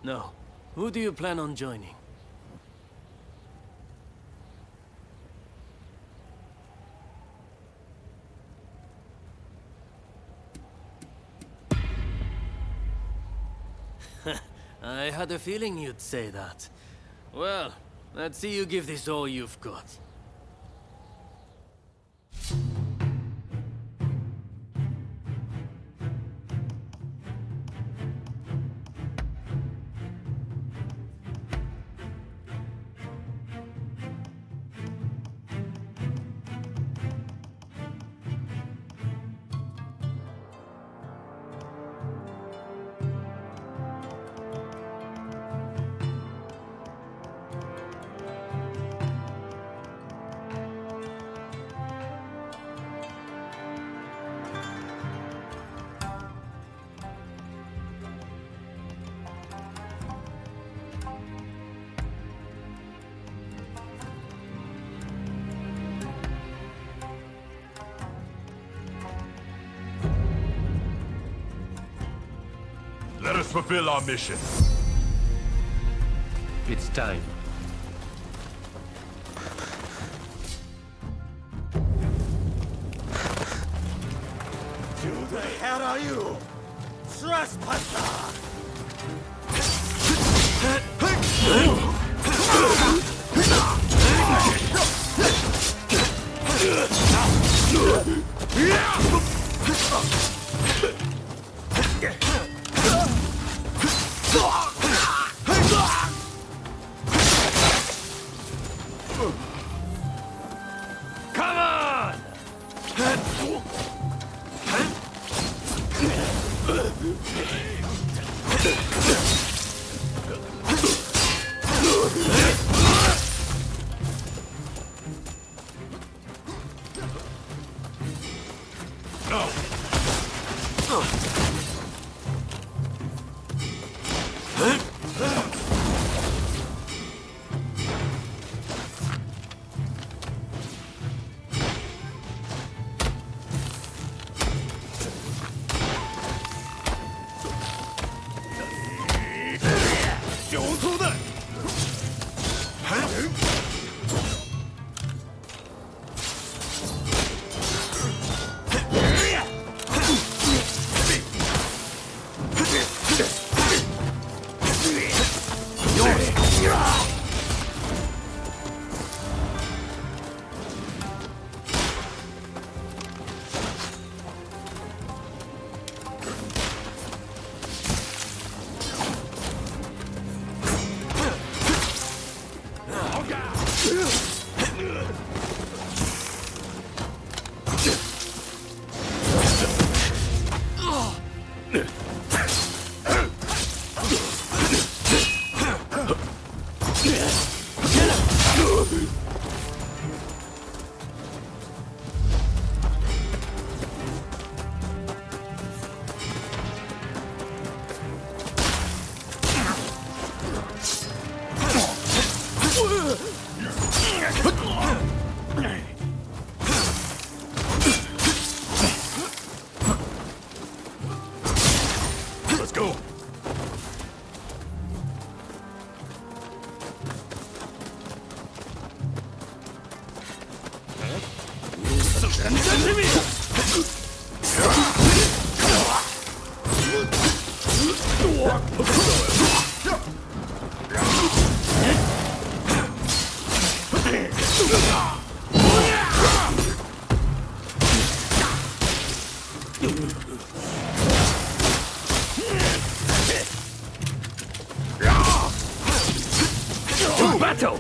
No. Who do you plan on joining? I had a feeling you'd say that. Well, let's see you give this all you've got. Let us fulfill our mission. It's time. Who the hell are you? Trespasser! Come on! Battle!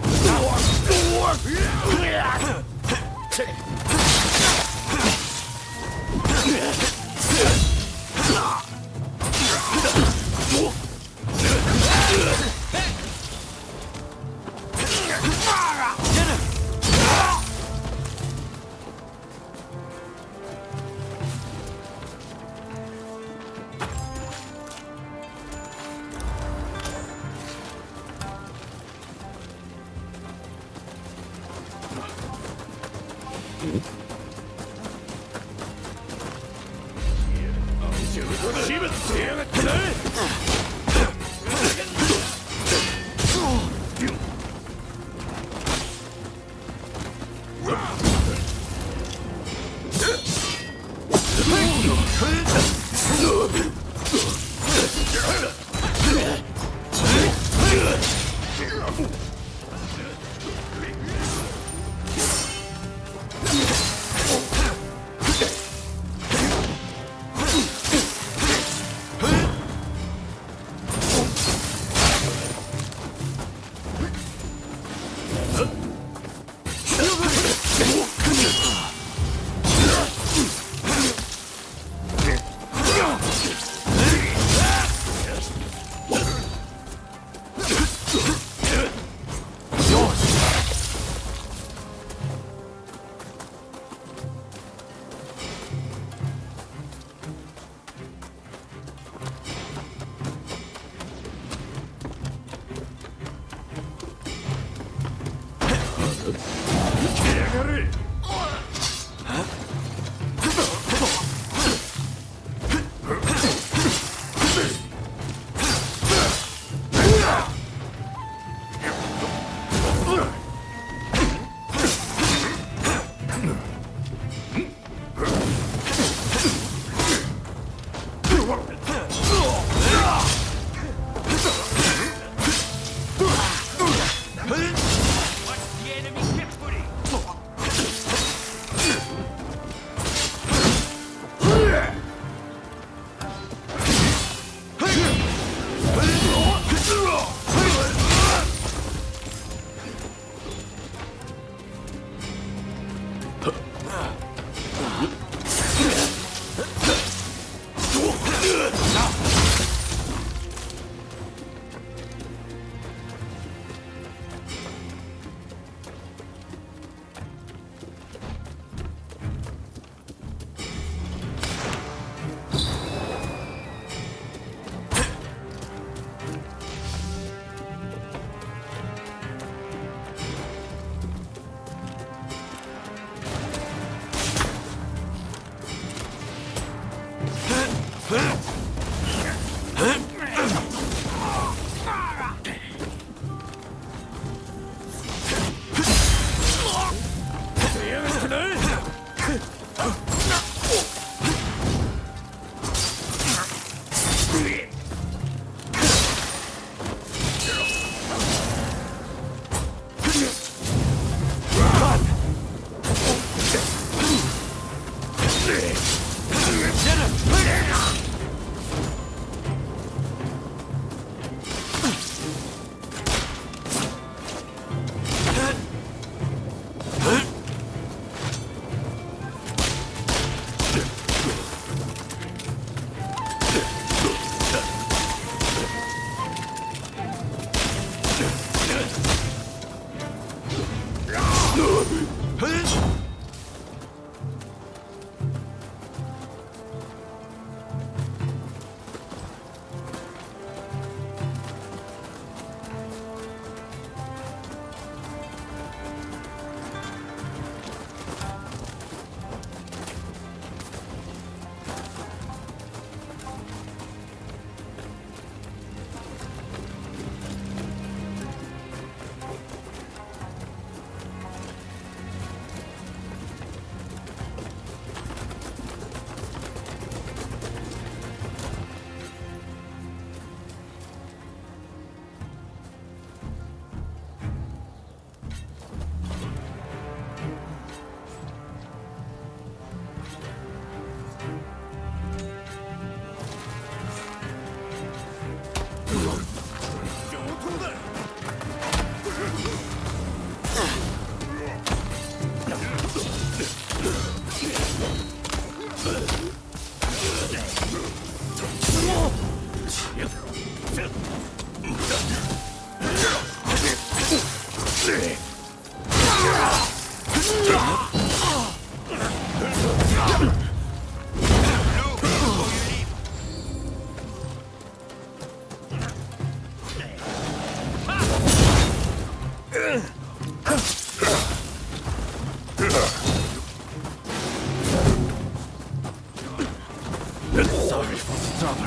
Sorry for the trouble.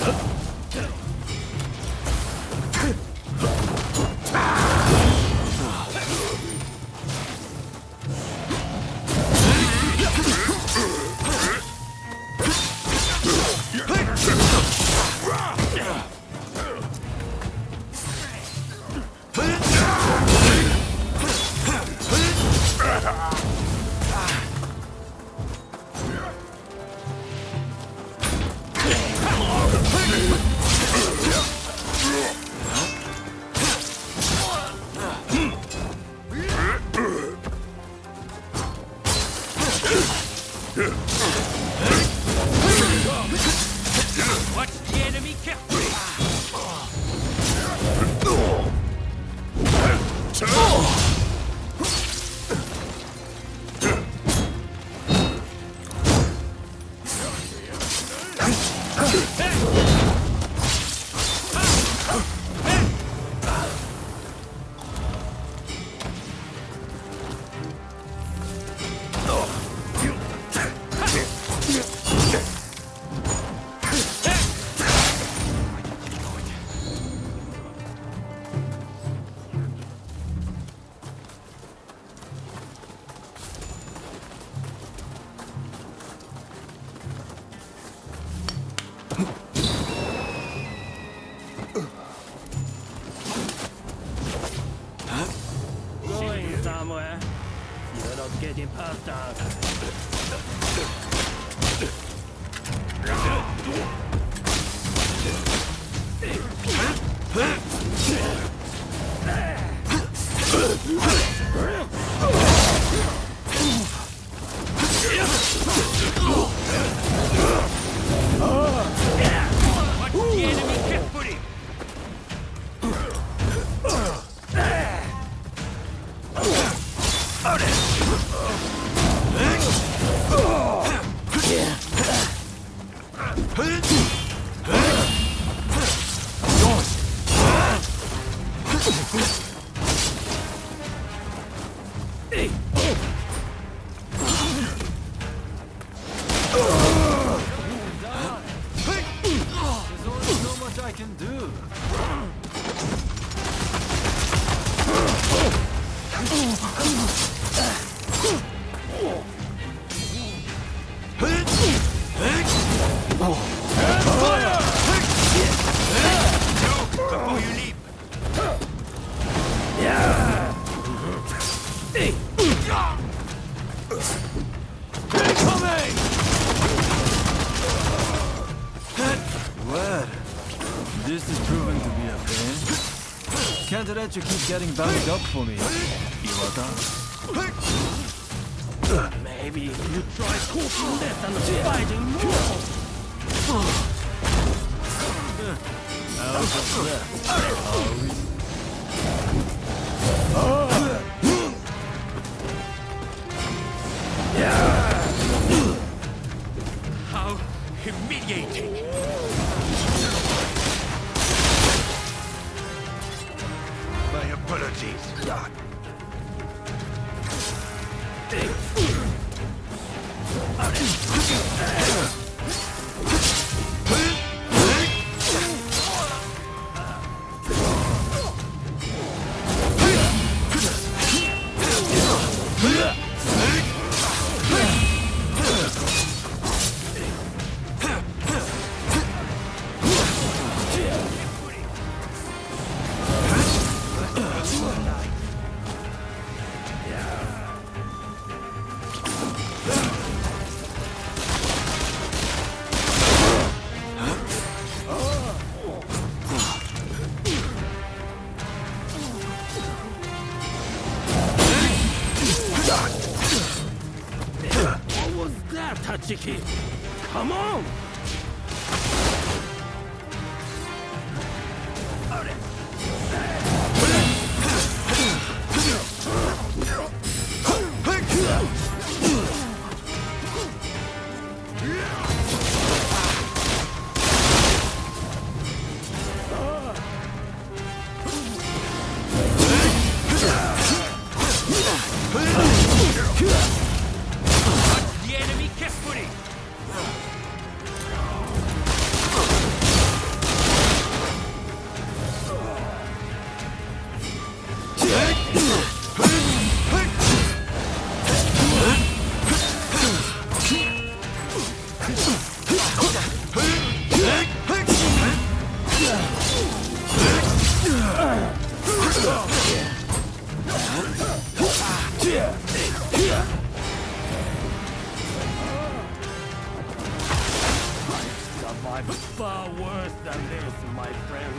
Watch the enemy carefully! Going somewhere. You're not getting past us. Watch the enemy carefully! There's only so much I can do. Before you leave! Well, this is proving to be a pain. Can't let you keep getting banged up for me, Iwata. Maybe you try cooking less and fighting more. How's that? How humiliating! My abilities. What was that, Tachiki? Come on! The enemy carefully! Survived far worse than this, my friend.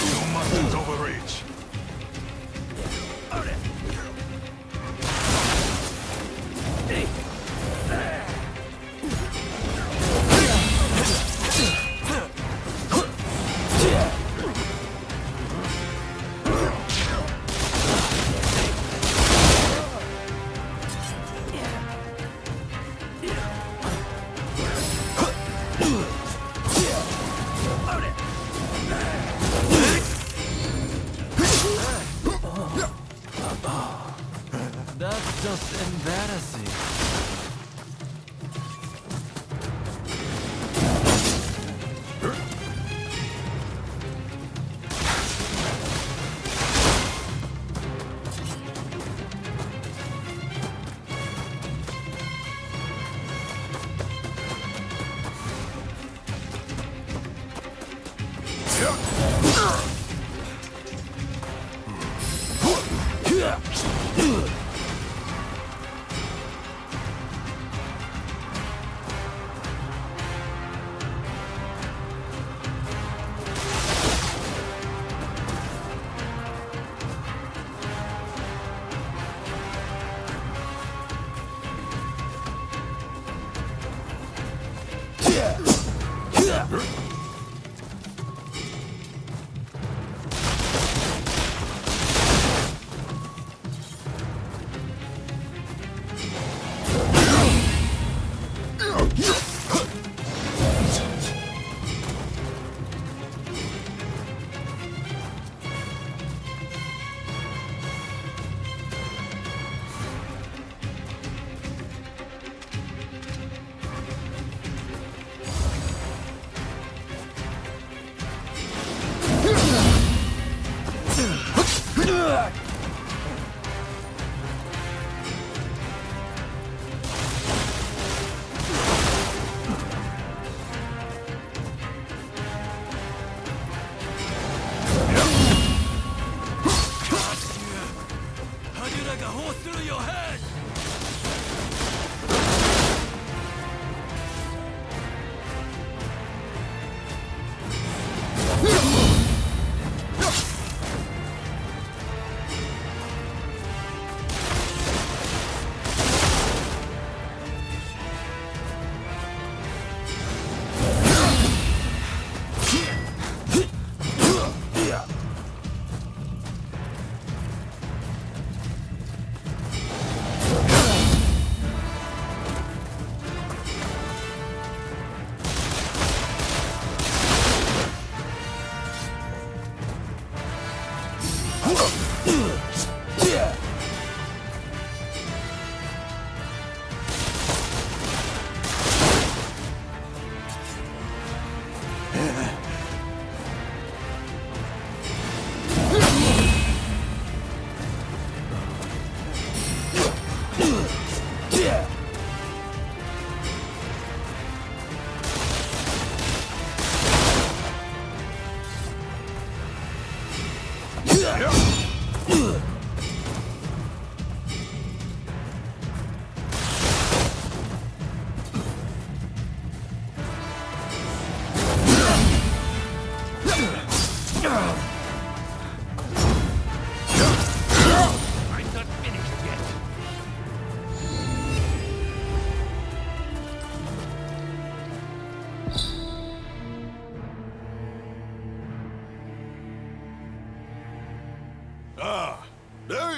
You mustn't overreach. That's just embarrassing.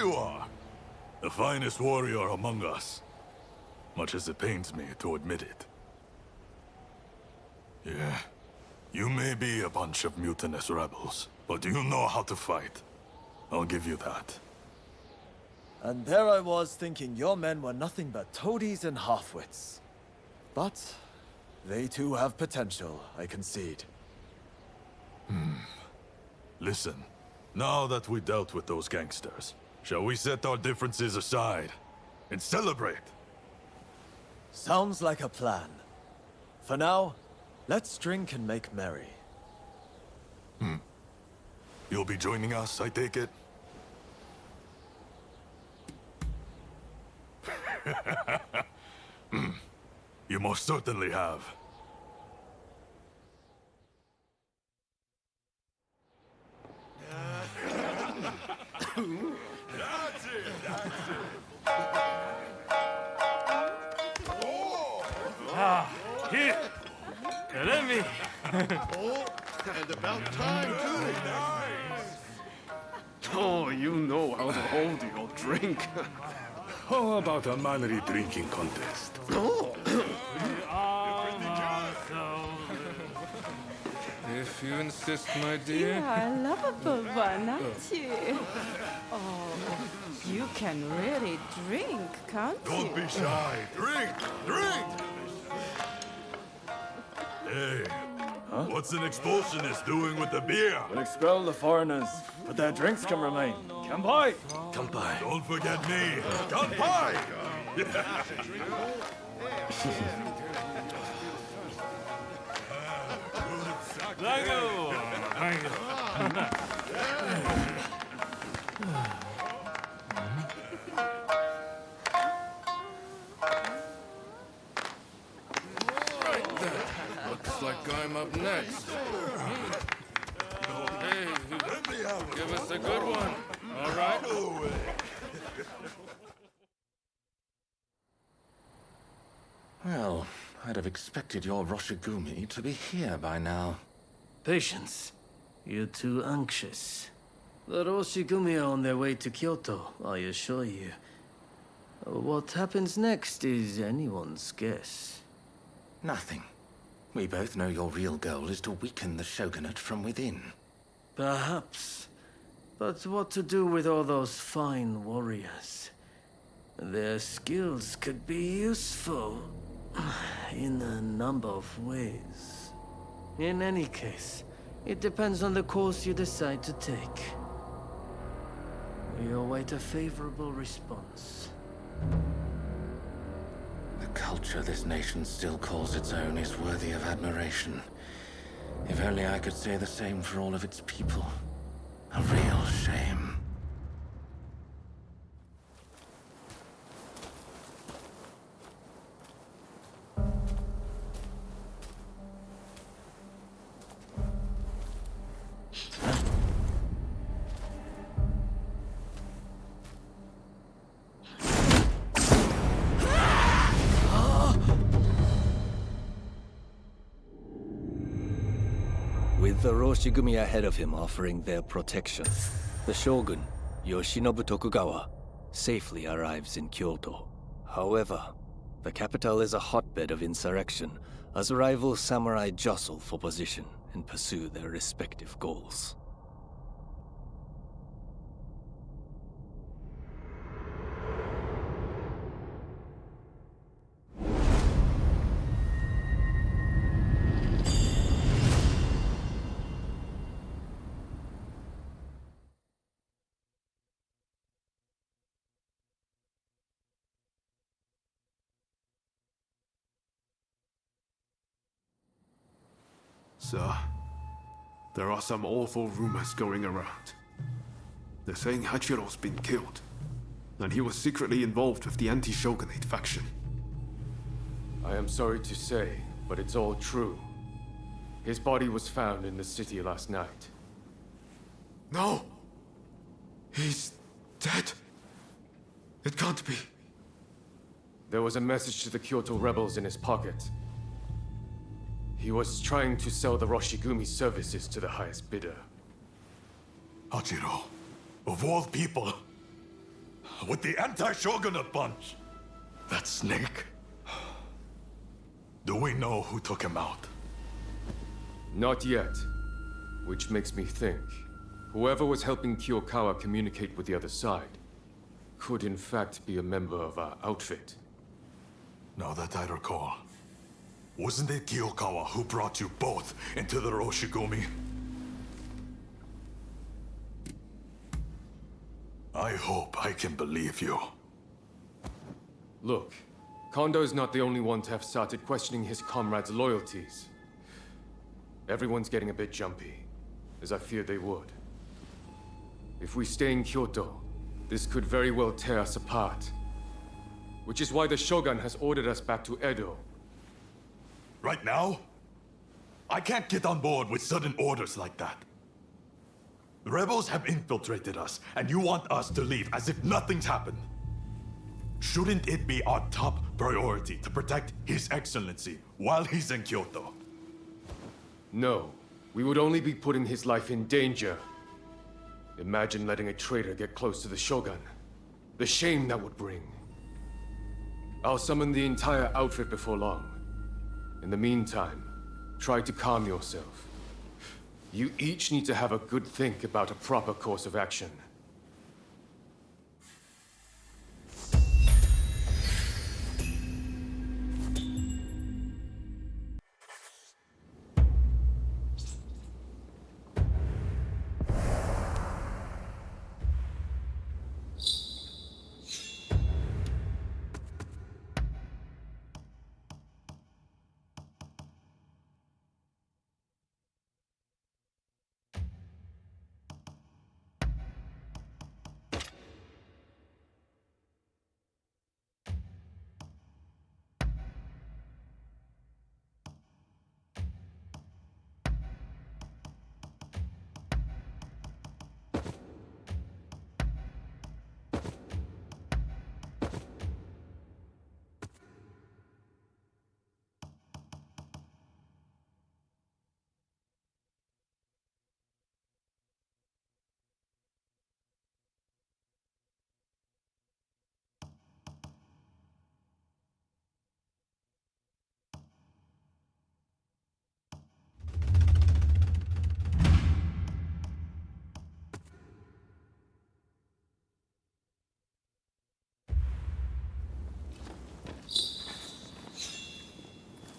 you are! The finest warrior among us. Much as it pains me to admit it. Yeah. You may be a bunch of mutinous rebels, but you know how to fight. I'll give you that. And there I was thinking your men were nothing but toadies and halfwits. But they too have potential, I concede. Listen, now that we dealt with those gangsters, shall we set our differences aside and celebrate? Sounds like a plan. For now, let's drink and make merry. You'll be joining us, I take it? You most certainly have. That's it, that's it. Here! Let me! Oh, and about time, too. Oh, you know how to hold your drink. How about a manly drinking contest? Oh. If you insist, my You dear. are a lovable one, aren't you? Oh, you can really drink, can't you? Don't be shy. Drink! Drink! Hey, what's an expulsionist doing with the beer? We'll expel the foreigners, but their drinks can remain. Kanpai! Kanpai. Don't forget me. Kanpai! Right then. Looks like I'm up next. Hey, give us a good one. All right? Well, I'd have expected your Roshigumi to be here by now. Patience. You're too anxious. The Roshigumi are on their way to Kyoto, I assure you. What happens next is anyone's guess. Nothing. We both know your real goal is to weaken the shogunate from within. Perhaps. But what to do with all those fine warriors? Their skills could be useful in a number of ways. In any case, it depends on the course you decide to take. We await a favorable response. The culture this nation still calls its own is worthy of admiration. If only I could say the same for all of its people. A real shame. With the Roshigumi ahead of him offering their protection, the shogun, Yoshinobu Tokugawa, safely arrives in Kyoto. However, the capital is a hotbed of insurrection as rival samurai jostle for position and pursue their respective goals. Sir, there are some awful rumors going around. They're saying Hachiro's been killed, and he was secretly involved with the anti-shogunate faction. I am sorry to say, but it's all true. His body was found in the city last night. No! He's dead. It can't be. There was a message to the Kyoto rebels in his pocket. He was trying to sell the Roshigumi services to the highest bidder. Hachiro, of all people. With the anti-shogunate bunch! That snake? Do we know who took him out? Not yet. Which makes me think, whoever was helping Kiyokawa communicate with the other side could in fact be a member of our outfit. Now that I recall, wasn't it Kiyokawa who brought you both into the Roshigumi? I hope I can believe you. Look, Kondo is not the only one to have started questioning his comrades' loyalties. Everyone's getting a bit jumpy, as I feared they would. If we stay in Kyoto, this could very well tear us apart. Which is why the Shogun has ordered us back to Edo. Right now? I can't get on board with sudden orders like that. The rebels have infiltrated us, and you want us to leave as if nothing's happened. Shouldn't it be our top priority to protect His Excellency while he's in Kyoto? No, we would only be putting his life in danger. Imagine letting a traitor get close to the Shogun. The shame that would bring. I'll summon the entire outfit before long. In the meantime, try to calm yourself. You each need to have a good think about a proper course of action.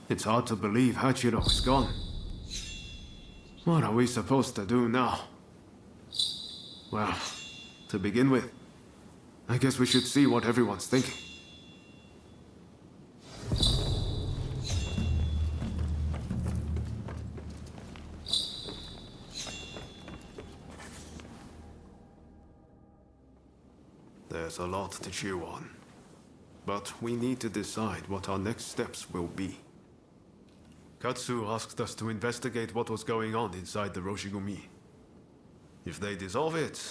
It's hard to believe Hachiro is gone. What are we supposed to do now? Well, to begin with, I guess we should see what everyone's thinking. There's a lot to chew on. But we need to decide what our next steps will be. Katsu asked us to investigate what was going on inside the Roshigumi. If they dissolve it,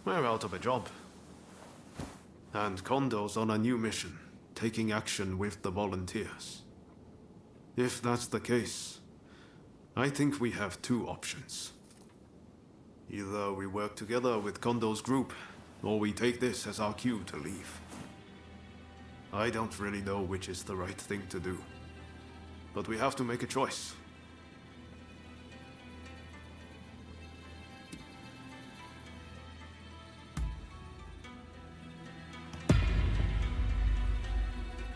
we're out of a job. And Kondo's on a new mission, taking action with the volunteers. If that's the case, I think we have two options. Either we work together with Kondo's group, or we take this as our cue to leave. I don't really know which is the right thing to do. But we have to make a choice.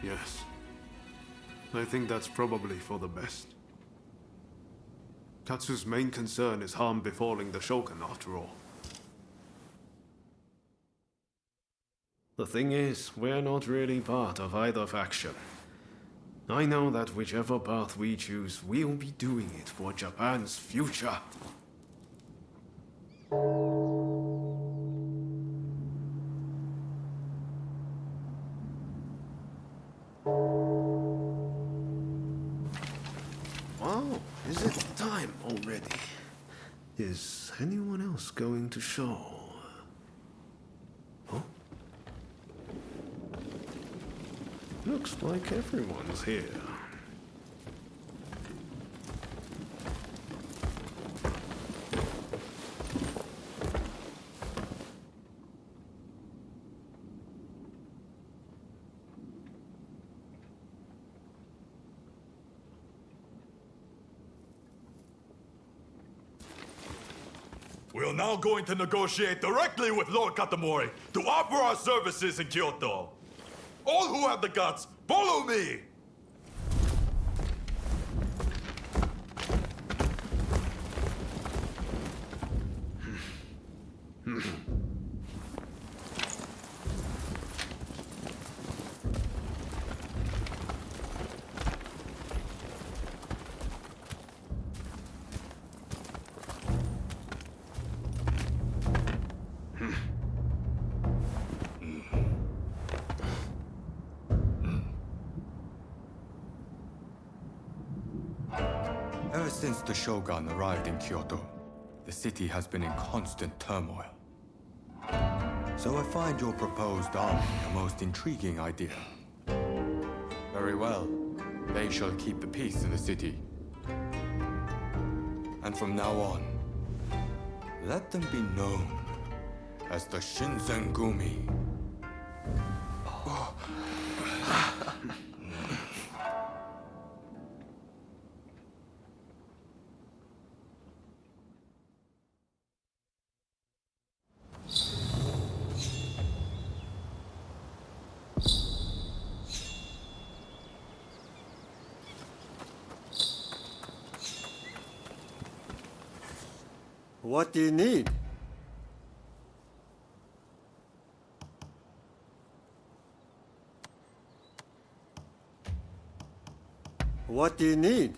Yes. I think that's probably for the best. Katsu's main concern is harm befalling the Shogun, after all. The thing is, we're not really part of either faction. I know that whichever path we choose, we'll be doing it for Japan's future. Wow, is it time already? Is anyone else going to show? Huh? Looks like everyone's here. We are now going to negotiate directly with Lord Katamori to offer our services in Kyoto. All who have the guts, follow me! Ever since the Shogun arrived in Kyoto, the city has been in constant turmoil. So I find your proposed army a most intriguing idea. Very well. They shall keep the peace in the city. And from now on, let them be known as the Shinsengumi. What do you need? What do you need?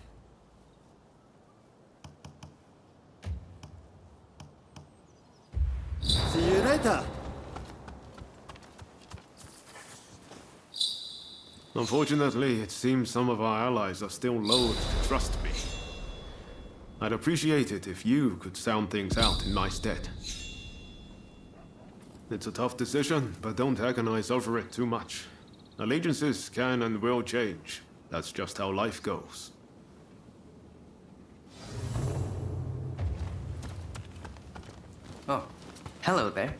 See you later. Unfortunately, it seems some of our allies are still loath to trust me. I'd appreciate it if you could sound things out in my stead. It's a tough decision, but don't agonize over it too much. Allegiances can and will change. That's just how life goes. Oh, hello there.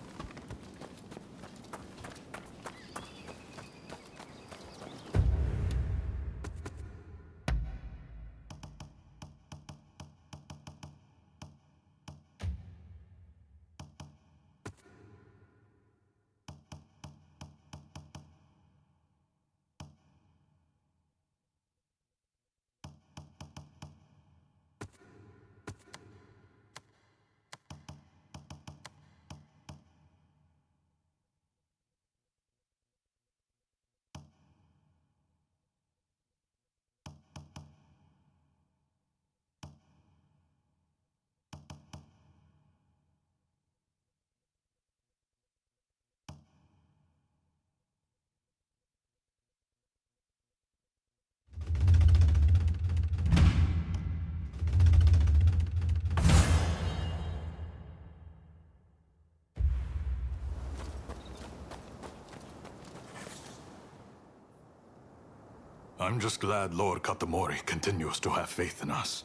I'm just glad Lord Katamori continues to have faith in us.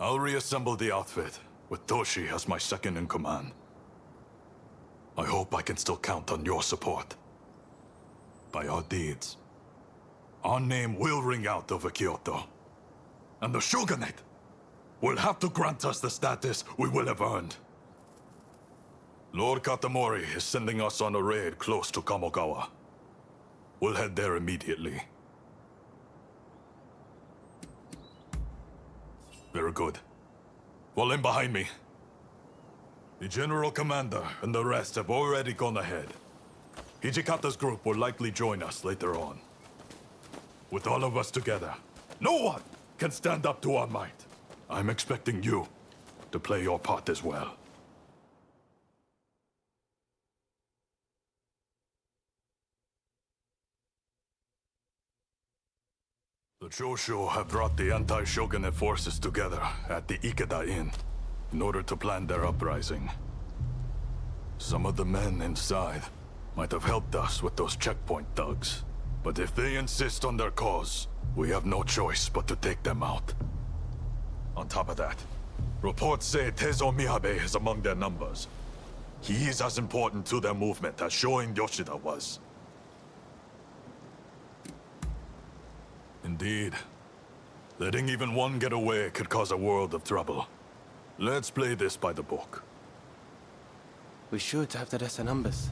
I'll reassemble the outfit, with Toshi as my second in command. I hope I can still count on your support. By our deeds, our name will ring out over Kyoto. And the Shogunate will have to grant us the status we will have earned. Lord Katamori is sending us on a raid close to Kamogawa. We'll head there immediately. Very good. Fall in behind me. The General Commander and the rest have already gone ahead. Hijikata's group will likely join us later on. With all of us together, no one can stand up to our might. I'm expecting you to play your part as well. The Choshu have brought the anti-shogunate forces together at the Ikeda Inn in order to plan their uprising. Some of the men inside might have helped us with those checkpoint thugs. But if they insist on their cause, we have no choice but to take them out. On top of that, reports say Tezo Miyabe is among their numbers. He is as important to their movement as Shoin Yoshida was. Indeed. Letting even one get away could cause a world of trouble. Let's play this by the book. We should have the lesser numbers.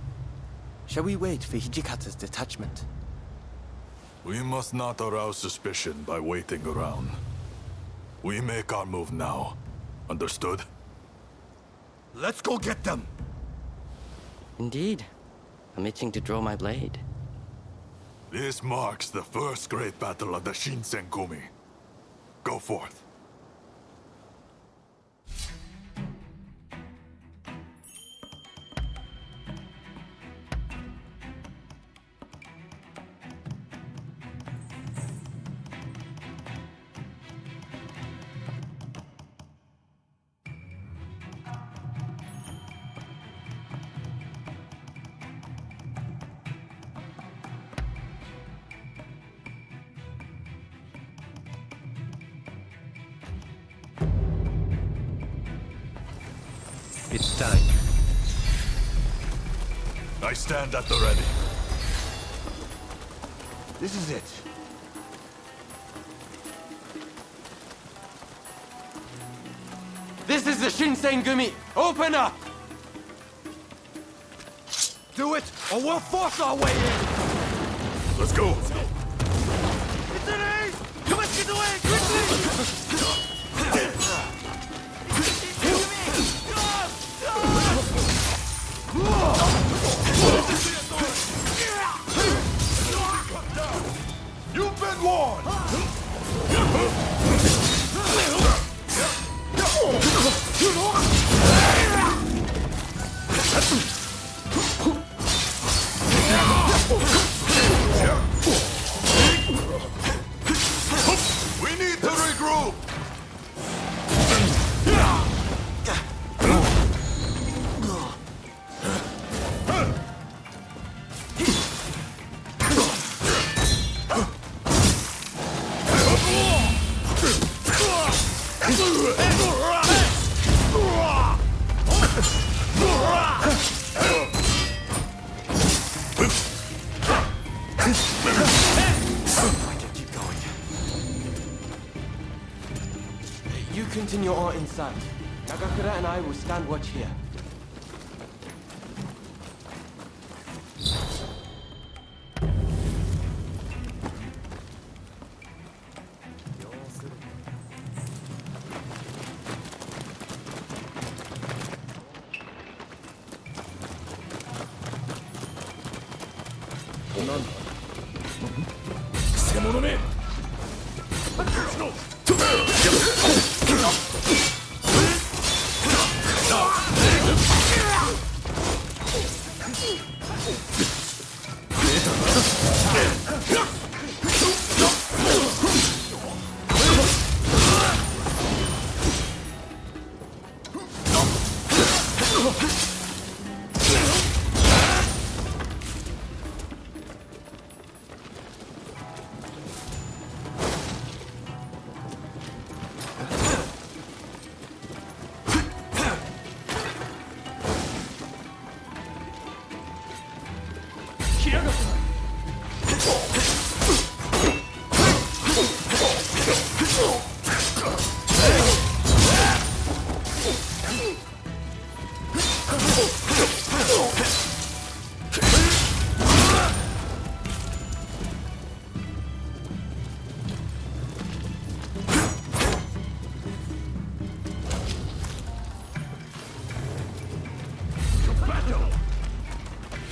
Shall we wait for Hijikata's detachment? We must not arouse suspicion by waiting around. We make our move now. Understood? Let's go get them! Indeed. I'm itching to draw my blade. This marks the first great battle of the Shinsengumi. Go forth. It's time. I stand at the ready. This is it. This is the Shinsengumi! Open up! Do it, or we'll force our way in! Let's go! Let's get away, quickly! You've been warned! We need to regroup! You continue on inside. Nagakura and I will stand watch here.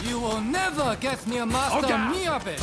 You will never get near Master Miyabe!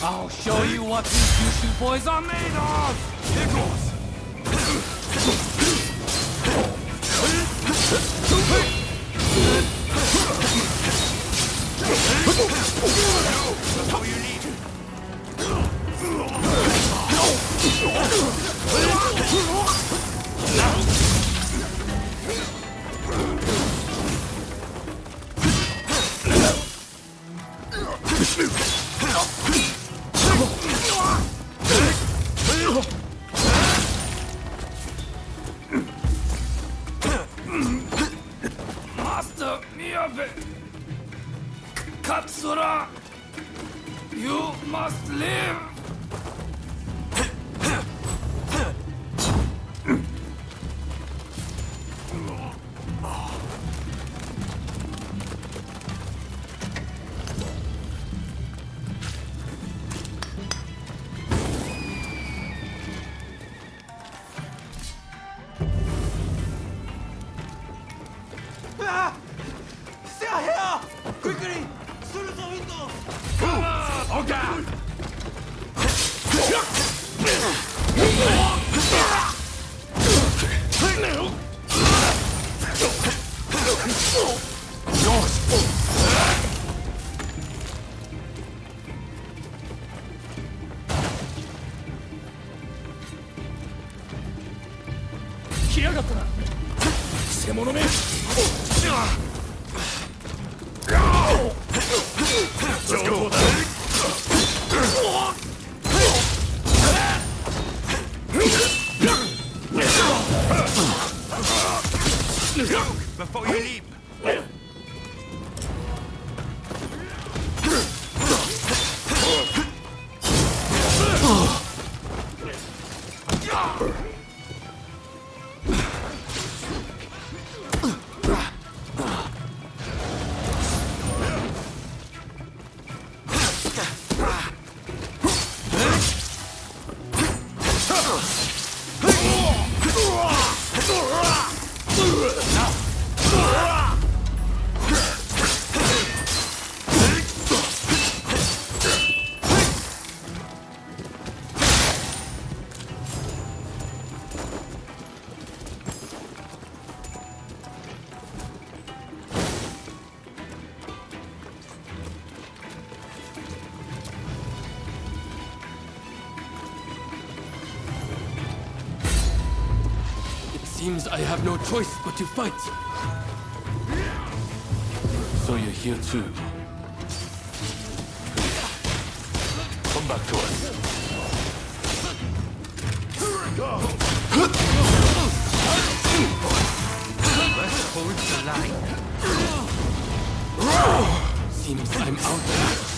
I'll show you what these Yushu boys are made of! Before you leave. Master Miyabe! Katsura! You must live! Stay here! Quickly! Through the windows! Oh God! Let's go! Before you leave. Seems I have no choice but to fight. So you're here too. Come back to us. Let's hold the line. Seems I'm outmatched.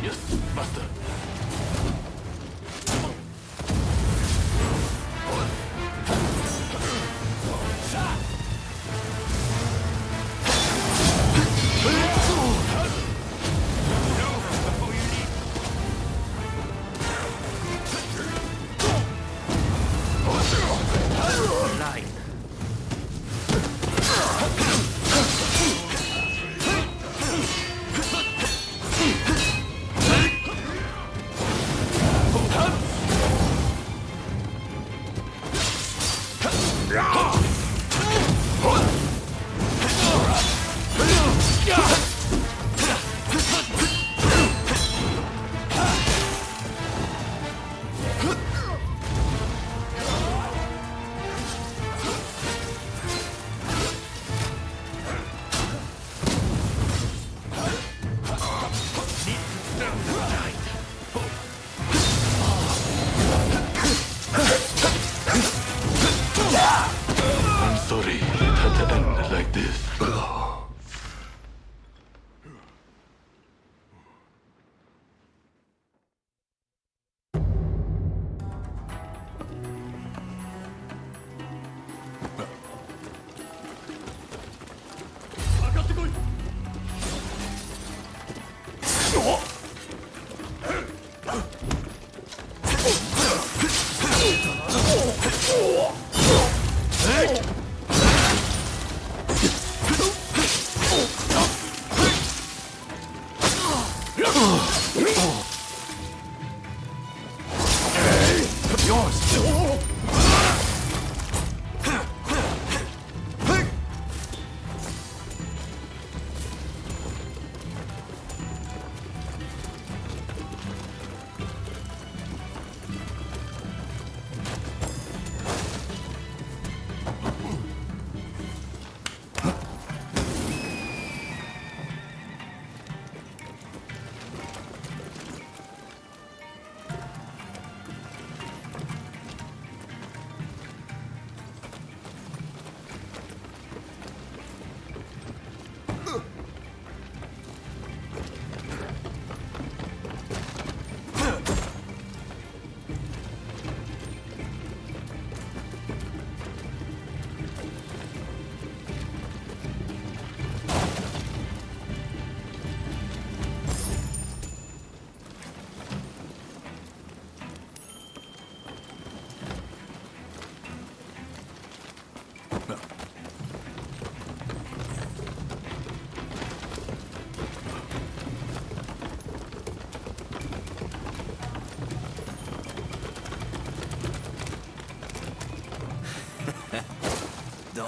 Yes, master.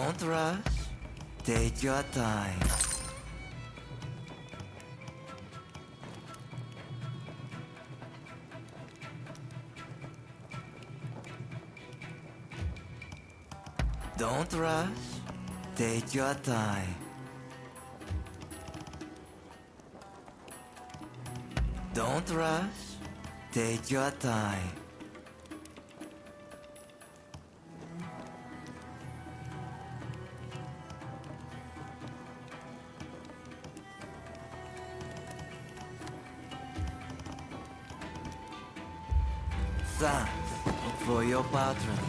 Don't rush. Take your time. Don't rush. Take your time. Don't rush. Take your time. Thanks for your patronage.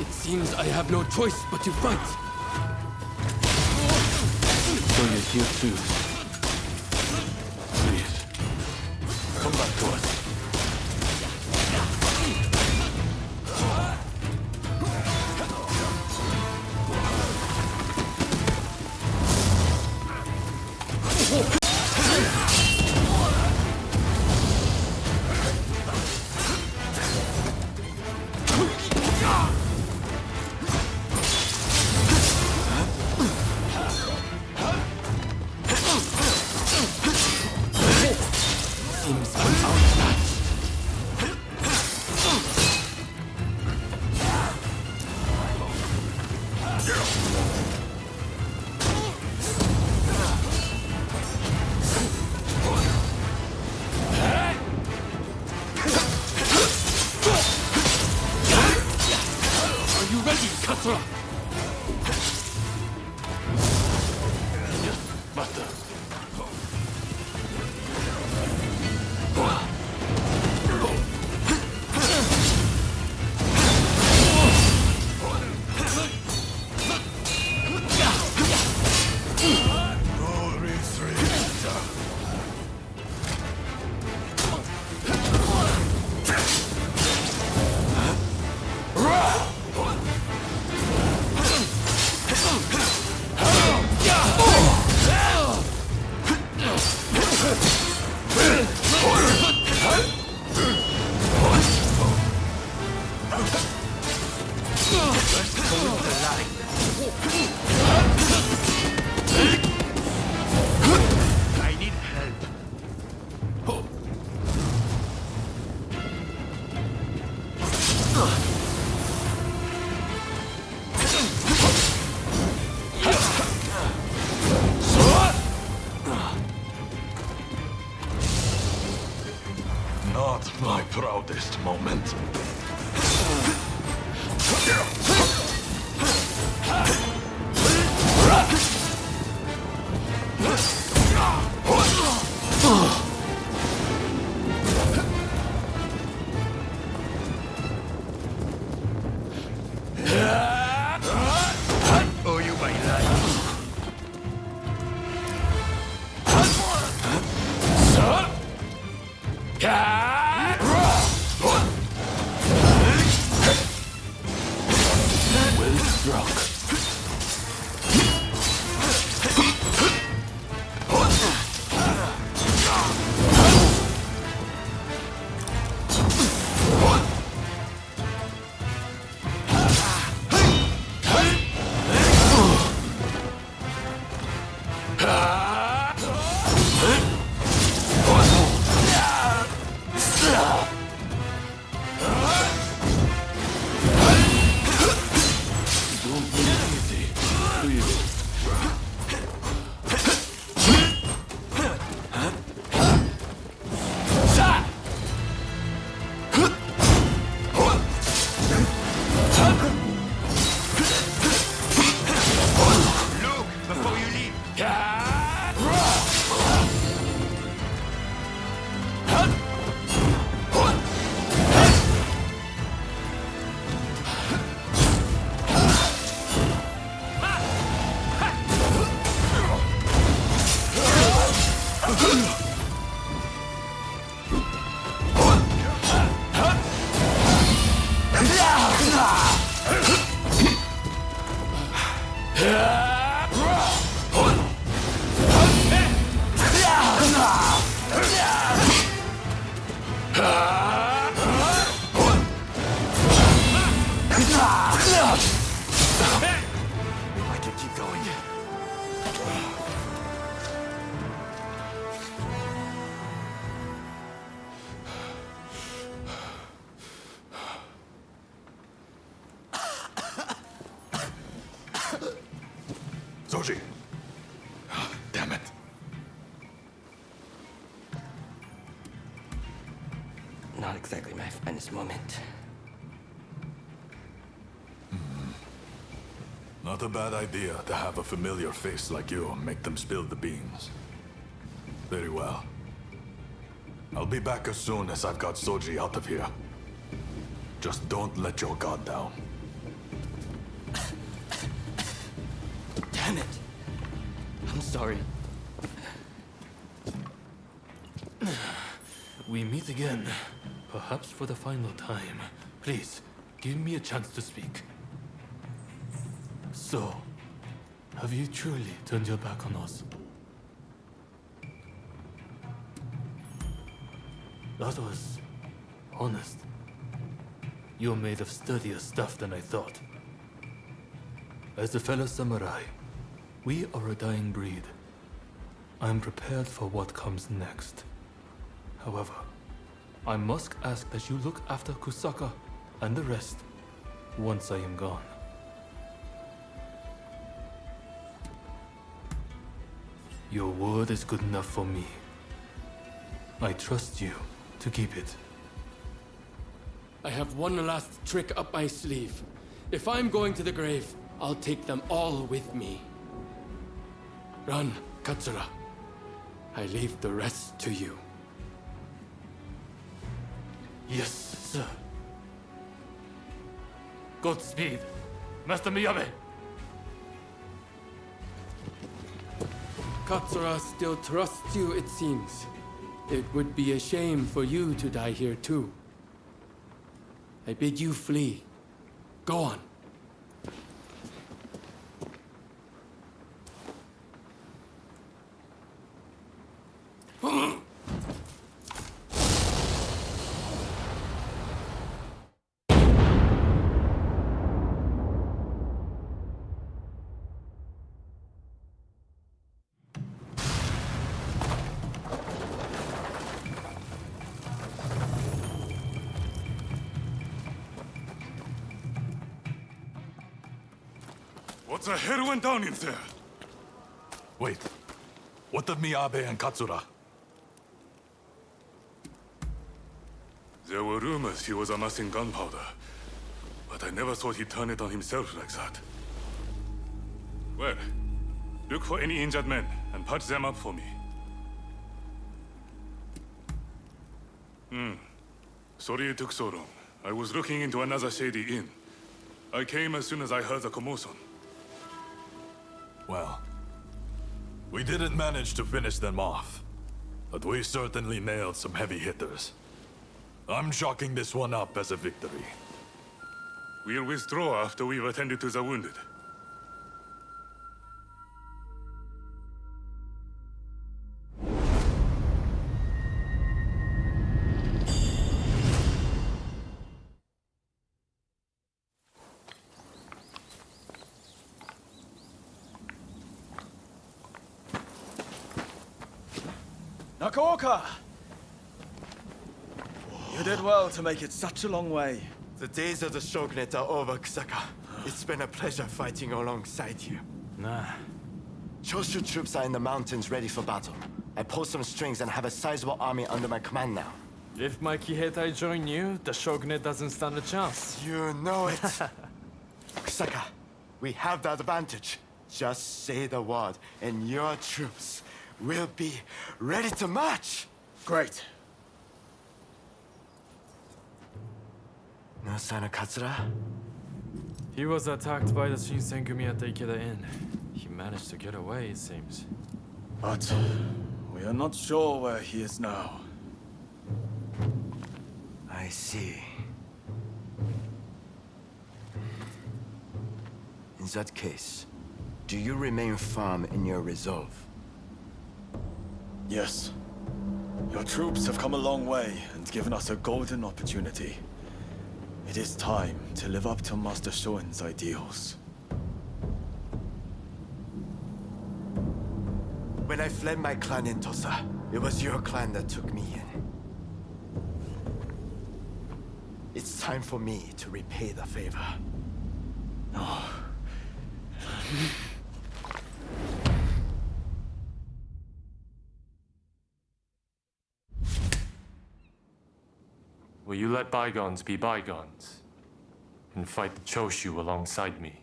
It seems I have no choice but to fight. So you're here too. Please, come back to us. Not my proudest moment. Oh, you my life. Soji! Damn it. Not exactly my finest moment. Not a bad idea to have a familiar face like you make them spill the beans. Very well. I'll be back as soon as I've got Soji out of here. Just don't let your guard down. Damn it! I'm sorry. We meet again, perhaps for the final time. Please, give me a chance to speak. So, have you truly turned your back on us? That was honest. You're made of sturdier stuff than I thought. As a fellow samurai, we are a dying breed. I'm prepared for what comes next. However, I must ask that you look after Kusaka and the rest once I am gone. Your word is good enough for me. I trust you to keep it. I have one last trick up my sleeve. If I'm going to the grave, I'll take them all with me. Run, Katsura. I leave the rest to you. Yes, sir. Godspeed, Master Miyabe. Katsura still trusts you, it seems. It would be a shame for you to die here too. I bid you flee. Go on. What the hell went down in there? Wait, what of Miyabe and Katsura? There were rumors he was amassing gunpowder, but I never thought he'd turn it on himself like that. Well, look for any injured men and patch them up for me. Sorry it took so long. I was looking into another shady inn. I came as soon as I heard the commotion. Well, we didn't manage to finish them off, but we certainly nailed some heavy hitters. I'm chalking this one up as a victory. We'll withdraw after we've attended to the wounded. Nakaoka! You did well to make it such a long way. The days of the shogunate are over, Kusaka. It's been a pleasure fighting alongside you. Nah. Choshu troops are in the mountains ready for battle. I pulled some strings and have a sizable army under my command now. If my Kiheitai join you, the shogunate doesn't stand a chance. You know it. Kusaka, we have the advantage. Just say the word, and your troops will be ready to march. Great. No sign of Katsura? He was attacked by the Shinsengumi at the Ikeda Inn. He managed to get away, it seems. But we are not sure where he is now. I see. In that case, do you remain firm in your resolve? Yes. Your troops have come a long way and given us a golden opportunity. It is time to live up to Master Shoin's ideals. When I fled my clan in Tosa, it was your clan that took me in. It's time for me to repay the favor. Oh. Will you let bygones be bygones and fight the Choshu alongside me?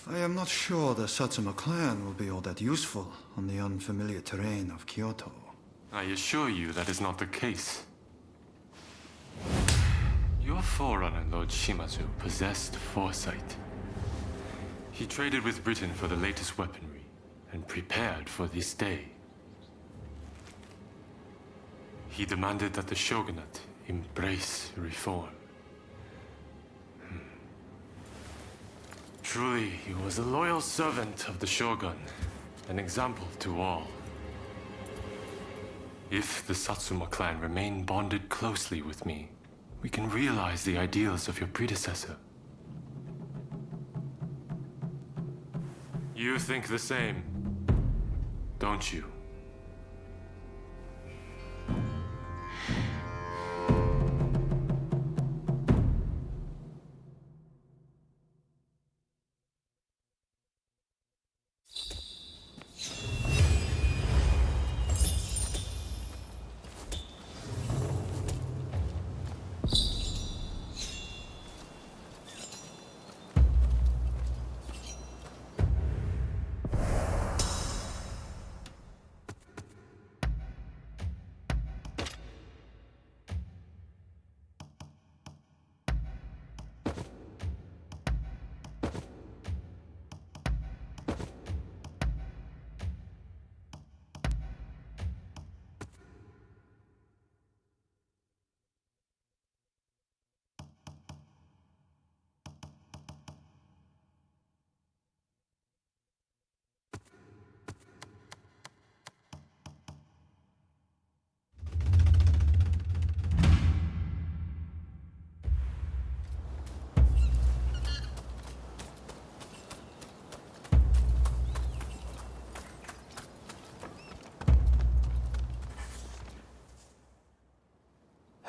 I am not sure the Satsuma clan will be all that useful on the unfamiliar terrain of Kyoto. I assure you that is not the case. Your forerunner, Lord Shimazu, possessed foresight. He traded with Britain for the latest weaponry and prepared for this day. He demanded that the shogunate embrace reform. Truly, he was a loyal servant of the shogun, an example to all. If the Satsuma clan remain bonded closely with me, we can realize the ideals of your predecessor. You think the same, don't you?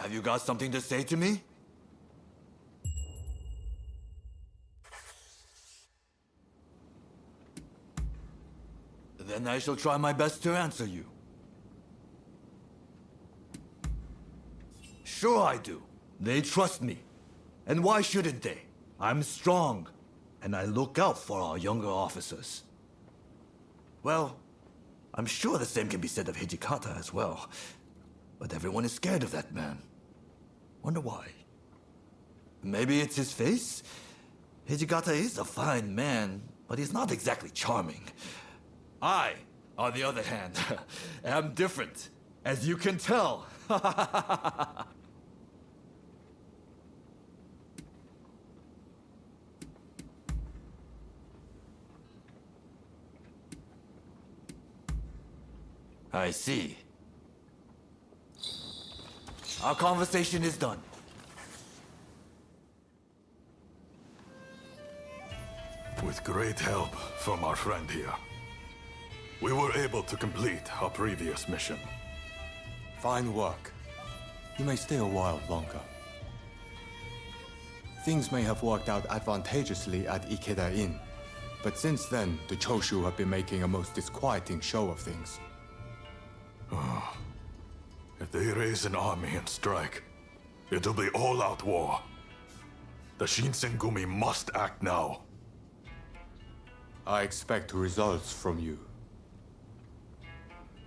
Have you got something to say to me? Then I shall try my best to answer you. Sure I do. They trust me. And why shouldn't they? I'm strong, and I look out for our younger officers. Well, I'm sure the same can be said of Hijikata as well. But everyone is scared of that man. Wonder why? Maybe it's his face? Hijikata is a fine man, but he's not exactly charming. I, on the other hand, am different, as you can tell. I see. Our conversation is done. With great help from our friend here, we were able to complete our previous mission. Fine work. You may stay a while longer. Things may have worked out advantageously at Ikeda Inn, but since then, the Choshu have been making a most disquieting show of things. If they raise an army and strike, it'll be all-out war. The Shinsengumi must act now. I expect results from you.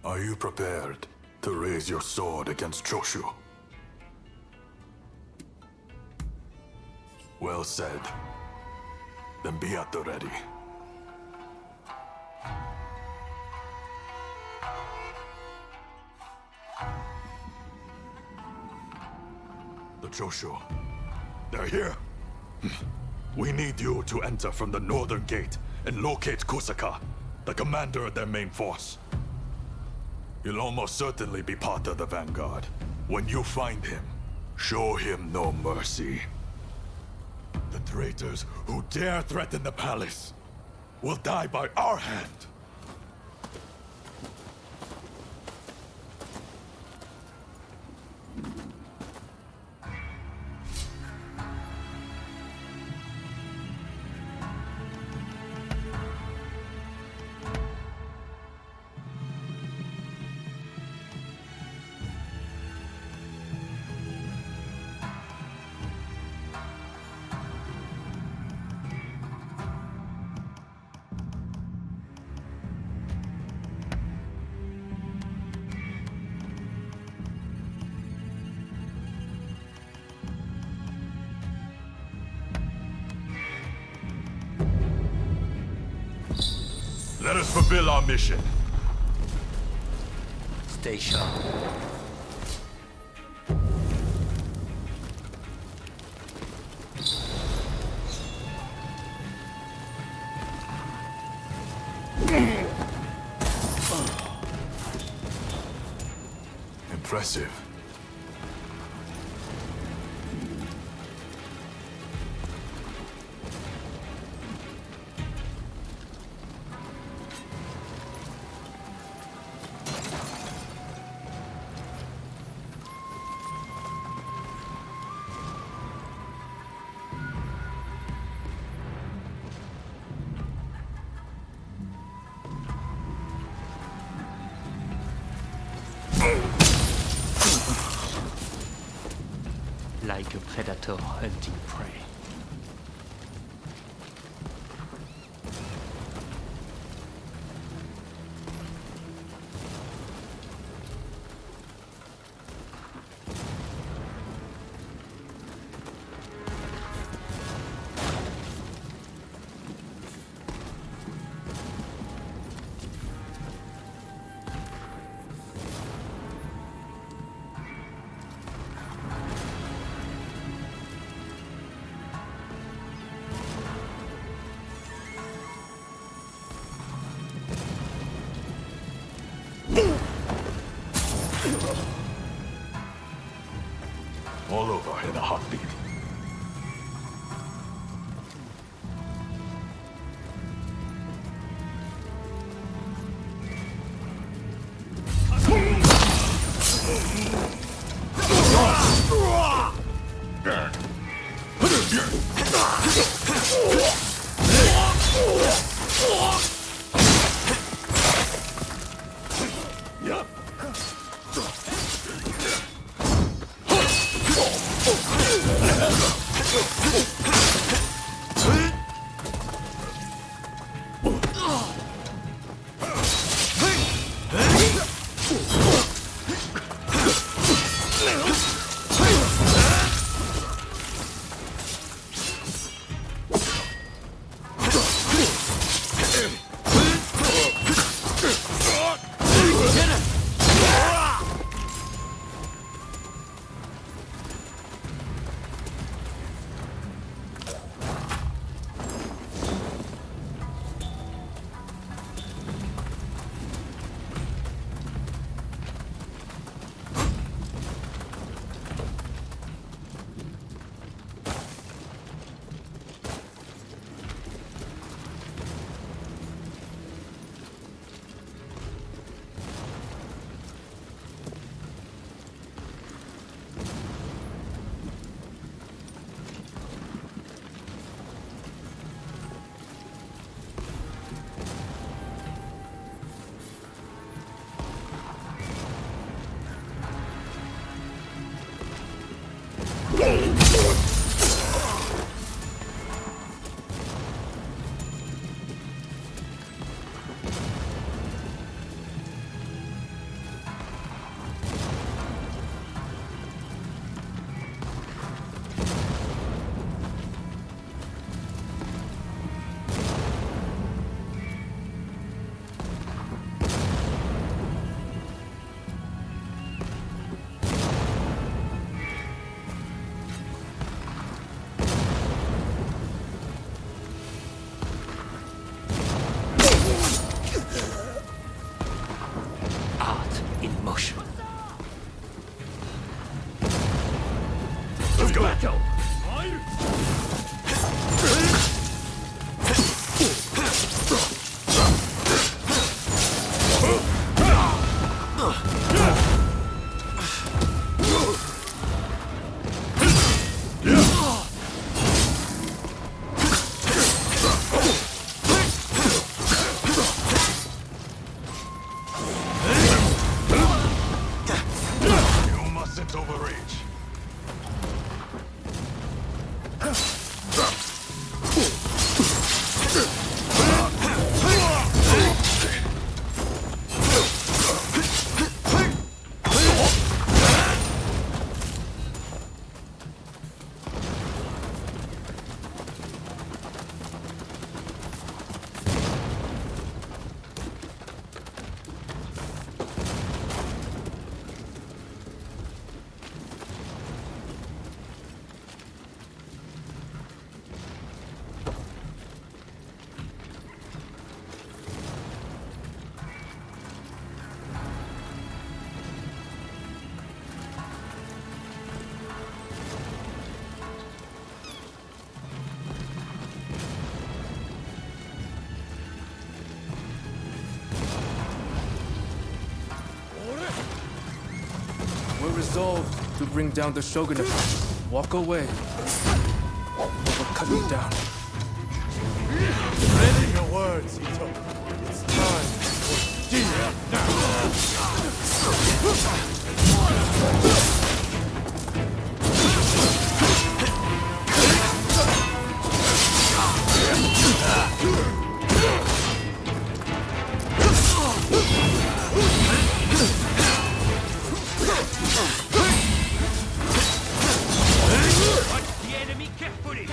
Are you prepared to raise your sword against Choshu? Well said. Then be at the ready. The Choshu. They're here. We need you to enter from the northern gate and locate Kusaka, the commander of their main force. He'll almost certainly be part of the vanguard. When you find him, show him no mercy. The traitors who dare threaten the palace will die by our hand. Let us fulfill our mission. Stay sharp. Impressive. Like a predator hunting prey. All over in a heartbeat. We're resolved to bring down the shogunate. Walk away. Or we'll cut you down. Ready your words, Ito. It's time for steel Watch the enemy carefully!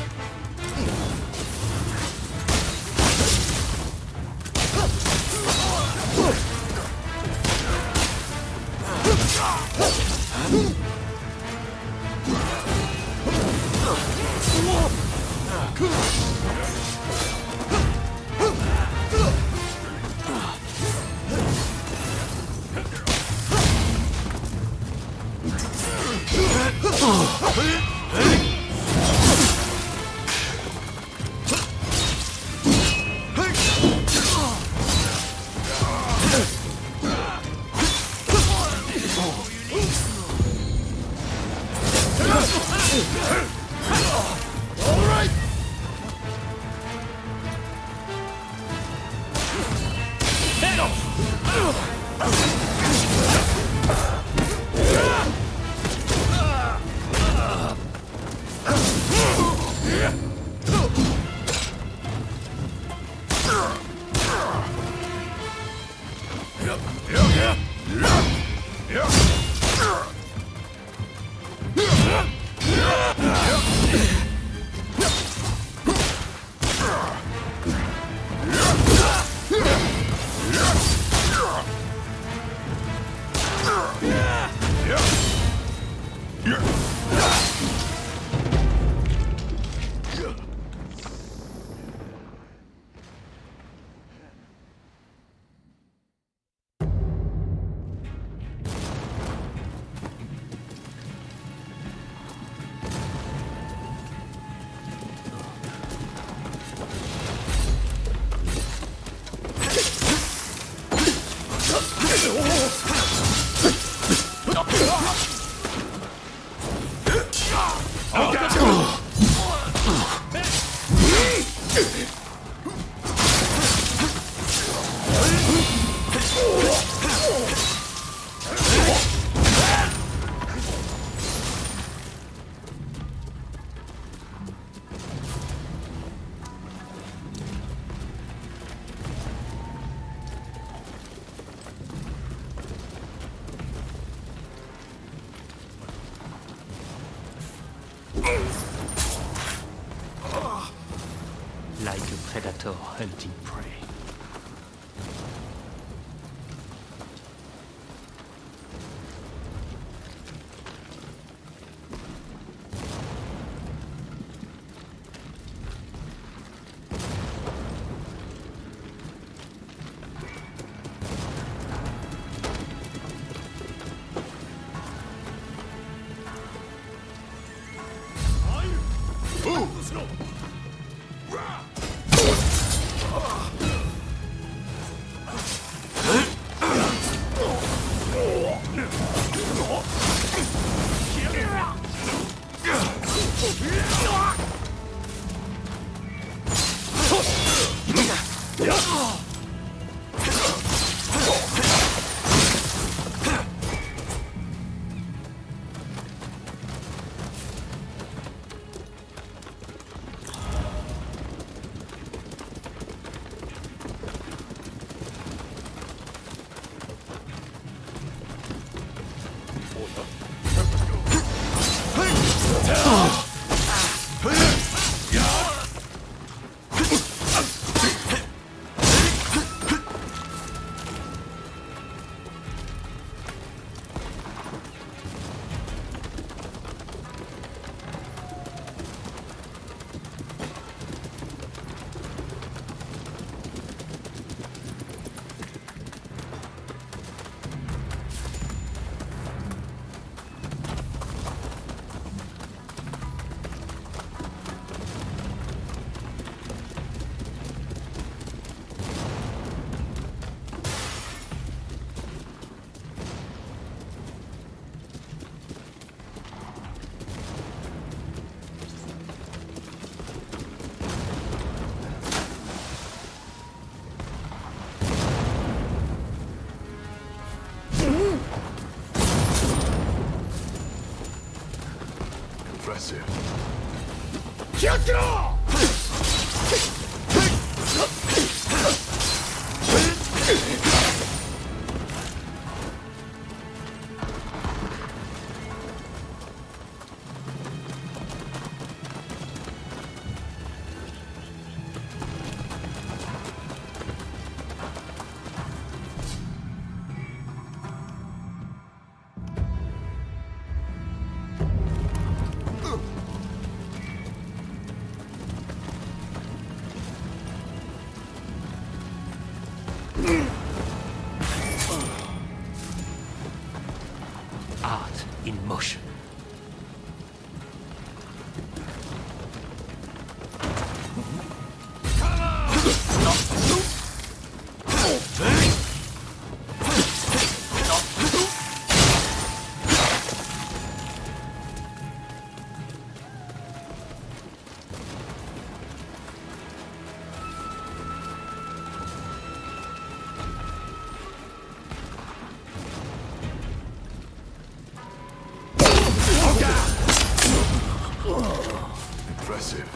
Like a predator hunting prey. Impressive. Art in motion. Impressive.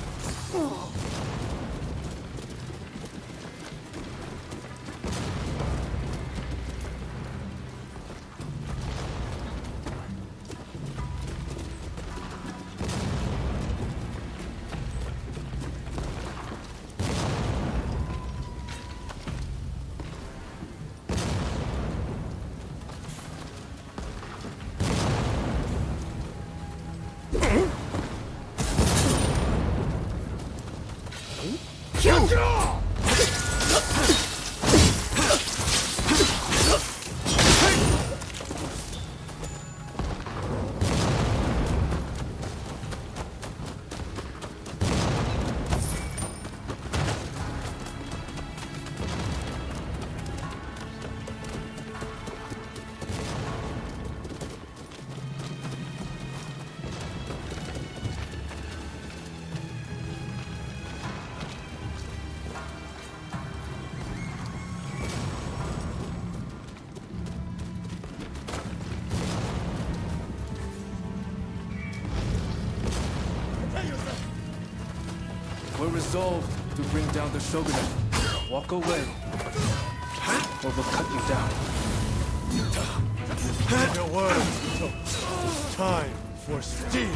We're resolved to bring down the shogunate. Walk away, or we'll cut you down. Give your word. It's time for steel.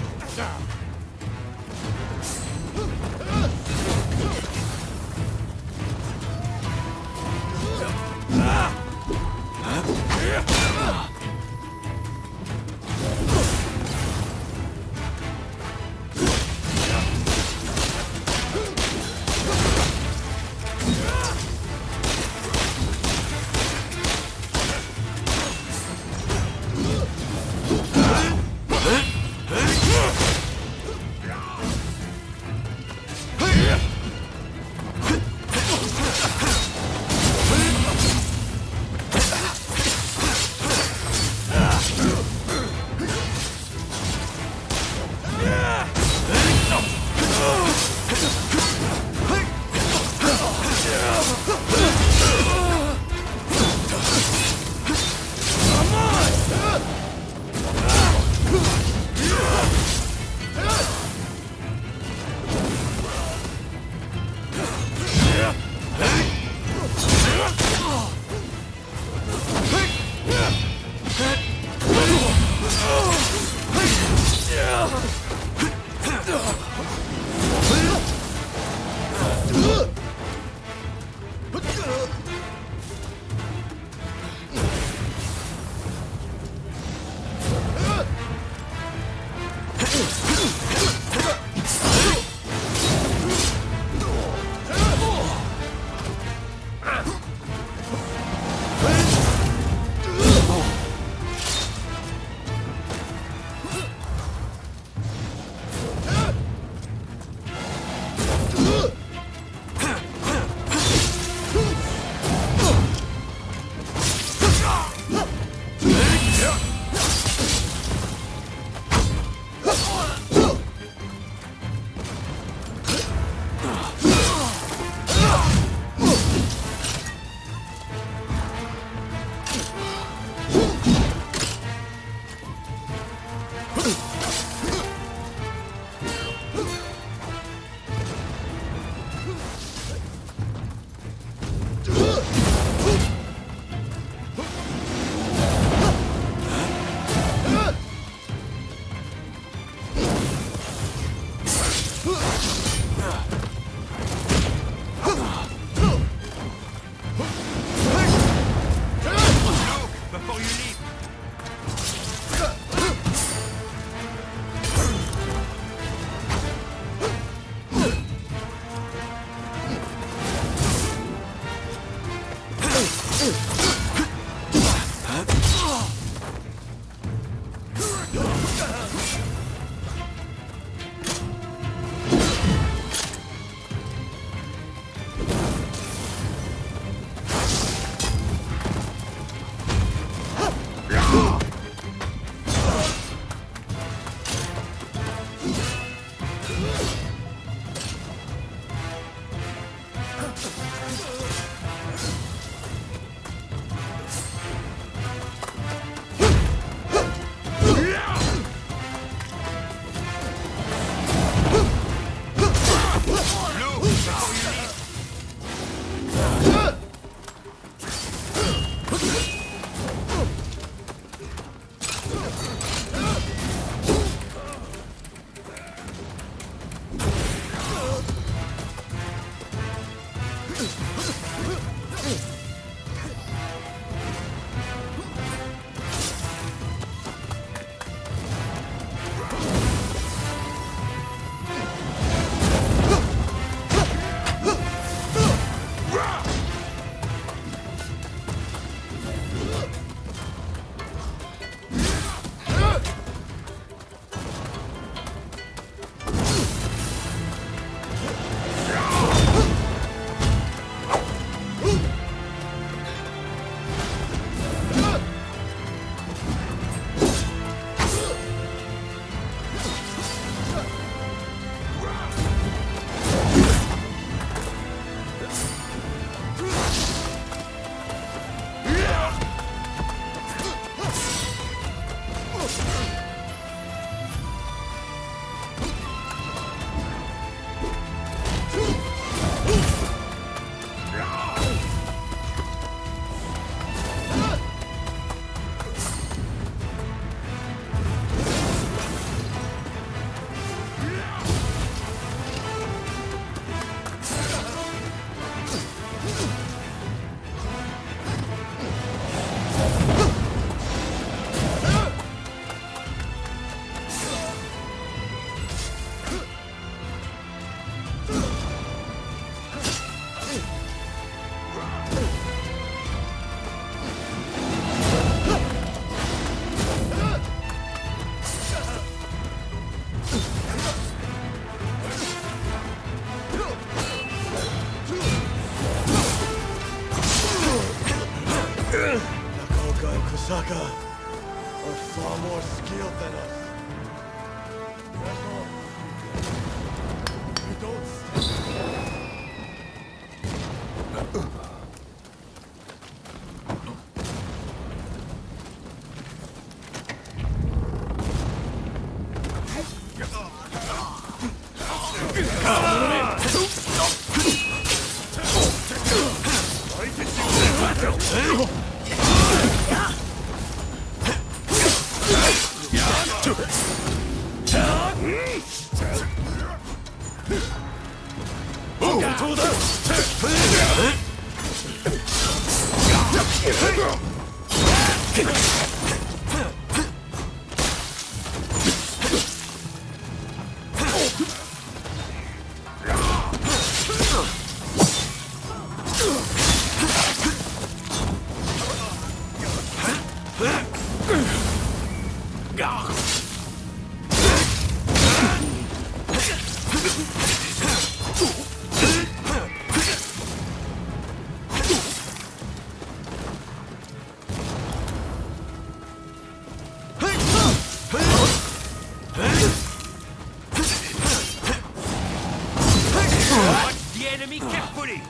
are far more skilled than us. Press on. You don't Watch the enemy carefully!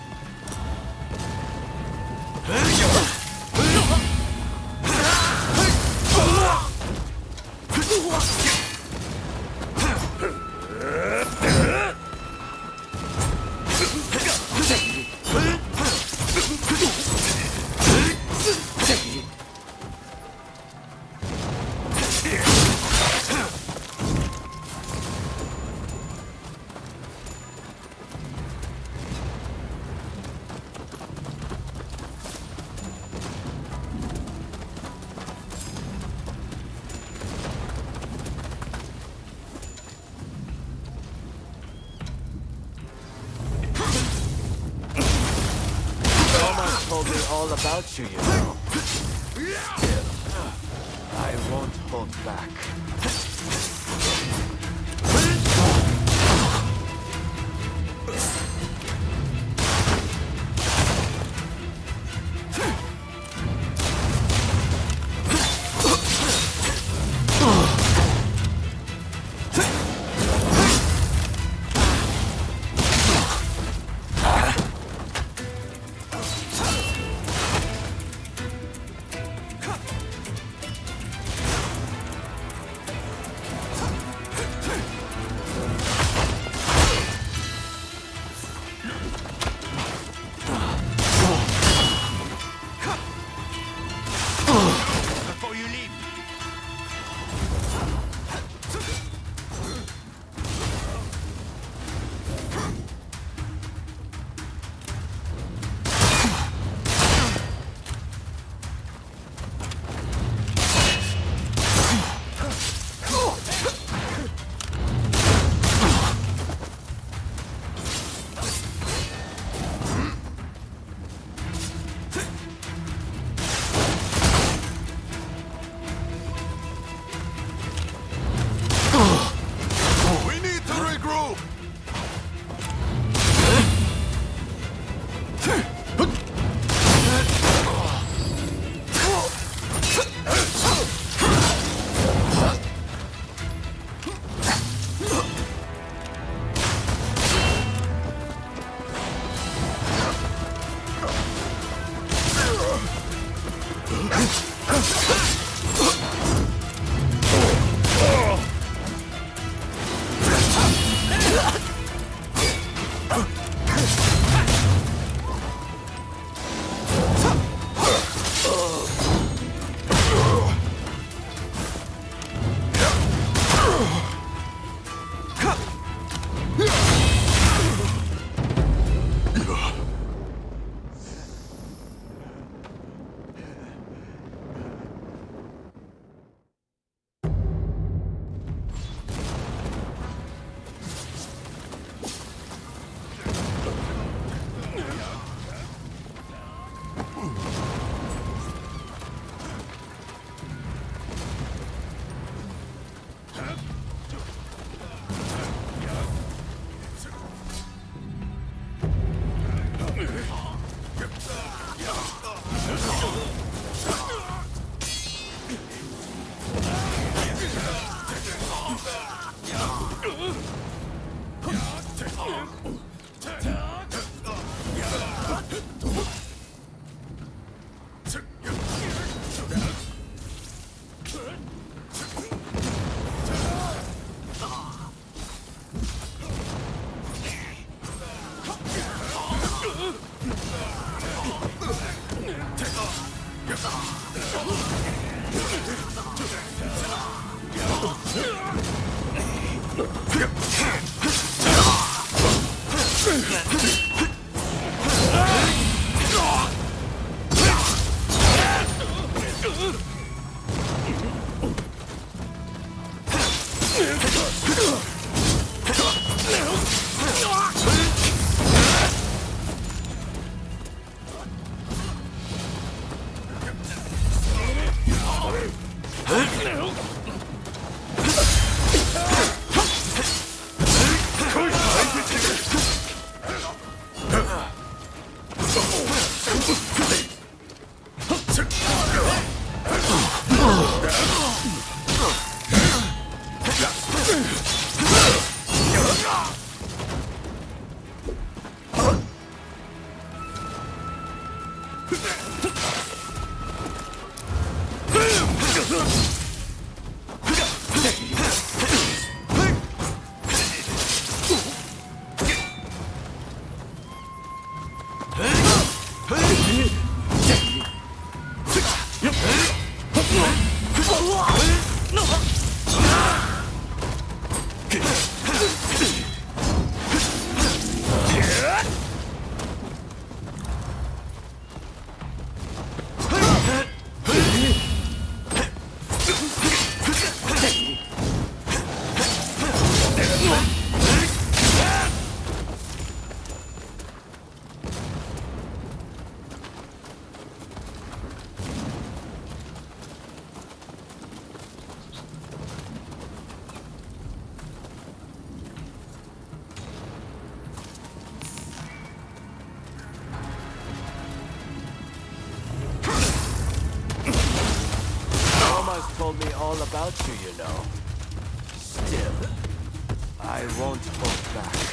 Almost told me all about you, you know. Still, I won't hold back. Told me all about you, you know. Still, I won't hold back.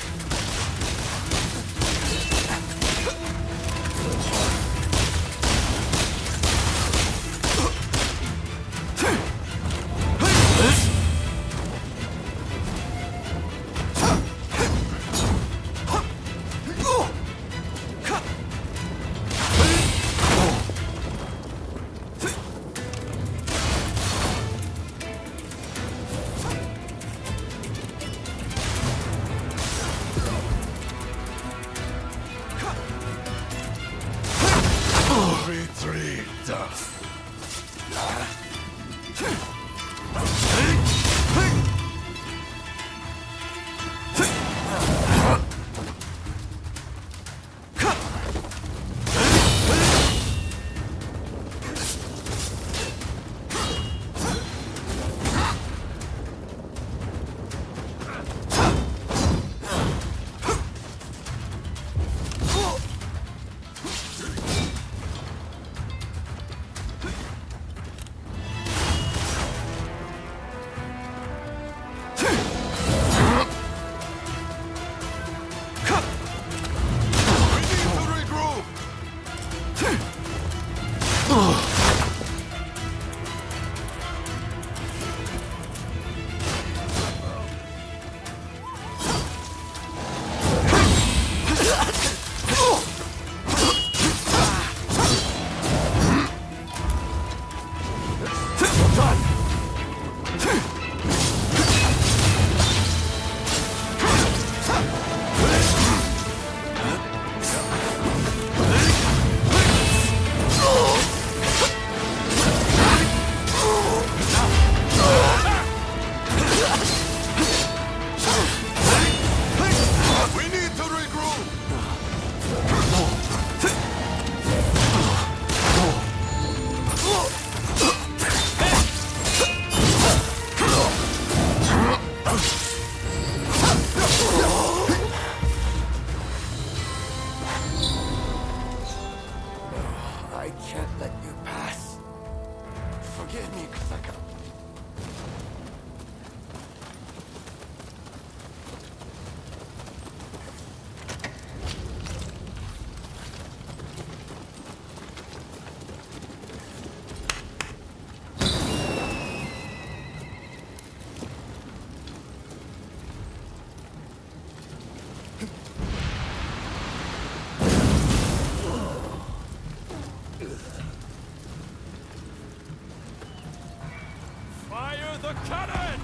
the cannon!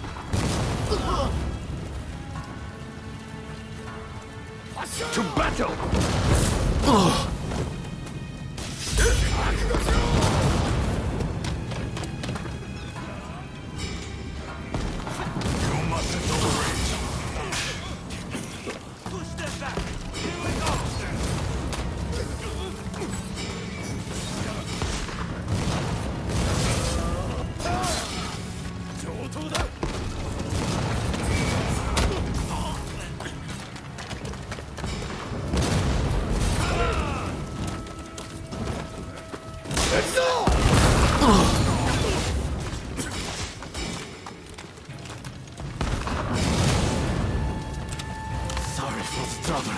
To battle! You mustn't overreach. Push them back. Here we go. Sorry for the trouble.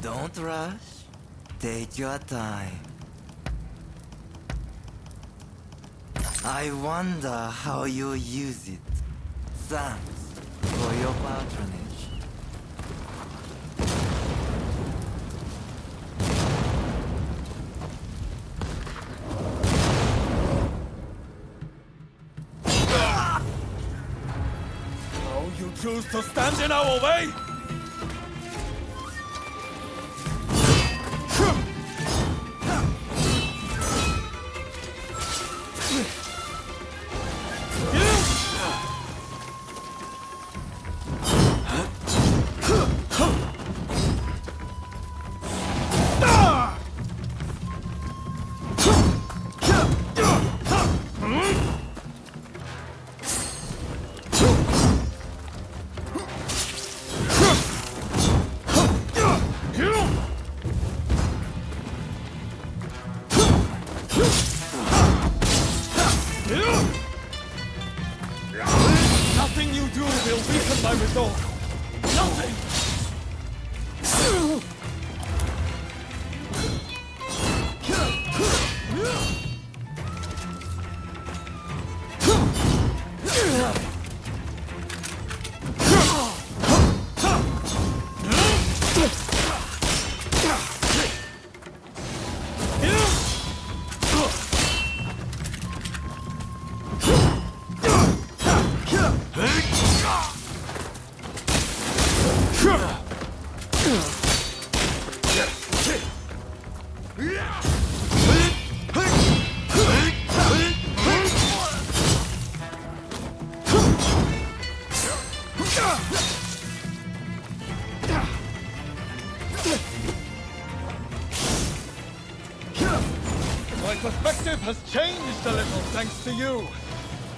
Don't rush. Take your time. I wonder how you use it. Thanks for your patronage. So you choose to stand in our way? My perspective has changed a little thanks to you.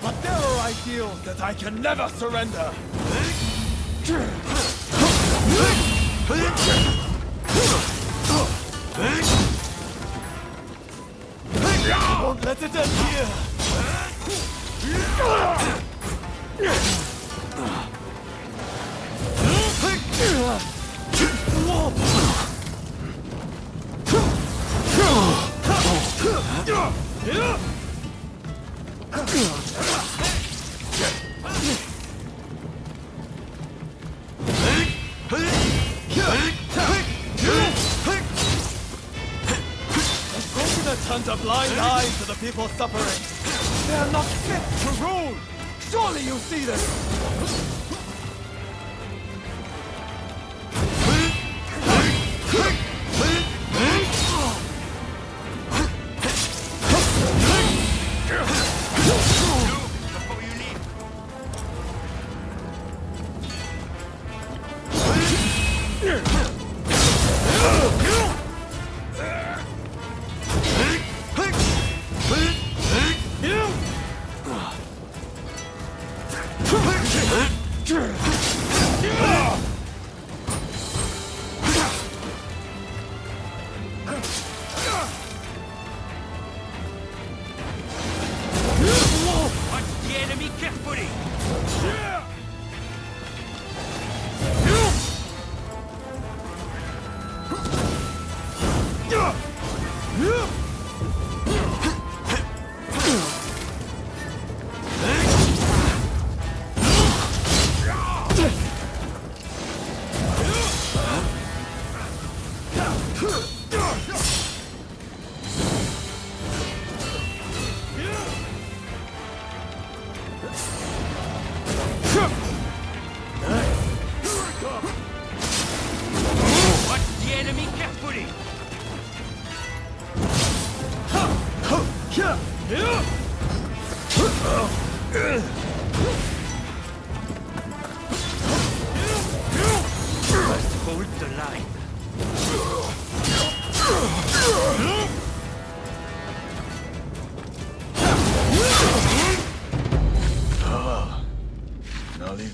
But there are ideals that I can never surrender. I won't let it end here. Turns a blind eye to the people suffering. They are not fit to rule. Surely you see this.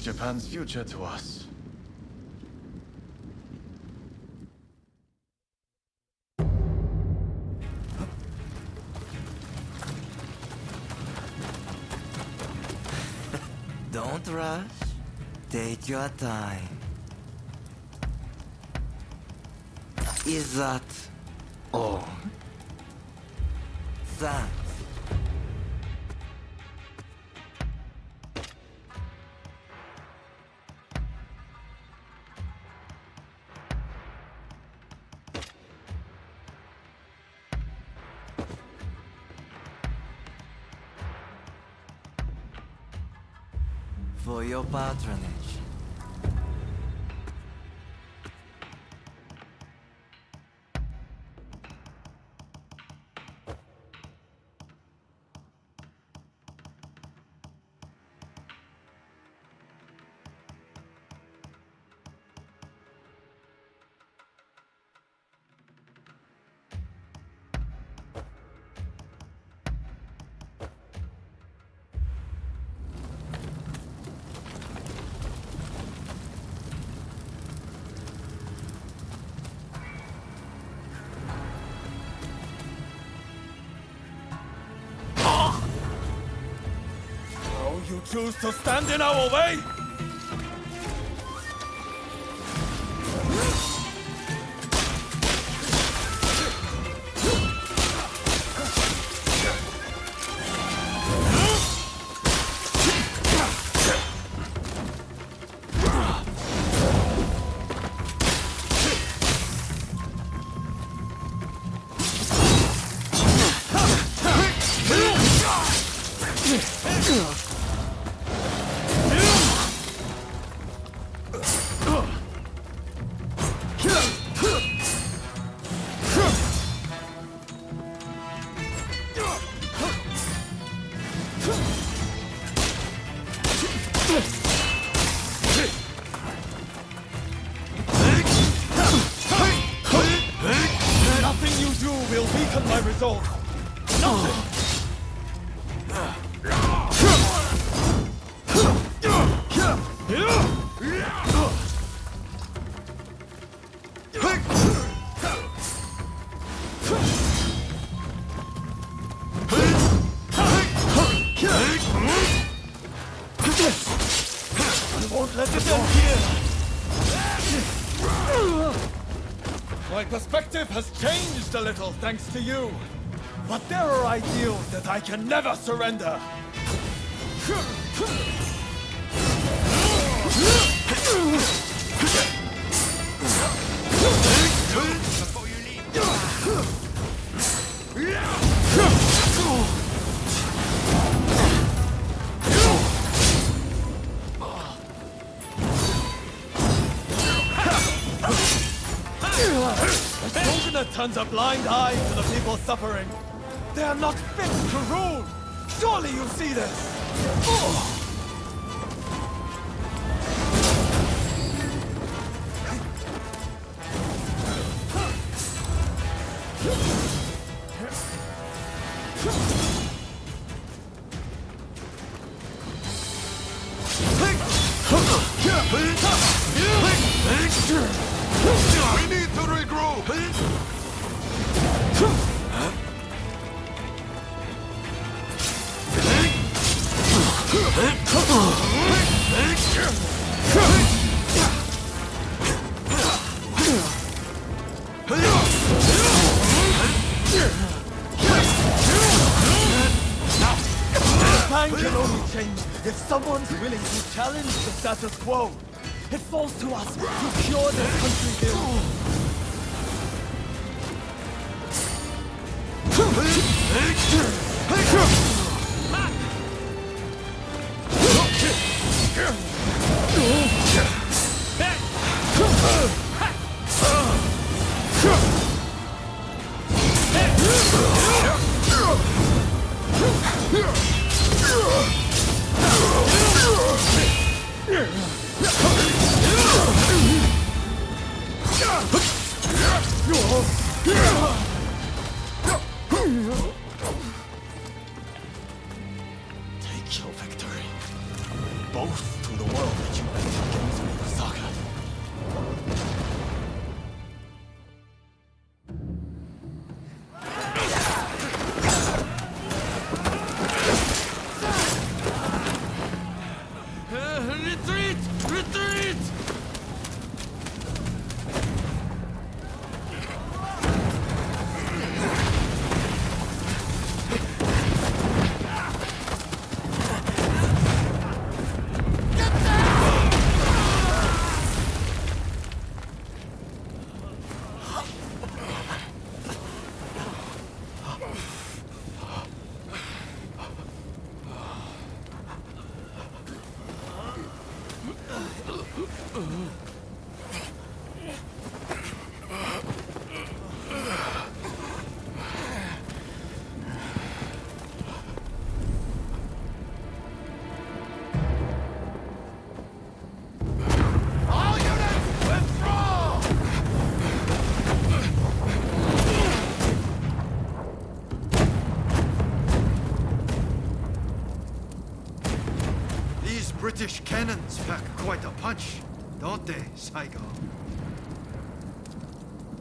Japan's future to us. Don't rush. Take your time. Is that all? Thanks. For your patronage. You choose to stand in our way? weaken my resolve. Nothing! I won't let it end here! My perspective has changed a little thanks to you. But there are ideals that I can never surrender. Before you leave. The Shogunate turns a blind eye to the people suffering. They are not fit to rule! Surely you see this! We need to regroup! Time can only change if someone's willing to challenge the status quo. It falls to us to cure this country's ill. Take your victory. Boast to the world that you went against me, Osaka. Retreat! Retreat! All units, withdraw! These British cannons pack quite a punch, don't they, Saigo?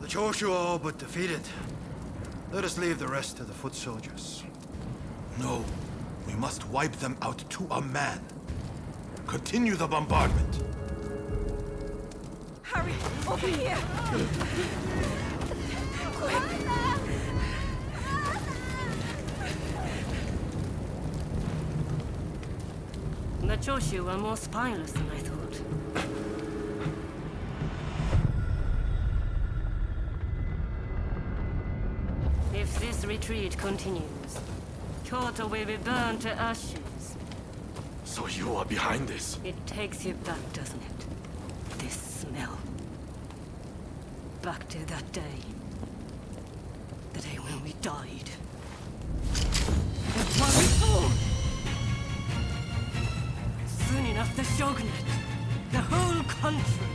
The Choshu are all but defeated. Let us leave the rest to the foot soldiers. No, we must wipe them out to a man. Continue the bombardment. Hurry! Over here! Quick! The Choshu are more spineless than I thought. If this retreat continues, Kyoto will be burned to ashes. So you are behind this? It takes you back, doesn't it? This smell. Back to that day. The day when we died. And what we fought! Soon enough, the Shogunate, the whole country,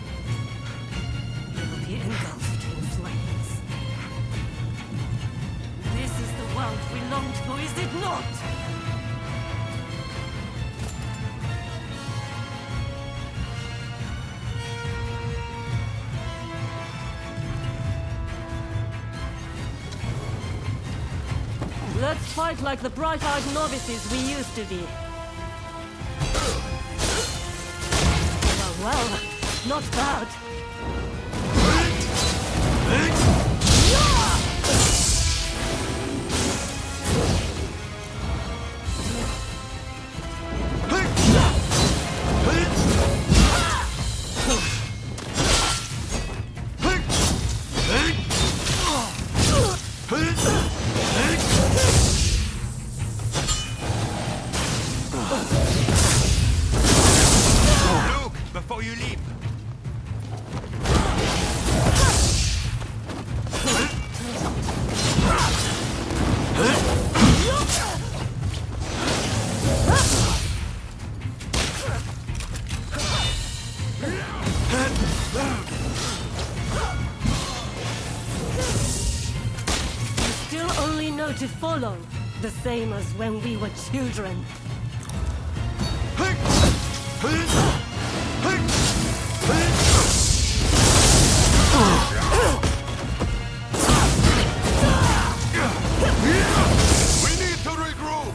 will be engulfed in flames. Or is it not? Let's fight like the bright-eyed novices we used to be. Well, not bad. Before you leave. You still only know to follow, the same as when we were children. We need to regroup.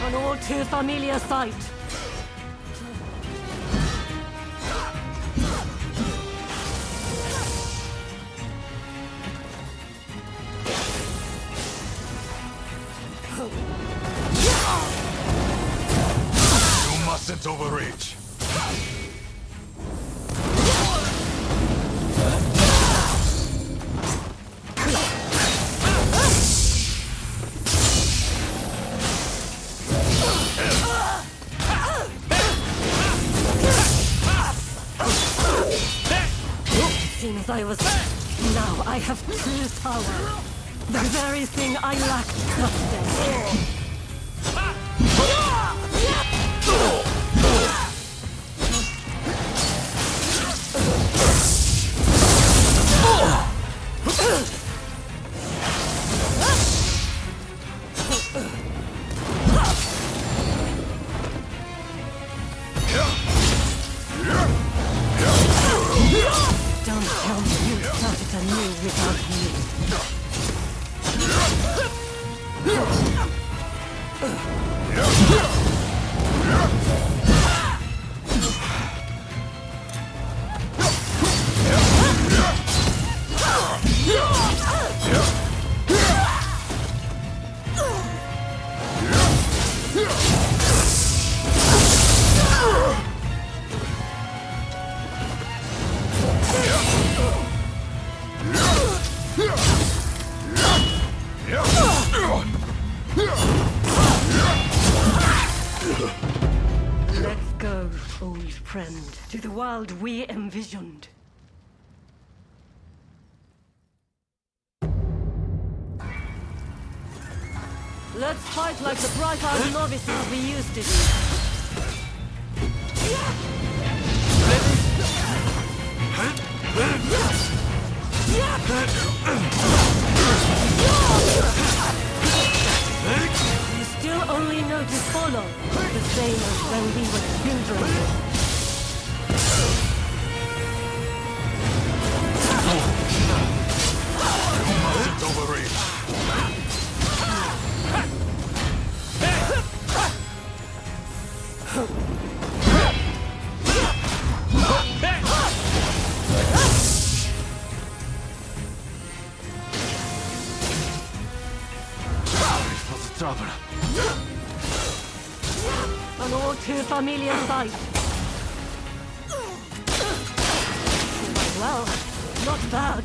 An all too familiar sight. You mustn't overreach. Seems I was... Now I have true power. The very thing I lacked that day. Don't tell me you started anew without me. Let's go, old friend, to the world we envisioned. Let's fight like the bright-eyed novices we used to be. You still only know to follow, the same as when we were children. You mustn't overreach. Trouble. An all too familiar sight. Well, not bad.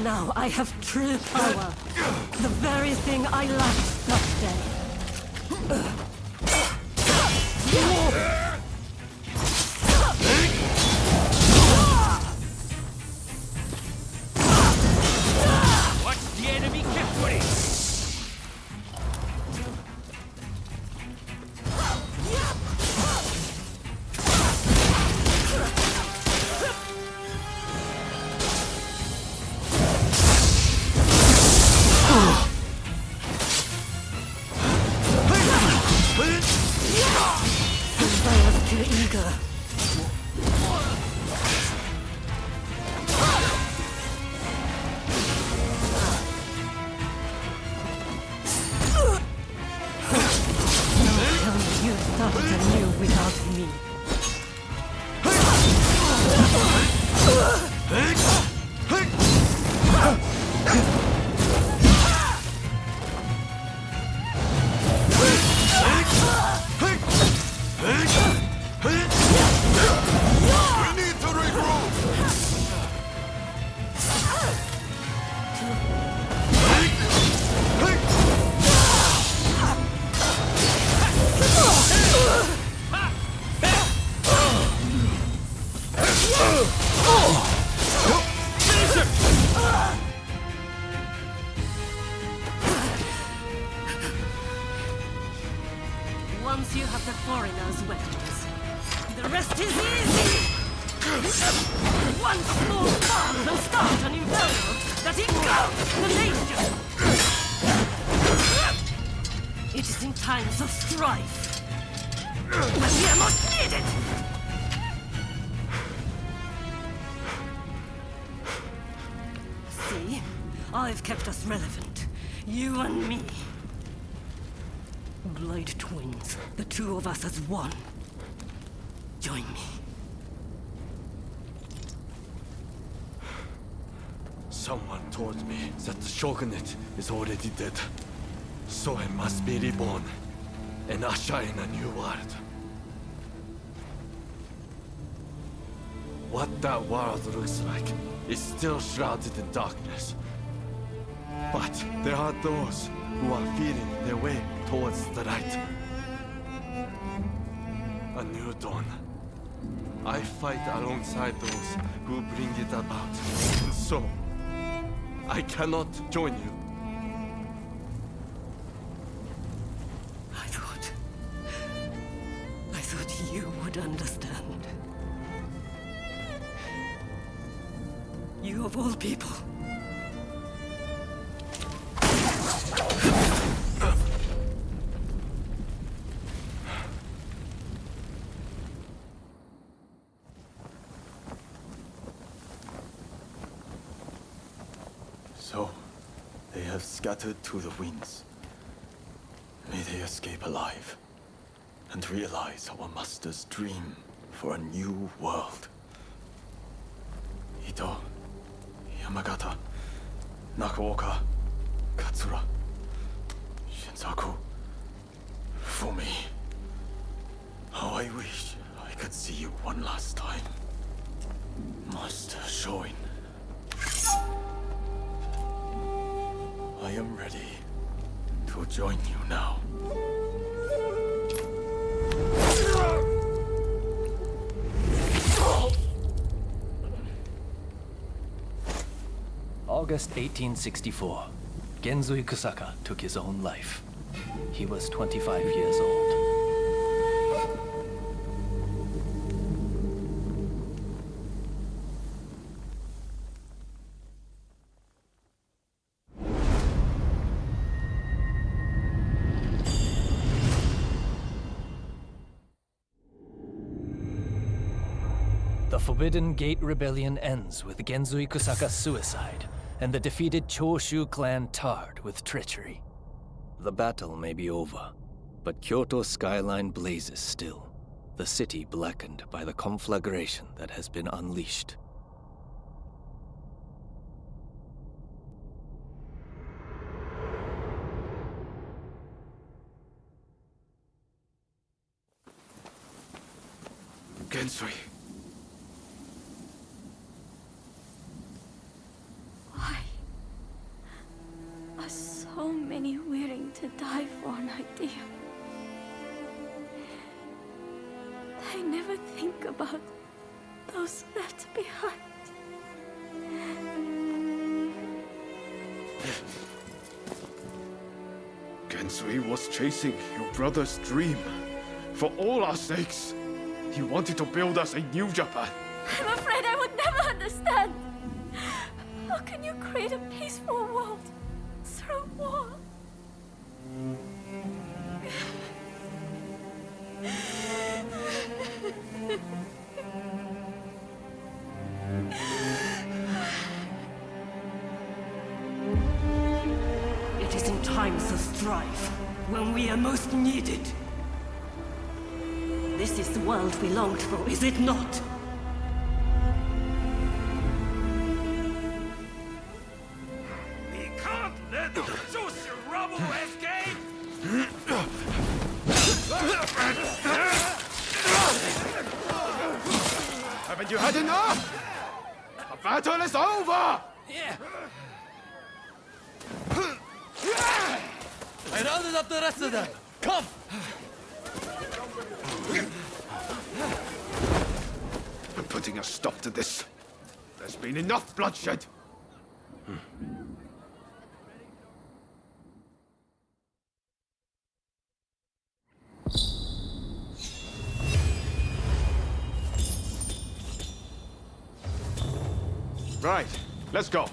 Now I have true power. The very thing I lacked that day. rest is easy! One small spark will start an inferno that engulfs the nation! It is in times of strife when we are most needed! See? I've kept us relevant. You and me. Blade twins. The two of us as one. Join me. Someone told me that the Shogunate is already dead. So I must be reborn and usher in a new world. What that world looks like is still shrouded in darkness. But there are those who are feeling their way towards the light. A new dawn. I fight alongside those who bring it about. So, I cannot join you. I thought you would understand. You of all people. So, they have scattered to the winds. May they escape alive and realize our master's dream for a new world. Ito, Yamagata, Nakaoka, Katsura, Shinsaku, Fumi. How I wish I could see you one last time. Master Shoin. I am ready to join you now. August 1864. Genzui Kusaka took his own life. He was 25 years old. The Forbidden Gate Rebellion ends with Genzui Kusaka's suicide, and the defeated Choshu clan tarred with treachery. The battle may be over, but Kyoto's skyline blazes still, the city blackened by the conflagration that has been unleashed. Genzui. Are so many willing to die for an idea? They never think about those left behind. Genzui was chasing your brother's dream. For all our sakes, he wanted to build us a new Japan. I'm afraid I would never understand. How can you create a peaceful world through war? It is in times of strife when we are most needed. This is the world we longed for, is it not? We can't let the Joshi rubble escape! Haven't you had enough? The battle is over! Yeah. I rounded up the rest of them. Come! I'm putting a stop to this. There's been enough bloodshed. Right, let's go.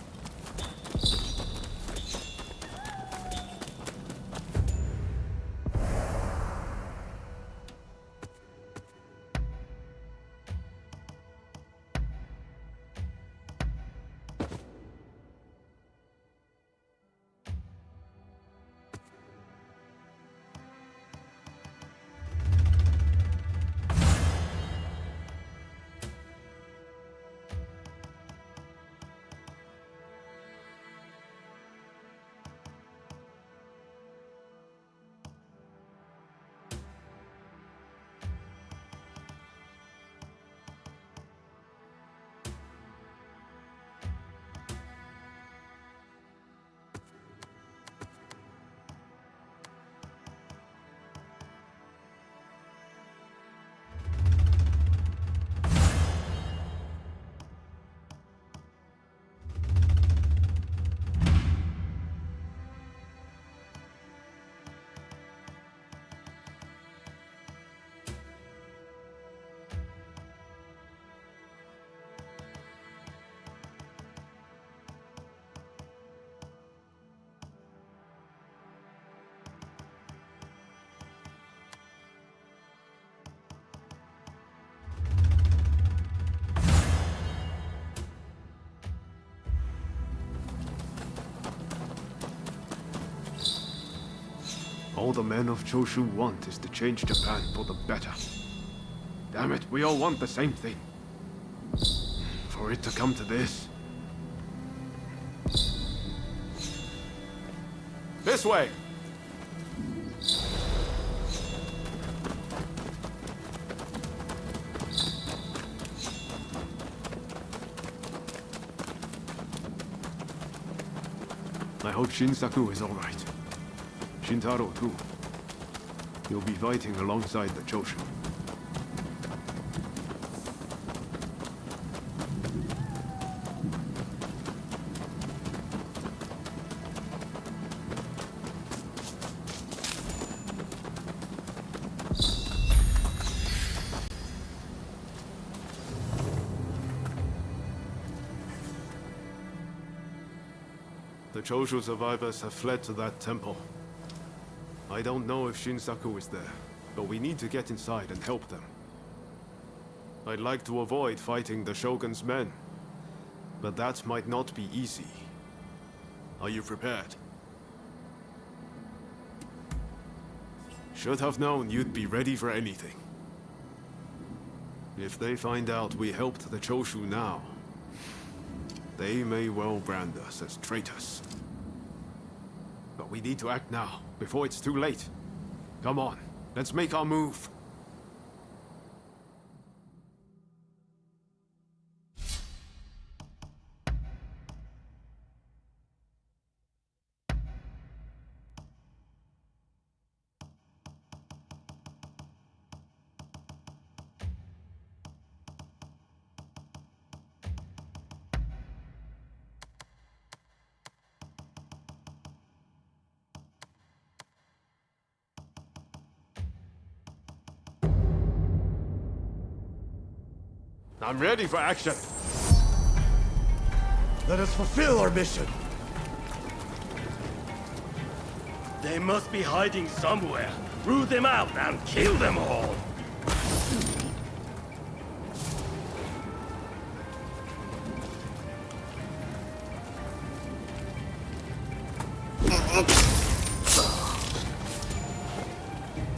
All the men of Choshu want is to change Japan for the better. Damn it, we all want the same thing. For it to come to this. This way! I hope Shinsaku is alright. Shintaro too. He'll be fighting alongside the Choshu. The Choshu survivors have fled to that temple. I don't know if Shinsaku is there, but we need to get inside and help them. I'd like to avoid fighting the Shogun's men, but that might not be easy. Are you prepared? Should have known you'd be ready for anything. If they find out we helped the Choshu now, they may well brand us as traitors. But we need to act now, before it's too late. Come on, let's make our move. I'm ready for action. Let us fulfill our mission. They must be hiding somewhere. Root them out and kill them all.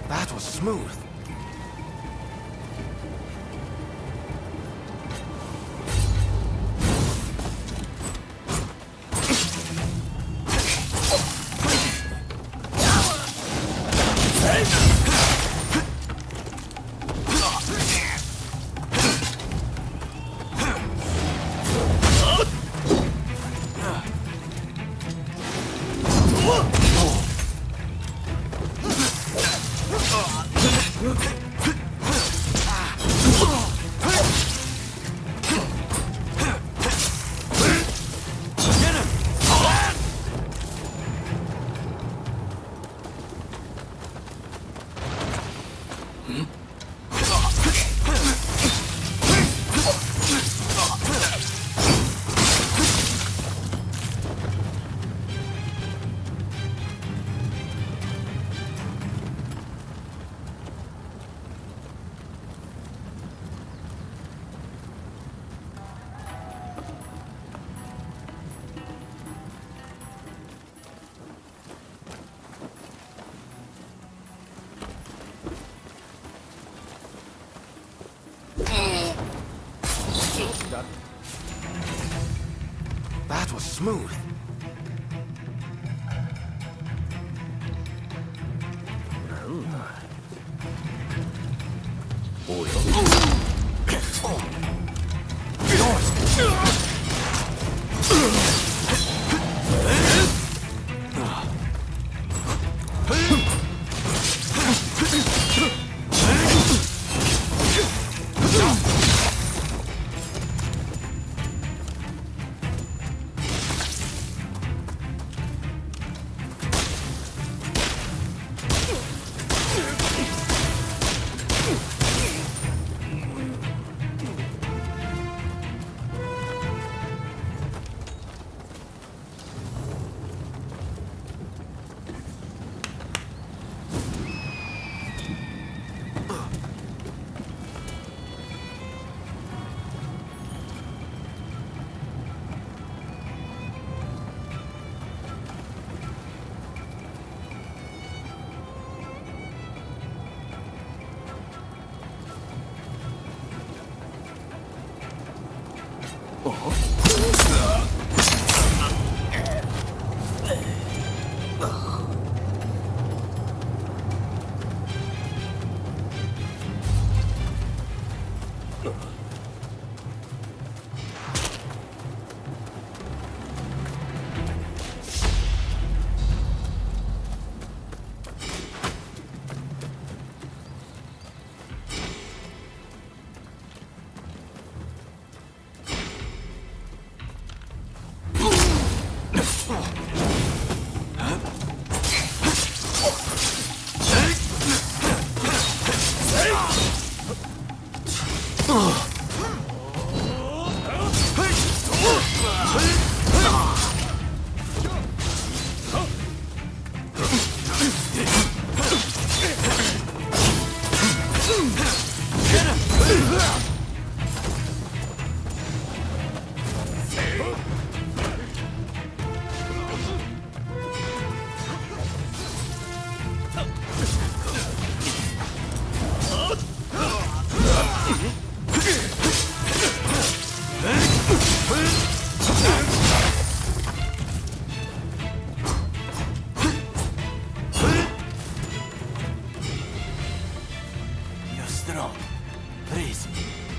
That was smooth. That... That was smooth.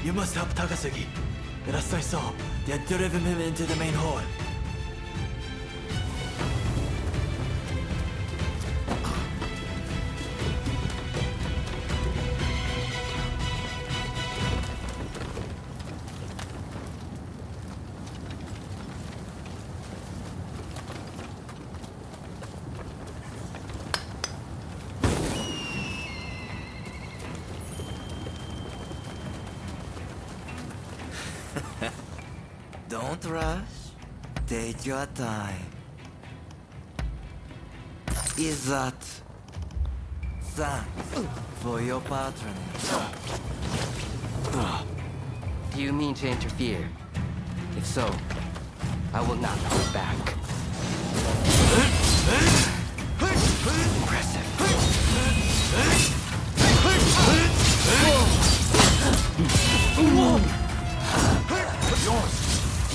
You must help Takasugi. Last I saw, they had driven him into the main hall. Don't rush. Take your time. Is that... Thanks for your patronage. Do you mean to interfere? If so, I will not hold back. Impressive. Yours.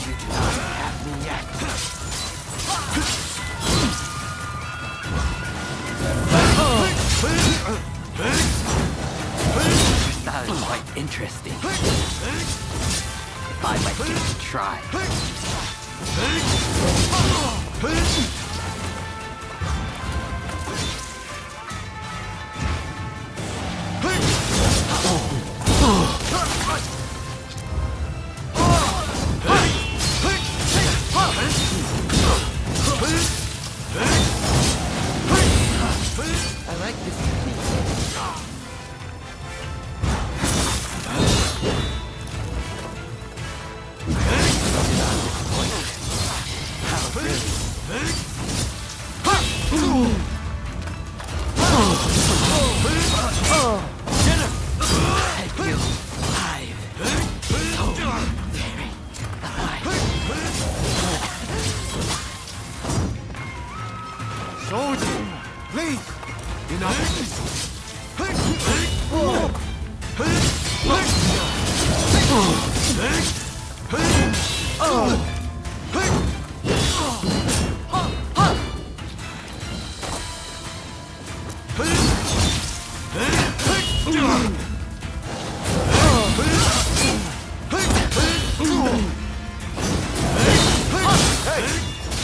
You do not have me yet. That is quite interesting. If I might give it a try. I like this technique. Soldier, please!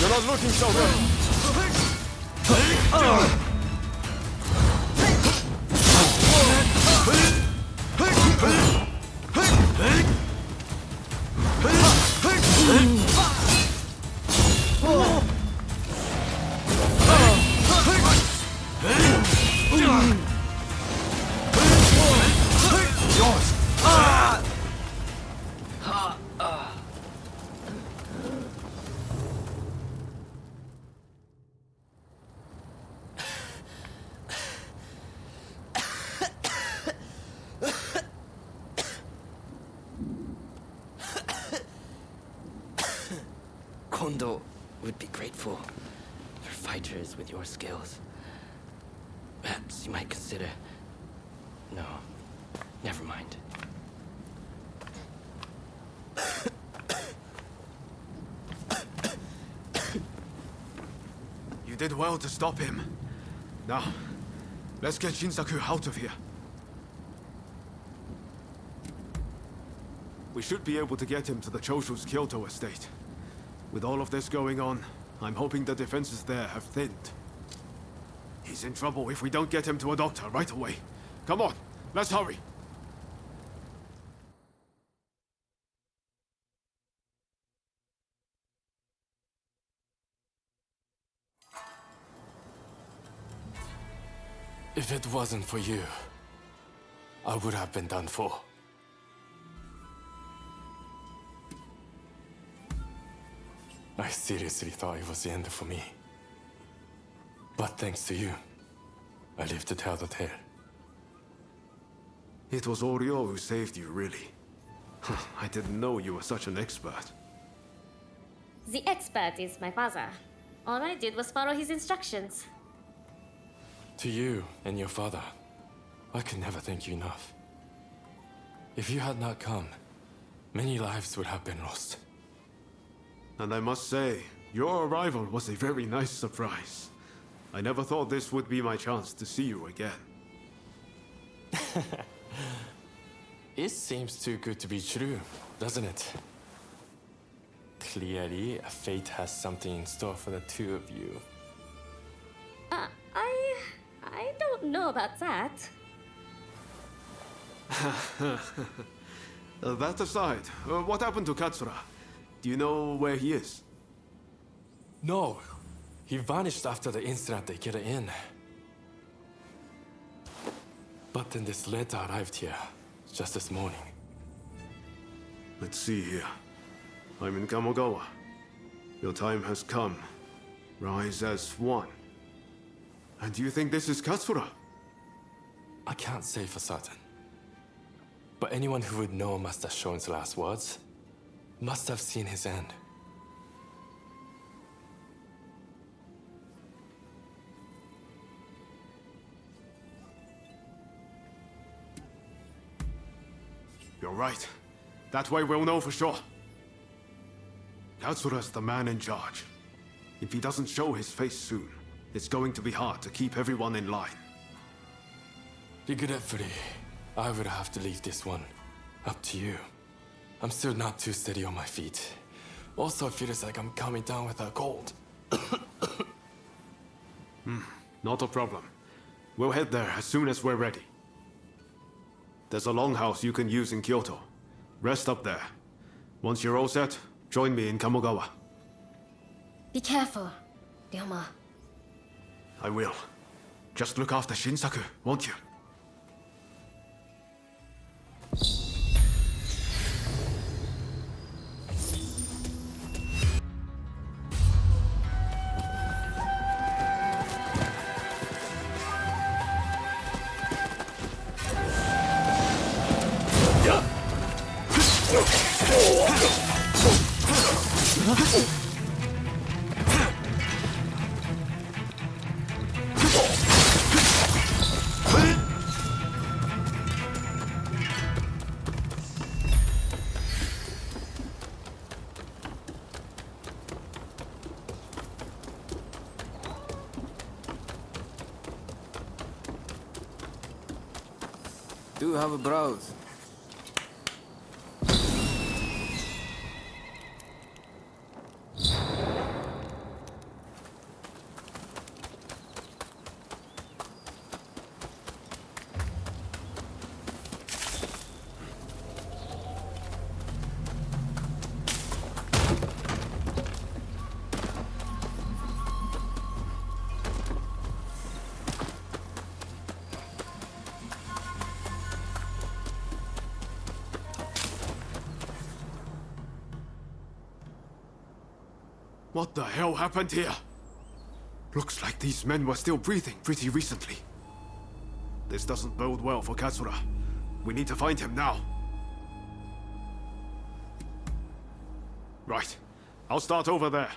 You're not looking so good. Kondo would be grateful for fighters with your skills. Perhaps you might consider... No, never mind. You did well to stop him. Now, let's get Shinsaku out of here. We should be able to get him to the Choshu's Kyoto estate. With all of this going on, I'm hoping the defenses there have thinned. He's in trouble if we don't get him to a doctor right away. Come on, let's hurry. If it wasn't for you, I would have been done for. I seriously thought it was the end for me. But thanks to you, I lived to tell the tale. It was Oryo who saved you, really. I didn't know you were such an expert. The expert is my father. All I did was follow his instructions. To you and your father, I could never thank you enough. If you had not come, many lives would have been lost. And I must say, your arrival was a very nice surprise. I never thought this would be my chance to see you again. It seems too good to be true, doesn't it? Clearly, fate has something in store for the two of you. I don't know about that. That aside, what happened to Katsura? Do you know where he is? No. He vanished after the incident they get in. But then this letter arrived here, just this morning. Let's see here. I'm in Kamogawa. Your time has come. Rise as one. And do you think this is Katsura? I can't say for certain. But anyone who would know Master Shon's last words must have seen his end. You're right. That way we'll know for sure. Katsura's the man in charge. If he doesn't show his face soon, it's going to be hard to keep everyone in line. Regretfully, I would have to leave this one up to you. I'm still not too steady on my feet. Also, it feels like I'm coming down with a cold. Not a problem. We'll head there as soon as we're ready. There's a longhouse you can use in Kyoto. Rest up there. Once you're all set, join me in Kamogawa. Be careful, Ryoma. I will. Just look after Shinsaku, won't you? Do have a browse. What the hell happened here? Looks like these men were still breathing pretty recently. This doesn't bode well for Katsura. We need to find him now. Right. I'll start over there.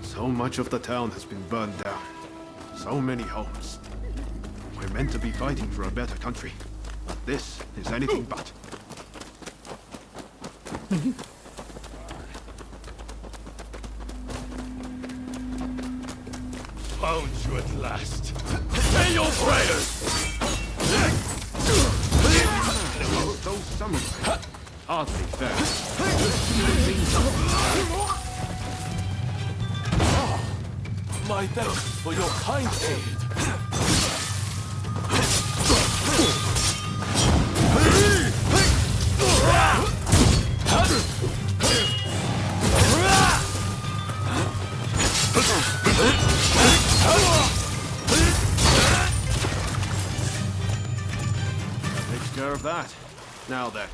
So much of the town has been burned down. So many homes. We're meant to be fighting for a better country. But this is anything but. Found you at last. Say your prayers! Those samurai. Hardly fair. My thanks for your kind aid. Takes care of that. Now then,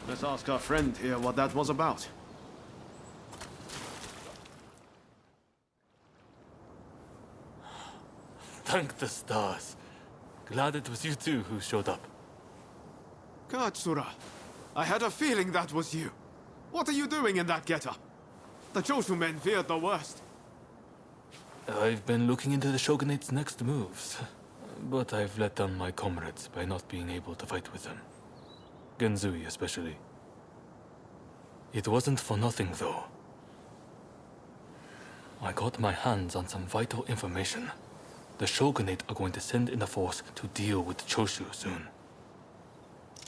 let's ask our friend here what that was about. Thank the stars. Glad it was you two who showed up. Katsura, I had a feeling that was you. What are you doing in that getup? The Choshu men feared the worst. I've been looking into the Shogunate's next moves, but I've let down my comrades by not being able to fight with them. Genzui especially. It wasn't for nothing, though. I got my hands on some vital information. The Shogunate are going to send in a force to deal with Choshu soon.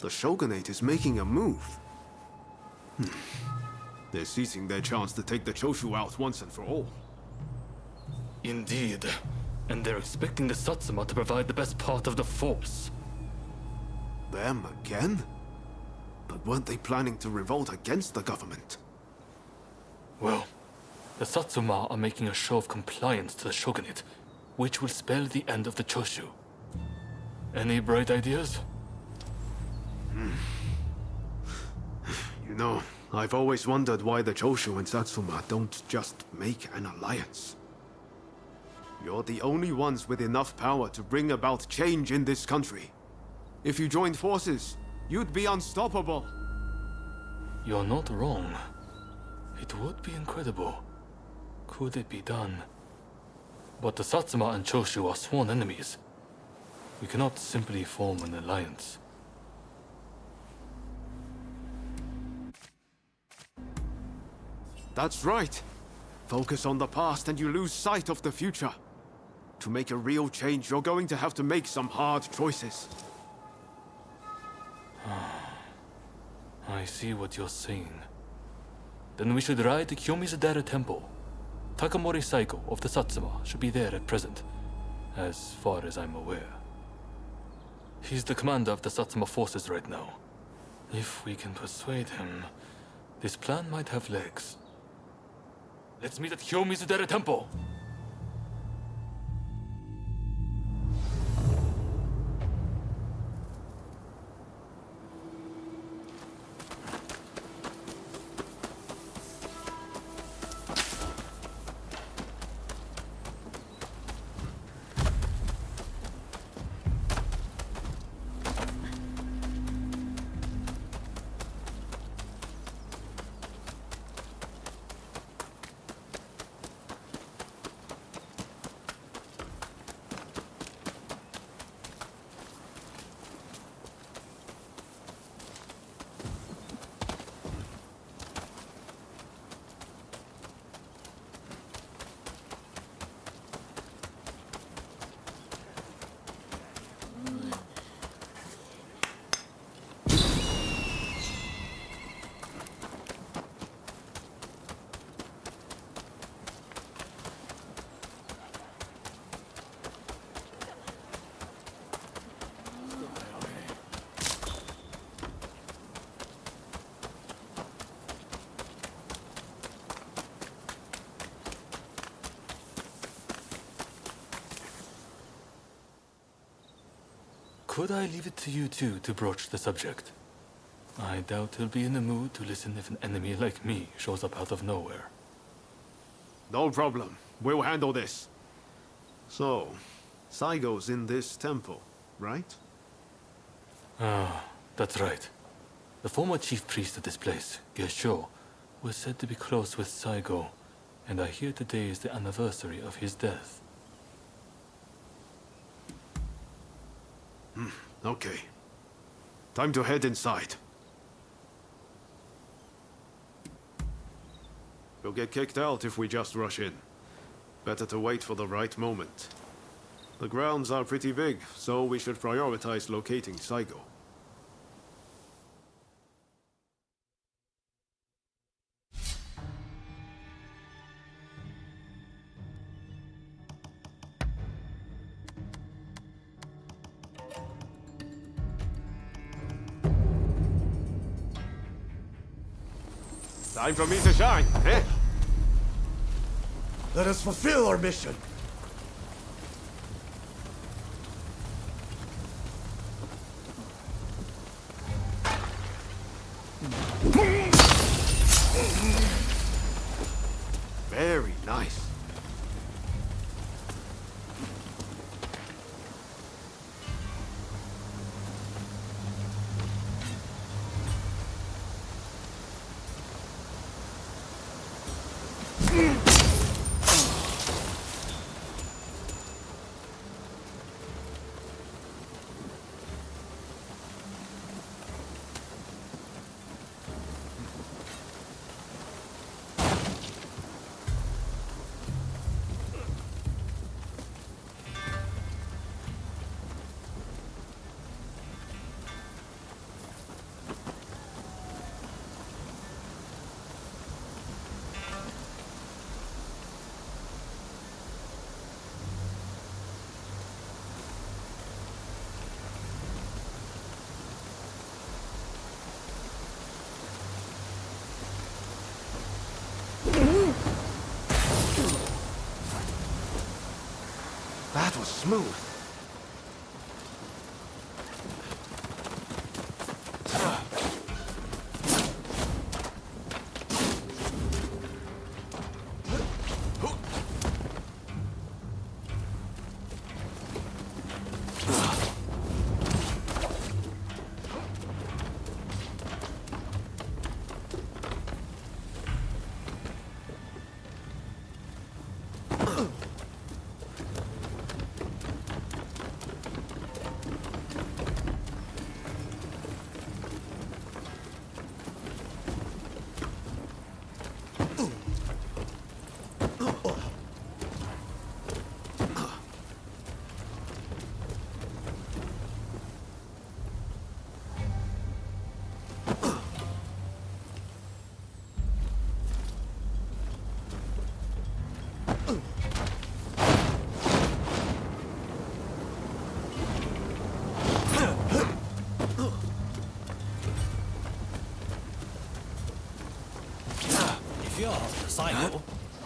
The Shogunate is making a move. They're seizing their chance to take the Choshu out once and for all. Indeed. And they're expecting the Satsuma to provide the best part of the force. Them again? But weren't they planning to revolt against the government? Well, the Satsuma are making a show of compliance to the Shogunate, which will spell the end of the Choshu. Any bright ideas? You know, I've always wondered why the Choshu and Satsuma don't just make an alliance. You're the only ones with enough power to bring about change in this country. If you joined forces, you'd be unstoppable. You're not wrong. It would be incredible. Could it be done? But the Satsuma and Choshu are sworn enemies. We cannot simply form an alliance. That's right. Focus on the past and you lose sight of the future. To make a real change, you're going to have to make some hard choices. I see what you're saying. Then we should ride to Kyomizu-dera Temple. Takamori Saiko of the Satsuma should be there at present, as far as I'm aware. He's the commander of the Satsuma forces right now. If we can persuade him, this plan might have legs. Let's meet at Kyomizu-dera Temple! could I leave it to you two to broach the subject? I doubt he'll be in the mood to listen if an enemy like me shows up out of nowhere. No problem. We'll handle this. So, Saigo's in this temple, right? Ah, that's right. The former chief priest of this place, Gesho, was said to be close with Saigo, and I hear today is the anniversary of his death. Okay. Time to head inside. We'll get kicked out if we just rush in. Better to wait for the right moment. The grounds are pretty big, so we should prioritize locating Saigo. Time for me to shine, eh? Let us fulfill our mission. Very nice. That was smooth. If you're after Saigo,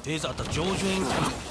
he's at the Jojuin Temple.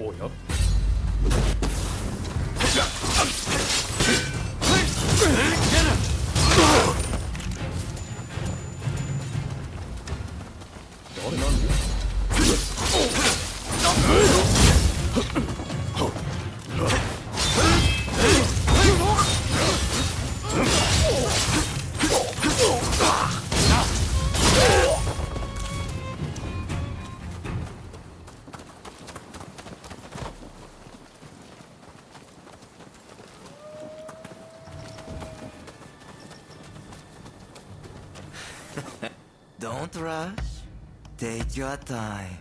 뭐야? Don't rush. Take your time.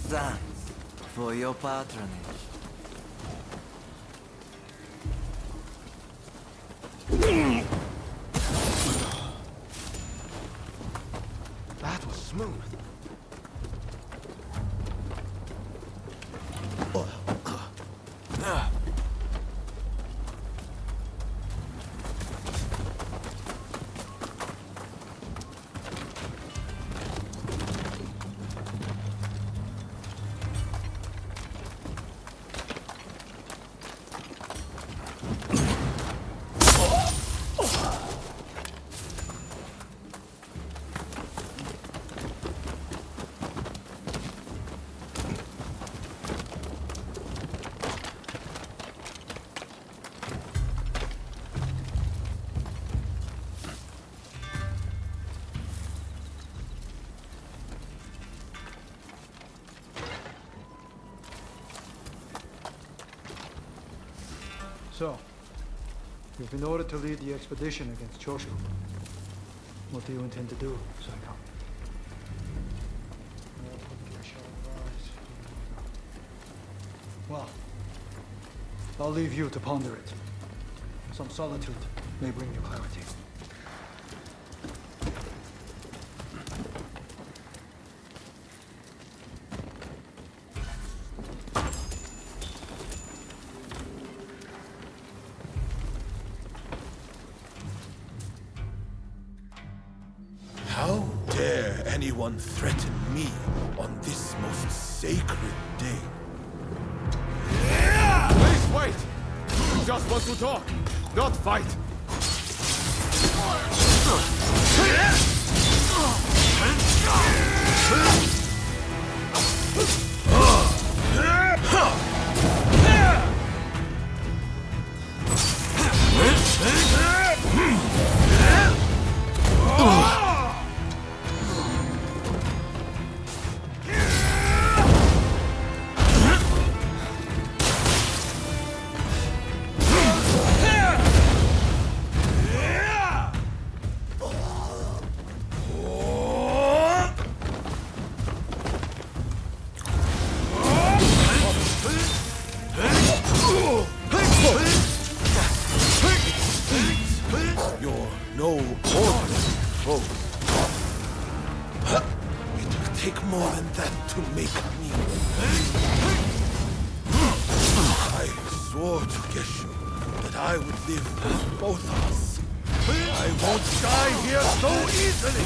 Thanks for your patronage. That was smooth. So, you've been ordered to lead the expedition against Choshu. What do you intend to do, Saikon? Well, I'll leave you to ponder it. Some solitude may bring you clarity. How dare anyone threaten me on this most sacred day? Please wait! We just want to talk, not fight! Take more than that to make me. I swore to Geshu that I would live with both of us. I won't die here so easily.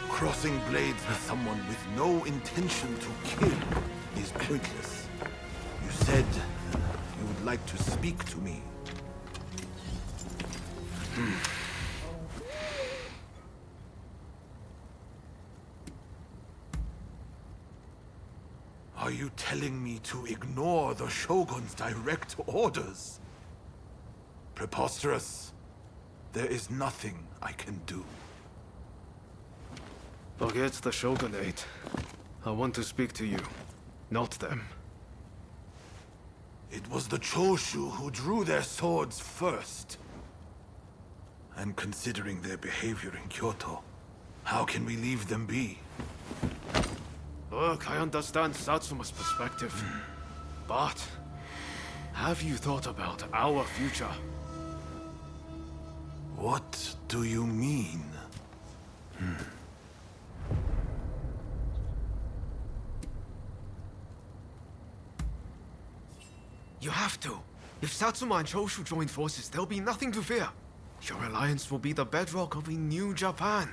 Crossing blades with someone with no intention to kill is pointless. You said you would like to speak to me. Are you telling me to ignore the Shogun's direct orders? Preposterous. There is nothing I can do. Forget the Shogunate. I want to speak to you, not them. It was the Choshu who drew their swords first. And considering their behavior in Kyoto, how can we leave them be? Look, I understand Satsuma's perspective. But have you thought about our future? What do you mean? You have to. If Satsuma and Choshu join forces, there'll be nothing to fear. Your alliance will be the bedrock of a new Japan.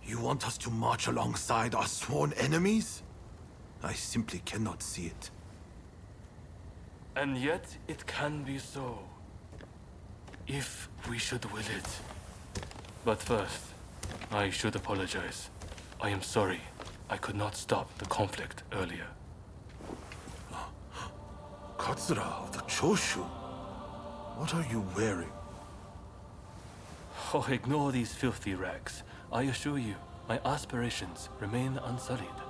You want us to march alongside our sworn enemies? I simply cannot see it. And yet, it can be so. If we should will it. But first, I should apologize. I am sorry I could not stop the conflict earlier. Katsura of the Choshu? What are you wearing? Oh, ignore these filthy rags. I assure you, my aspirations remain unsullied.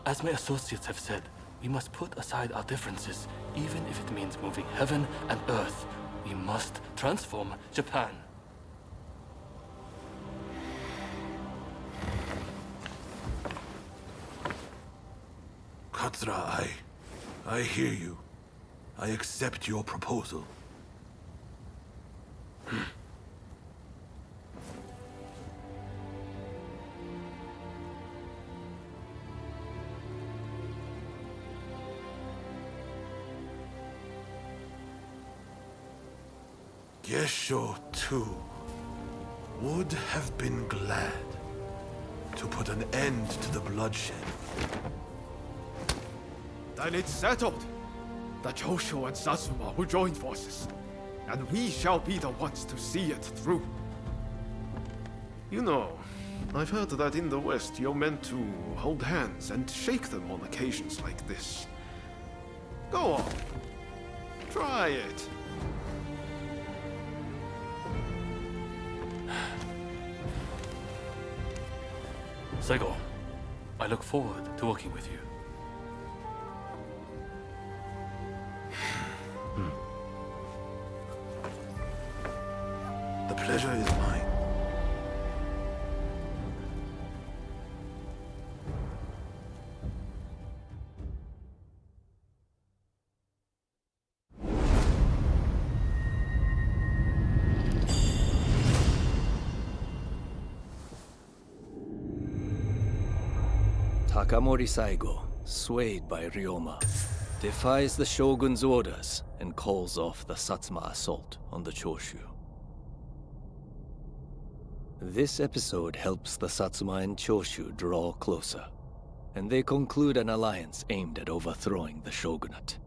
As my associates have said, we must put aside our differences, even if it means moving heaven and earth. We must transform Japan. Katsura, I hear you. I accept your proposal. Gesho, too, would have been glad to put an end to the bloodshed. Then it's settled. The Choshu and Satsuma will join forces, and we shall be the ones to see it through. You know, I've heard that in the West you're meant to hold hands and shake them on occasions like this. Go on. Try it. Saigo, I look forward to working with you. The pleasure is mine. Takamori Saigo, swayed by Ryoma, defies the Shogun's orders and calls off the Satsuma assault on the Choshu. This episode helps the Satsuma and Choshu draw closer, and they conclude an alliance aimed at overthrowing the shogunate.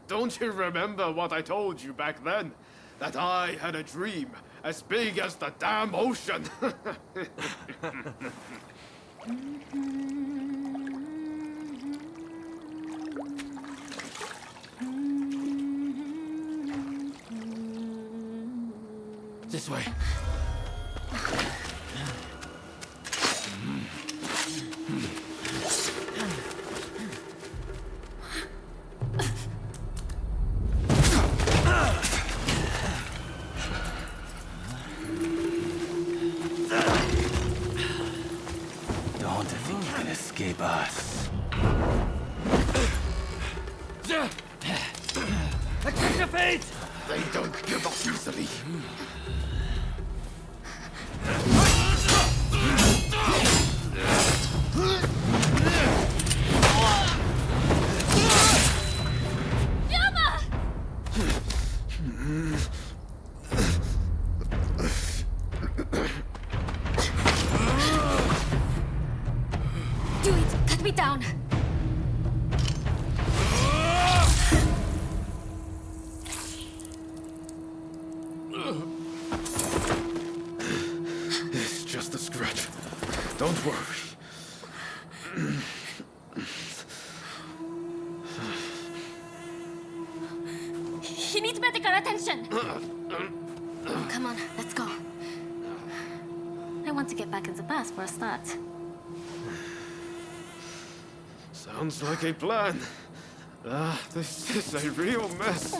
Don't you remember what I told you back then? That I had a dream as big as the damn ocean. This way. Don't think you can escape us. Accept your fate! They don't give up easily. Do it! Cut me down! It's just a scratch. Don't worry. He needs medical attention! Come on, let's go. I want to get back in the past for a start. Sounds like a plan. This is a real mess.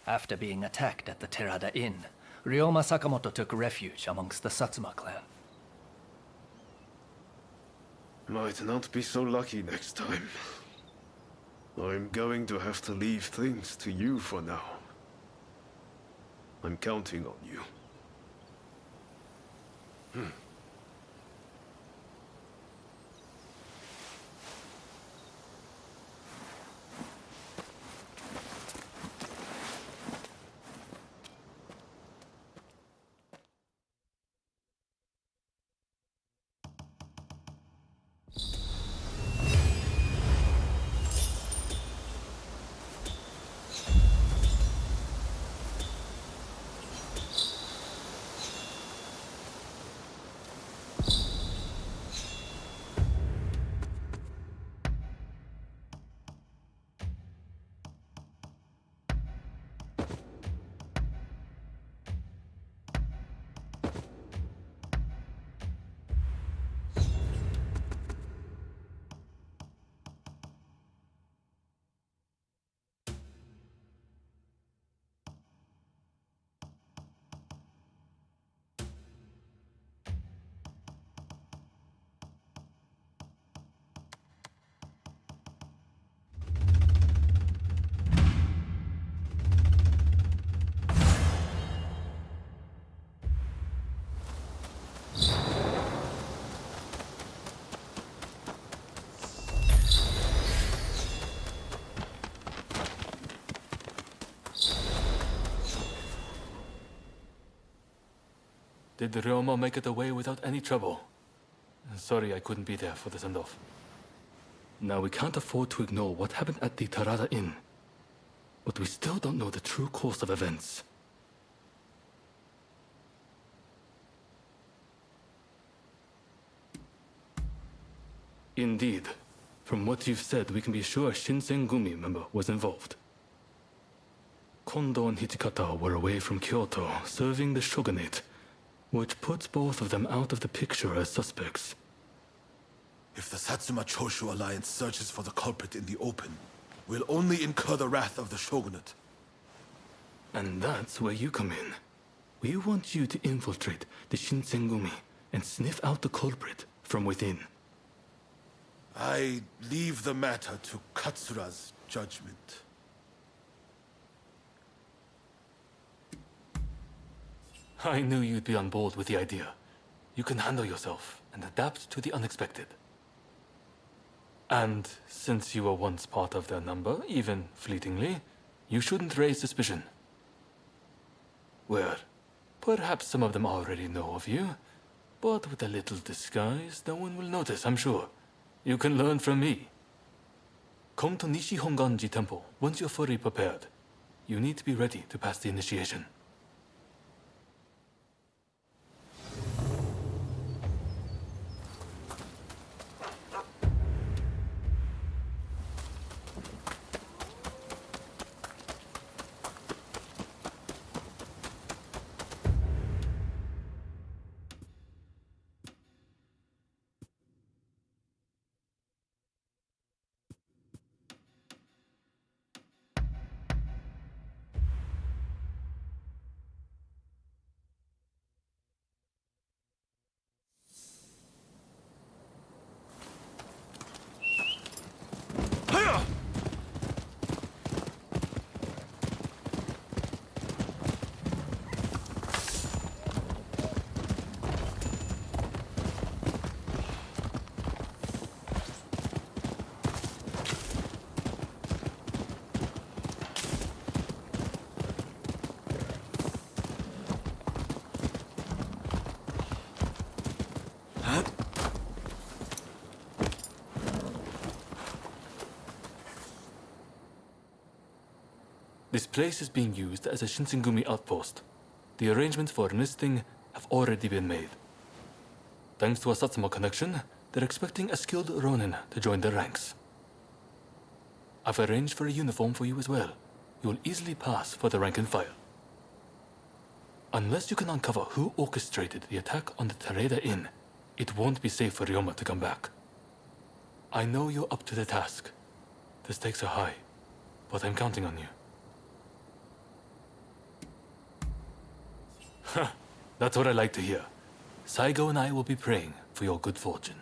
After being attacked at the Terada Inn, Ryoma Sakamoto took refuge amongst the Satsuma clan. Might not be so lucky next time. I'm going to have to leave things to you for now. I'm counting on you. Did Ryoma make it away without any trouble? Sorry I couldn't be there for the send-off. Now, we can't afford to ignore what happened at the Tarada Inn. But we still don't know the true course of events. Indeed. From what you've said, we can be sure a Shinsengumi member was involved. Kondo and Hichikata were away from Kyoto, serving the shogunate, which puts both of them out of the picture as suspects. If the Satsuma Choshu alliance searches for the culprit in the open, we'll only incur the wrath of the shogunate. And that's where you come in. We want you to infiltrate the Shinsengumi and sniff out the culprit from within. I leave the matter to Katsura's judgment. I knew you'd be on board with the idea. You can handle yourself and adapt to the unexpected. And since you were once part of their number, even fleetingly, you shouldn't raise suspicion. Well, perhaps some of them already know of you, but with a little disguise, no one will notice, I'm sure. You can learn from me. Come to Nishi Honganji Temple once you're fully prepared. You need to be ready to pass the initiation. This place is being used as a Shinsengumi outpost. The arrangements for enlisting have already been made. Thanks to a Satsuma connection, they're expecting a skilled Ronin to join their ranks. I've arranged for a uniform for you as well. You will easily pass for the rank and file. Unless you can uncover who orchestrated the attack on the Tareda Inn, it won't be safe for Ryoma to come back. I know you're up to the task. The stakes are high, but I'm counting on you. That's what I like to hear. Saigo and I will be praying for your good fortune.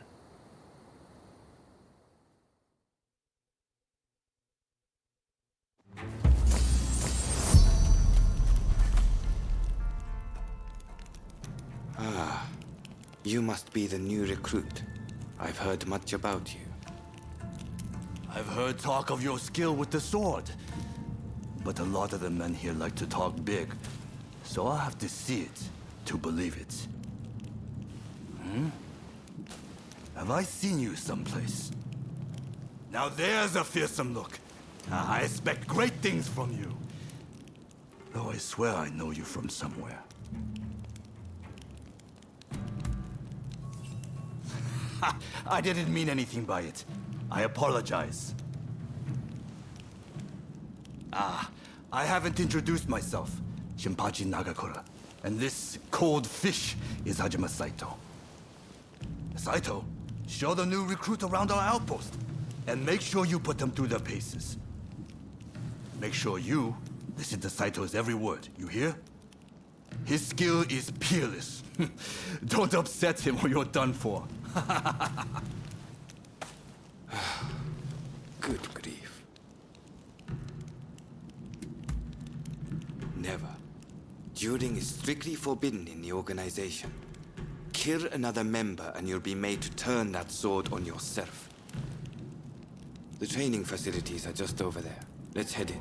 Ah, you must be the new recruit. I've heard much about you. I've heard talk of your skill with the sword. But a lot of the men here like to talk big. So I'll have to see it to believe it. Have I seen you someplace? Now there's a fearsome look. I expect great things from you. Though I swear I know you from somewhere. I didn't mean anything by it. I apologize. I haven't introduced myself. Shinpachi Nagakura. And this cold fish is Hajime Saito. Saito, show the new recruit around our outpost. And make sure you put them through their paces. Make sure you listen to Saito's every word, you hear? His skill is peerless. Don't upset him or you're done for. Good grief. Never. Dueling is strictly forbidden in the organization. Kill another member and you'll be made to turn that sword on yourself. The training facilities are just over there. Let's head in.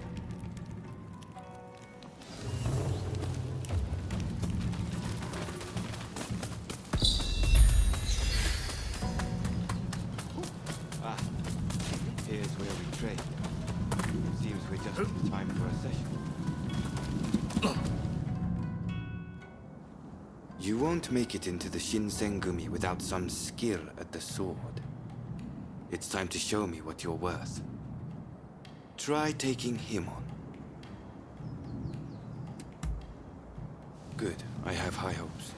won't make it into the Shinsengumi without some skill at the sword. It's time to show me what you're worth. Try taking him on. Good. I have high hopes.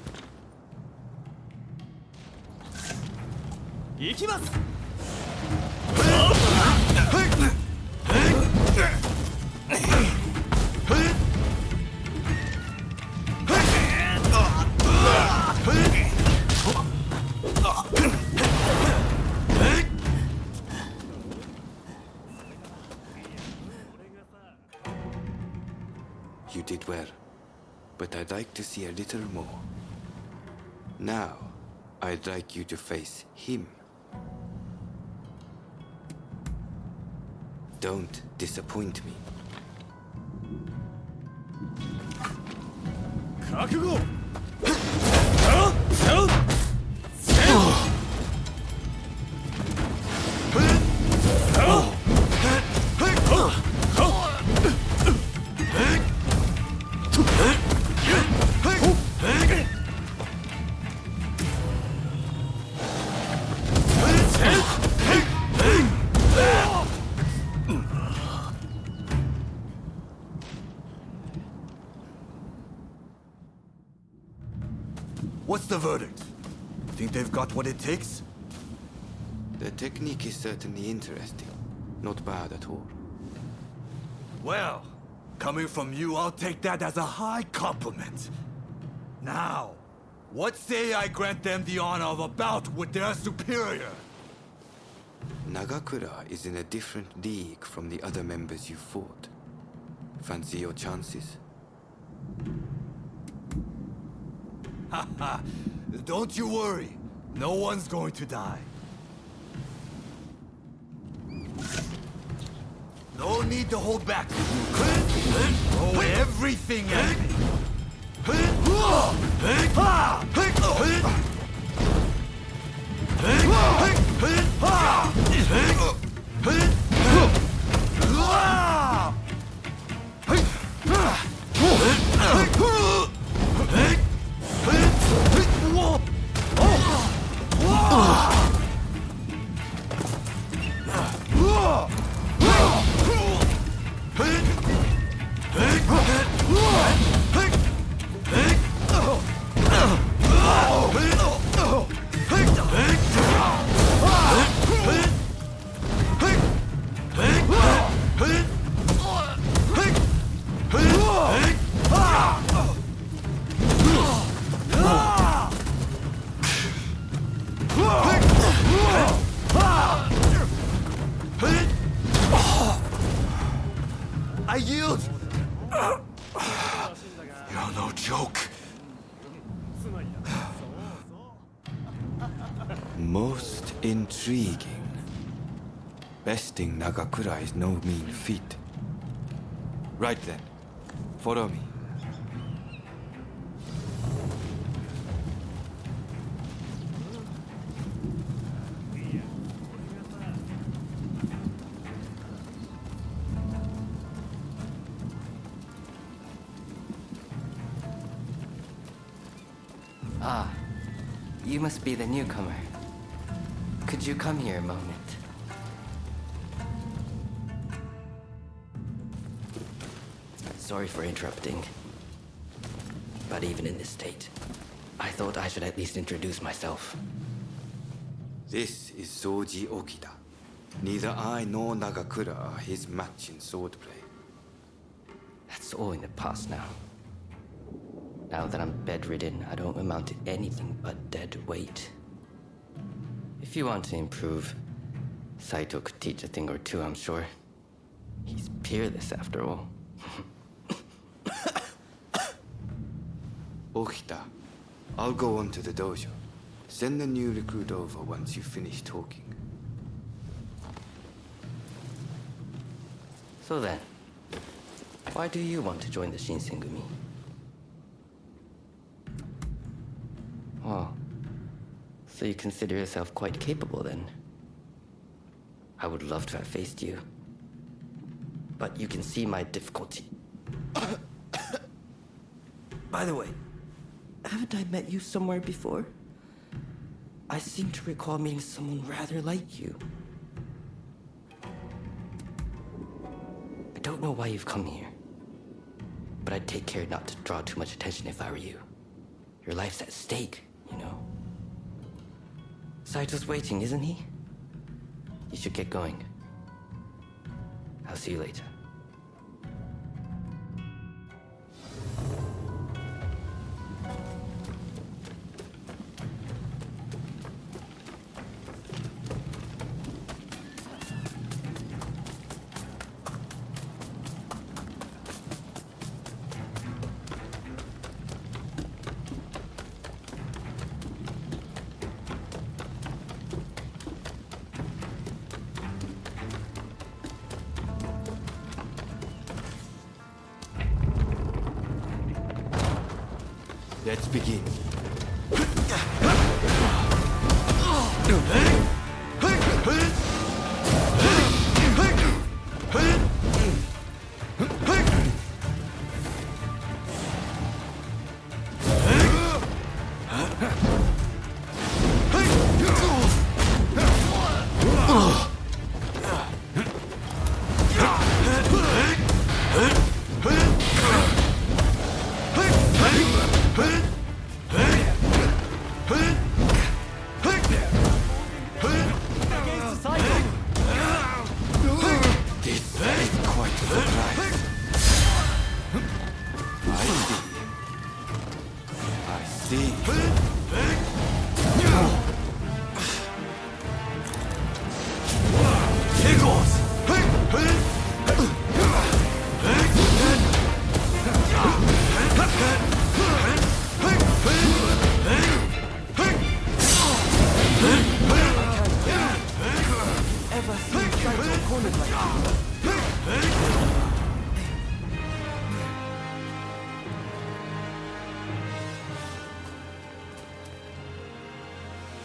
行きます You did well, but I'd like to see a little more. Now, I'd like you to face him. Don't disappoint me. 覚悟 What's the verdict? Think they've got what it takes? The technique is certainly interesting. Not bad at all. Well, coming from you, I'll take that as a high compliment. Now, what say I grant them the honor of a bout with their superior? Nagakura is in a different league from the other members you fought. Fancy your chances? Haha, don't you worry. No one's going to die. No need to hold back. Throw everything at me. I yield! You're no joke. Most intriguing. Besting Nagakura is no mean feat. Right then, follow me. Ah, you must be the newcomer. Could you come here a moment? Sorry for interrupting. But even in this state, I thought I should at least introduce myself. This is Soji Okita. Neither I nor Nagakura are his match in swordplay. That's all in the past now. Now that I'm bedridden, I don't amount to anything but dead weight. If you want to improve, Saito could teach a thing or two, I'm sure. He's peerless after all. Okita, I'll go on to the dojo. Send the new recruit over once you finish talking. So then, why do you want to join the Shinsengumi? Oh, so you consider yourself quite capable then? I would love to have faced you. But you can see my difficulty. By the way, Haven't I met you somewhere before? I seem to recall meeting someone rather like you. I don't know why you've come here, but I'd take care not to draw too much attention if I were you. Your life's at stake, you know. Saito's waiting, isn't he? You should get going. I'll see you later. Let's begin.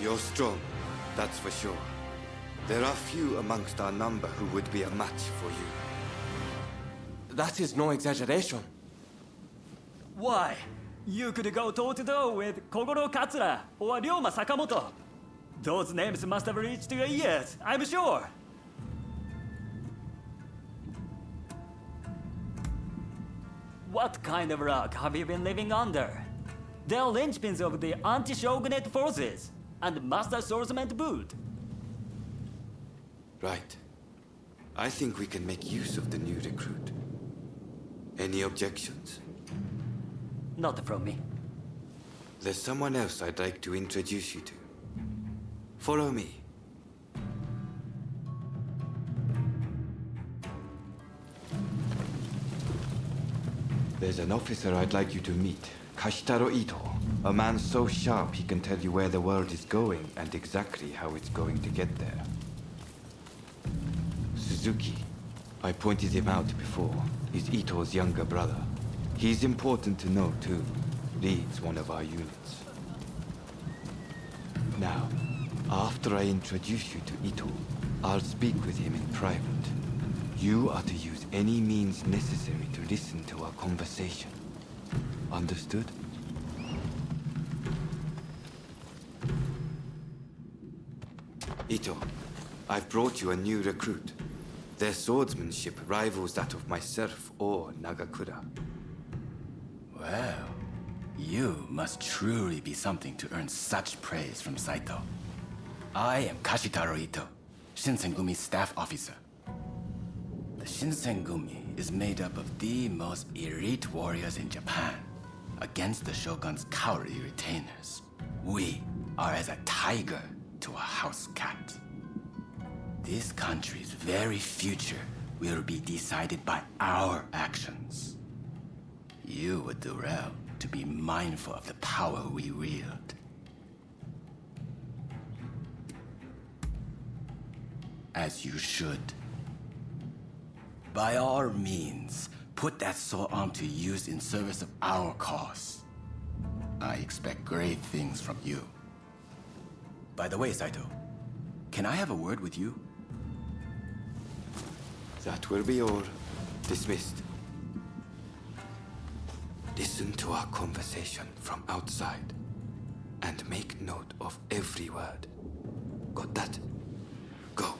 You're strong, that's for sure. There are few amongst our number who would be a match for you. That is no exaggeration. Why? You could go toe-to-toe with Kogoro Katsura or Ryoma Sakamoto. Those names must have reached your ears, I'm sure. What kind of rock have you been living under? They're linchpins of the anti-shogunate forces and master swordsman to boot. Right. I think we can make use of the new recruit. Any objections? Not from me. There's someone else I'd like to introduce you to. Follow me. There's an officer I'd like you to meet, Kashitaro Ito. A man so sharp he can tell you where the world is going and exactly how it's going to get there. Suzuki, I pointed him out before, is Ito's younger brother. He's important to know too. Leads one of our units. Now, after I introduce you to Ito, I'll speak with him in private. You are to use any means necessary to listen to our conversation. Understood? Ito, I've brought you a new recruit. Their swordsmanship rivals that of myself or Nagakura. Well, you must truly be something to earn such praise from Saito. I am Kashitaro Ito, Shinsengumi staff officer. The Shinsengumi is made up of the most elite warriors in Japan against the Shogun's cowardly retainers. We are as a tiger to a house cat. This country's very future will be decided by our actions. You would do well to be mindful of the power we wield. As you should. By all means, put that sword arm to use in service of our cause. I expect great things from you. By the way, Saito, can I have a word with you? That will be all. Dismissed. Listen to our conversation from outside and make note of every word. Got that? Go.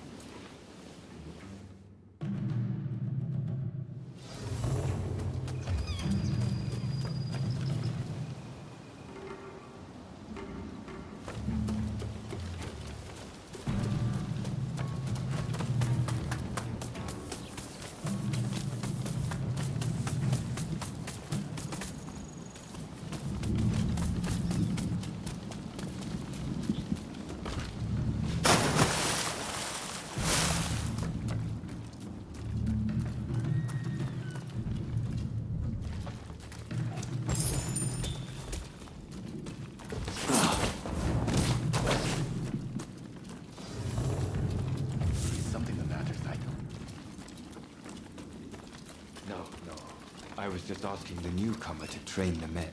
I was just asking the newcomer to train the men.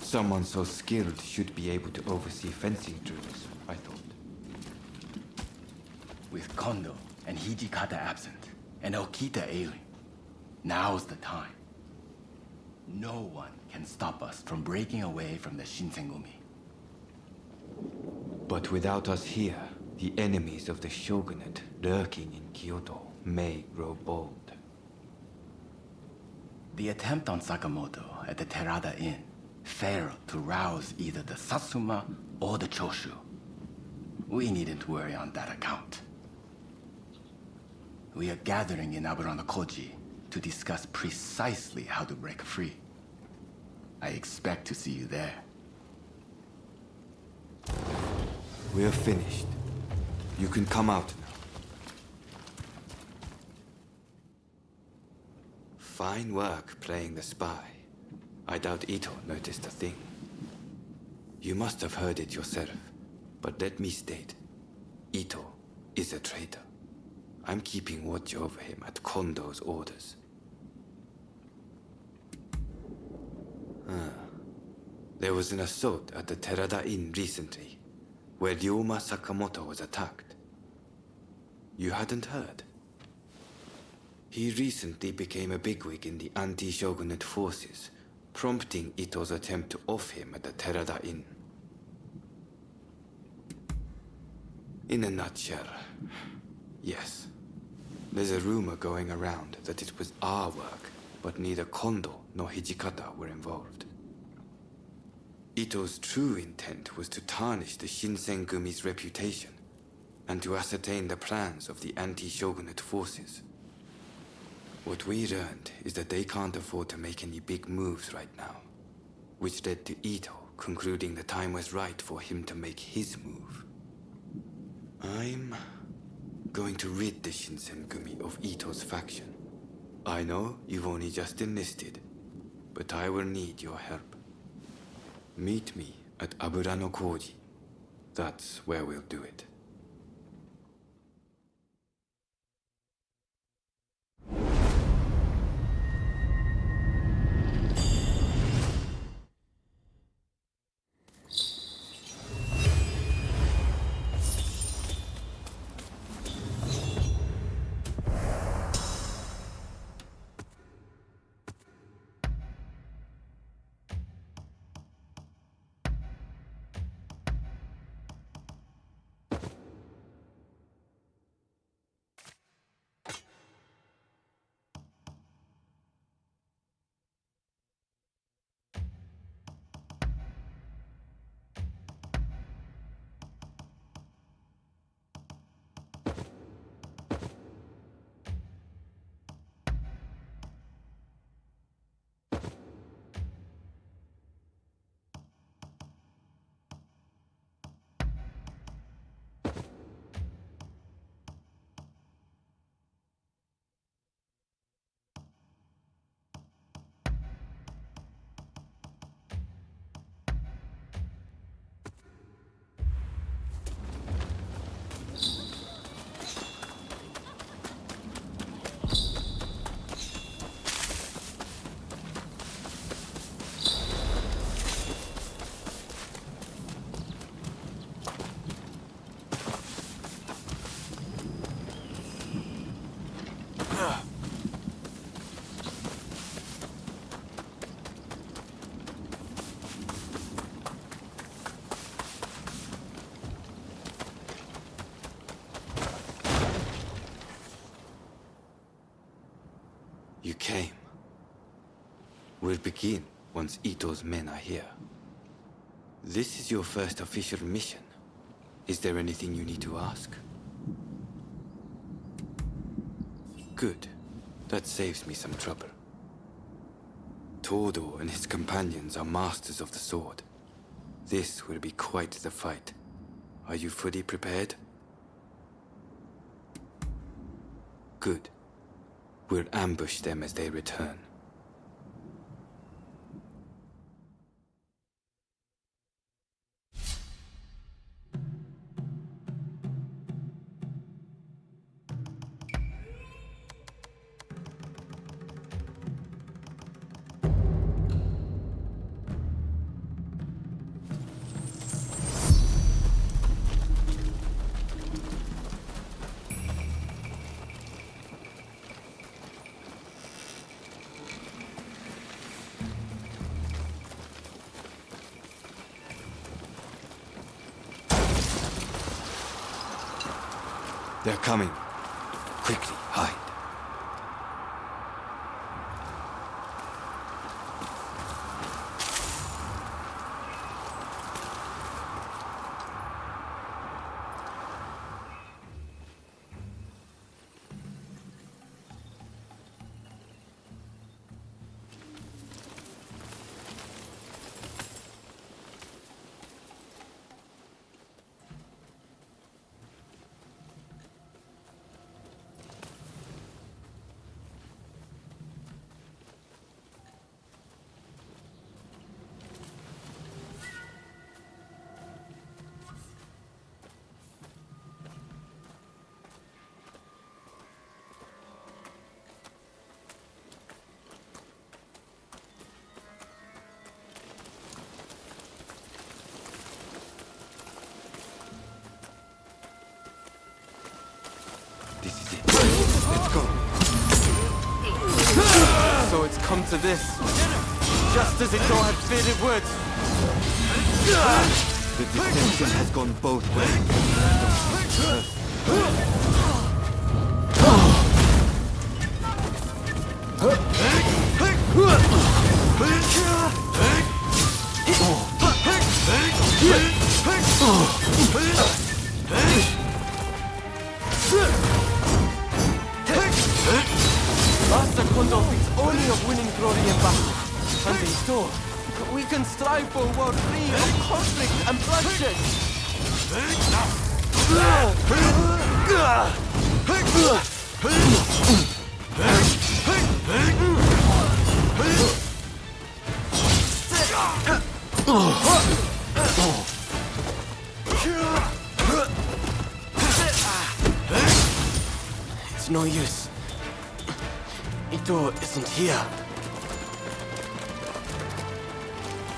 Someone so skilled should be able to oversee fencing drills, I thought. With Kondo and Hijikata absent, and Okita ailing, now's the time. No one can stop us from breaking away from the Shinsengumi. But without us here, the enemies of the shogunate lurking in Kyoto may grow bold. The attempt on Sakamoto at the Terada Inn failed to rouse either the Satsuma or the Choshu. We needn't worry on that account. We are gathering in Aburano-Koji to discuss precisely how to break free. I expect to see you there. We're finished. You can come out now. Fine work playing the spy. I doubt Ito noticed a thing. You must have heard it yourself, but let me state, Ito is a traitor. I'm keeping watch over him at Kondo's orders. There was an assault at the Terada Inn recently, where Ryoma Sakamoto was attacked. You hadn't heard? He recently became a bigwig in the anti-shogunate forces, prompting Ito's attempt to off him at the Terada Inn. In a nutshell, yes. There's a rumor going around that it was our work, but neither Kondo nor Hijikata were involved. Ito's true intent was to tarnish the Shinsengumi's reputation, and to ascertain the plans of the anti-shogunate forces. What we learned is that they can't afford to make any big moves right now, which led to Ito concluding the time was right for him to make his move. I'm going to rid the Shinsengumi of Ito's faction. I know you've only just enlisted, but I will need your help. Meet me at Aburano-Koji. That's where we'll do it. We'll begin once Ito's men are here. This is your first official mission. Is there anything you need to ask? Good. That saves me some trouble. Todo and his companions are masters of the sword. This will be quite the fight. Are you fully prepared? Good. We'll ambush them as they return. They're coming. Quickly, hide. So it's come to this. Just as Ito had feared it would. The dissension has gone both ways. Master Kondo thinks only of winning glory in battle. And Ito, we can strive for a world free of conflict and bloodshed. It's no use. Ito isn't here.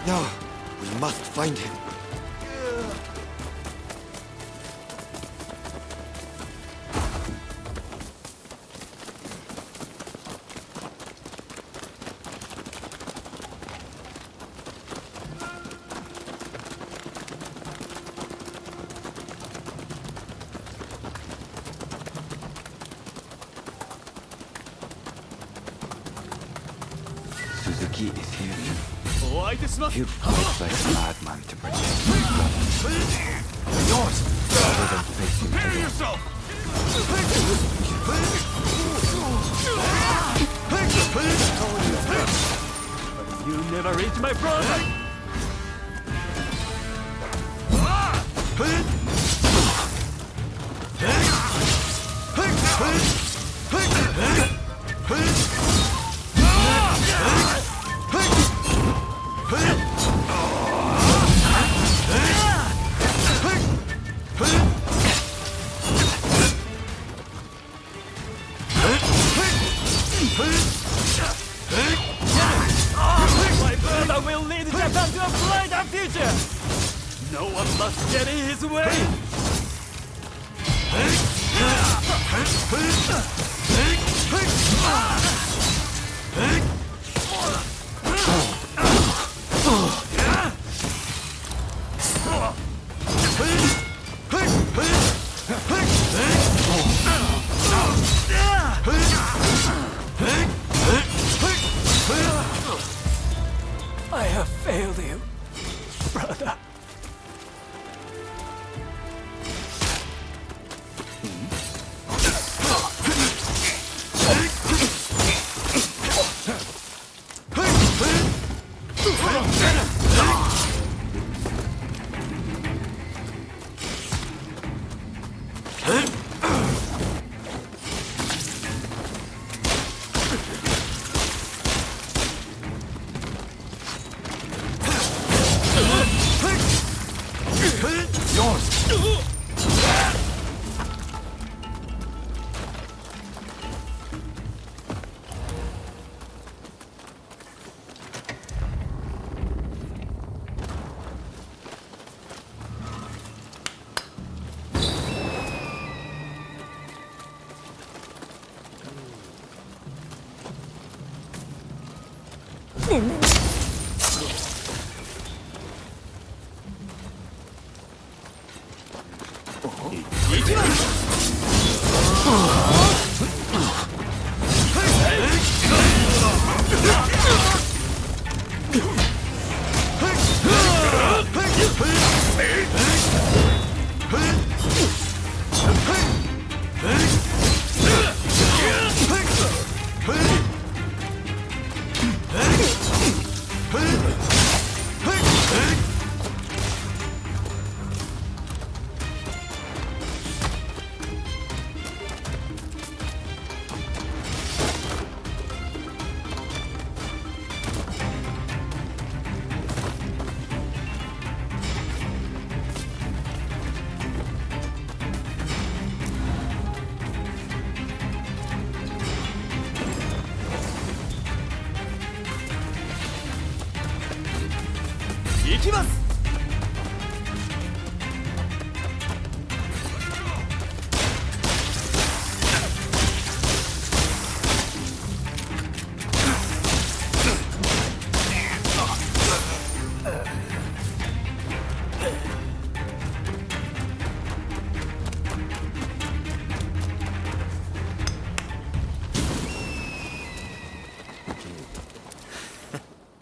No, we must find him. Suzuki is here. You fight like a madman to protect yours. Rather than face him head on. You never reach my brother! My brother will lead Japan to a brighter future! No one must get in his way!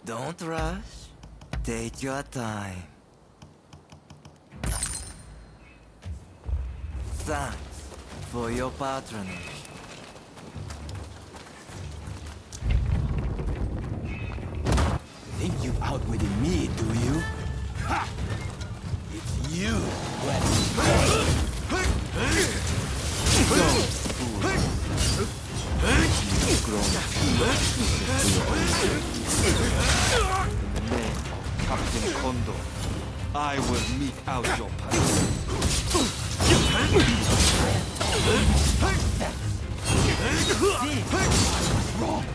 Don't rush. Take your time. Thanks for your patronage. Think you've outwitted me, do you? Ha! It's you who has Captain Kondo, I will mete out your wrong.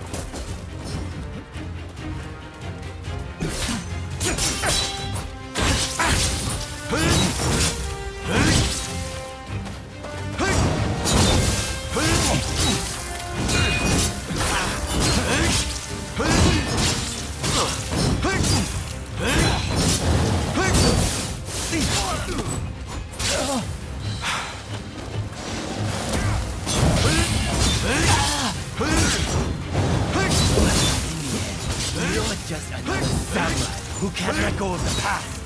just another samurai who can't let go of the past.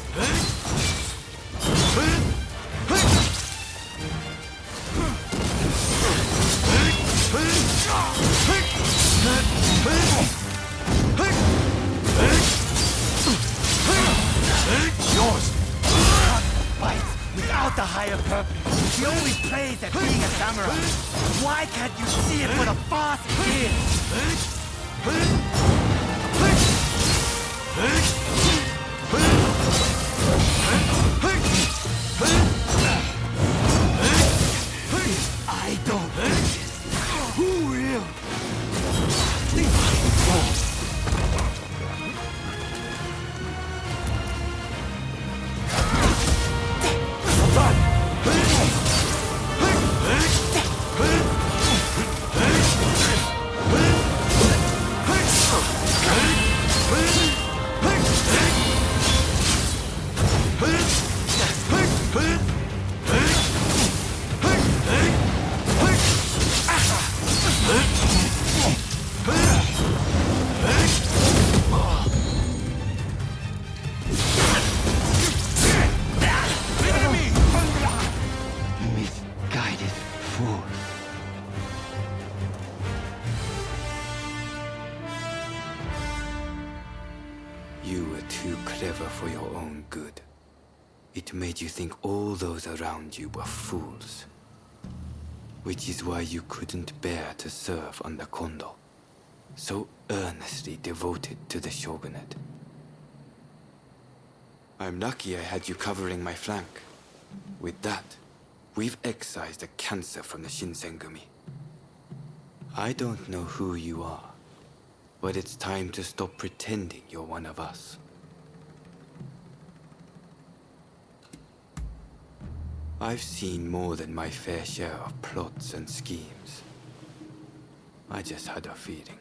Yours fights without the higher purpose. He only plays at being a samurai. Why can't you see it for the farce it is? I don't do this. Who will? Misguided fool. You were too clever for your own good. It made you think all those around you were fools. Which is why you couldn't bear to serve under Kondo, so earnestly devoted to the shogunate. I'm lucky I had you covering my flank. With that, we've excised a cancer from the Shinsengumi. I don't know who you are, but it's time to stop pretending you're one of us. I've seen more than my fair share of plots and schemes. I just had a feeling.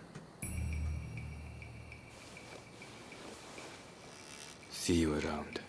See you around.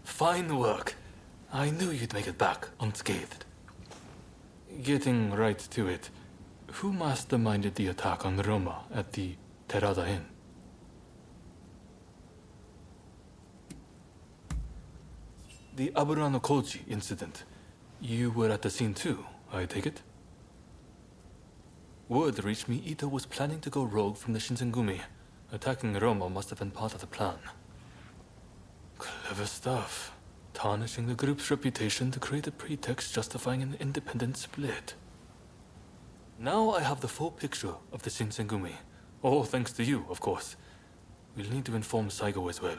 Fine work. I knew you'd make it back unscathed. Getting right to it, who masterminded the attack on Roma at the Terada Inn? The Aburano Koji incident. You were at the scene too, I take it? Word reached me Ito was planning to go rogue from the Shinsengumi. Attacking Roma must have been part of the plan. Clever stuff. Tarnishing the group's reputation to create a pretext justifying an independent split. Now I have the full picture of the Shinsengumi. All thanks to you, of course. We'll need to inform Saigo as well.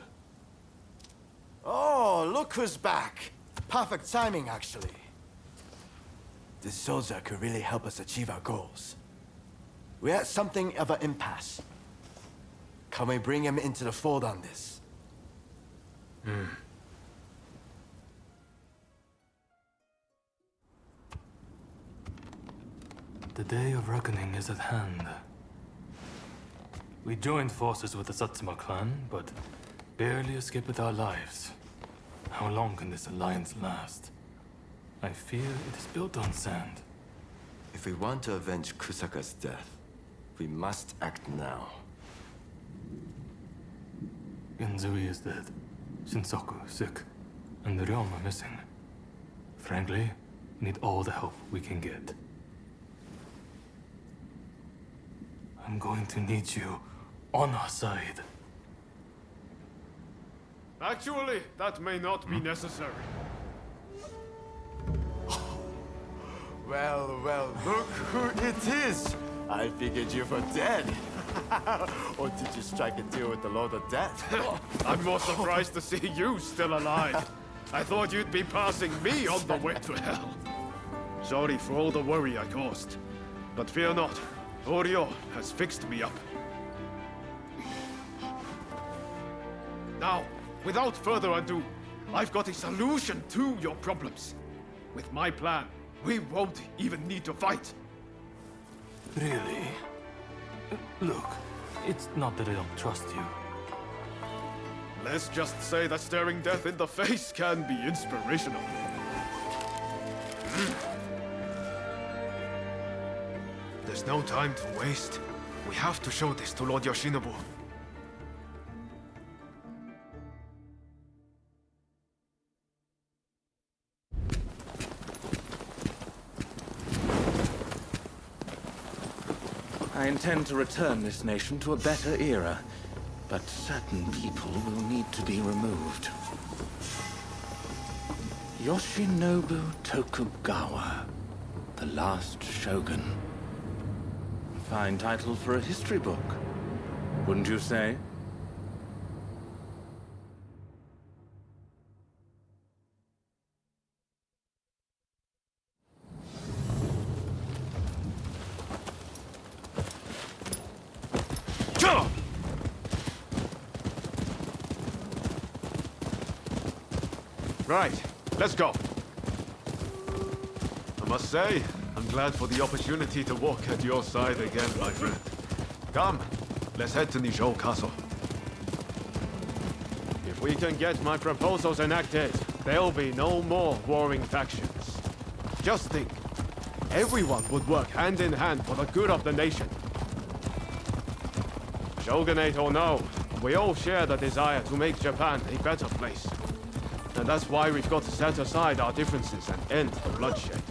Oh, look who's back. Perfect timing, actually. This soldier could really help us achieve our goals. We're at something of an impasse. Can we bring him into the fold on this? The day of reckoning is at hand. We joined forces with the Satsuma clan, but barely escaped with our lives. How long can this alliance last? I fear it is built on sand. If we want to avenge Kusaka's death, we must act now. Genzui is dead, Shinsoku sick, and the realm are missing. Frankly, we need all the help we can get. I'm going to need you on our side. Actually, that may not be necessary. Well, look who it is! I figured you were dead. Or did you strike a deal with the Lord of Death? I'm more surprised to see you still alive. I thought you'd be passing me on the way to hell. Sorry for all the worry I caused. But fear not, Oryo has fixed me up. Now, without further ado, I've got a solution to your problems. With my plan, we won't even need to fight. Really? Look, it's not that I don't trust you. Let's just say that staring death in the face can be inspirational. There's no time to waste. We have to show this to Lord Yoshinobu. I intend to return this nation to a better era, but certain people will need to be removed. Yoshinobu Tokugawa, the last shogun. Fine title for a history book, wouldn't you say? Right, let's go. I must say, I'm glad for the opportunity to walk at your side again, my friend. Come, let's head to Nijou Castle. If we can get my proposals enacted, there'll be no more warring factions. Just think, everyone would work hand in hand for the good of the nation. Shogunate or no, we all share the desire to make Japan a better place. And that's why we've got to set aside our differences and end the bloodshed.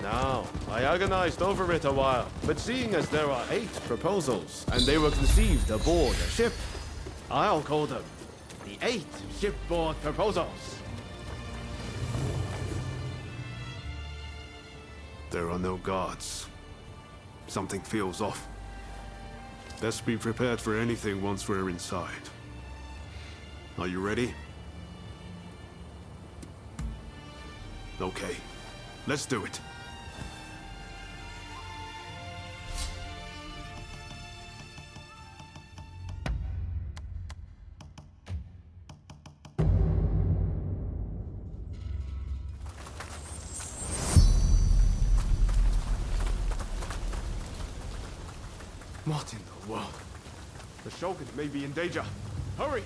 Now, I agonized over it a while, but seeing as there are 8 proposals, and they were conceived aboard a ship, I'll call them the 8 shipboard proposals. There are no guards. Something feels off. Best be prepared for anything once we're inside. Are you ready? Okay, let's do it. What in the world? The Shogun may be in danger. Hurry!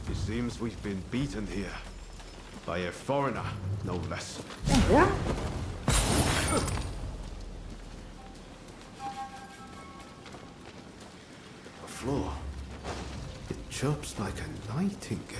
It seems we've been beaten here. By a foreigner, no less. The floor. It chirps like a nightingale.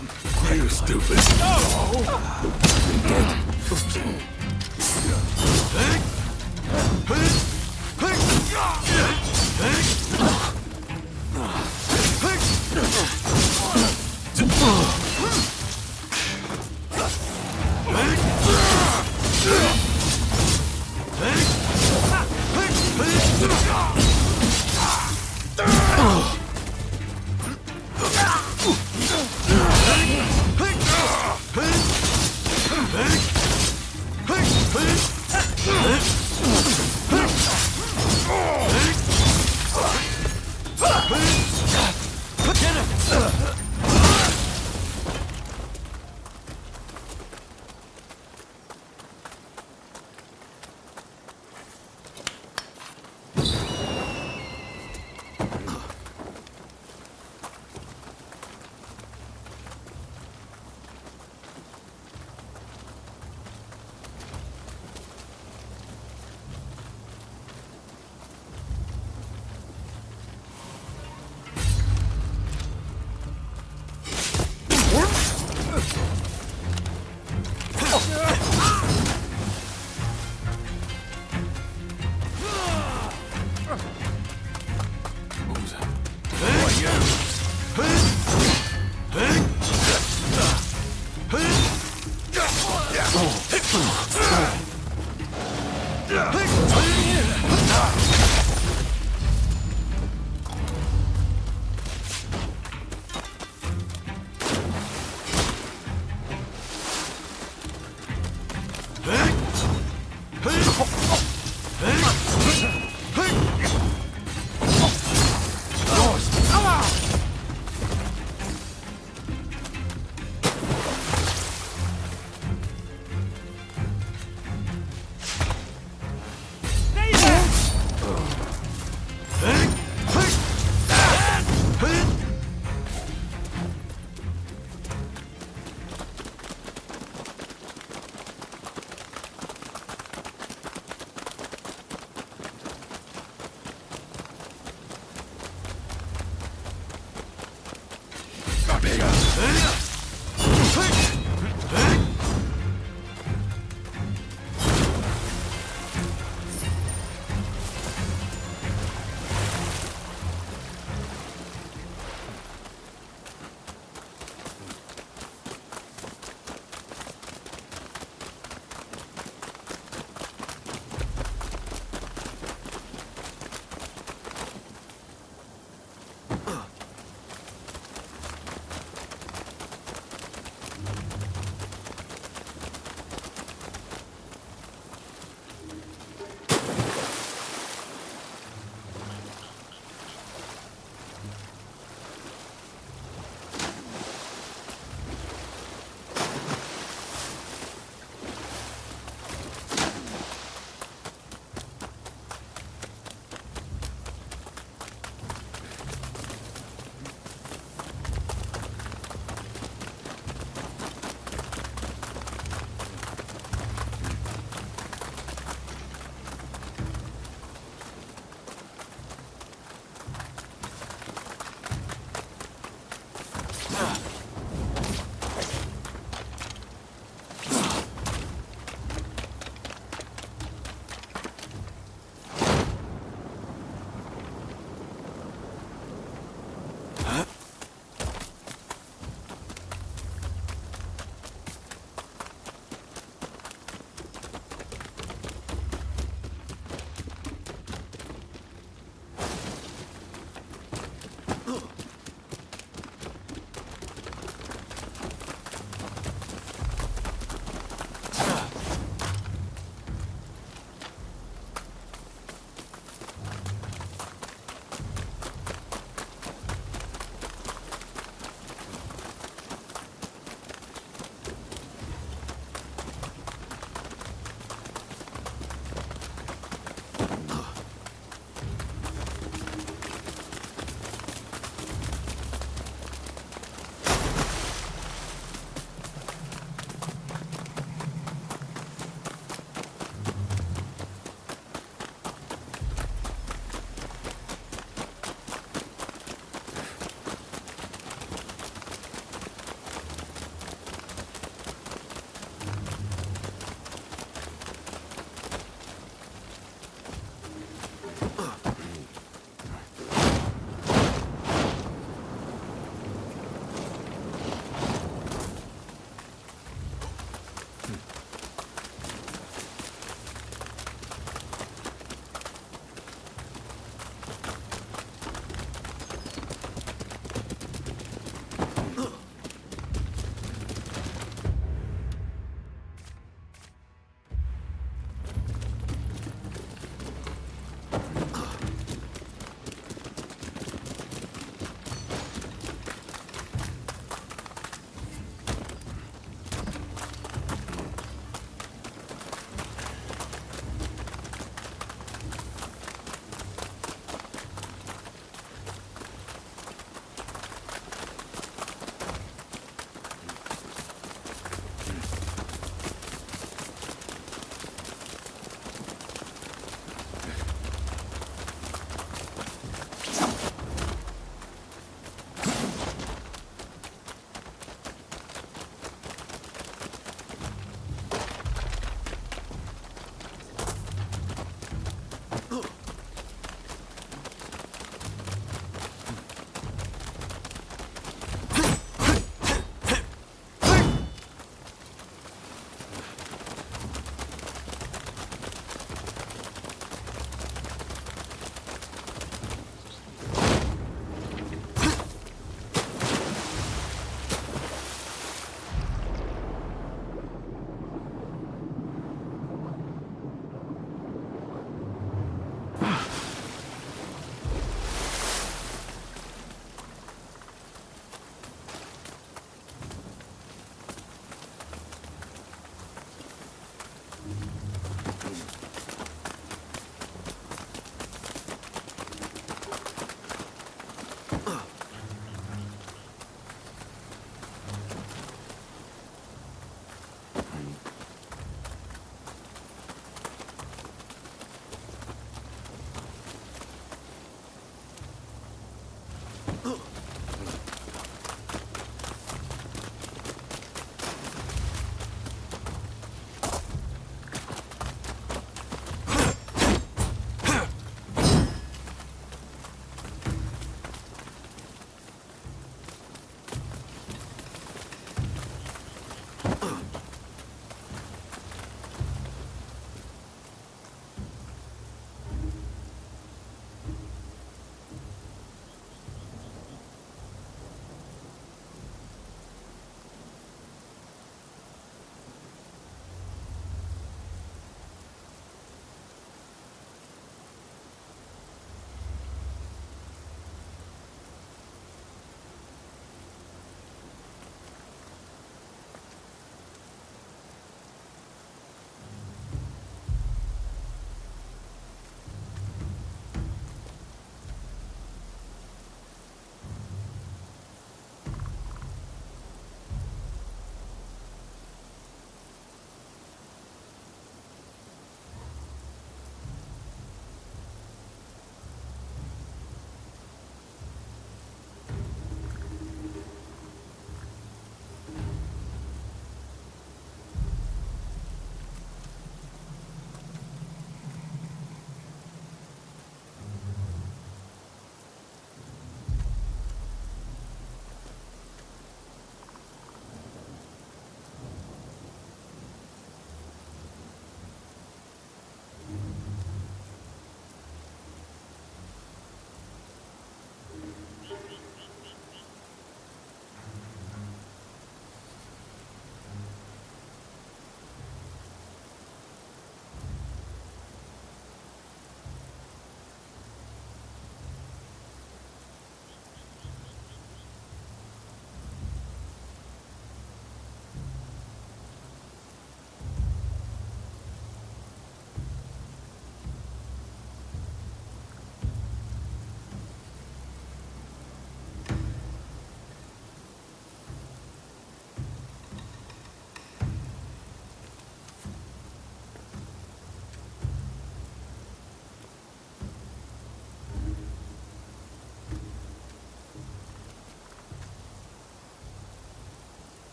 You stupid.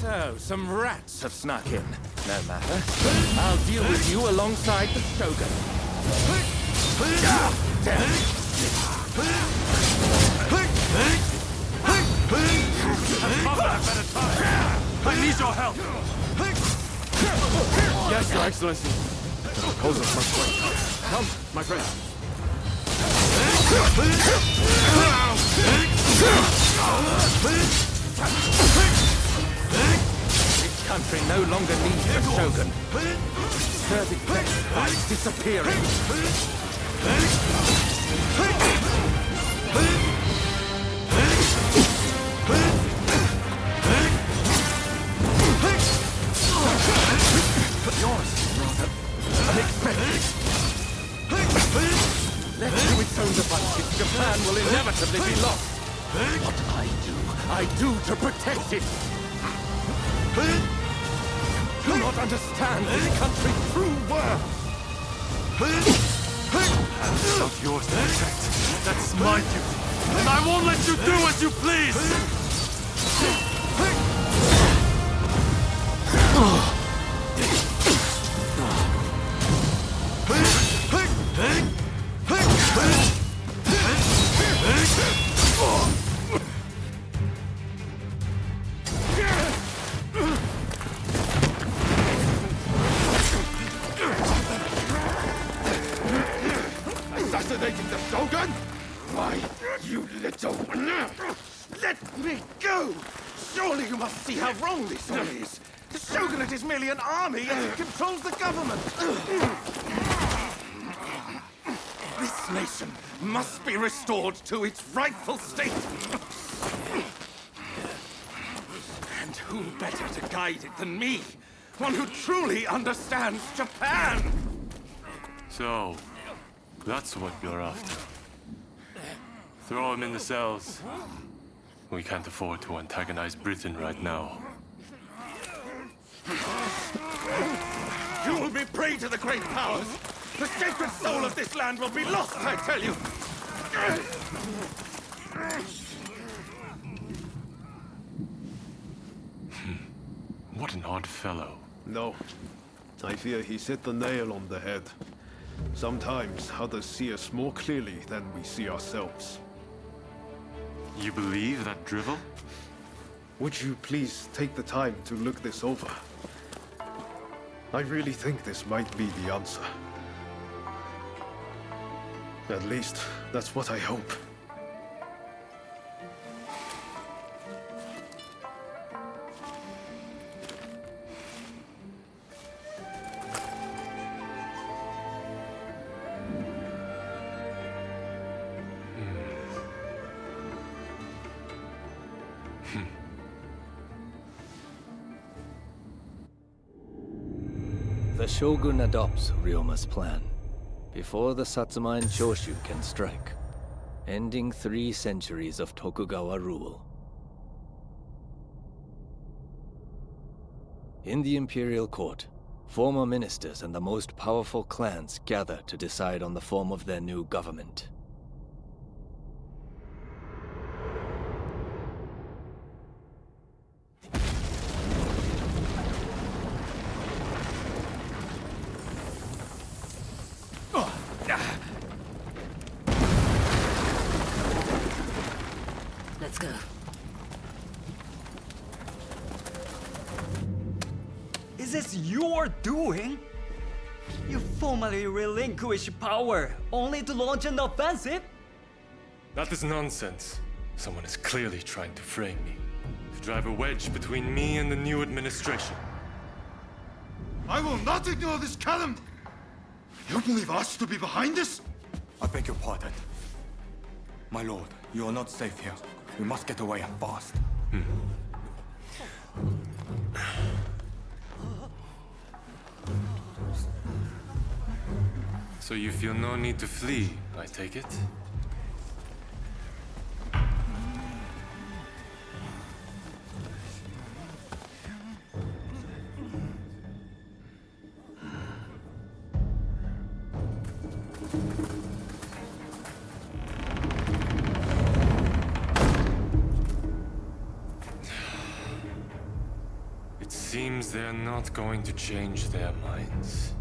So, some rats have snuck in. No matter. I'll deal with you alongside the Shogun. I need your help! Yes, Your Excellency. The proposal must wait. Come, my friend. This country no longer needs a Shogun. Serve it best by disappearing. Yours is rather unexpected. Left to its own devices, Japan will inevitably be lost. What I do to protect it. Do not understand this country's true worth. That's not yours to protect. That's my duty. And I won't let you do as you please! Assassinating the Shogun? Why, you little... Let me go! Surely you must see how wrong this all is. The Shogunate is merely an army and it controls the government. This nation must be restored to its rightful state. And who better to guide it than me? One who truly understands Japan! So, that's what you're after. Throw him in the cells. We can't afford to antagonize Britain right now. You will be prey to the great powers! The sacred soul of this land will be lost, I tell you! What an odd fellow. No. I fear he's hit the nail on the head. Sometimes others see us more clearly than we see ourselves. You believe that drivel? Would you please take the time to look this over? I really think this might be the answer. At least, that's what I hope. The Shogun adopts Ryoma's plan before the Satsuma and Choshu can strike, ending 3 centuries of Tokugawa rule. In the imperial court, former ministers and the most powerful clans gather to decide on the form of their new government. Let's go. Is this your doing? You formally relinquish power only to launch an offensive? That is nonsense. Someone is clearly trying to frame me, to drive a wedge between me and the new administration. I will not ignore this calumny! You believe us to be behind this? I beg your pardon. My lord, you are not safe here. We must get away and fast. So you feel no need to flee, I take it? It seems they're not going to change their minds.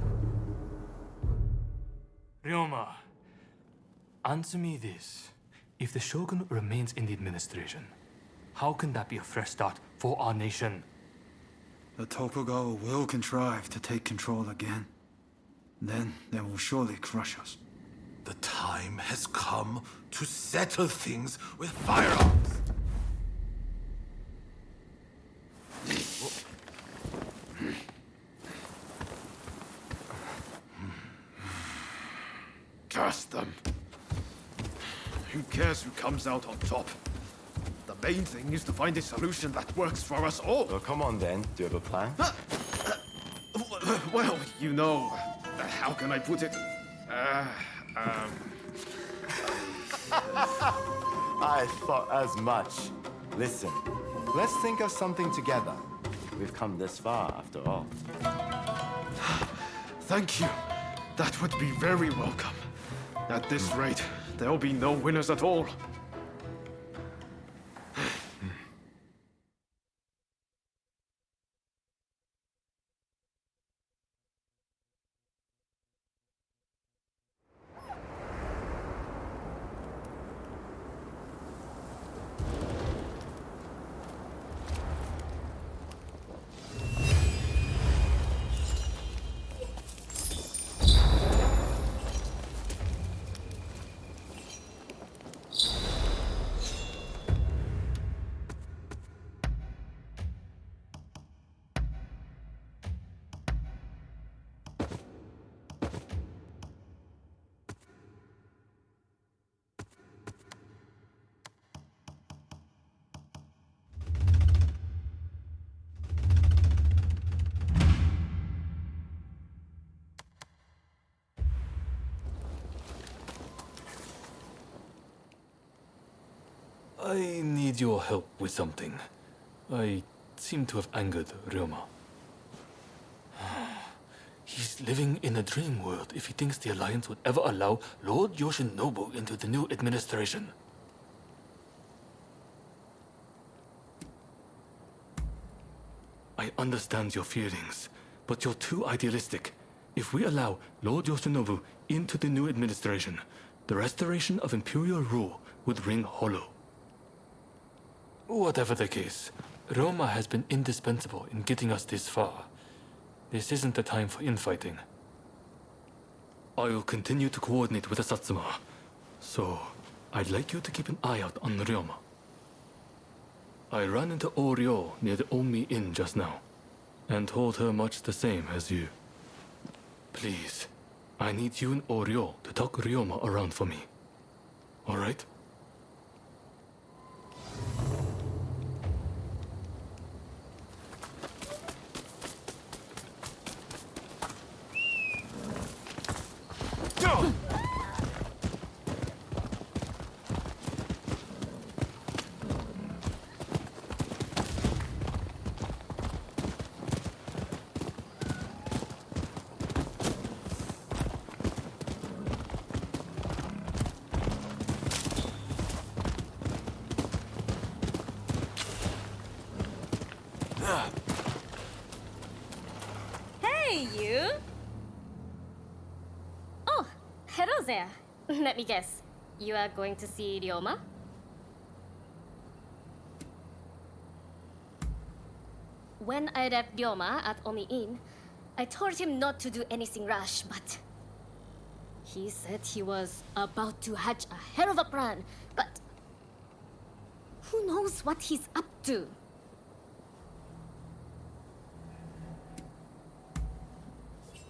Ryoma, answer me this. If the Shogun remains in the administration, how can that be a fresh start for our nation? The Tokugawa will contrive to take control again. Then they will surely crush us. The time has come to settle things with firearms. Curse them! Who cares who comes out on top? The main thing is to find a solution that works for us all. Well, come on then. Do you have a plan? Well, you know, how can I put it? I thought as much. Listen, let's think of something together. We've come this far, after all. Thank you. That would be very welcome. At this rate, there'll be no winners at all. I need your help with something. I seem to have angered Ryoma. He's living in a dream world if he thinks the Alliance would ever allow Lord Yoshinobu into the new administration. I understand your feelings, but you're too idealistic. If we allow Lord Yoshinobu into the new administration, the restoration of imperial rule would ring hollow. Whatever the case, Roma has been indispensable in getting us this far. This isn't the time for infighting. I will continue to coordinate with the Satsuma, so I'd like you to keep an eye out on Ryoma. I ran into Oryo near the Omi Inn just now, and told her much the same as you. Please, I need you and Oryo to talk Ryoma around for me. All right? Hey, you! Oh, hello there. Let me guess. You are going to see Ryoma? When I left Ryoma at Omi Inn, I told him not to do anything rash, but he said he was about to hatch a hell of a plan, but Who knows what he's up to?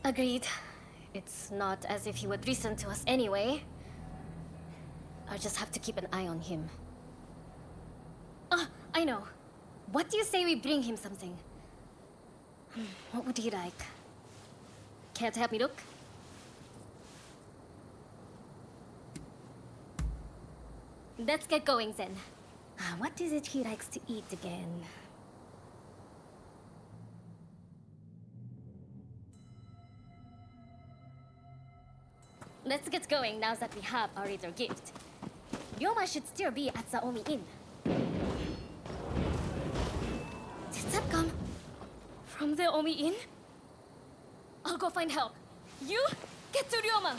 Agreed. It's not as if he would listen to us anyway. I'll just have to keep an eye on him. Ah, I know. What do you say we bring him something? What would he like? Care to help me look? Let's get going then. What is it he likes to eat again? Let's get going now that we have our little gift. Ryoma should still be at the Omi Inn. Did that come from the Omi Inn? I'll go find help. You get to Ryoma.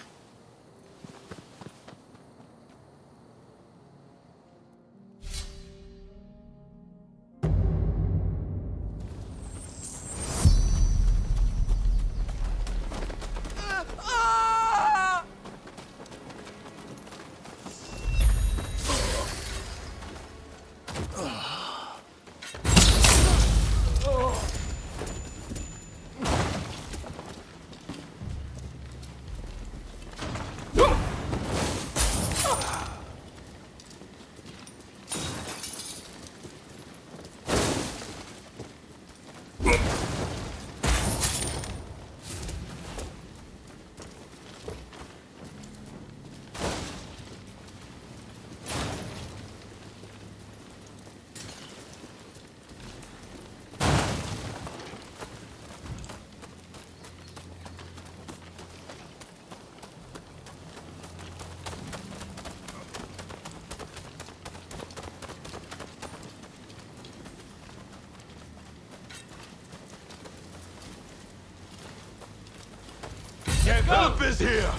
Help is here!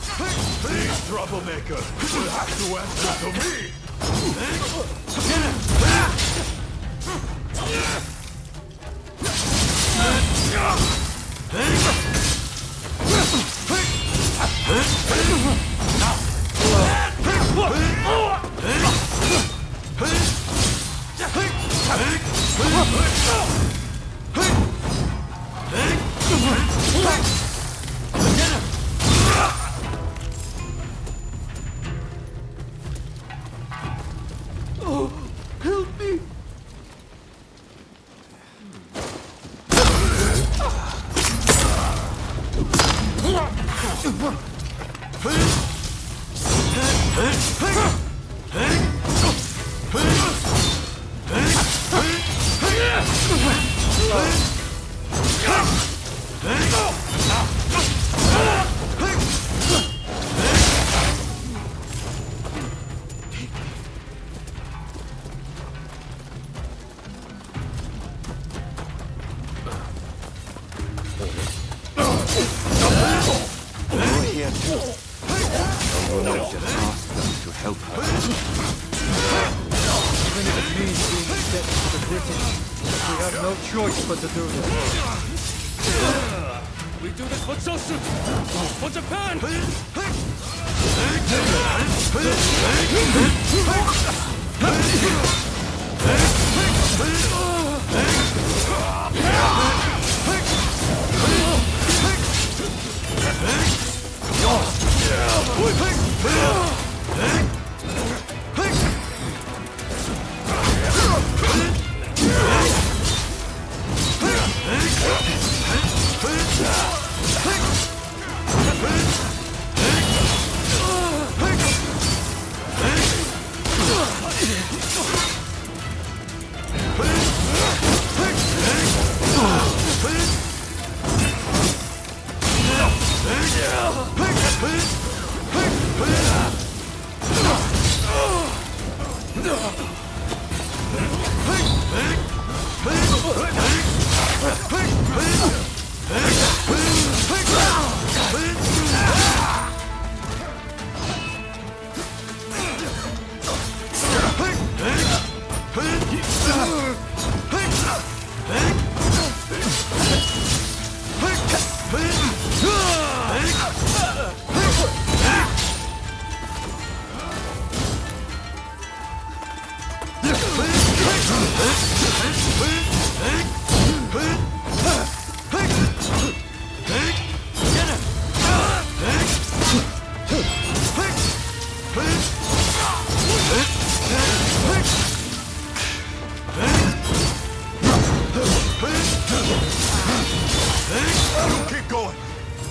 These troublemakers will have to answer to me! Help me! You're here too. The woman just asked us to help her. Even if it means being set to the British, we have no choice but to do this. We do this for Choshu! For Japan!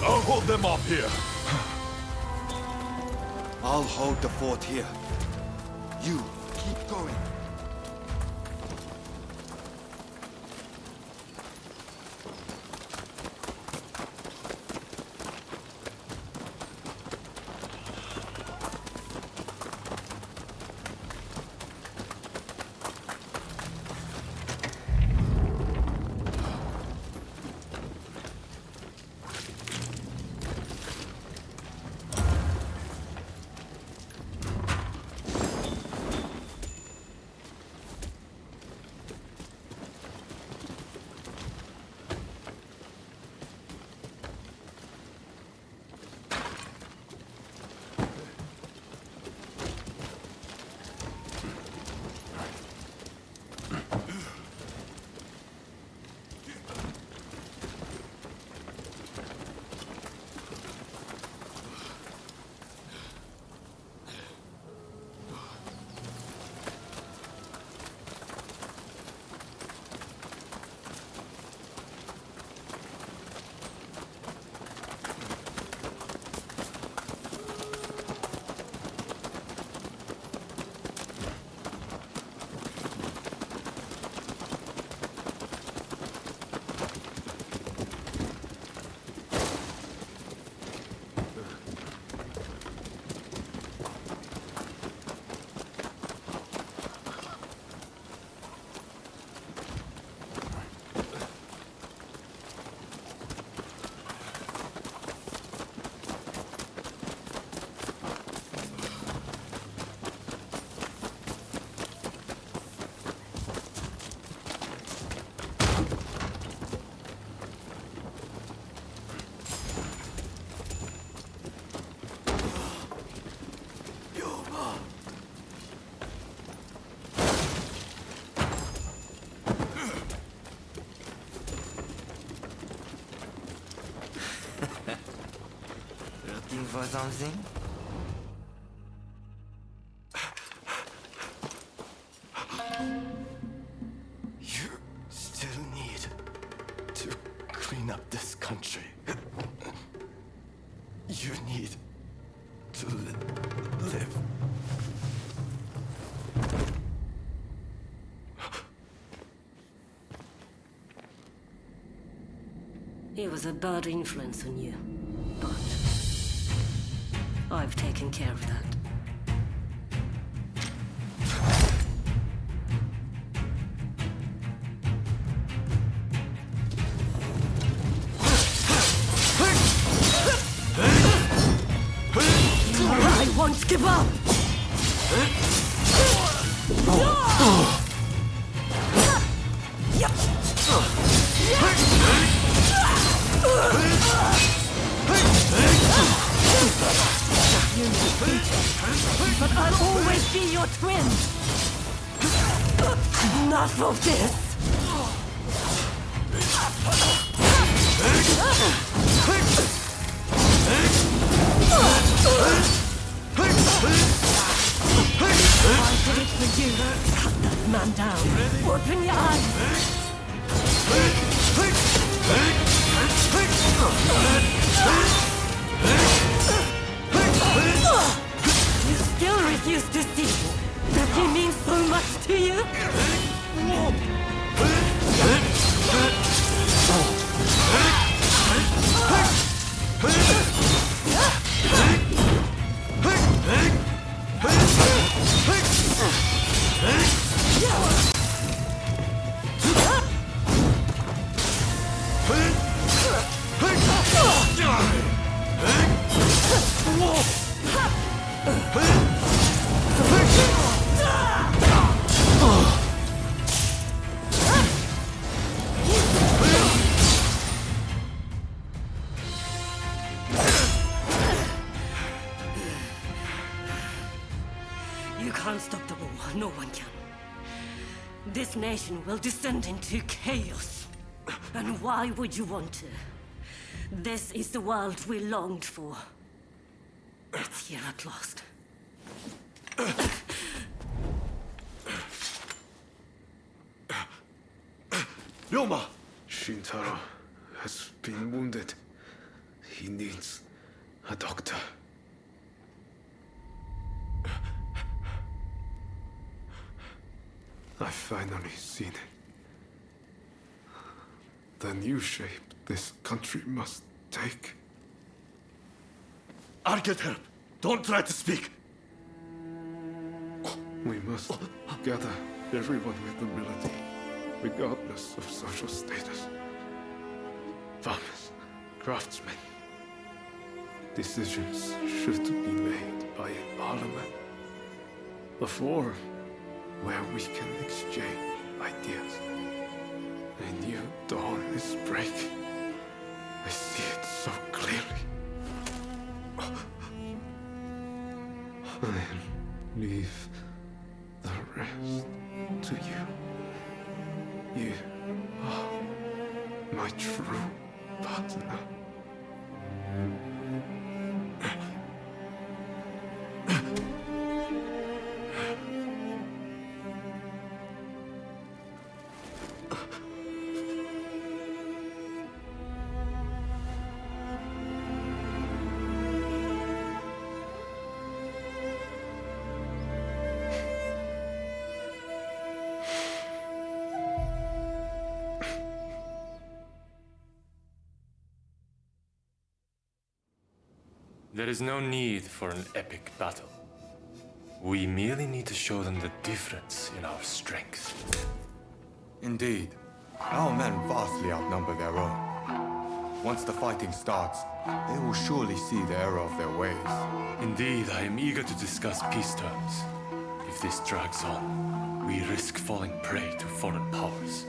I'll hold them off here. I'll hold the fort here. You, keep going. Looking for something? You still need to clean up this country. You need to live. He was a bad influence on you, but I've taken care of that. I won't give up! But I'll always be your twin! Enough of this! I did it for you. Cut that man down. Open your eyes! You still refuse to see that he means so much to you? You can't stop the war. No one can. This nation will descend into chaos. And why would you want to? This is the world we longed for. It's here at last. Ryoma! Shintaro has been wounded. He needs a doctor. I've finally seen it. The new shape this country must take. I'll get help. Don't try to speak. We must gather everyone with ability, regardless of social status. Farmers, craftsmen. Decisions should be made by a parliament. A forum where we can exchange ideas. A new dawn is breaking. I see it so clearly. I'll leave the rest to you. You are my true partner. There is no need for an epic battle. We merely need to show them the difference in our strength. Indeed. Our men vastly outnumber their own. Once the fighting starts, they will surely see the error of their ways. Indeed, I am eager to discuss peace terms. If this drags on, we risk falling prey to foreign powers.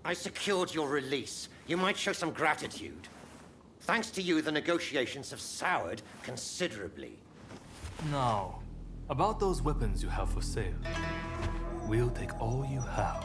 I secured your release. You might show some gratitude. Thanks to you, the negotiations have soured considerably. Now, about those weapons you have for sale. We'll take all you have.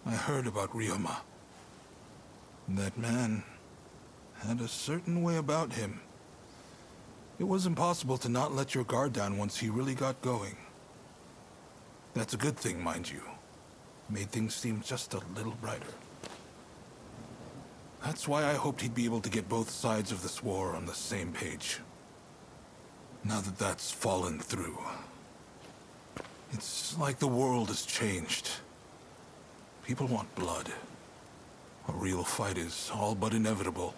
I heard about Ryoma. That man had a certain way about him. It was impossible to not let your guard down once he really got going. That's a good thing, mind you. Made things seem just a little brighter. That's why I hoped he'd be able to get both sides of this war on the same page. Now that that's fallen through, it's like the world has changed. People want blood. A real fight is all but inevitable.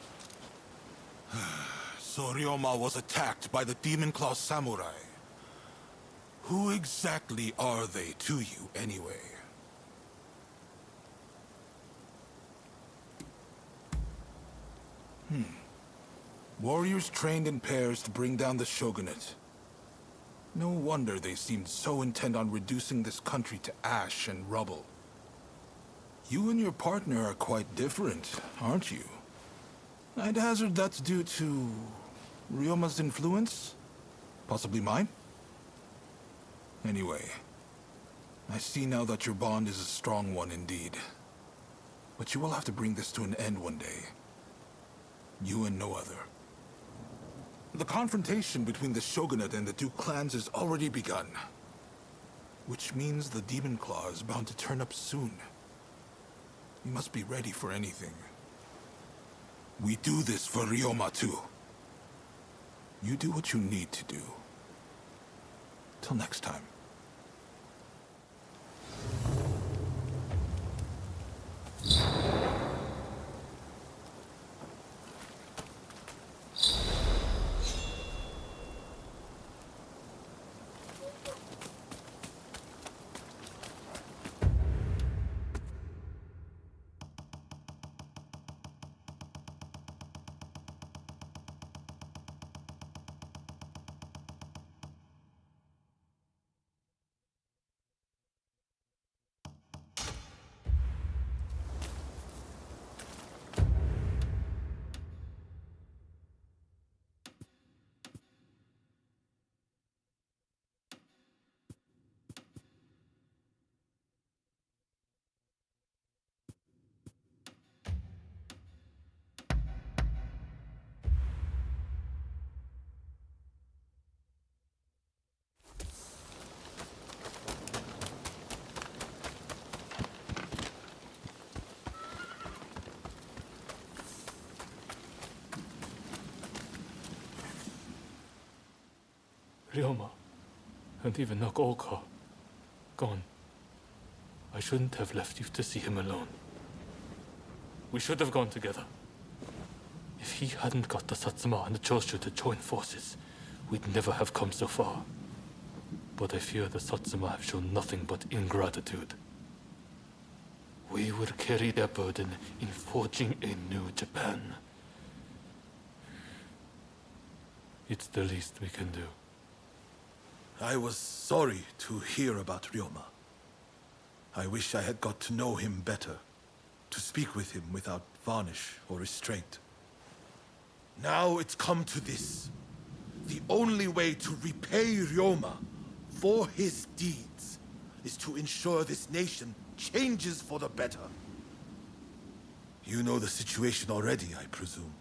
So Ryoma was attacked by the Demon Claw Samurai. Who exactly are they to you, anyway? Warriors trained in pairs to bring down the shogunate. No wonder they seemed so intent on reducing this country to ash and rubble. You and your partner are quite different, aren't you? I'd hazard that's due to Ryoma's influence? Possibly mine? Anyway, I see now that your bond is a strong one indeed. But you will have to bring this to an end one day. You and no other. The confrontation between the shogunate and the two clans has already begun. Which means the Demon Claw is bound to turn up soon. You must be ready for anything. We do this for Ryoma too. You do what you need to do. Till next time. Ryoma, and even Nagaoka, gone. I shouldn't have left you to see him alone. We should have gone together. If he hadn't got the Satsuma and the Choshu to join forces, we'd never have come so far. But I fear the Satsuma have shown nothing but ingratitude. We will carry their burden in forging a new Japan. It's the least we can do. I was sorry to hear about Ryoma. I wish I had got to know him better, to speak with him without varnish or restraint. Now it's come to this. The only way to repay Ryoma for his deeds is to ensure this nation changes for the better. You know the situation already, I presume.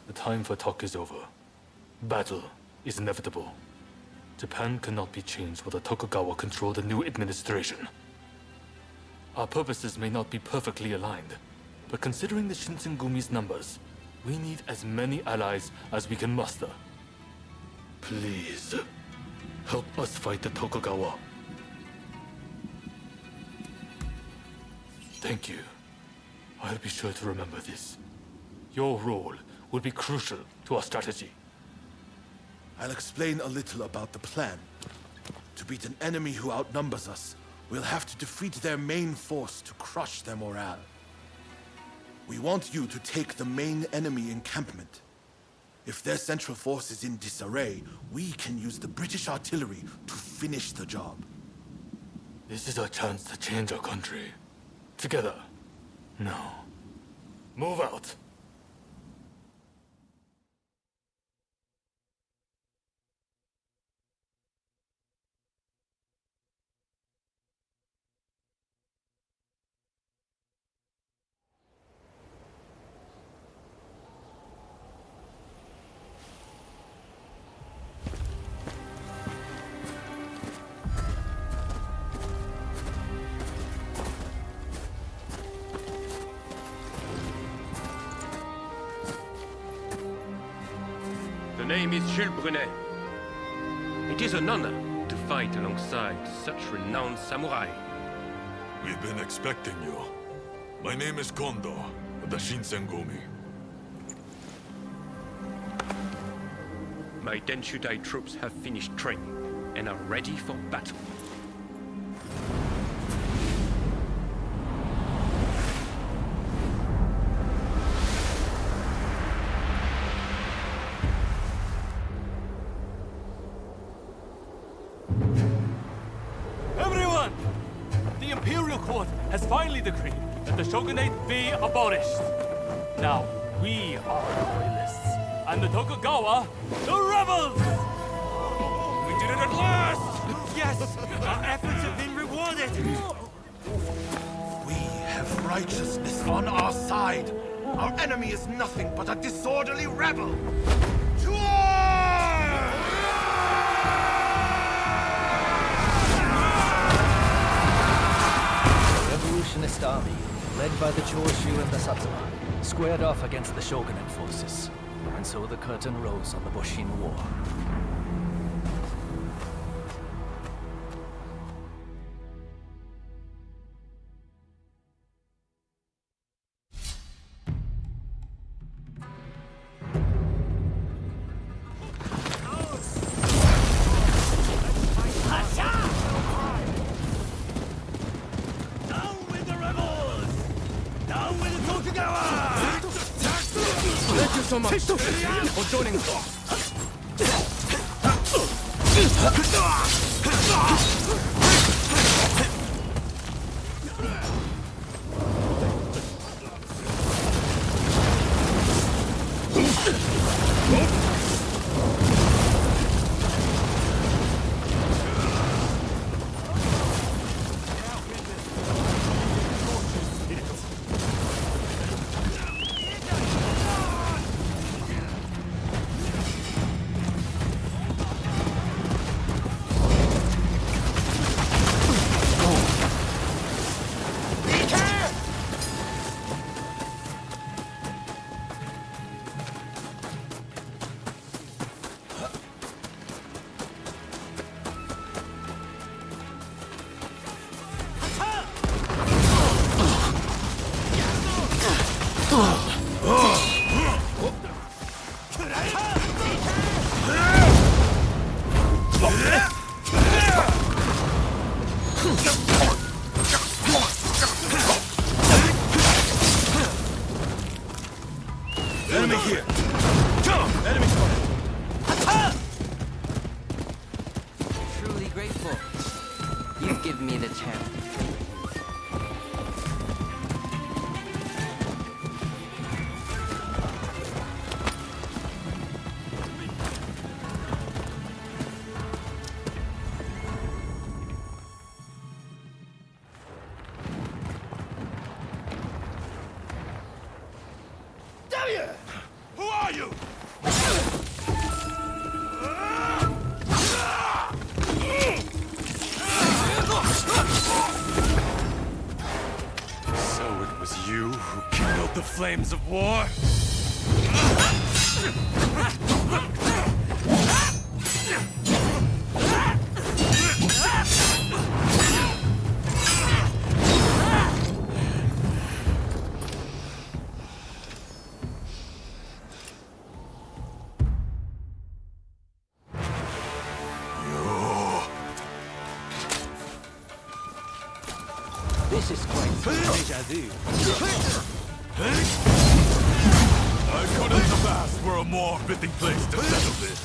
The time for talk is over. Battle is inevitable. Japan cannot be changed while the Tokugawa control the new administration. Our purposes may not be perfectly aligned, but considering the Shinsengumi's numbers, we need as many allies as we can muster. Please, help us fight the Tokugawa. Thank you. I'll be sure to remember this. Your role will be crucial to our strategy. I'll explain a little about the plan. To beat an enemy who outnumbers us, we'll have to defeat their main force to crush their morale. We want you to take the main enemy encampment. If their central force is in disarray, we can use the British artillery to finish the job. This is our chance to change our country. Together. Now, move out. The name is Jules Brunet. It is an honor to fight alongside such renowned samurai. We've been expecting you. My name is Kondo, of the Shinsengumi. My Denshudai troops have finished training and are ready for battle. Has finally decreed that the shogunate be abolished. Now, we are the loyalists, and the Tokugawa, the rebels! We did it at last! Yes! Our efforts have been rewarded! We have righteousness on our side. Our enemy is nothing but a disorderly rebel. To war! Revolutionist army the Choshu and the Satsuma, squared off against the shogunate forces. And so the curtain rose on the Boshin War. Enemy here! Jump! Enemy spotted! Truly grateful. You give me the chance. Who are you? So it was you who kindled the flames of war? This is quite déjà vu. I couldn't have asked for a more fitting place to settle this.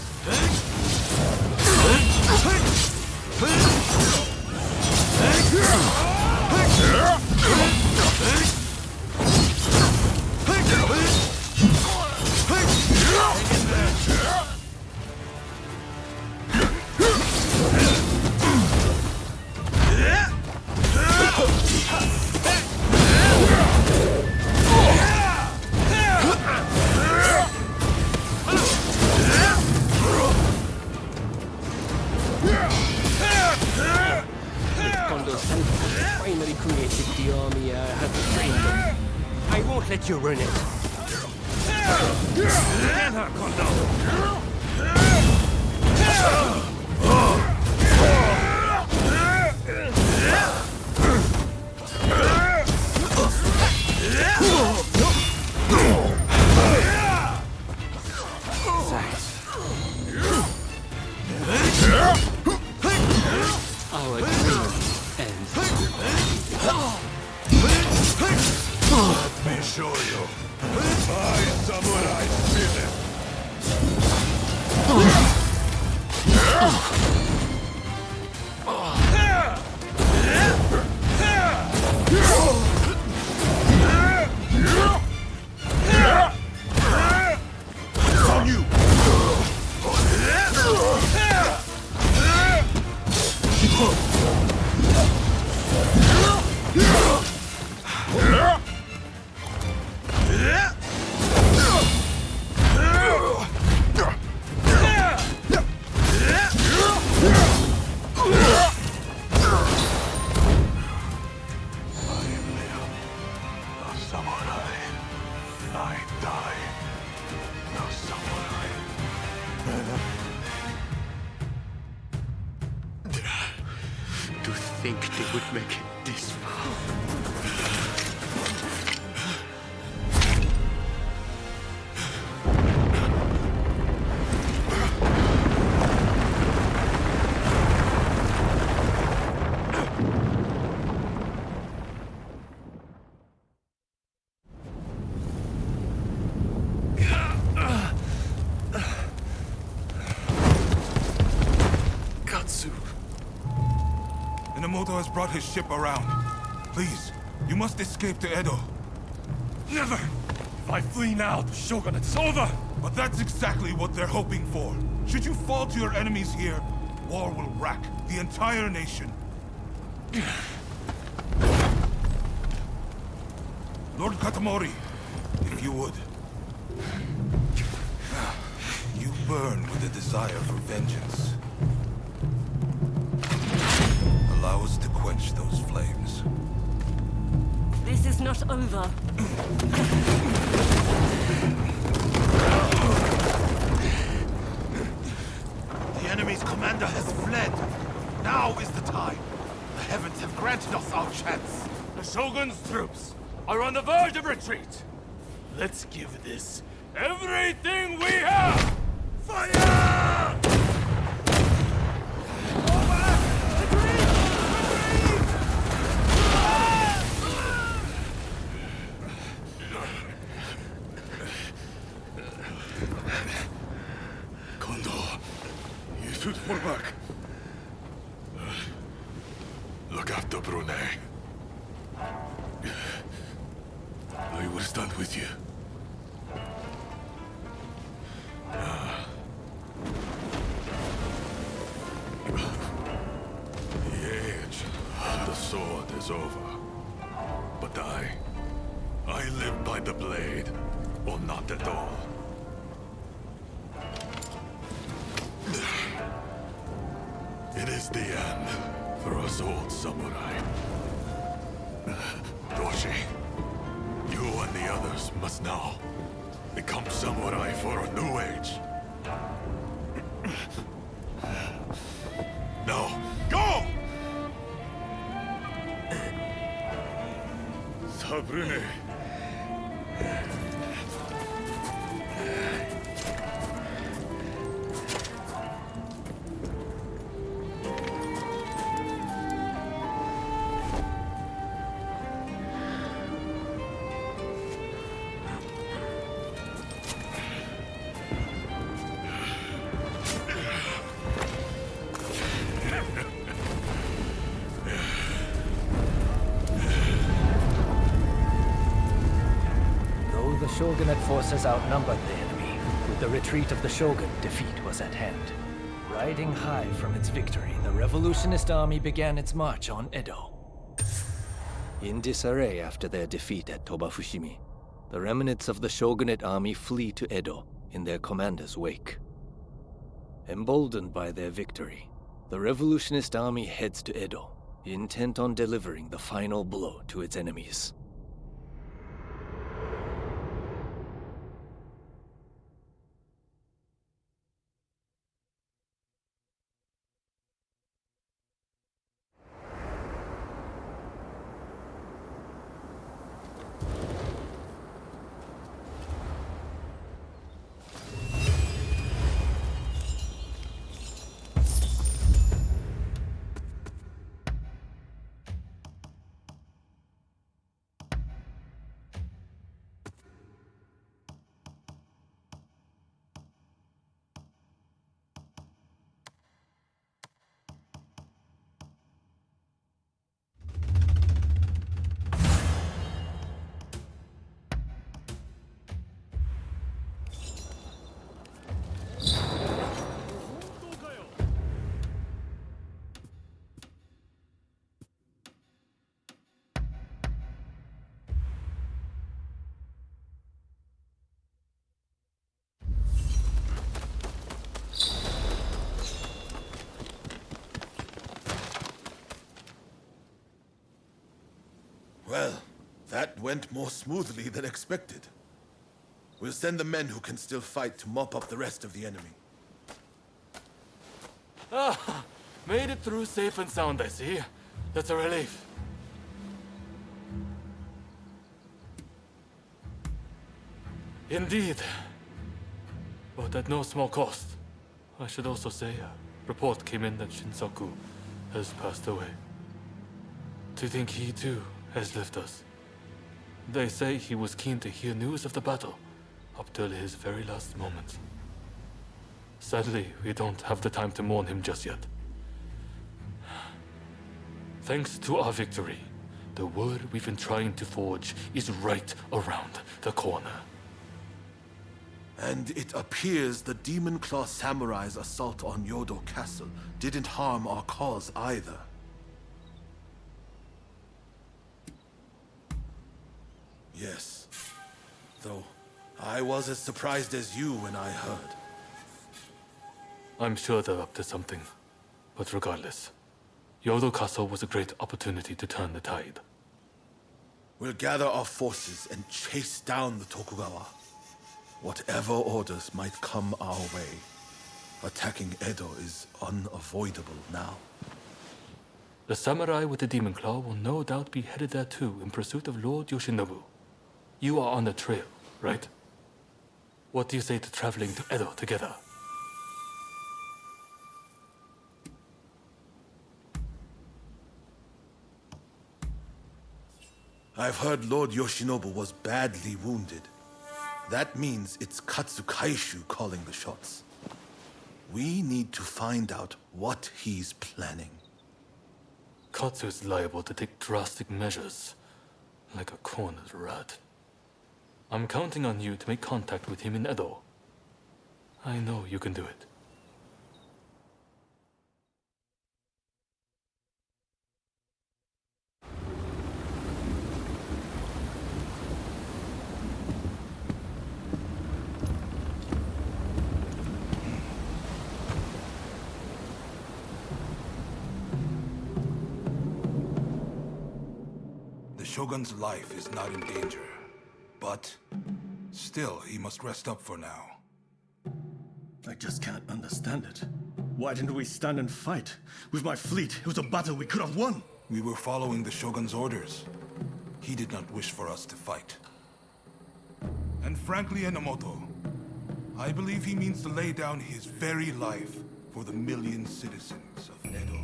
Finally created the army I had trained them. I won't let you ruin it. Get her, Kondo! Our dream ends. Let me show you. My samurai spirit. It's on you. think they would make it this far? Minamoto has brought his ship around. Please, you must escape to Edo. Never! If I flee now, the shogunate is over! But that's exactly what they're hoping for. Should you fall to your enemies here, war will rack the entire nation. Lord Katamori, if you would. You burn with a desire for vengeance. Allow us to quench those flames. This is not over. The enemy's commander has fled. Now is the time. The heavens have granted us our chance. The Shogun's troops are on the verge of retreat. Let's give this everything we have! Fire! You should fall back. Look after Brune. I will stand with you. The age of the sword is over. But I live by the blade, or not at all. It is the end for us old samurai. Doshi, you and the others must now become samurai for a new age. Now, go! Sabrune. The Shogunate forces outnumbered the enemy. With the retreat of the Shogun, defeat was at hand. Riding high from its victory, the revolutionist army began its march on Edo. In disarray after their defeat at Tobafushimi, the remnants of the Shogunate army flee to Edo in their commander's wake. Emboldened by their victory, the revolutionist army heads to Edo, intent on delivering the final blow to its enemies. Well, that went more smoothly than expected. We'll send the men who can still fight to mop up the rest of the enemy. Ah, made it through safe and sound, I see. That's a relief. Indeed. But at no small cost. I should also say, a report came in that Shinsaku has passed away. To think he too has left us. They say he was keen to hear news of the battle, up till his very last moments. Sadly, we don't have the time to mourn him just yet. Thanks to our victory, the word we've been trying to forge is right around the corner. And it appears the Demon Claw Samurai's assault on Yodo Castle didn't harm our cause either. Yes. Though, I was as surprised as you when I heard. I'm sure they're up to something. But regardless, Yodo Castle was a great opportunity to turn the tide. We'll gather our forces and chase down the Tokugawa. Whatever orders might come our way, attacking Edo is unavoidable now. The samurai with the Demon Claw will no doubt be headed there too in pursuit of Lord Yoshinobu. You are on the trail, right? What do you say to traveling to Edo together? I've heard Lord Yoshinobu was badly wounded. That means it's Katsukaishu calling the shots. We need to find out what he's planning. Katsu is liable to take drastic measures, like a cornered rat. I'm counting on you to make contact with him in Edo. I know you can do it. The Shogun's life is not in danger, but still, he must rest up for now. I just can't understand it. Why didn't we stand and fight? With my fleet, it was a battle we could have won. We were following the Shogun's orders. He did not wish for us to fight. And frankly, Enomoto, I believe he means to lay down his very life for the million citizens of Edo.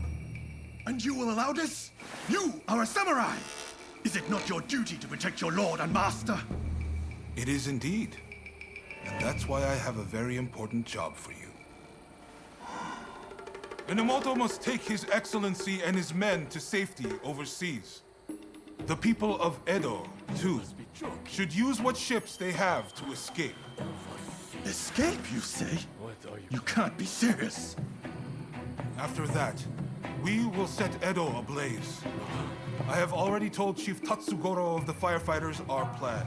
And you will allow this? You are a samurai! Is it not your duty to protect your lord and master? It is indeed. And that's why I have a very important job for you. Enomoto must take his excellency and his men to safety overseas. The people of Edo, too, should use what ships they have to escape. Escape, you say? You can't be serious. After that, we will set Edo ablaze. I have already told Chief Tatsugoro of the firefighters our plan.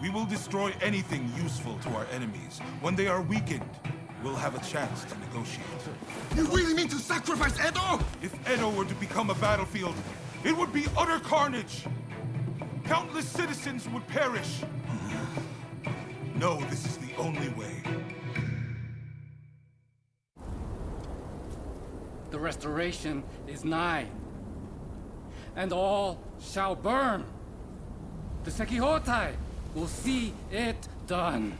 We will destroy anything useful to our enemies. When they are weakened, we'll have a chance to negotiate. You really mean to sacrifice Edo? If Edo were to become a battlefield, it would be utter carnage. Countless citizens would perish. No, this is the only way. The restoration is nigh, and all shall burn. The Sekihotai will see it done.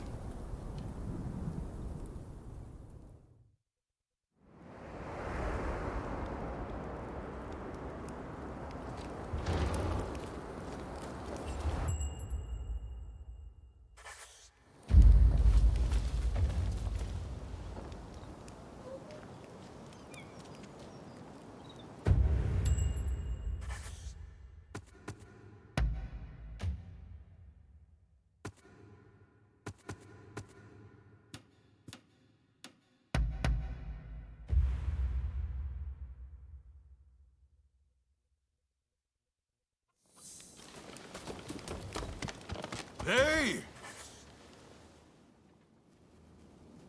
Hey!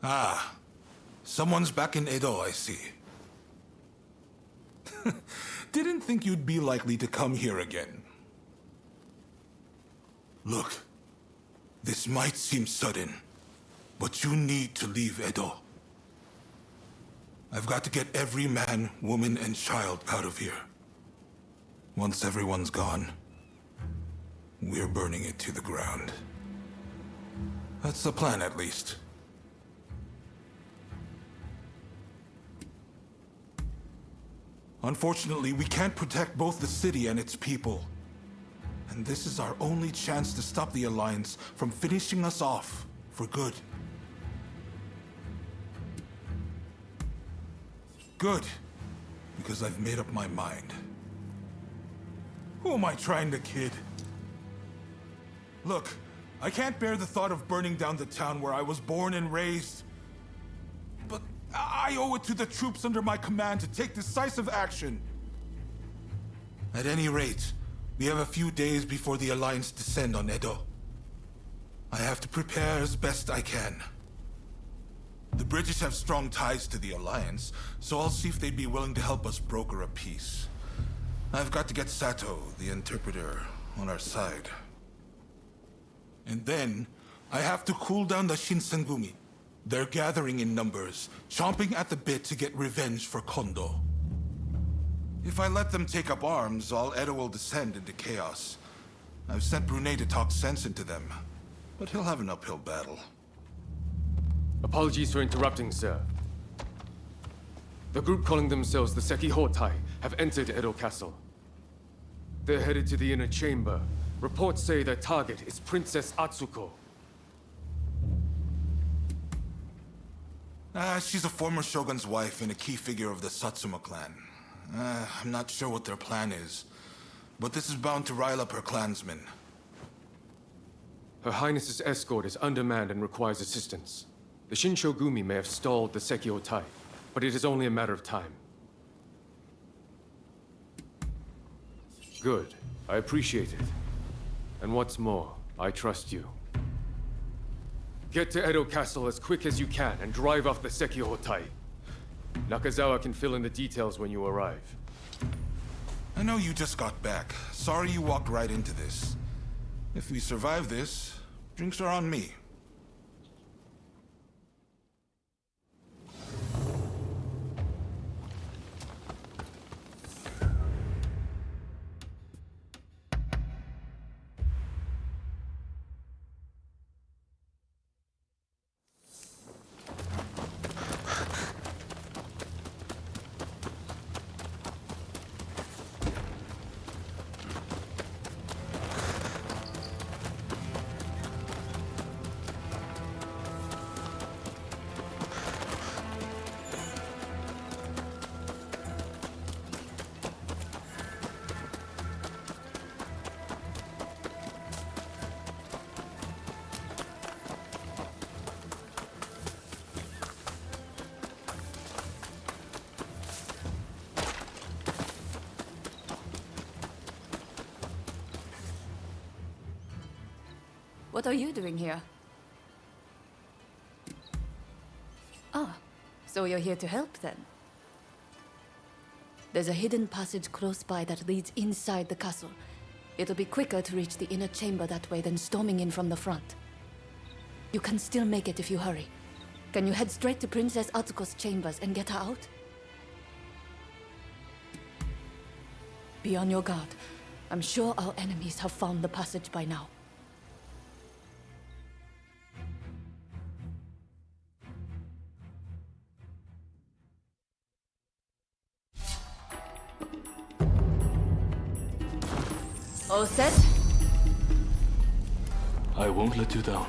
Ah, someone's back in Edo, I see. Didn't think you'd be likely to come here again. Look, this might seem sudden, but you need to leave Edo. I've got to get every man, woman, and child out of here. Once everyone's gone, we're burning it to the ground. That's the plan, at least. Unfortunately, we can't protect both the city and its people. And this is our only chance to stop the Alliance from finishing us off for good. Good, because I've made up my mind. Who am I trying to kid? Look, I can't bear the thought of burning down the town where I was born and raised. But I owe it to the troops under my command to take decisive action. At any rate, we have a few days before the Alliance descend on Edo. I have to prepare as best I can. The British have strong ties to the Alliance, so I'll see if they'd be willing to help us broker a peace. I've got to get Sato, the interpreter, on our side. And then, I have to cool down the Shinsengumi. They're gathering in numbers, chomping at the bit to get revenge for Kondo. If I let them take up arms, all Edo will descend into chaos. I've sent Brunei to talk sense into them, but he'll have an uphill battle. Apologies for interrupting, sir. The group calling themselves the Sekihotai have entered Edo Castle. They're headed to the inner chamber. Reports say their target is Princess Atsuko. She's a former shogun's wife and a key figure of the Satsuma clan. I'm not sure what their plan is, but this is bound to rile up her clansmen. Her Highness's escort is undermanned and requires assistance. The Shinshogumi may have stalled the Sekihotai, but it is only a matter of time. Good. I appreciate it. And what's more, I trust you. Get to Edo Castle as quick as you can and drive off the Sekihotai. Nakazawa can fill in the details when you arrive. I know you just got back. Sorry you walked right into this. If we survive this, drinks are on me. What are you doing here? Ah, so you're here to help then? There's a hidden passage close by that leads inside the castle. It'll be quicker to reach the inner chamber that way than storming in from the front. You can still make it if you hurry. Can you head straight to Princess Atsuko's chambers and get her out? Be on your guard. I'm sure our enemies have found the passage by now. All set? I won't let you down.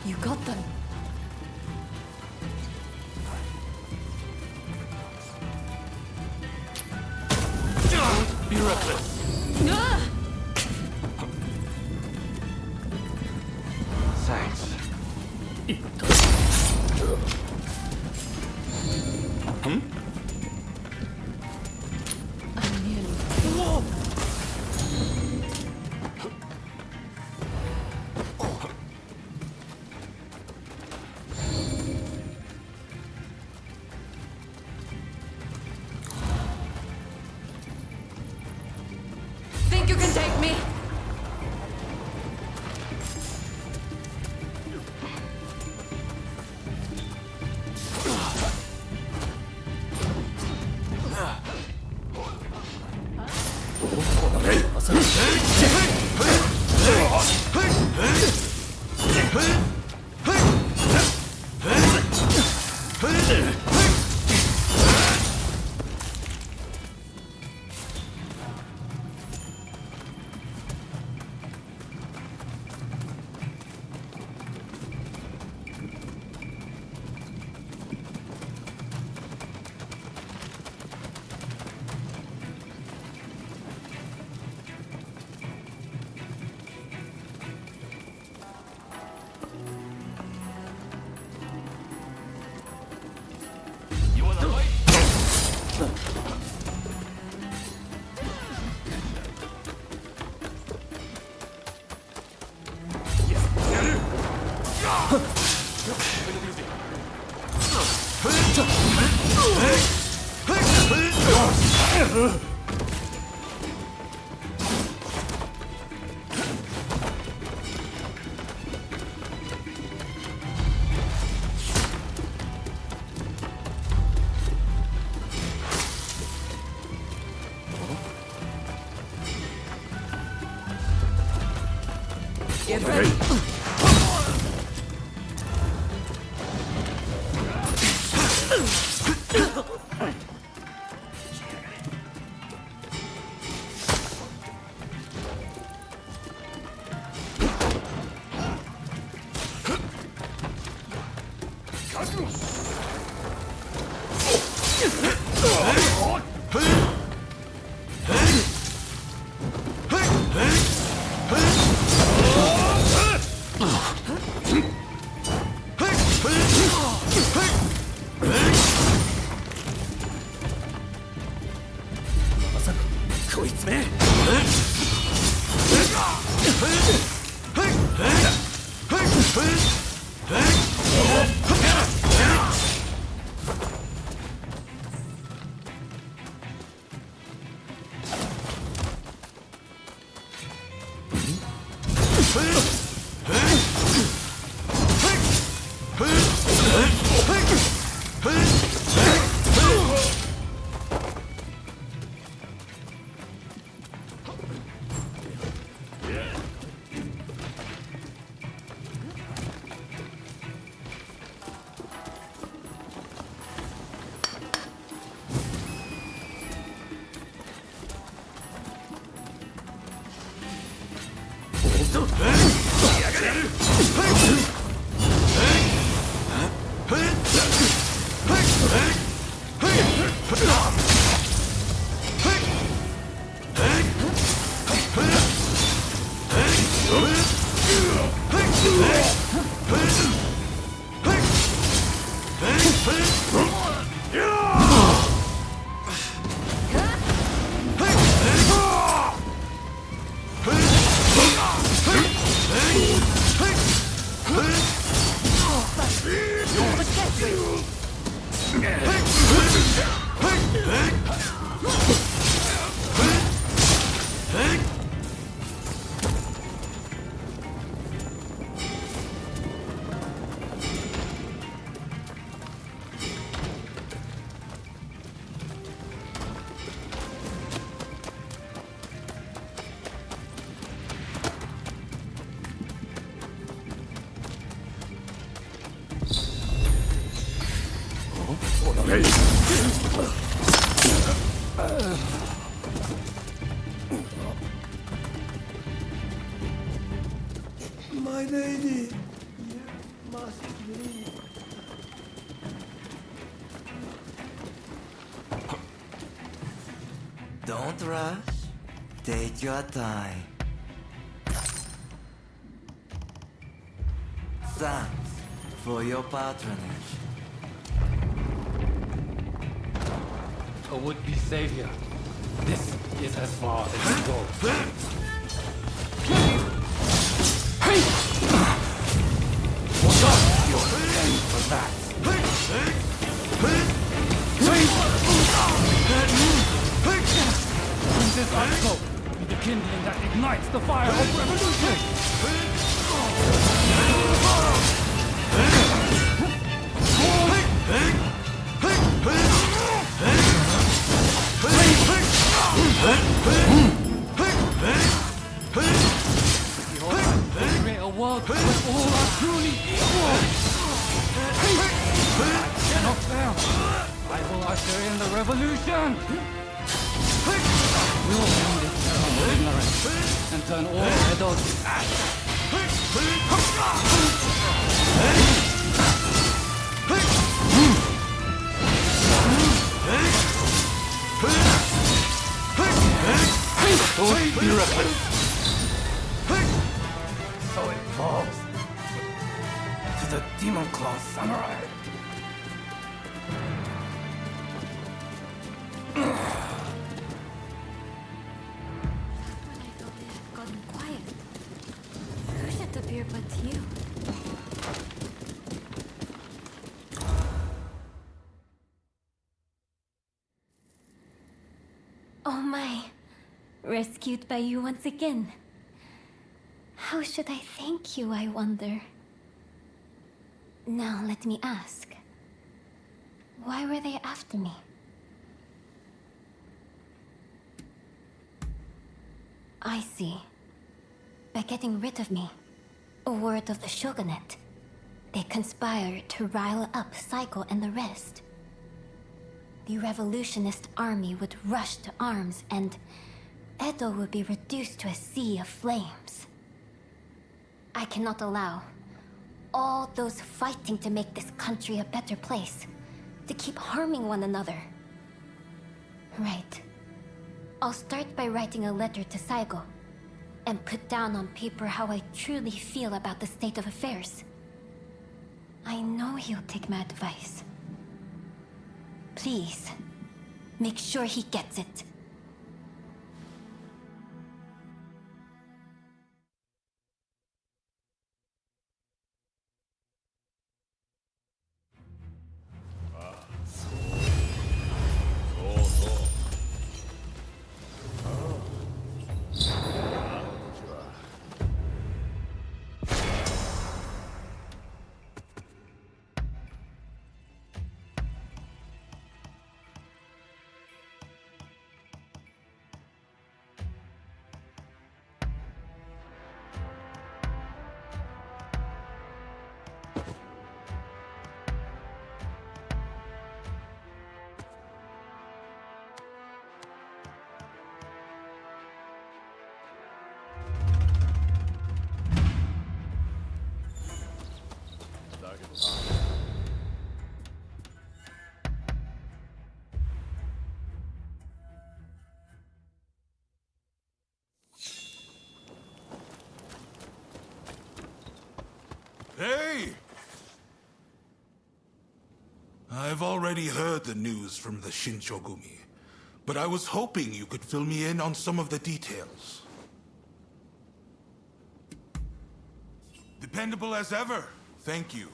You got them. me! Get ready! My lady, you must leave. Don't rush. Take your time. Thanks for your patronage. A would-be savior. This is as far as you go. Hey! What's up? You're paying for that. Princess Atsuko, be the kindling that ignites the fire of revolution! Create a world where all are truly equal! I cannot fail! I will usher in the revolution! We will end this eternal ignorance and turn all Edo to ash! Don't be reckless! So it falls to the Demon Claw Samurai. Gotten quiet. Who should appear but you? Oh my. Rescued by you once again. How should I thank you, I wonder? Now let me ask. Why were they after me? I see. By getting rid of me, a word of the shogunate, they conspired to rile up Saiko and the rest. The revolutionist army would rush to arms and Edo would be reduced to a sea of flames. I cannot allow all those fighting to make this country a better place to keep harming one another. Right. I'll start by writing a letter to Saigo and put down on paper how I truly feel about the state of affairs. I know he'll take my advice. Please, make sure he gets it. Hey! I've already heard the news from the Shinchogumi, but I was hoping you could fill me in on some of the details. Dependable as ever. Thank you.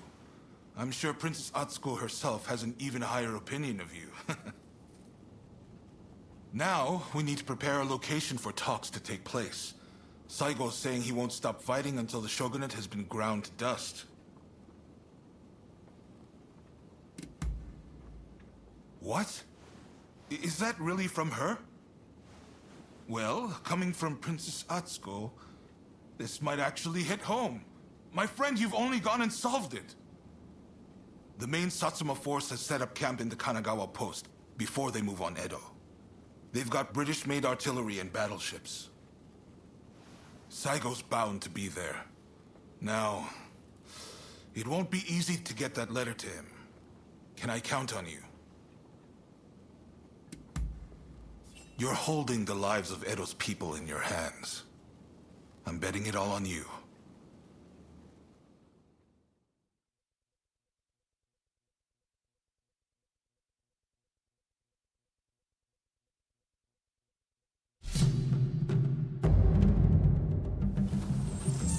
I'm sure Princess Atsuko herself has an even higher opinion of you. Now, we need to prepare a location for talks to take place. Saigo's saying he won't stop fighting until the shogunate has been ground to dust. What? Is that really from her? Well, coming from Princess Atsuko, this might actually hit home. My friend, you've only gone and solved it. The main Satsuma force has set up camp in the Kanagawa post before they move on Edo. They've got British-made artillery and battleships. Saigo's bound to be there. Now, it won't be easy to get that letter to him. Can I count on you? You're holding the lives of Edo's people in your hands. I'm betting it all on you.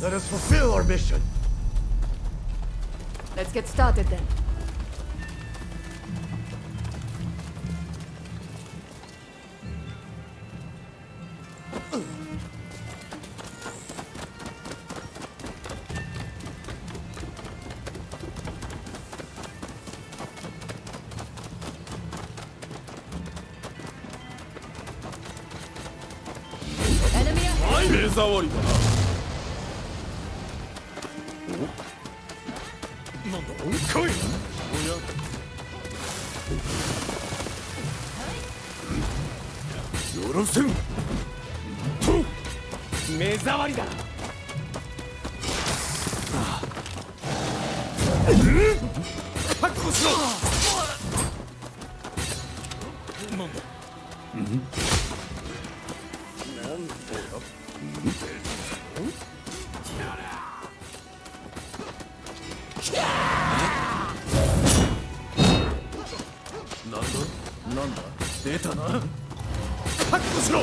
Let us fulfill our mission. Let's get started then. 触りだな。なんだ？来い。おや。よろせん。と。目障りだ。確保しろ。なんだ。なんだよ。なんだ出たな。覚悟しろ。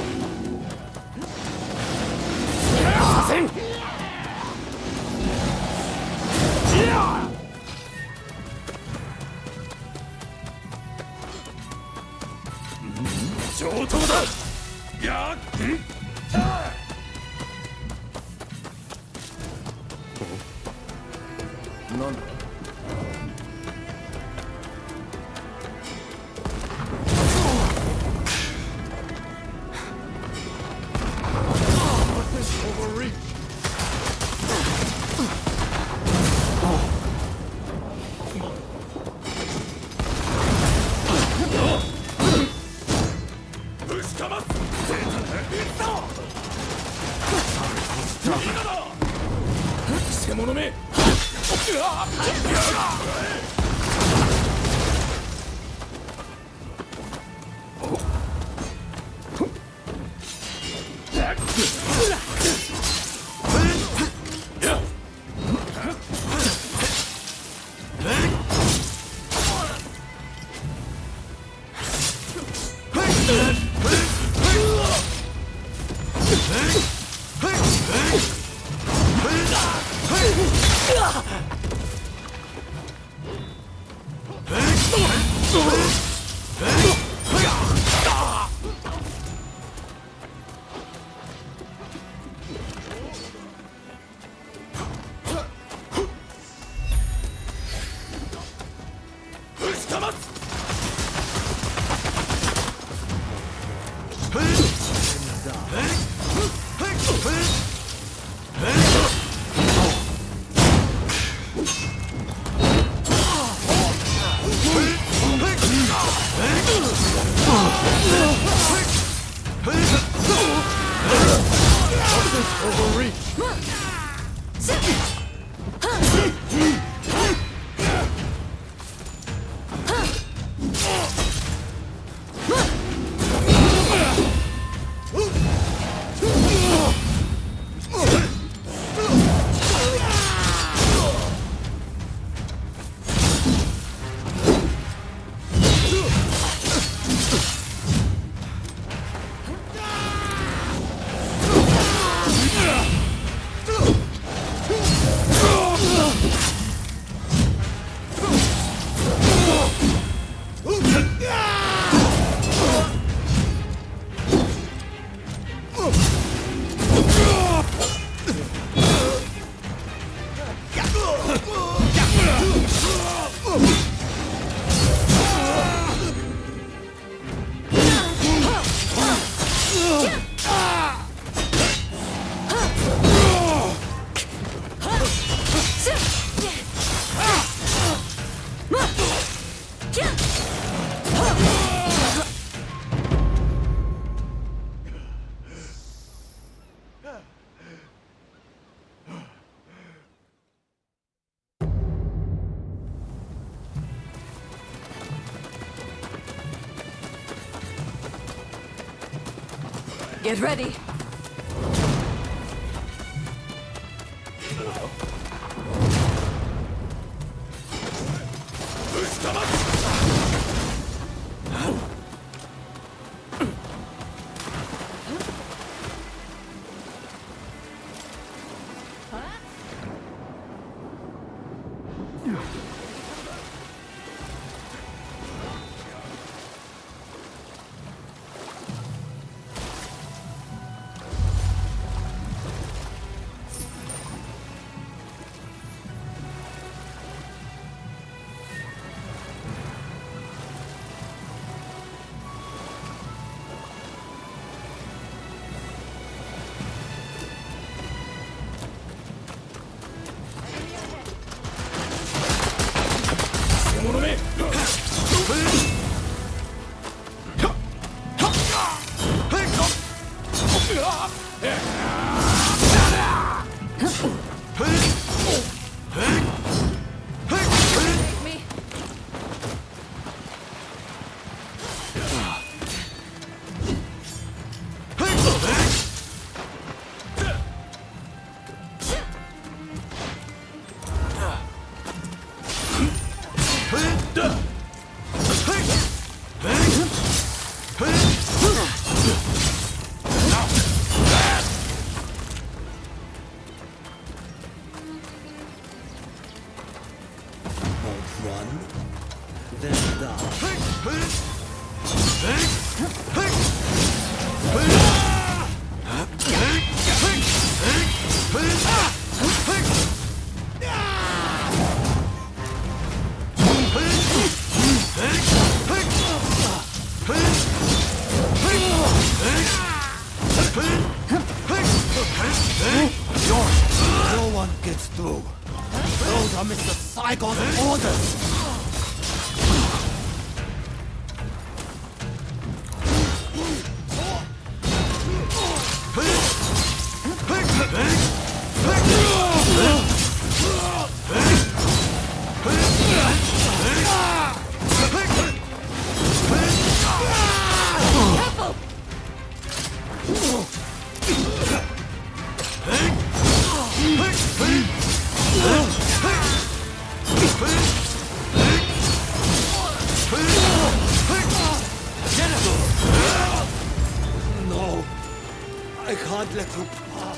させん。上等だ。やっ。なんだ。獣め。Get ready. then die. No one gets through. Those are Mr. Saigon's orders. No, I can't let you pass.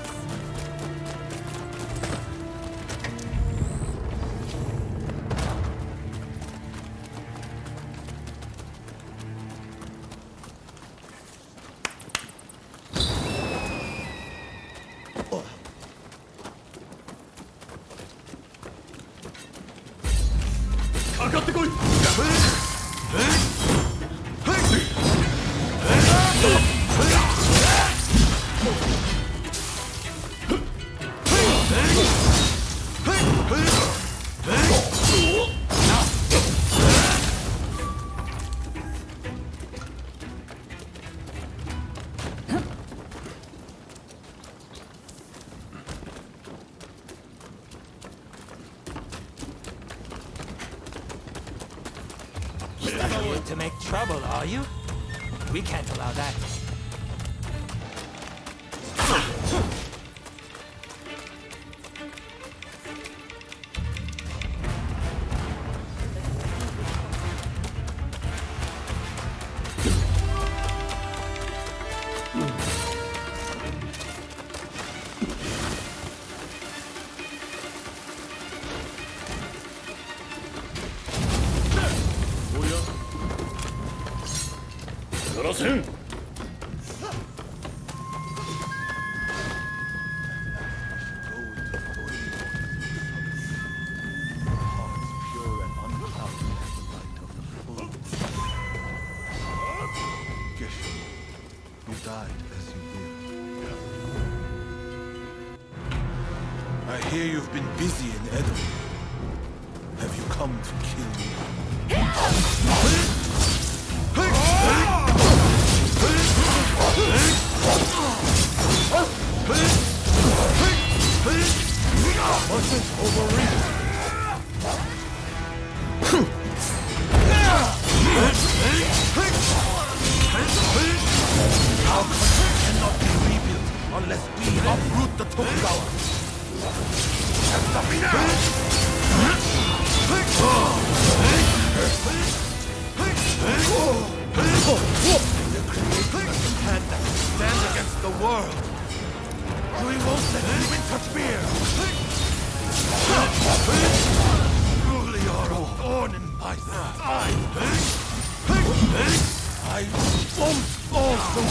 Here to make trouble, are you? We can't allow that. I hear you've been busy in Edo. Have you come to kill me? Mustn't overreach. Our country cannot be rebuilt unless we uproot the Tokugawa. Stop me now! You're creating a command that can stand against the world. We won't let anyone touch beer. Truly are a thorn in my side. I won't fall so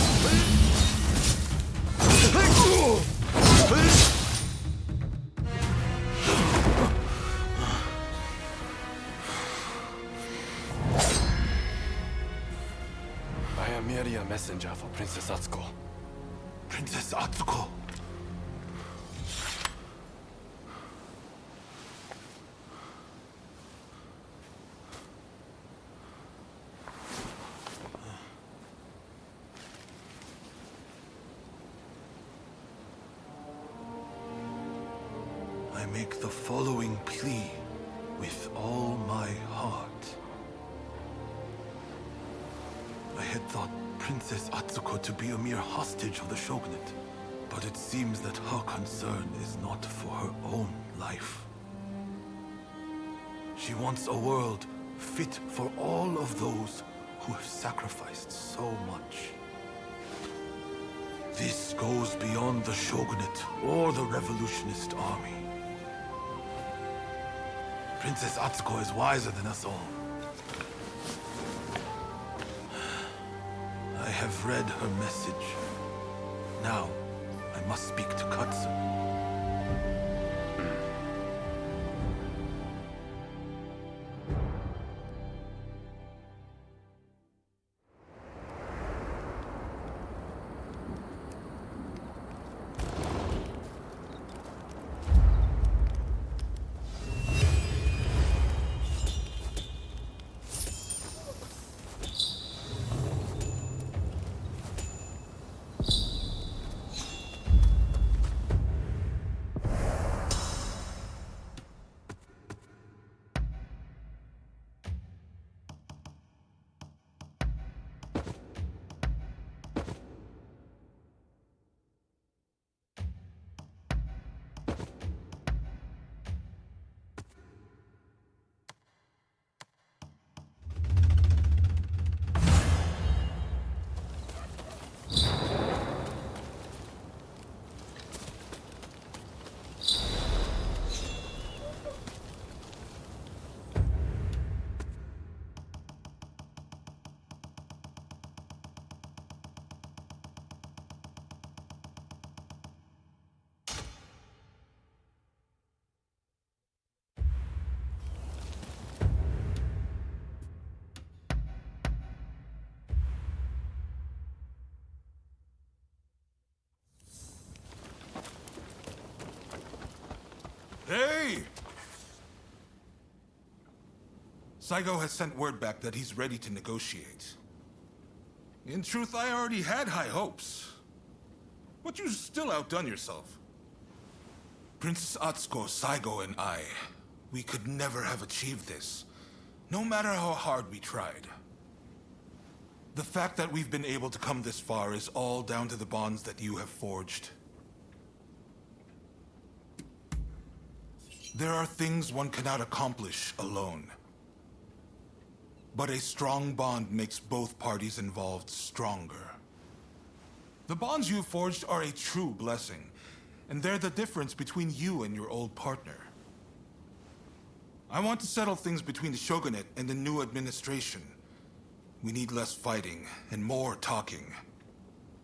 I am merely a messenger for Princess Atsuko. Princess Atsuko? I make the following plea with all my heart. I had thought Princess Atsuko to be a mere hostage of the shogunate, but it seems that her concern is not for her own life. She wants a world fit for all of those who have sacrificed so much. This goes beyond the shogunate or the revolutionist army. Princess Atsuko is wiser than us all. I have read her message. Now, I must speak to Katsu. Hey! Saigo has sent word back that he's ready to negotiate. In truth, I already had high hopes. But you still outdone yourself. Princess Atsuko, Saigo, and I, we could never have achieved this, no matter how hard we tried. The fact that we've been able to come this far is all down to the bonds that you have forged. There are things one cannot accomplish alone. But a strong bond makes both parties involved stronger. The bonds you forged are a true blessing, and they're the difference between you and your old partner. I want to settle things between the Shogunate and the new administration. We need less fighting and more talking.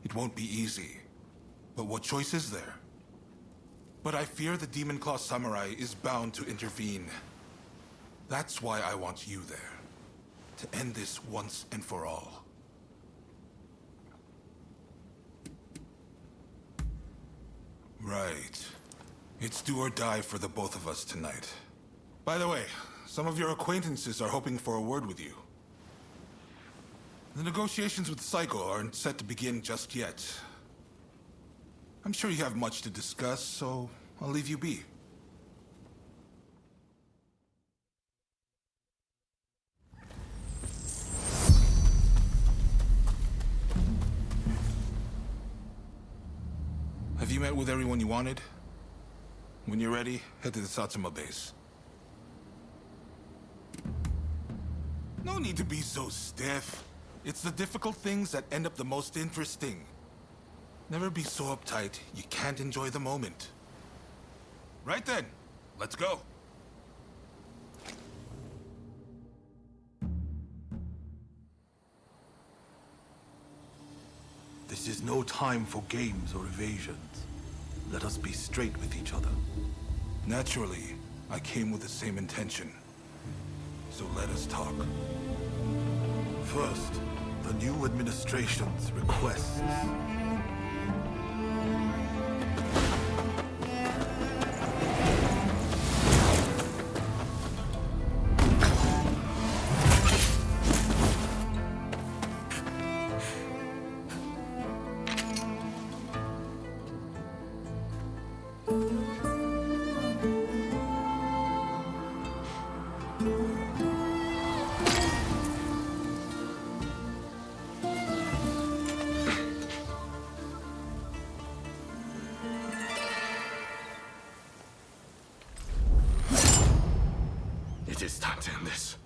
It won't be easy, but what choice is there? But I fear the Demon Claw Samurai is bound to intervene. That's why I want you there. To end this once and for all. Right. It's do or die for the both of us tonight. By the way, some of your acquaintances are hoping for a word with you. The negotiations with Saigo aren't set to begin just yet. I'm sure you have much to discuss, so I'll leave you be. Have you met with everyone you wanted? When you're ready, head to the Satsuma base. No need to be so stiff. It's the difficult things that end up the most interesting. Never be so uptight, you can't enjoy the moment. Right then, let's go. This is no time for games or evasions. Let us be straight with each other. Naturally, I came with the same intention. So let us talk. First, the new administration's requests. It is time to end this.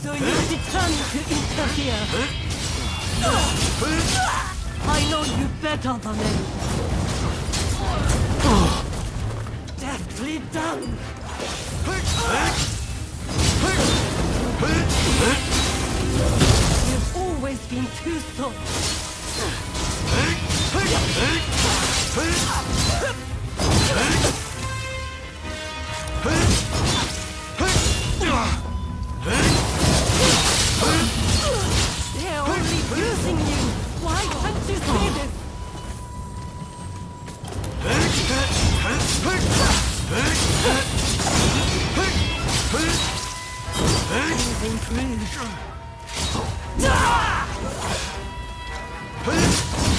So you're determined to interfere? I know you better than anyone. deftly done! You've always been too soft. They're only using you! Why can't you see this? You've improved.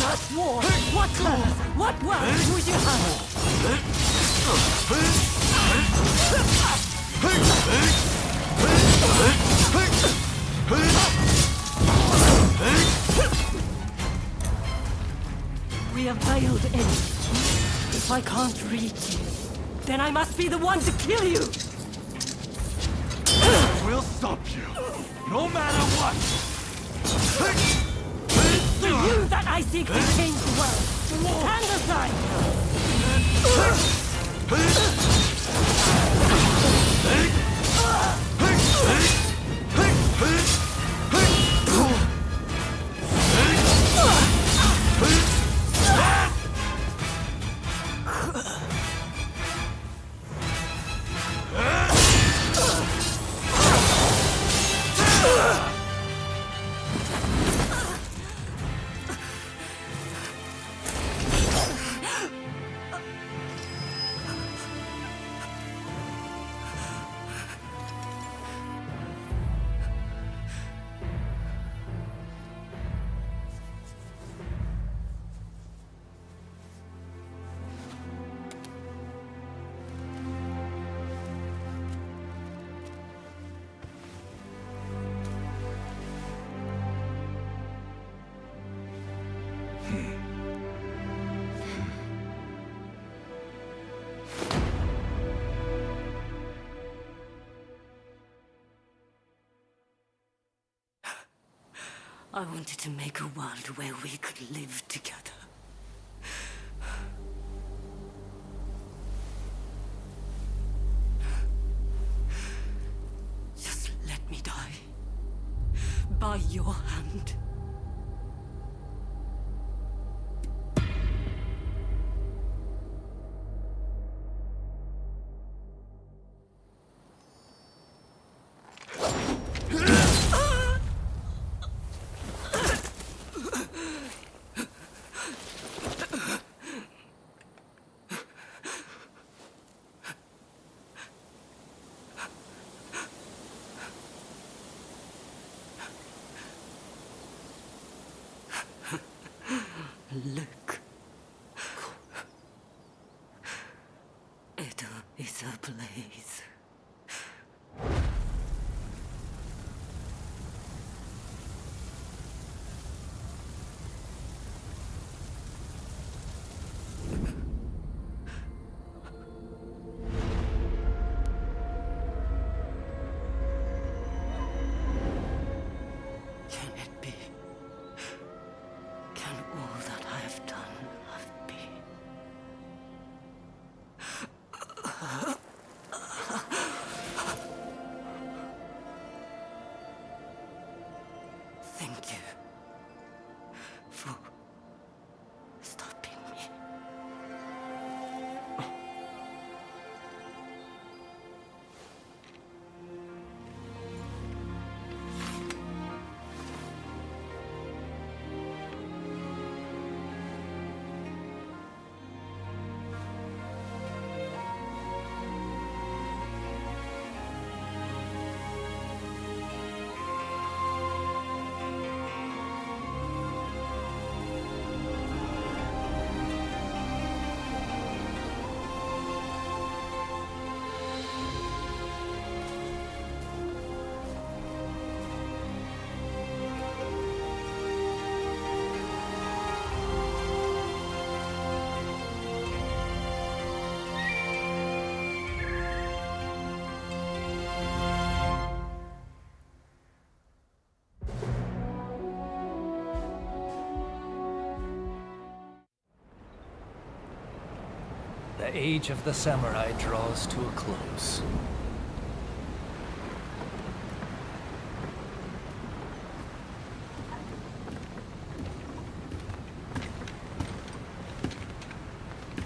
Not war! What colors? What words would you have? We are veiled enemies. If I can't reach you, then I must be the one to kill you! We'll stop you, no matter what! For you that I seek to change the world! Stand aside! I wanted to make a world where we could live together. Just let me die. By your hand. Look. Edo is ablaze. Can it be? Can all that I have done have been? Thank you for stopping me. the age of the samurai draws to a close.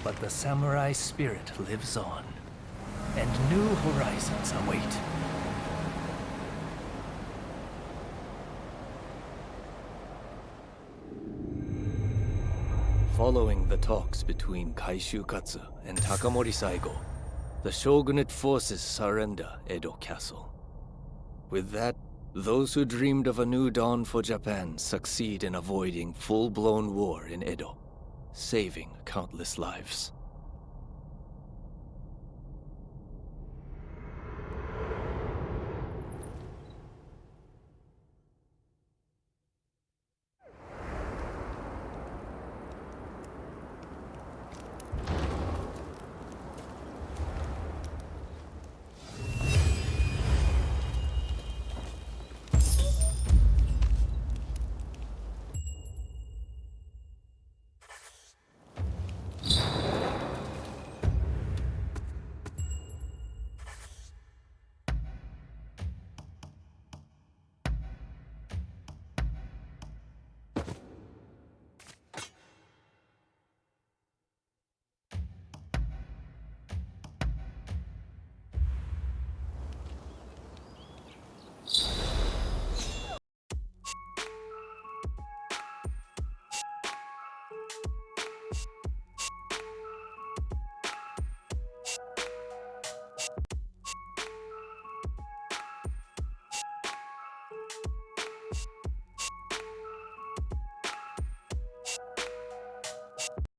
But the samurai spirit lives on, and new horizons await. Following the talks between Kaishukatsu and Takamori Saigo, the shogunate forces surrender Edo Castle. With that, those who dreamed of a new dawn for Japan succeed in avoiding full-blown war in Edo, saving countless lives.